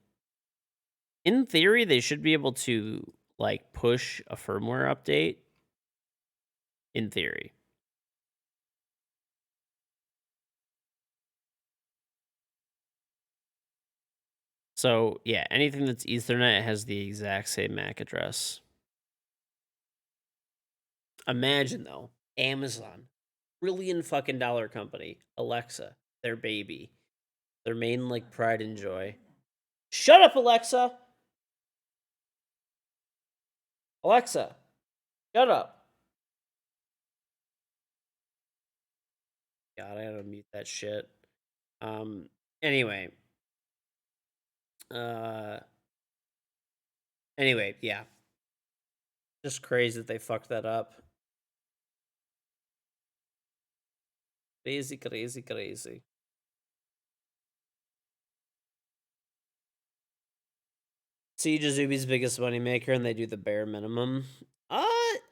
in theory, they should be able to like push a firmware update. In theory. So, yeah, anything that's Ethernet has the exact same MAC address. Imagine though, Amazon, $1 trillion company, Alexa, their baby, their main like pride and joy. Shut up, Alexa. Alexa, Shut up. God, I gotta mute that shit. Anyway. Uh. Anyway, yeah. Just crazy that they fucked that up. Crazy, crazy, crazy. Siege is Ubi's biggest moneymaker, and they do the bare minimum.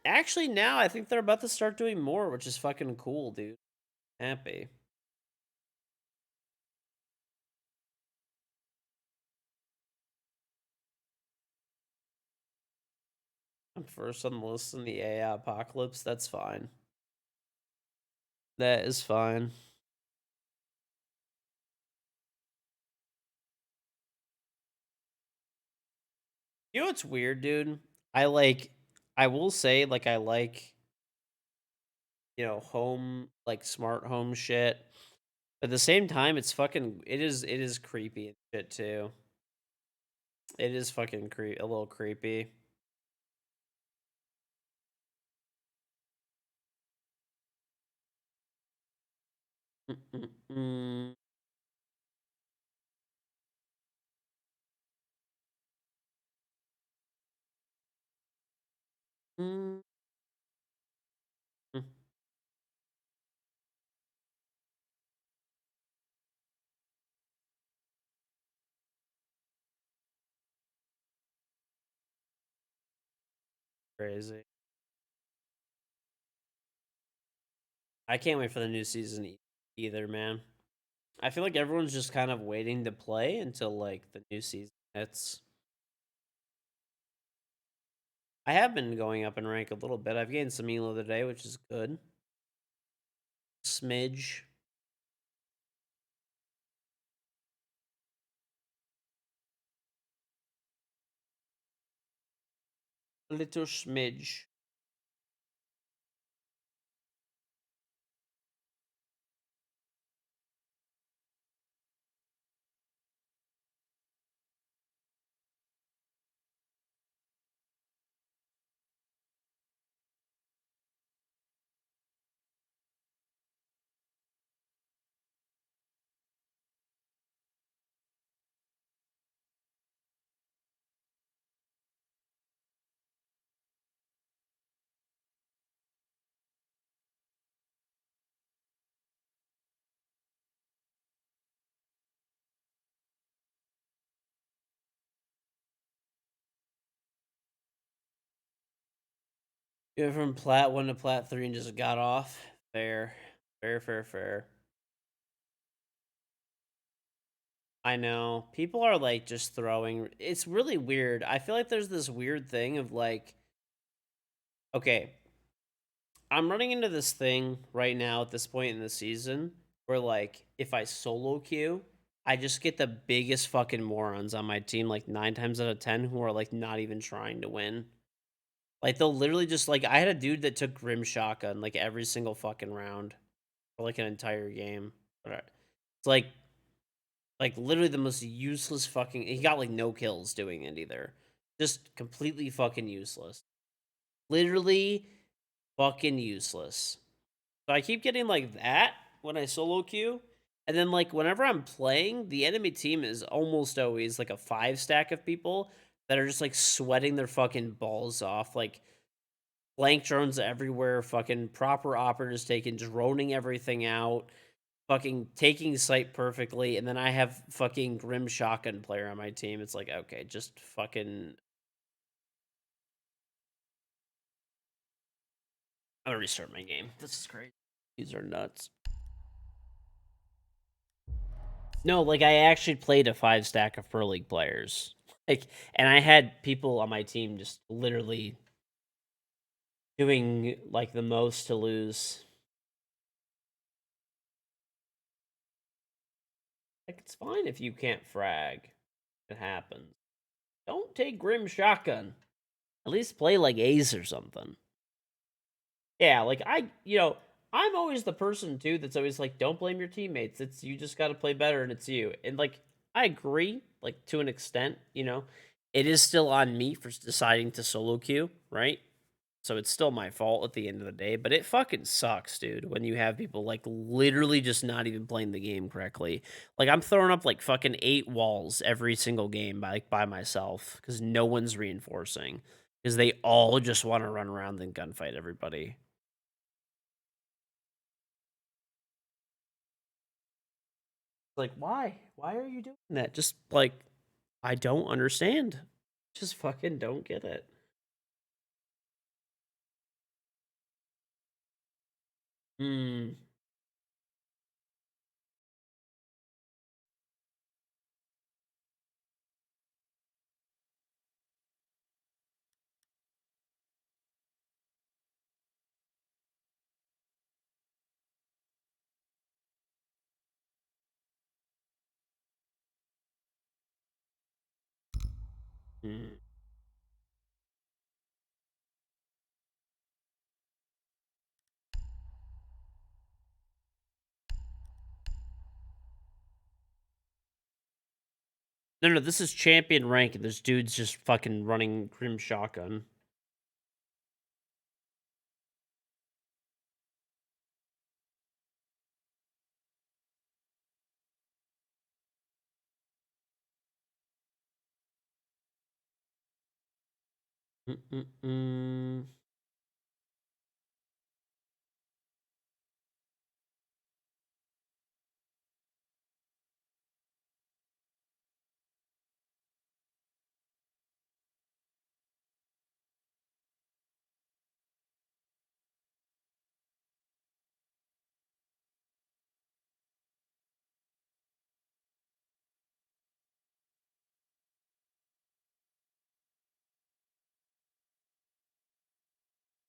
Actually, now I think they're about to start doing more, which is fucking cool, dude. Happy. I'm first on the list in the AI apocalypse. That's fine. That is fine. You know what's weird, dude? I will say, like, I like, home, like, smart home shit. But at the same time, it is creepy and shit, too. It is fucking a little creepy. Mm-mm-mm. Mm. Mm. Crazy. I can't wait for the new season either, man. I feel like everyone's just kind of waiting to play until like the new season hits. I have been going up in rank a little bit. I've gained some elo today, which is good. Smidge. A little smidge. You went from plat 1 to plat 3 and just got off. Fair. Fair, fair, fair. I know. People are like just throwing. It's really weird. I feel like there's this weird thing of like, okay, I'm running into this thing right now at this point in the season where like if I solo queue, I just get the biggest fucking morons on my team like 9 times out of 10 who are like not even trying to win. Like they'll literally just like I had a dude that took Grim Shotgun like every single fucking round for like an entire game. It's like literally the most useless fucking he got like no kills doing it either. Just completely fucking useless. Literally fucking useless. So I keep getting like that when I solo queue. And then like whenever I'm playing, the enemy team is almost always like a 5 stack of people that are just like sweating their fucking balls off. Like blank drones everywhere, fucking proper operators taking, droning everything out, fucking taking site perfectly, and then I have fucking Grim Shotgun player on my team. It's like, okay, just fucking I'm gonna restart my game. This is crazy. These are nuts. No, like I actually played a 5 stack of Pro League players. Like, and I had people on my team just literally doing like the most to lose. Like, it's fine if you can't frag. It happens. Don't take Grim Shotgun. At least play like Ace or something. Yeah, like I'm always the person too that's always like, don't blame your teammates. It's you just got to play better, and it's you. And like, I agree, like to an extent. It is still on me for deciding to solo queue, right? So it's still my fault at the end of the day, but it fucking sucks, dude, when you have people like literally just not even playing the game correctly. Like I'm throwing up like fucking 8 walls every single game by myself cuz no one's reinforcing because they all just want to run around and gunfight everybody. Like why? Why are you doing that? Just like I don't understand. Just fucking don't get it. Hmm. Hmm. No, no, this is champion rank, and this dude's just fucking running Grim Shotgun. Mm-mm-mm.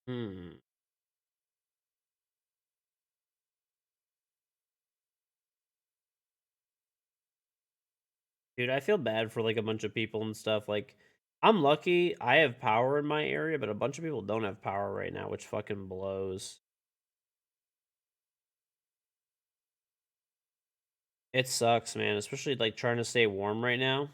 Hmm. Dude, I feel bad for like a bunch of people and stuff. Like, I'm lucky I have power in my area, but a bunch of people don't have power right now, which fucking blows. It sucks, man, especially like trying to stay warm right now.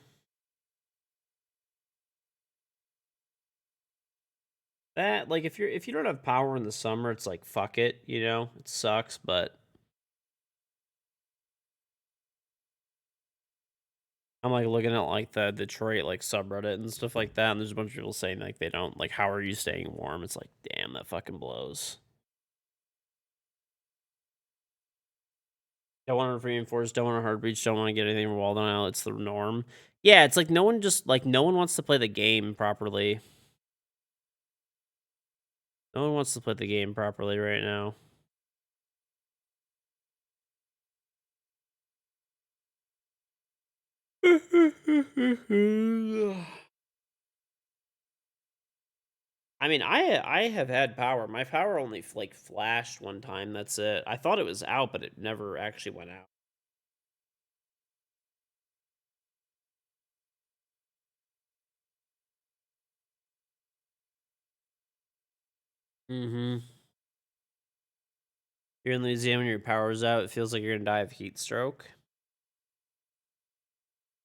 That like if you don't have power in the summer, it's like fuck it, you know? It sucks, but I'm like looking at like the Detroit like subreddit and stuff like that, and there's a bunch of people saying like they don't like how are you staying warm? It's like, damn, that fucking blows. Don't want to reinforce, don't want to hard breach, don't want to get anything from wall down. It's the norm. Yeah, it's like no one just like no one wants to play the game properly. No one wants to play the game properly right now. I mean, I have had power. My power only like flashed one time. That's it. I thought it was out, but it never actually went out. Mm-hmm. You're in Louisiana when your power's out. It feels like you're gonna die of heat stroke.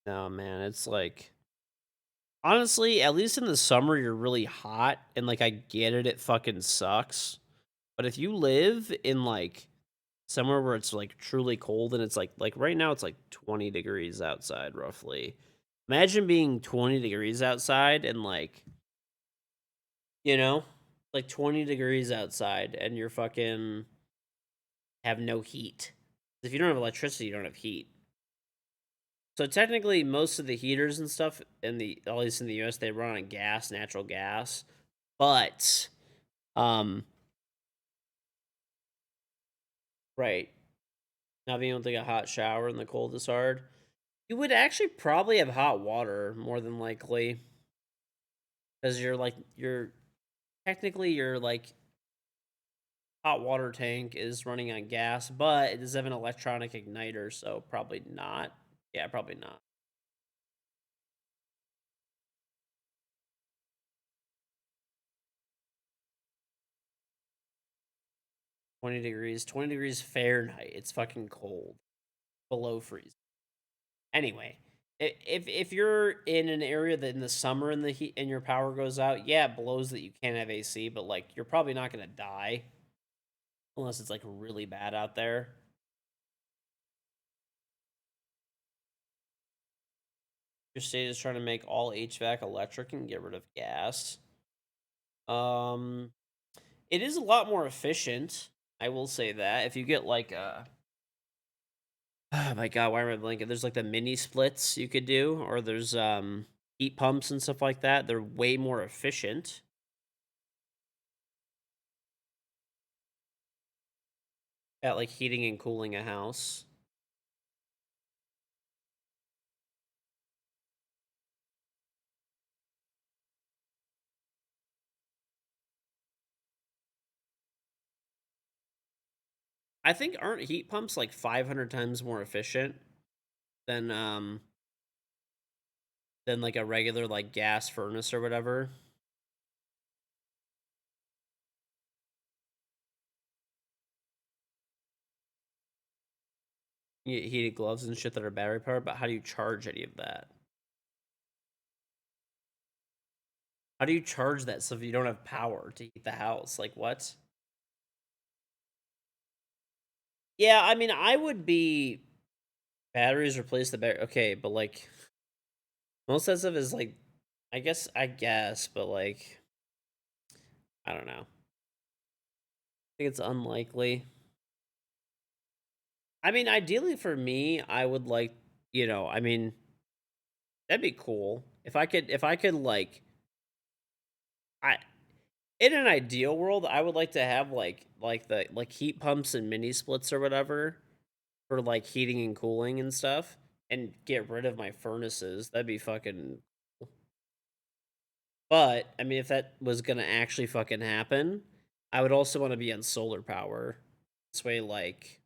No, man, it's like honestly, at least in the summer, you're really hot, and like I get it, it fucking sucks. But if you live in like somewhere where it's like truly cold and it's like right now it's like 20 degrees outside roughly. Imagine being 20 degrees outside and like, you know, like 20 degrees outside and you're fucking have no heat. If you don't have electricity, you don't have heat. So technically most of the heaters and stuff in the at least in the US they run on gas, natural gas. But um right. Not being able to take a hot shower in the cold is hard. You would actually probably have hot water more than likely. Because you're like you're technically your like hot water tank is running on gas, but it does have an electronic igniter, so probably not. Yeah, probably not. 20 degrees Fahrenheit. It's fucking cold. Below freeze. Anyway, if you're in an area that in the summer and the heat and your power goes out, yeah, it blows that you can't have AC, but like you're probably not gonna die unless it's like really bad out there. Your state is trying to make all HVAC electric and get rid of gas. It is a lot more efficient. I will say that if you get like oh my god, why am I blanking? There's like the mini splits you could do, or there's heat pumps and stuff like that. They're way more efficient. At like heating and cooling a house. I think aren't heat pumps like 500 times more efficient than like a regular like gas furnace or whatever. You get heated gloves and shit that are battery powered, but how do you charge any of that? How do you charge that stuff if you don't have power to heat the house? Like what? Yeah, I mean, I would be batteries replace the battery. Okay, but like most of that stuff is like, I guess, but like, I don't know. I think it's unlikely. I mean, ideally for me, I would like, I mean, that'd be cool if I could like, I in an ideal world, I would like to have like the like heat pumps and mini splits or whatever for like heating and cooling and stuff, and get rid of my furnaces. That'd be fucking. But I mean, if that was gonna actually fucking happen, I would also want to be on solar power. This way, like,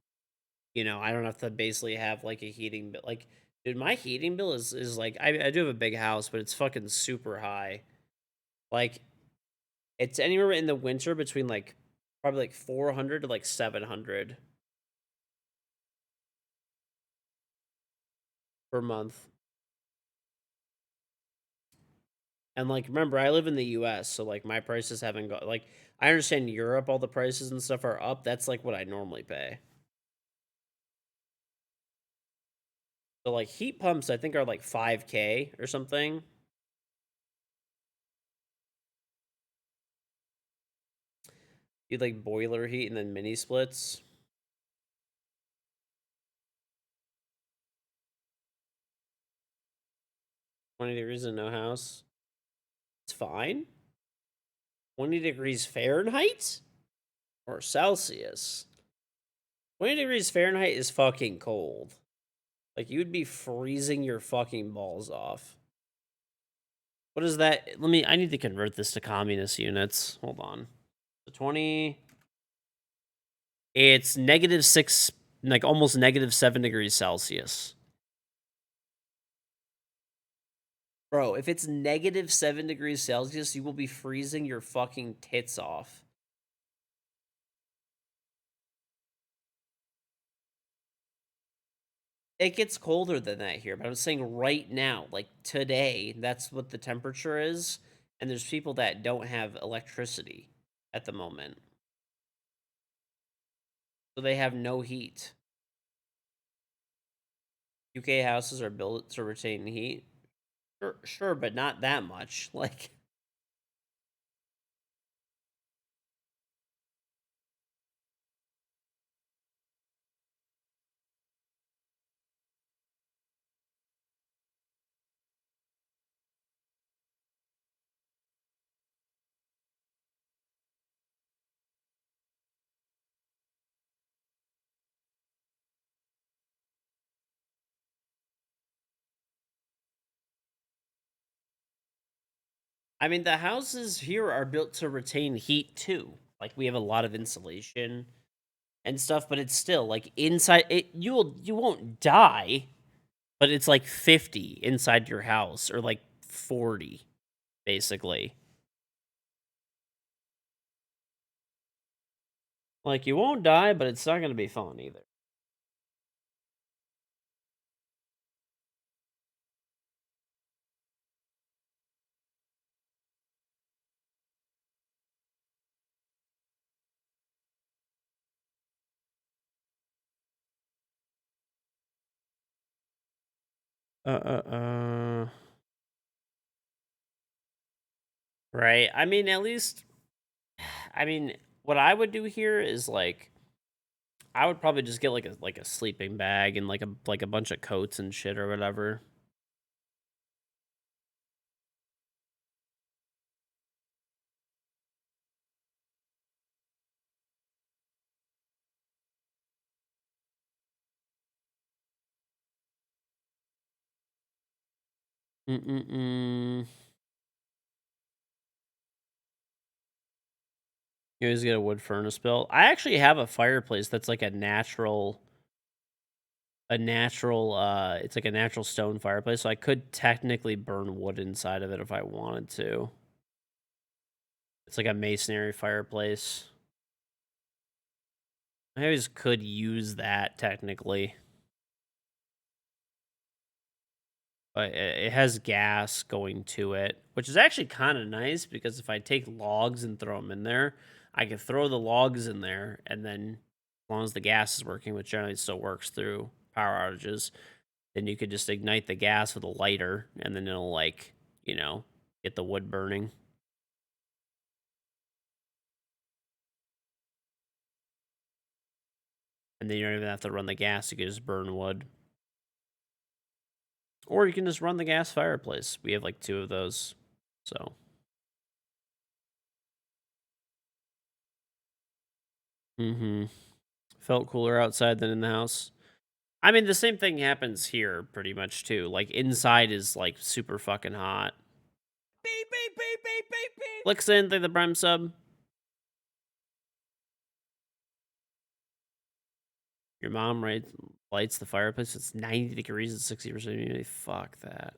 I don't have to basically have like a heating bill. Like, dude, my heating bill is like I do have a big house, but it's fucking super high. Like, it's anywhere in the winter between like probably like 400 to like 700 per month. And like, remember, I live in the U.S., so like my prices haven't got like. I understand Europe, all the prices and stuff are up. That's like what I normally pay. So like heat pumps, I think are like 5K or something. You like boiler heat and then mini splits. 20 degrees in no house. It's fine. 20 degrees Fahrenheit or Celsius. 20 degrees Fahrenheit is fucking cold. Like you'd be freezing your fucking balls off. What is that? I need to convert this to communist units. Hold on. So 20 it's -6, like almost -7 degrees Celsius. Bro, if it's -7 degrees Celsius, you will be freezing your fucking tits off. It gets colder than that here, but I'm saying right now, like today, that's what the temperature is. And there's people that don't have electricity at the moment. So they have no heat. UK houses are built to retain heat. Sure, but not that much. Like, I mean, the houses here are built to retain heat too. Like, we have a lot of insulation and stuff, but it's still like inside it. You won't die, but it's like 50 inside your house or like 40, basically. Like, you won't die, but it's not going to be fun either. Right. I mean, at least, I mean, what I would do here is like, I would probably just get like a sleeping bag and like a bunch of coats and shit or whatever. Mm-mm-mm. You always get a wood furnace built. I actually have a fireplace that's like it's like a natural stone fireplace, so I could technically burn wood inside of it if I wanted to. It's like a masonry fireplace. I always could use that technically. But it has gas going to it, which is actually kind of nice because if I take logs and throw them in there, I can throw the logs in there, and then as long as the gas is working, which generally still works through power outages, then you could just ignite the gas with a lighter, and then it'll like, get the wood burning. And then you don't even have to run the gas, you can just burn wood. Or you can just run the gas fireplace. We have like 2 of those. So felt cooler outside than in the house. I mean, the same thing happens here pretty much too. Like inside is like super fucking hot. Beep, beep, beep, beep, beep, beep. Flicks in through the Prime sub. Your mom lights the fireplace. It's 90 degrees and 60% humidity. Fuck that.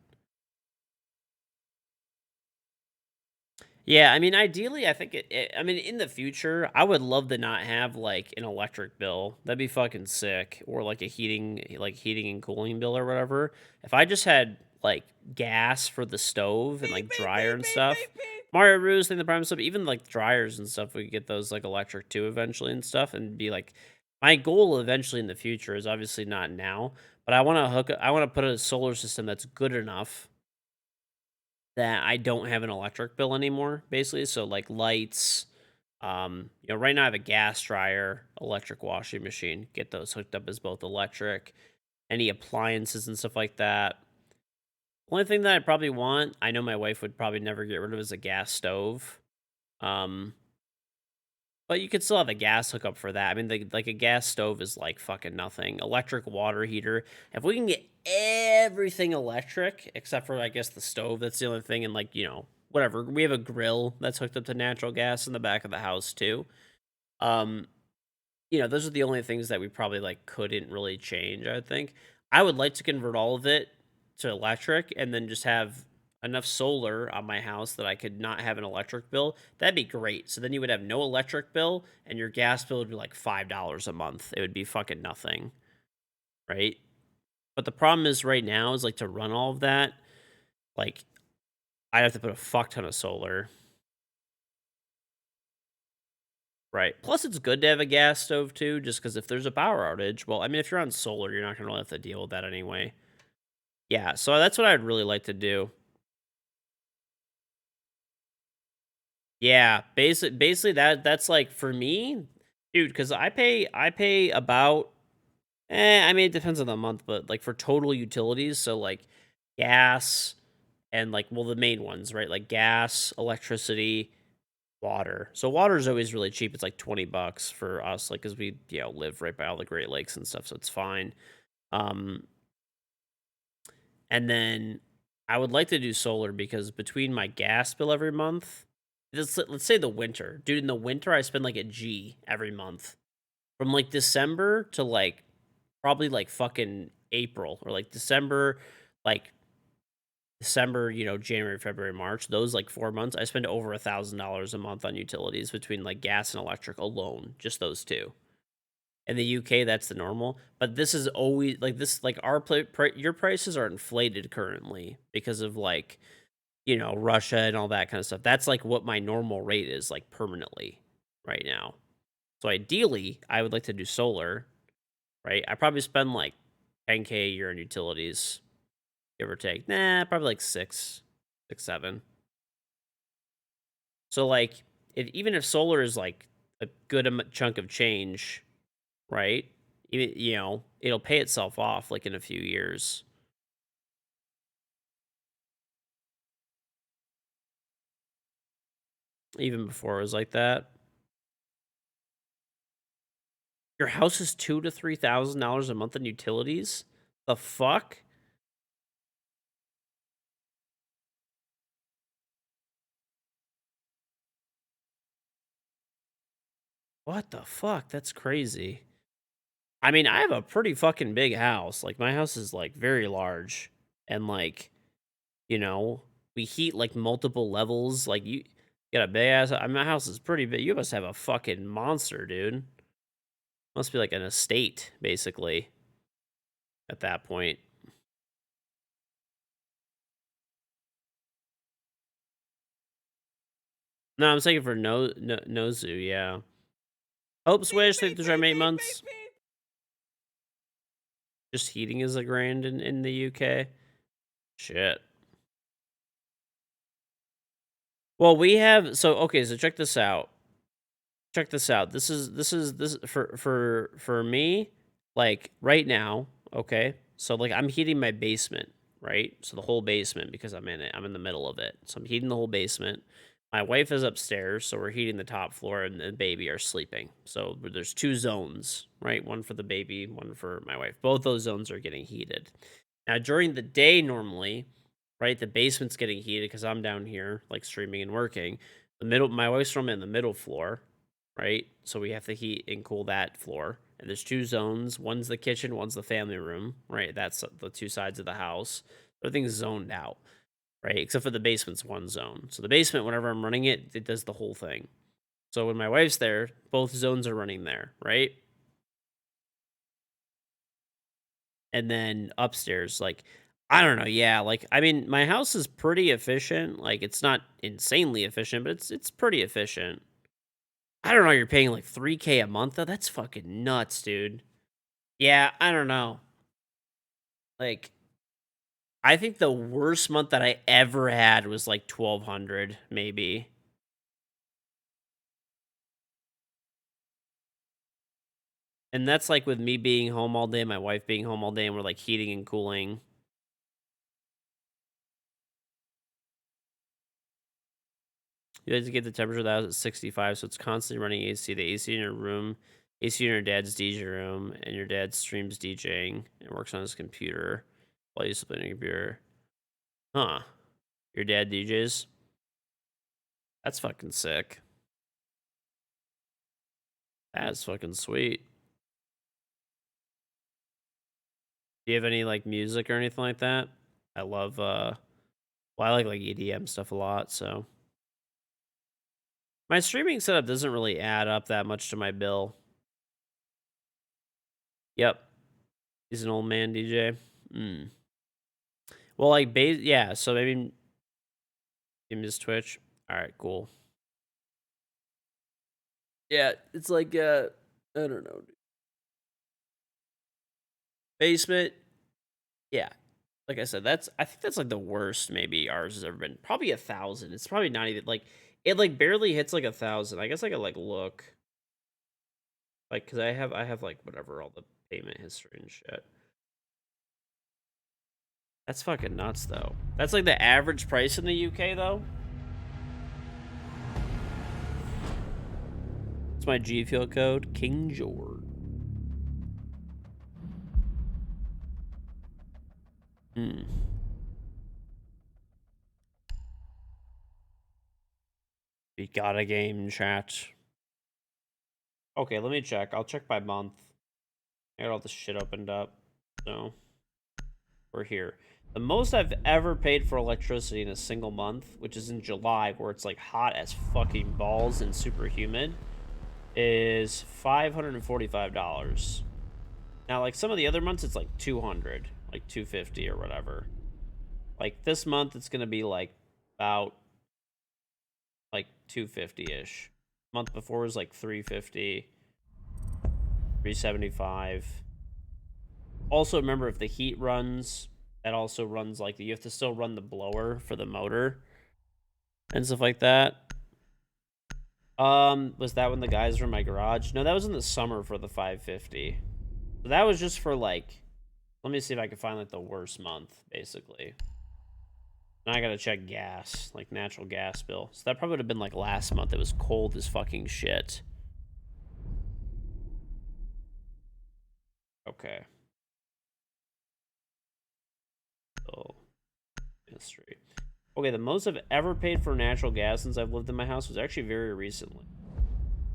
Yeah, I mean, ideally, I think I mean, in the future, I would love to not have like an electric bill. That'd be fucking sick, or like a heating and cooling bill or whatever. If I just had like gas for the stove and like dryer and stuff, Mario Ruse thing, the Prime stuff, even like dryers and stuff, we could get those like electric too eventually and stuff, and be like, my goal eventually in the future is obviously not now, but I want to put a solar system that's good enough that I don't have an electric bill anymore, basically. So like lights, right now I have a gas dryer, electric washing machine. Get those hooked up as both electric. Any appliances and stuff like that. Only thing that I probably want, I know my wife would probably never get rid of, is a gas stove. Um, but you could still have a gas hookup for that. I mean, like a gas stove is like fucking nothing. Electric water heater. If we can get everything electric, except for I guess the stove, that's the only thing. And like, whatever. We have a grill that's hooked up to natural gas in the back of the house too. Um, those are the only things that we probably like couldn't really change, I think. I would like to convert all of it to electric and then just have enough solar on my house that I could not have an electric bill. That'd be great. So then you would have no electric bill and your gas bill would be like $5 a month. It would be fucking nothing, right? But the problem is right now is like to run all of that, like I'd have to put a fuck ton of solar. Right. Plus, it's good to have a gas stove too, just because if there's a power outage, well, I mean, if you're on solar, you're not going to really have to deal with that anyway. Yeah, so that's what I'd really like to do. Yeah, basically that's like for me, dude, because I pay about, I mean, it depends on the month, but like for total utilities, so like gas and like, well, the main ones, right? Like gas, electricity, water. So water is always really cheap. It's like $20 for us, like because we live right by all the Great Lakes and stuff, so it's fine. Um, and then I would like to do solar because between my gas bill every month, let's say the winter, dude. In the winter, I spend like a G every month from like December to like probably like fucking April, or like like December, January, February, March, those like 4 months, I spend over $1,000 a month on utilities between like gas and electric alone, just those two. In the UK, that's the normal, but this is always like this, like your prices are inflated currently because of like, Russia and all that kind of stuff. That's like what my normal rate is like permanently right now. So ideally, I would like to do solar, right? I probably spend like 10K a year on utilities. give or take. Nah, probably like 6, 7. So like, even if solar is like a good chunk of change, right? Even, it'll pay itself off like in a few years. Even before it was like that. Your house is $2,000 to $3,000 a month in utilities? The fuck? What the fuck? That's crazy. I mean, I have a pretty fucking big house. Like, my house is, like, very large. And, like, we heat, like, multiple levels. Like, you got a big ass. My house is pretty big. You must have a fucking monster, dude. Must be like an estate, basically, at that point. No, I'm saying for Nozu, yeah. Hope Swish, thank you for 8 months. Just heating is $1,000 in the UK. Shit. Well, we have so check this out. Check this out. This is for me, like right now, okay? So like I'm heating my basement, right? So the whole basement because I'm in it. I'm in the middle of it. So I'm heating the whole basement. My wife is upstairs, so we're heating the top floor and the baby are sleeping. So there's 2 zones, right? One for the baby, one for my wife. Both those zones are getting heated. Now during the day normally, right, the basement's getting heated because I'm down here like streaming and working. My wife's room in the middle floor, right? So we have to heat and cool that floor. And there's 2 zones. One's the kitchen, one's the family room, right? That's the 2 sides of the house. Everything's zoned out, right? Except for the basement's one zone. So the basement, whenever I'm running it, it does the whole thing. So when my wife's there, both zones are running there, right? And then upstairs, like, I don't know, yeah, like, I mean, my house is pretty efficient. Like, it's not insanely efficient, but it's pretty efficient. I don't know, you're paying like $3K a month though? That's fucking nuts, dude. Yeah, I don't know. Like, I think the worst month that I ever had was like 1,200, maybe. And that's like with me being home all day, my wife being home all day, and we're like heating and cooling. You have to get the temperature that was at 65, so it's constantly running AC. The AC in your room, AC in your dad's DJ room, and your dad streams DJing and works on his computer while he's playing a computer. Huh. Your dad DJs? That's fucking sick. That's fucking sweet. Do you have any like music or anything like that? I love I like EDM stuff a lot, so my streaming setup doesn't really add up that much to my bill. Yep. He's an old man DJ. Well, like yeah, so maybe him his Twitch. All right, cool. Yeah, it's like I don't know. Basement. Yeah. Like I said, I think that's like the worst maybe ours has ever been. Probably 1,000. It's probably not even like it like barely hits like 1,000. I guess I could like look. Like cuz I have like whatever all the payment history and shit. That's fucking nuts though. That's like the average price in the UK though. It's my G Fuel code, KingGeorge. We got a game, chat. Okay, let me check. I'll check by month. I got all this shit opened up. So, we're here. The most I've ever paid for electricity in a single month, which is in July, where it's like hot as fucking balls and super humid, is $545. Now, like some of the other months, it's like 200, like 250 or whatever. Like this month, it's gonna be like about like 250-ish. Month before was like 350, 375. Also, remember if the heat runs, That also runs like you have to still run the blower for the motor and stuff like that. Was that when the guys were in my garage? No, that was in the summer for the 550. So that was just for like, let me see if I can find like the worst month, basically. Now I gotta check gas, like natural gas bill. So that probably would have been like last month. It was cold as fucking shit. Okay. So, history. Okay, the most I've ever paid for natural gas since I've lived in my house was actually very recently.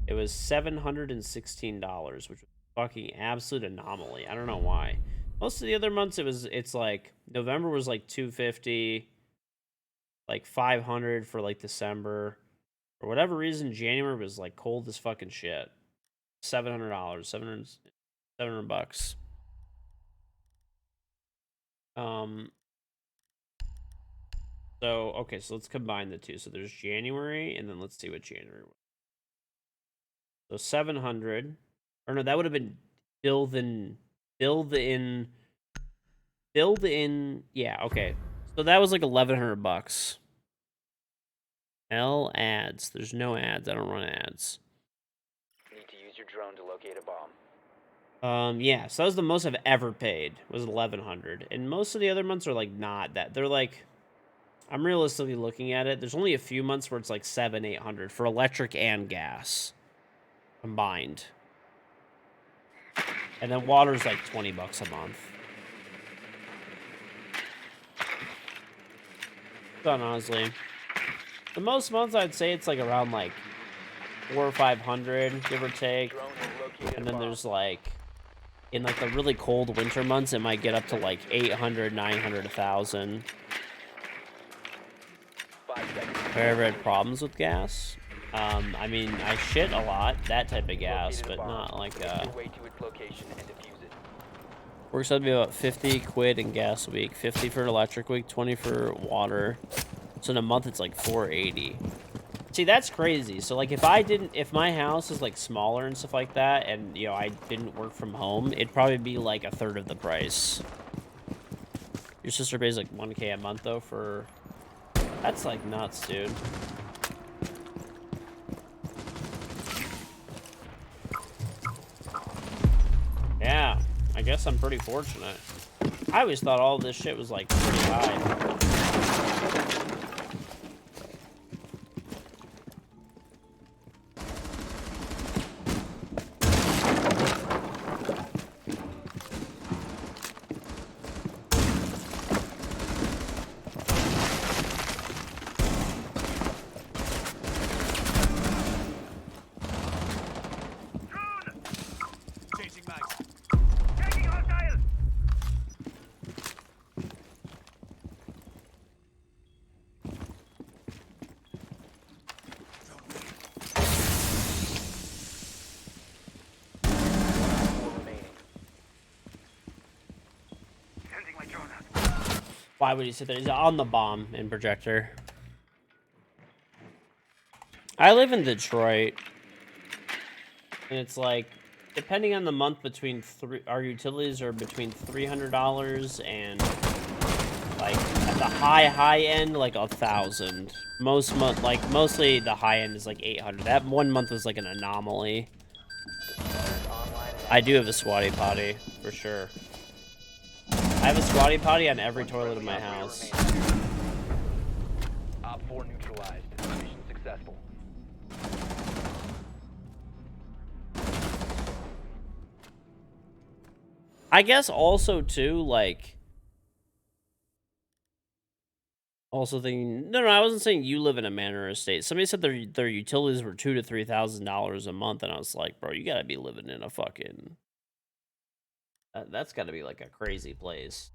It was $716, which was a fucking absolute anomaly. I don't know why. Most of the other months it's like November was like 250, like 500 for like December. For whatever reason, January was like cold as fucking shit. $700, 700 bucks. So okay, so let's combine the two. So there's January, and then let's see what January was. So 700, or no, that would have been build in. Yeah, okay. So that was like 1,100 bucks. L ads. There's no ads. I don't run ads. Need to use your drone to locate a bomb. Yeah. So that was the most I've ever paid. Was 1,100, and most of the other months are like not that. They're like, I'm realistically looking at it. There's only a few months where it's like 700-800 for electric and gas combined. And then water's like 20 bucks a month. But honestly, the most months I'd say it's like around like 400 or 500, give or take. Drone has located And a then bomb. there's like, in like the really cold winter months, it might get up to like 800, 900, 1,000. 5 seconds. Have I ever had problems with gas? I mean, I shit a lot, that type of gas, Located a but bomb. not like, Make your way to its location and defuse it. works out to be about 50 quid in gas a week, 50 for electric week, 20 for water. So in a month, it's like 480. See, that's crazy. So like if my house is like smaller and stuff like that, and you know, I didn't work from home, it'd probably be like a third of the price. Your sister pays like 1K a month though for, that's like nuts, dude. Yeah, I guess I'm pretty fortunate. I always thought all this shit was like pretty high. Changing mags. Taking hostile! Remaining. Sending my drone out. Why would he sit there? He's on the bomb and projector. I live in Detroit, and it's like, depending on the month, our utilities are between $300 and like at the high end, like 1,000. Mostly the high end is like 800. That one month was like an anomaly. Online and I do have a squatty potty for sure. I have a squatty potty on every toilet in my house. Op 4 neutralized. Mission successful. I guess also too, like, also thinking, no, I wasn't saying you live in a manor estate. Somebody said their utilities were $2,000 to $3,000 a month, and I was like, bro, you gotta be living in a fucking. That's gotta be like a crazy place.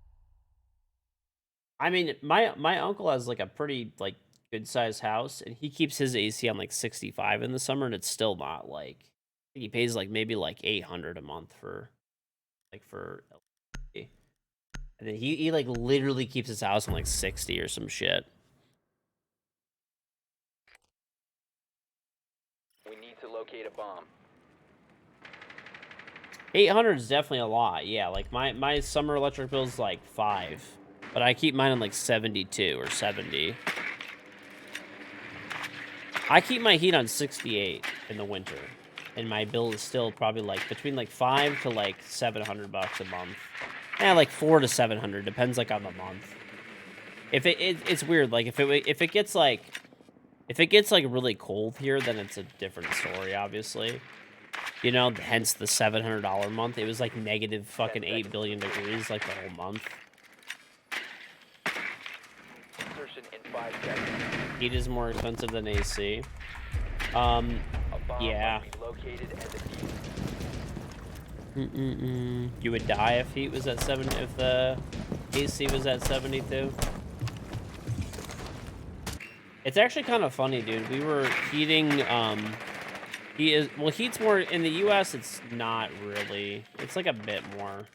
I mean, my uncle has like a pretty like good sized house, and he keeps his AC on like 65 in the summer, and it's still not like, he pays like maybe like 800 a month for electricity. And then he like literally keeps his house on like 60 or some shit. We need to locate a bomb. 800 is definitely a lot. Yeah, like my summer electric bill is like 5. But I keep mine on like 72 or 70. I keep my heat on 68 in the winter, and my bill is still probably like between like $500 to like $700 a month. Like 400 to 700 depends like on the month. If it's weird, like if it gets like really cold here, then it's a different story, obviously. You know, hence the $700 month. It was like negative fucking 8 billion degrees like the whole month. Insertion in 5 seconds. Heat is more expensive than AC. A bomb Yeah. must be located and defused. You would die if heat was at 7, if the AC was at 72. It's actually kind of funny, dude. We were heating, heat's more, in the US, it's not really, it's like a bit more.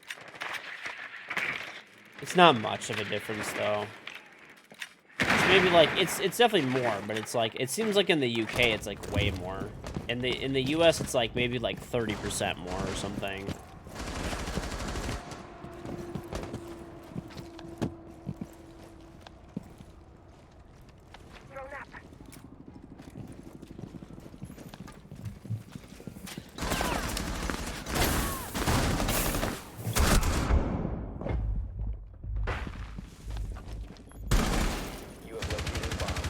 It's not much of a difference, though. It's maybe like, it's definitely more, but it's like, it seems like in the UK, it's like way more. In the US, it's like maybe like 30% more or something. Thrown up. You have located a bomb.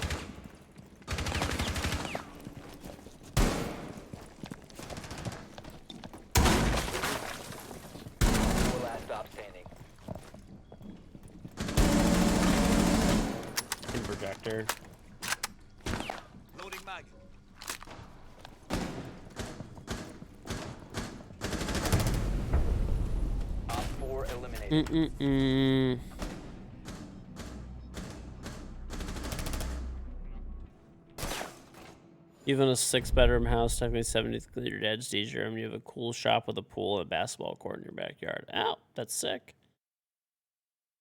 Four last stop standing. In projector. Loading mag. Op 4 eliminated. You live in a 6-bedroom house, technically 70th your dad's DJ room. You have a cool shop with a pool and a basketball court in your backyard. Oh, that's sick.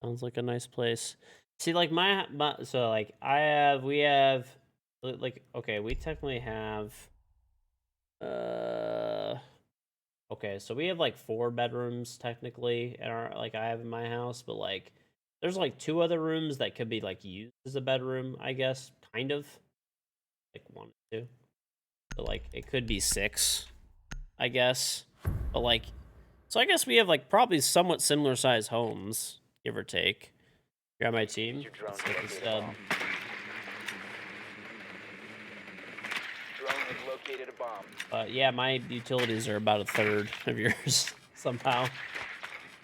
Sounds like a nice place. See, like so like we have, like, okay, we technically have, okay, so we have like 4 bedrooms technically in our, like I have in my house, but like there's like 2 other rooms that could be like used as a bedroom, I guess, kind of. Like 1 or 2. So like it could be 6, I guess. But like, so I guess we have like probably somewhat similar size homes, give or take. You're on my team. Your drone Let's get located this a done. bomb. Drone has located a bomb. Yeah, my utilities are about 1/3 of yours somehow.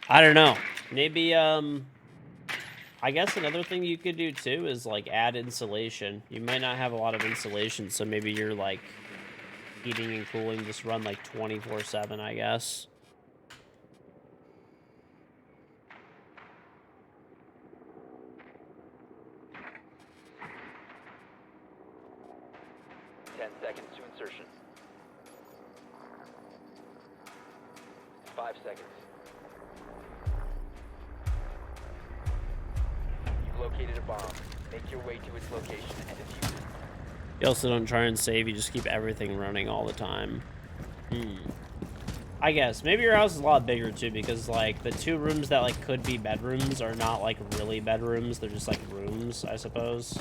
I don't know. Maybe I guess another thing you could do too is like add insulation. You might not have a lot of insulation, so maybe you're like heating and cooling just run like 24/7, I guess. Seconds to insertion. 5 seconds. You've located a bomb. Make your way to its location and defuse it. You also don't try and save, you just keep everything running all the time. I guess. Maybe your house is a lot bigger too, because like the 2 rooms that like could be bedrooms are not like really bedrooms, they're just like rooms, I suppose.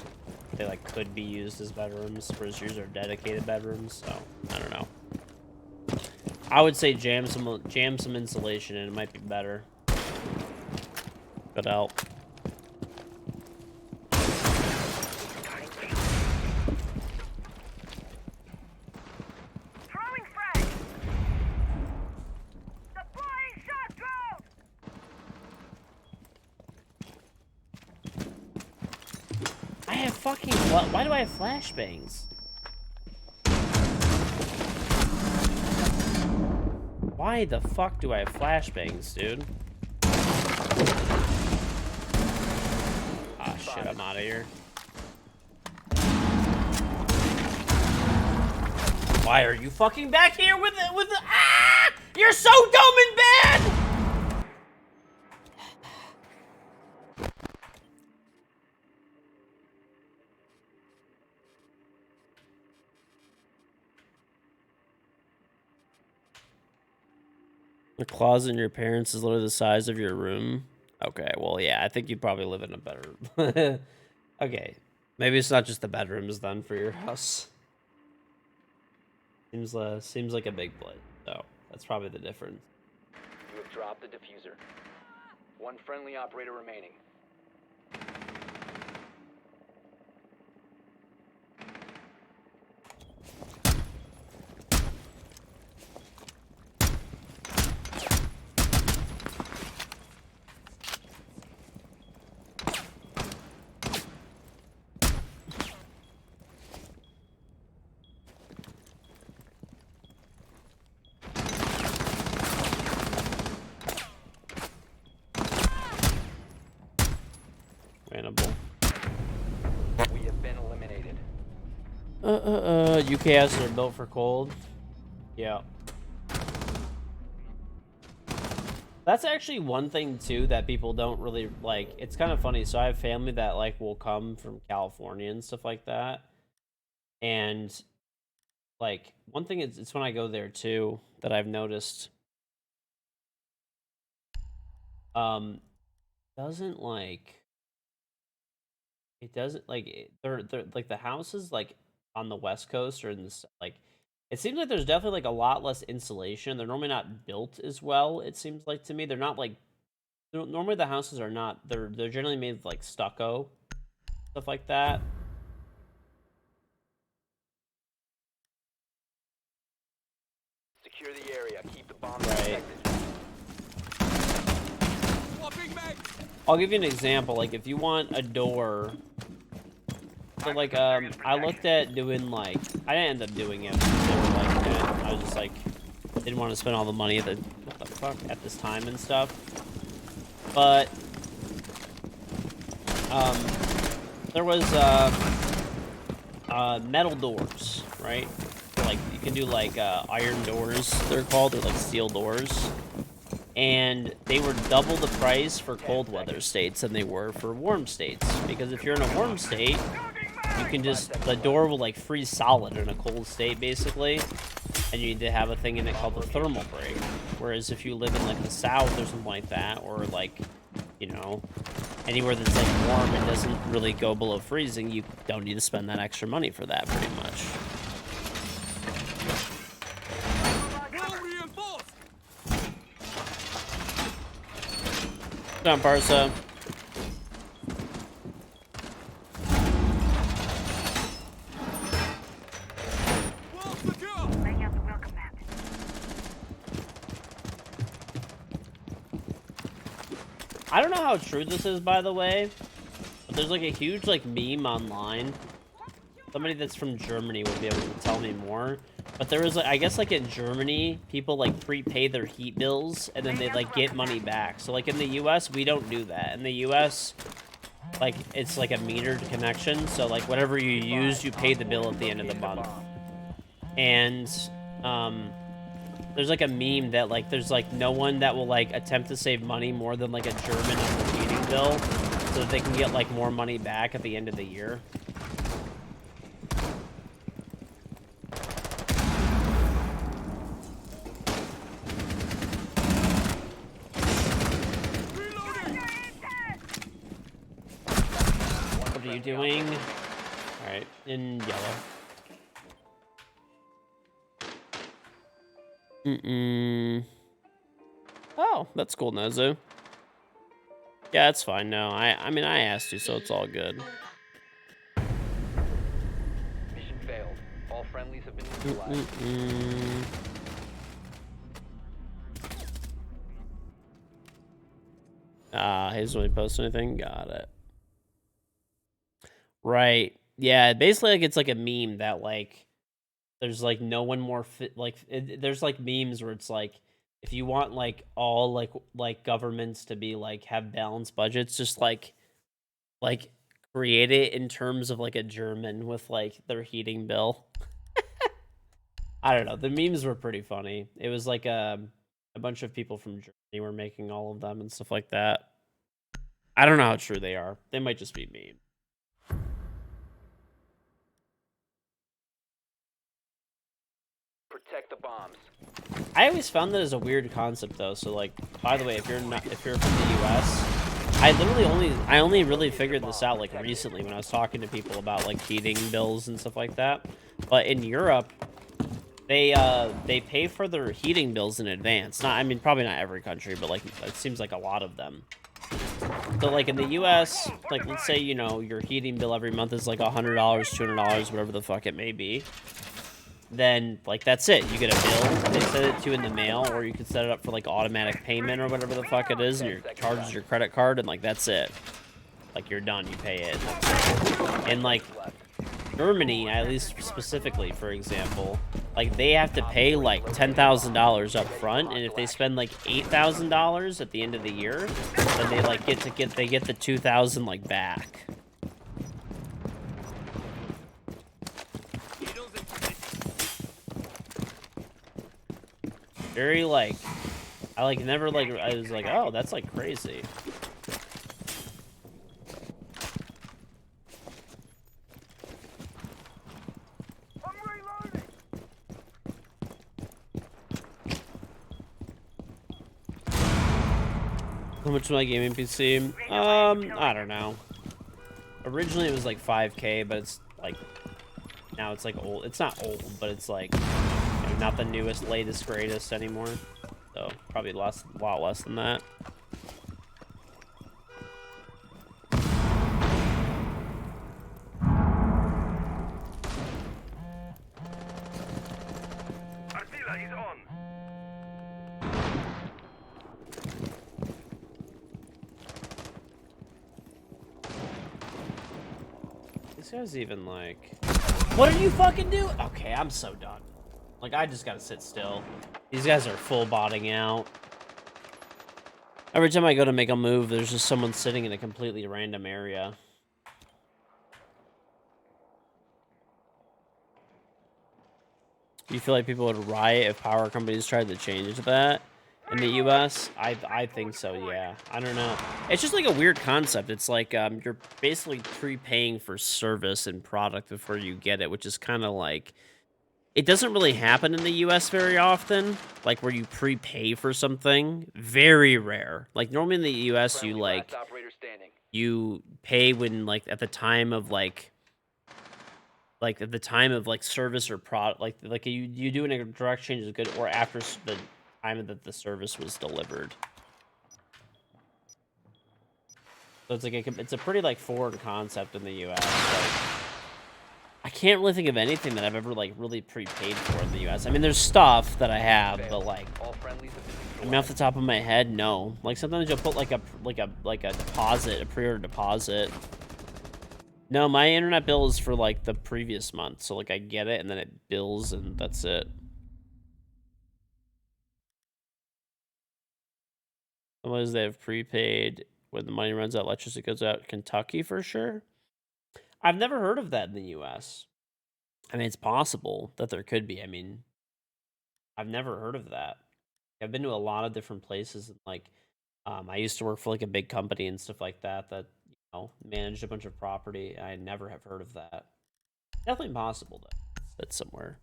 They like could be used as bedrooms, whereas yours are dedicated bedrooms, so I don't know. I would say jam some insulation and it might be better. Could help. Throwing frag. Deploying shot drone. I have fucking why do I have flashbangs? Why the fuck do I have flashbangs, dude? Ah, shit, I'm out of here. Why are you fucking back here with the ah! You're so dumb and bad! The closet in your parents is literally the size of your room. Okay, well, yeah, I think you'd probably live in a better... Okay, maybe it's not just the bedrooms then for your house. Seems like a big place, so that's probably the difference. You have dropped the diffuser. One friendly operator remaining. Winnable. We have been eliminated. UKS are built for cold. Yeah. That's actually one thing too that people don't really like. It's kind of funny. So I have family that like will come from California and stuff like that. And like one thing is it's when I go there too that I've noticed doesn't like it doesn't like they're like the houses like on the West Coast or in this like it seems like there's definitely like a lot less insulation. They're normally not built as well, it seems like to me. They're not like normally the houses are not they're generally made with like stucco, stuff like that. Secure the area. Keep the bomb Right. protected. Swapping mag. I'll give you an example. Like if you want a door, so like I looked at doing like I didn't end up doing it. They were like I was just like didn't want to spend all the money at the what the fuck at this time and stuff. But there was metal doors, right? Like you can do like iron doors, they're called, or like steel doors. And they were double the price for cold weather states than they were for warm states. Because if you're in a warm state, you can just the door will like freeze solid in a cold state basically. And you need to have a thing in it called the thermal break. Whereas if you live in like the south or something like that, or like, you know, anywhere that's like warm and doesn't really go below freezing, you don't need to spend that extra money for that pretty much. Well reinforced. Good on, Parsa. Wall secure. Laying out the welcome mat. I don't know how true this is, by the way, but there's like a huge like meme online. Somebody that's from Germany would be able to tell me more. But there was like, I guess like in Germany, people like prepay their heat bills and then they like get money back. So like in the US, we don't do that. In the US, like it's like a metered connection. So like whatever you use, you pay the bill at the end of the month. And there's like a meme that like there's like no one that will like attempt to save money more than like a German on their heating bill so that they can get like more money back at the end of the year. What are you doing? Alright, in yellow. Oh, that's cool, Nezu. Yeah, that's fine. No, I mean, I asked you, so it's all good. Mission failed. All friendlies have been neutralized. He doesn't really post anything. Got it. Right. Yeah, basically, like, it's like a meme that, like, there's, like, no one more fit, like, there's, like, memes where it's, like, if you want, like, all, like, governments to be, like, have balanced budgets, just, like, create it in terms of, like, a German with, like, their heating bill. I don't know. The memes were pretty funny. It was, like, a bunch of people from Germany were making all of them and stuff like that. I don't know how true they are. They might just be memes. Protect the bombs. I always found that as a weird concept, though. So, like, by the way, if you're from the U.S., I only really figured this out like recently when I was talking to people about like heating bills and stuff like that. But in Europe, they pay for their heating bills in advance. Not, I mean, probably not every country, but like it seems like a lot of them. So like in the U.S., like let's say you know your heating bill every month is like $100, $200, whatever the fuck it may be. Then like that's it. You get a bill, they send it to you in the mail, or you can set it up for like automatic payment or whatever the fuck it is, and your charges your credit card, and like that's it. Like you're done, you pay it. And like Germany, at least specifically, for example, like they have to pay like $10,000 up front, and if they spend like $8,000 at the end of the year, then they like get the 2,000 like back. Very like, I like never like, I was like, oh, that's like crazy. I'm reloading. How much is my gaming PC? I don't know. Originally it was like 5K, but it's like, now it's like old. It's not old, but it's like, you know, not the newest, latest, greatest anymore. So probably less, a lot less than that. Artilla is on. This guy's even like, what are you fucking doing? Okay, I'm so done. Like, I just gotta sit still. These guys are full botting out. Every time I go to make a move, there's just someone sitting in a completely random area. Do you feel like people would riot if power companies tried to change that in the US? I think so, yeah. I don't know. It's just like a weird concept. It's like you're basically prepaying for service and product before you get it, which is kind of like, it doesn't really happen in the US very often, like where you prepay for something. Very rare. Like normally in the US you like, you pay when like at the time of like at the time of like service or product, like you do a direct change of good, or after the time that the service was delivered. So it's like it's a pretty like foreign concept in the U.S. Like, I can't really think of anything that I've ever like really prepaid for in the U.S. I mean, there's stuff that I have, but like, I mean, off the top of my head, no. Like sometimes you'll put like a deposit, a pre-order deposit. No, my internet bill is for like the previous month, so like I get it and then it bills and that's it. Otherwise, they have prepaid when the money runs out, electricity goes out. Kentucky for sure. I've never heard of that in the U.S. I mean, it's possible that there could be. I mean, I've never heard of that. I've been to a lot of different places, and like, I used to work for like a big company and stuff like that that you know managed a bunch of property. I never have heard of that. Definitely possible though. That's somewhere.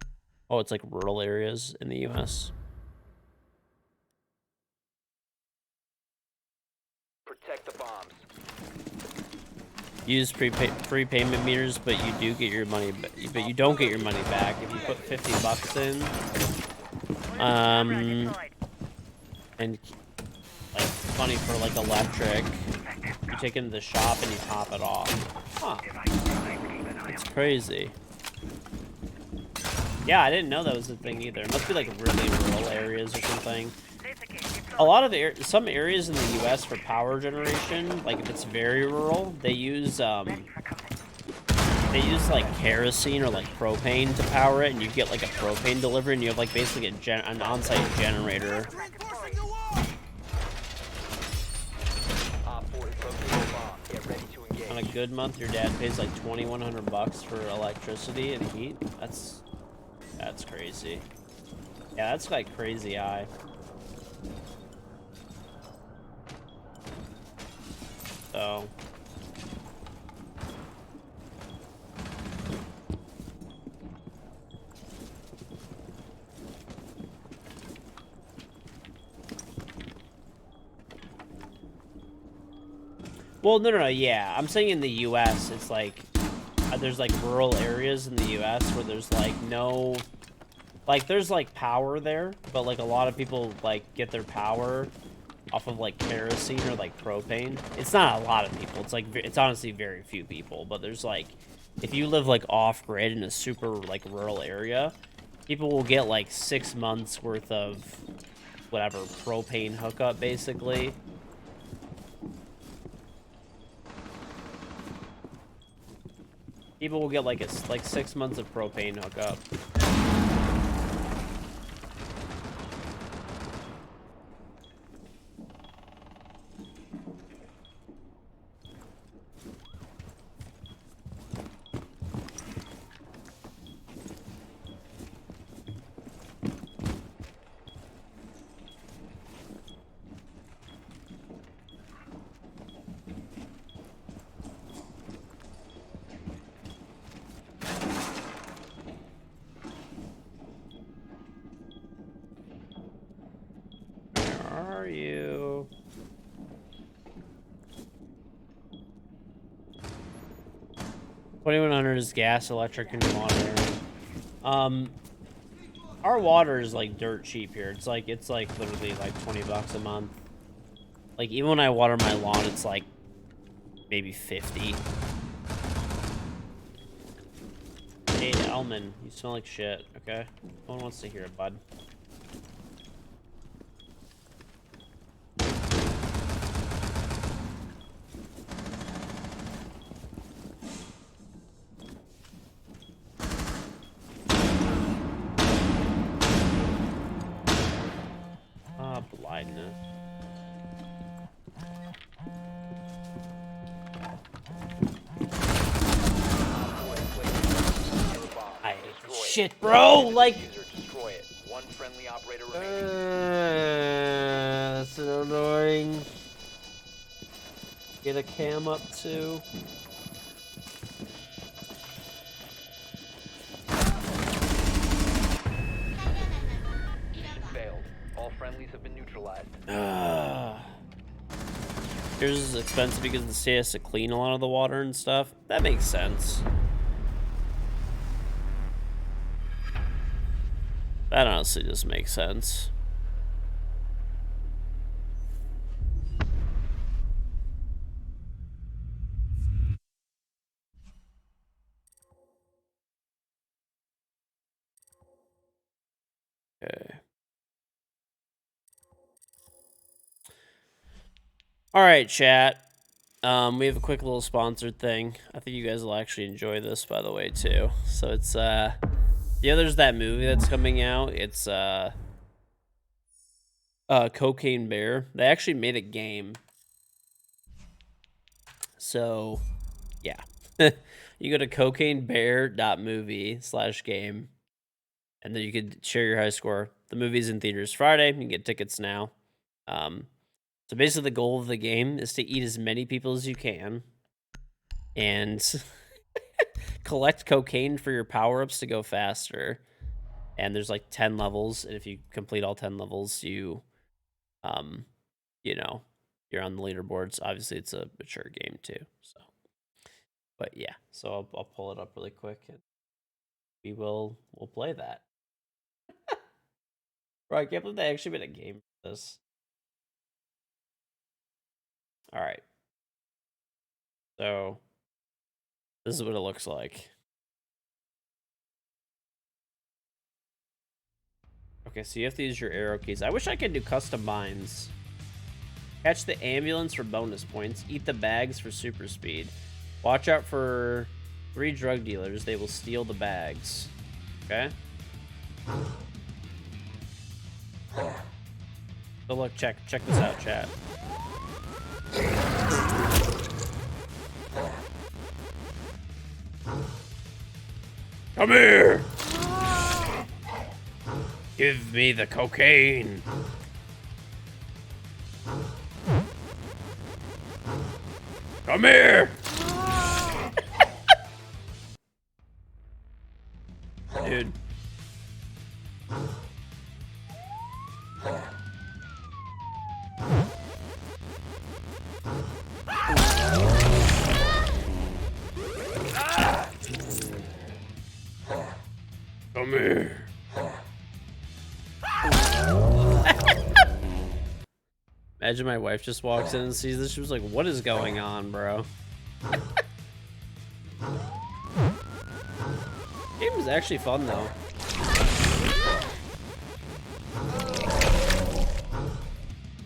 Oh, it's like rural areas in the U.S. Protect the bombs. Use prepayment meters, but you do get your money, but you don't get your money back if you put $50 in. And like funny for like electric, you take it to the shop and you top it off. Huh? It's crazy. Yeah, I didn't know that was a thing either. It must be like really rural areas or something. A lot of some areas in the U.S. for power generation, like if it's very rural, they use like kerosene or like propane to power it, and you get like a propane delivery, and you have like basically an on-site generator. On a good month, your dad pays like $2,100 for electricity and heat. That's crazy. Yeah, that's like crazy high. So Well, no, yeah. I'm saying in the U.S., it's like there's like rural areas in the U.S. where there's like no, like there's like power there, but like a lot of people like get their power off of like kerosene or like propane. It's not a lot of people. It's like it's honestly very few people. But there's like, if you live like off grid in a super like rural area, people will get like 6 months worth of whatever propane hookup basically. People will get like 6 months of propane hookup. Where are you? $2,100 is gas, electric, and water. Our water is like dirt cheap here. It's like literally like $20 a month. Like even when I water my lawn, it's like maybe 50. Hey, Elman, you smell like shit. Okay, no one wants to hear it, bud. Blindness. I hate this shit, bro. Like, Destroy it. One friendly operator that's so annoying. Get a cam up too. failed. All friendlies have been neutralized. Yours is expensive because the state has to clean a lot of the water and stuff. That makes sense. That honestly just makes sense. Okay. All right, chat. We have a quick little sponsored thing. I think you guys will actually enjoy this, by the way, too. So it's there's that movie that's coming out. It's Cocaine Bear. They actually made a game. So yeah. You go to cocainebear.movie/game, and then you could share your high score. The movie's in theaters Friday. You can get tickets now. So basically the goal of the game is to eat as many people as you can and collect cocaine for your power-ups to go faster. And there's like 10 levels, and if you complete all 10 levels, you know, you're on the leaderboards. Obviously it's a mature game too. So but yeah, so I'll pull it up really quick and we'll play that. Bro, I can't believe they actually made a game for this. All right. So this is what it looks like. Okay, so you have to use your arrow keys. I wish I could do custom mines. Catch the ambulance for bonus points. Eat the bags for super speed. Watch out for 3 drug dealers. They will steal the bags. Okay? So look, check this out, chat. Come here! Give me the cocaine! Come here! Dude. Come here. Imagine my wife just walks in and sees this. She was like, what is going on, bro? Game is actually fun, though.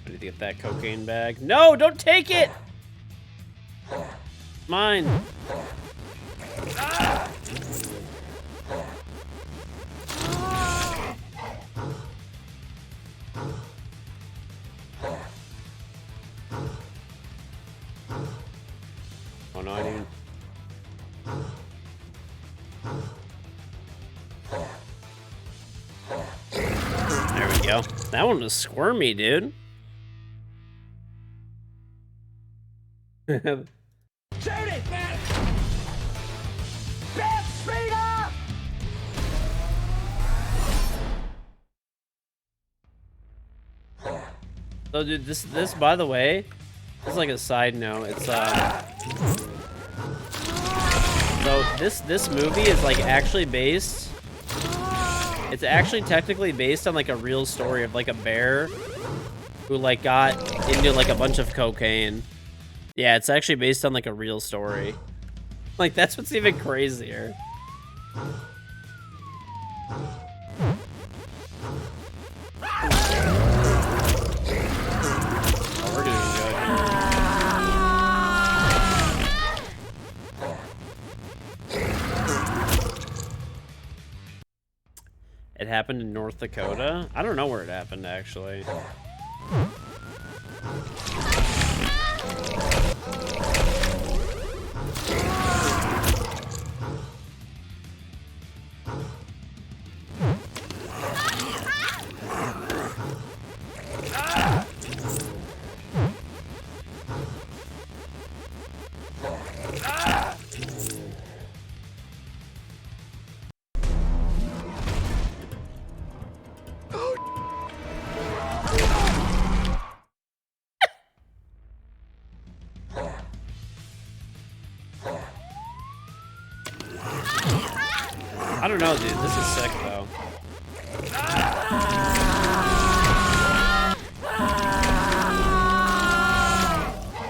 I need to get that cocaine bag. No, don't take it! Mine. Oh no, I didn't. There we go. That one was squirmy, dude. Shoot it, man! Bad speeder! So, dude, this by the way, this is like a side note. It's so this movie is like actually based. It's actually technically based on like a real story of like a bear who like got into like a bunch of cocaine. Yeah, it's actually based on like a real story. Like that's what's even crazier. Oh, we're doing good. It happened in North Dakota. I don't know where it happened actually. I don't know, dude. This is sick, though.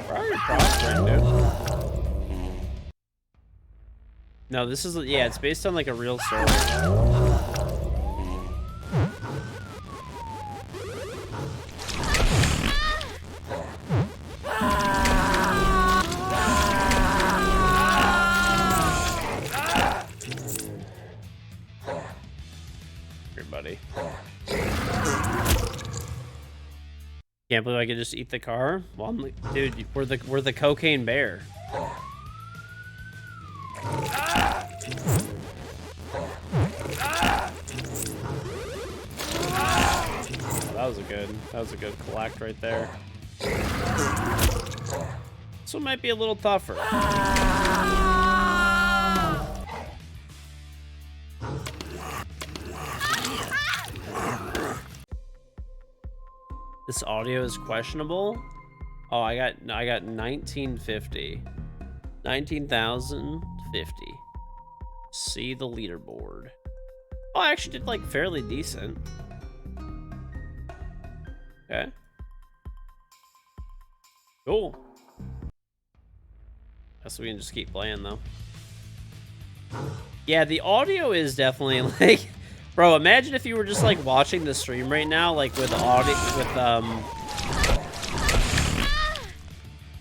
Where are you prospering, dude? No, this is... Yeah, it's based on, like, a real story. Buddy. Can't believe I could just eat the car. Well, I'm like, dude, we're the cocaine bear. Oh, that was a good collect right there. This one might be a little tougher. This audio is questionable. Oh, I got 1950. 19,050. See the leaderboard. Oh, I actually did like fairly decent. Okay. Cool. Guess we can just keep playing though. Yeah, the audio is definitely like, bro, imagine if you were just like watching the stream right now, like with audio,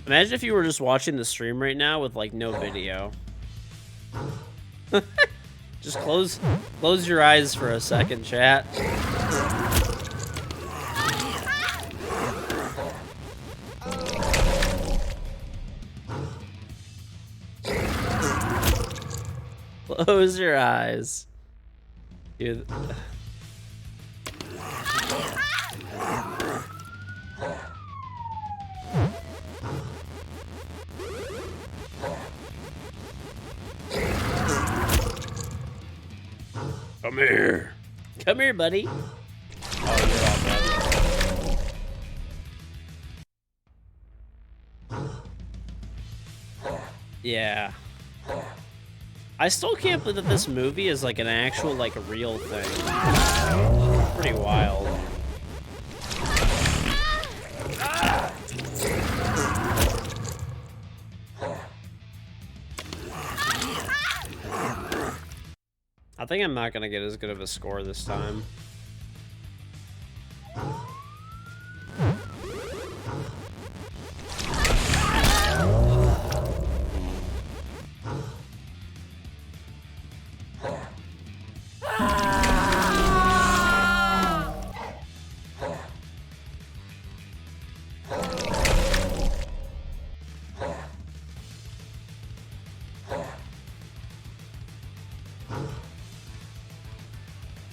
imagine if you were just watching the stream right now with like no video. Just close your eyes for a second, chat. Close your eyes. Dude. Come here. Come here, buddy. Oh, you're all bad. Yeah. I still can't believe that this movie is like an actual, like, a real thing. Pretty wild. I think I'm not gonna get as good of a score this time.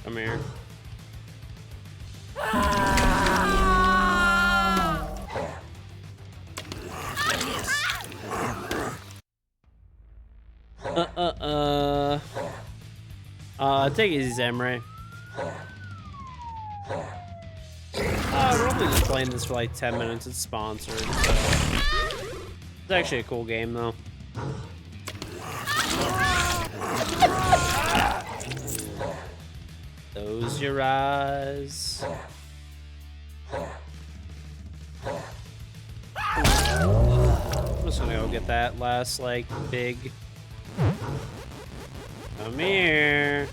Come here. Take it easy, Samurai. We're only just playing this for like 10 minutes. It's sponsored. So. It's actually a cool game, though. Close your eyes. I'm just gonna go get that last, like, big. Come here.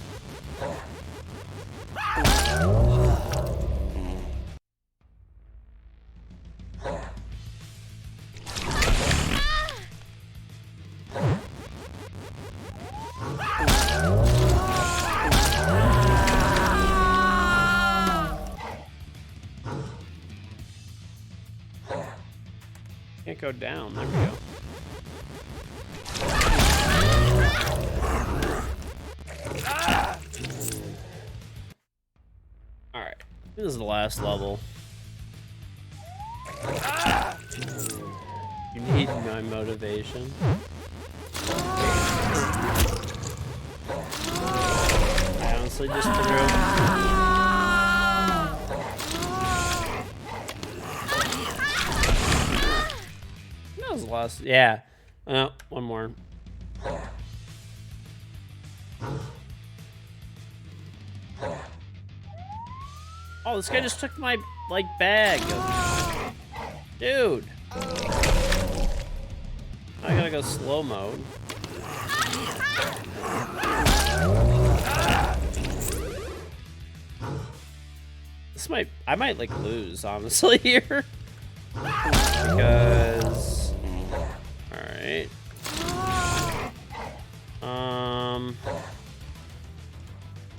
Can't go down. There we go. Alright. This is the last level. You need my motivation. I honestly just threw. That was the last. Yeah. One more. Oh, this guy just took my, like, bag. Dude. I gotta go slow mode. I might like lose, honestly, here. Because, alright.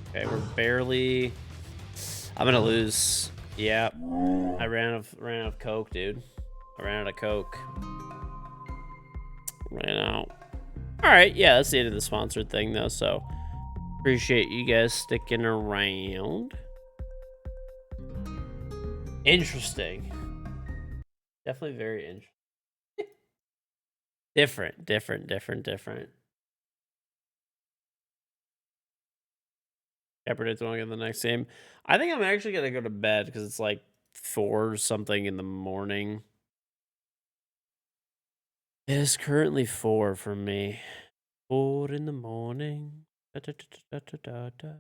Okay, we're barely, I'm gonna lose. Yeah, I ran out of Coke, dude. I ran out of Coke. Ran out. Alright, yeah, that's the end of the sponsored thing, though, so appreciate you guys sticking around. Interesting. Definitely very interesting. Different. I predict when I get the next game. I think I'm actually gonna go to bed because it's like 4 something in the morning. It is currently 4 for me. 4 in the morning. Da, da, da, da, da, da, da.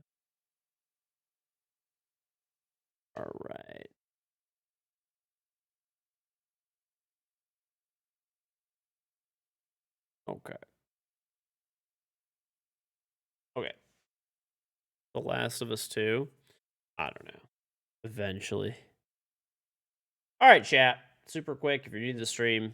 All right. Okay. Okay. The Last of Us 2. I don't know. Eventually. All right, chat. Super quick. If you're new to the stream,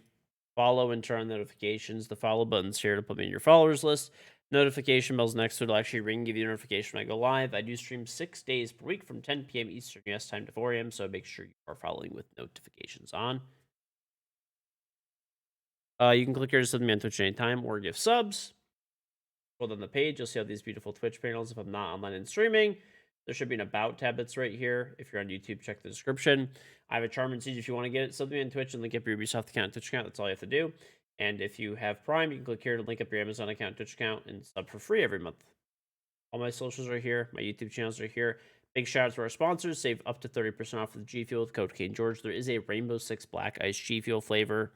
follow and turn on notifications. The follow button's here to put me in your followers list. Notification bell's next to it. It'll actually ring, give you a notification when I go live. I do stream 6 days per week from 10 p.m. Eastern US time to 4 a.m. So make sure you are following with notifications on. You can click here to sub me on Twitch anytime or give subs. Scroll down the page, you'll see all these beautiful Twitch panels. If I'm not online and streaming, there should be an About tab that's right here. If you're on YouTube, check the description. I have a Charm and Siege if you want to get it. Sub me on Twitch and link up your Ubisoft account and Twitch account. That's all you have to do. And if you have Prime, you can click here to link up your Amazon account, Twitch account, and sub for free every month. All my socials are here. My YouTube channels are here. Big shout out to our sponsors. Save up to 30% off with G Fuel with code KingGeorge. There is a Rainbow Six Black Ice G Fuel flavor.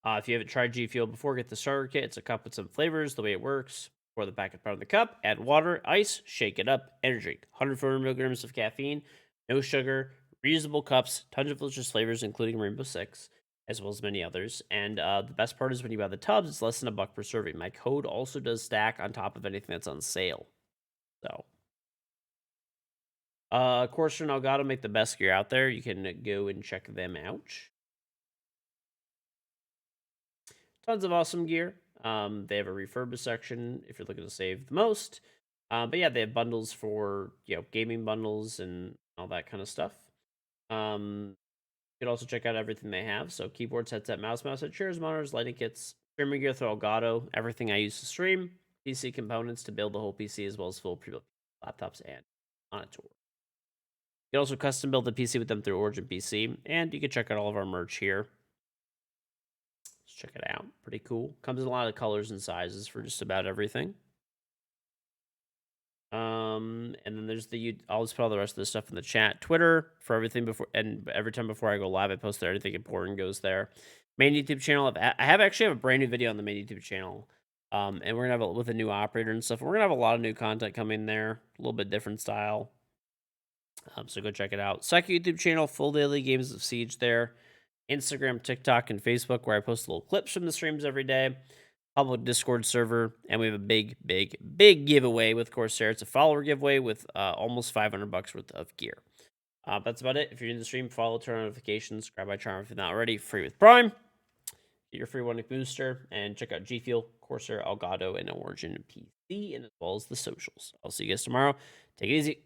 If you haven't tried G Fuel before, get the starter kit. It's a cup with some flavors. The way it works: pour the packet part in the cup, add water, ice, shake it up. Energy drink, 140 milligrams of caffeine, no sugar, reusable cups, tons of delicious flavors, including Rainbow Six, as well as many others. And the best part is when you buy the tubs, it's less than $1 per serving. My code also does stack on top of anything that's on sale. So, Corsair and Elgato make the best gear out there. You can go and check them out. Tons of awesome gear. They have a refurbished section if you're looking to save the most. But yeah, they have bundles for gaming bundles and all that kind of stuff. You can also check out everything they have. So keyboards, headset, mouse, chairs, monitors, lighting kits, streaming gear through Elgato, everything I use to stream, PC components to build the whole PC, as well as full pre-built laptops and monitor. You can also custom build the PC with them through Origin PC, and you can check out all of our merch here. Let's check it out. Pretty cool. Comes in a lot of colors and sizes for just about everything. And then there's I'll just put all the rest of the stuff in the chat. Twitter for everything before, and every time before I go live, I post there. Anything important goes there. Main YouTube channel. I actually have a brand new video on the main YouTube channel. And we're gonna have with a new operator and stuff. We're gonna have a lot of new content coming there, a little bit different style. So go check it out. Second YouTube channel, full daily games of Siege there. Instagram, TikTok, and Facebook, where I post little clips from the streams every day. Public Discord server, and we have a big giveaway with Corsair. It's a follower giveaway with almost $500 worth of gear. That's about it. If you're in the stream, follow, turn on notifications, grab my charm if you're not already. Free with Prime. Get your free 1-week booster, and check out G Fuel, Corsair, Elgato, and Origin PC, and as well as the socials. I'll see you guys tomorrow. Take it easy.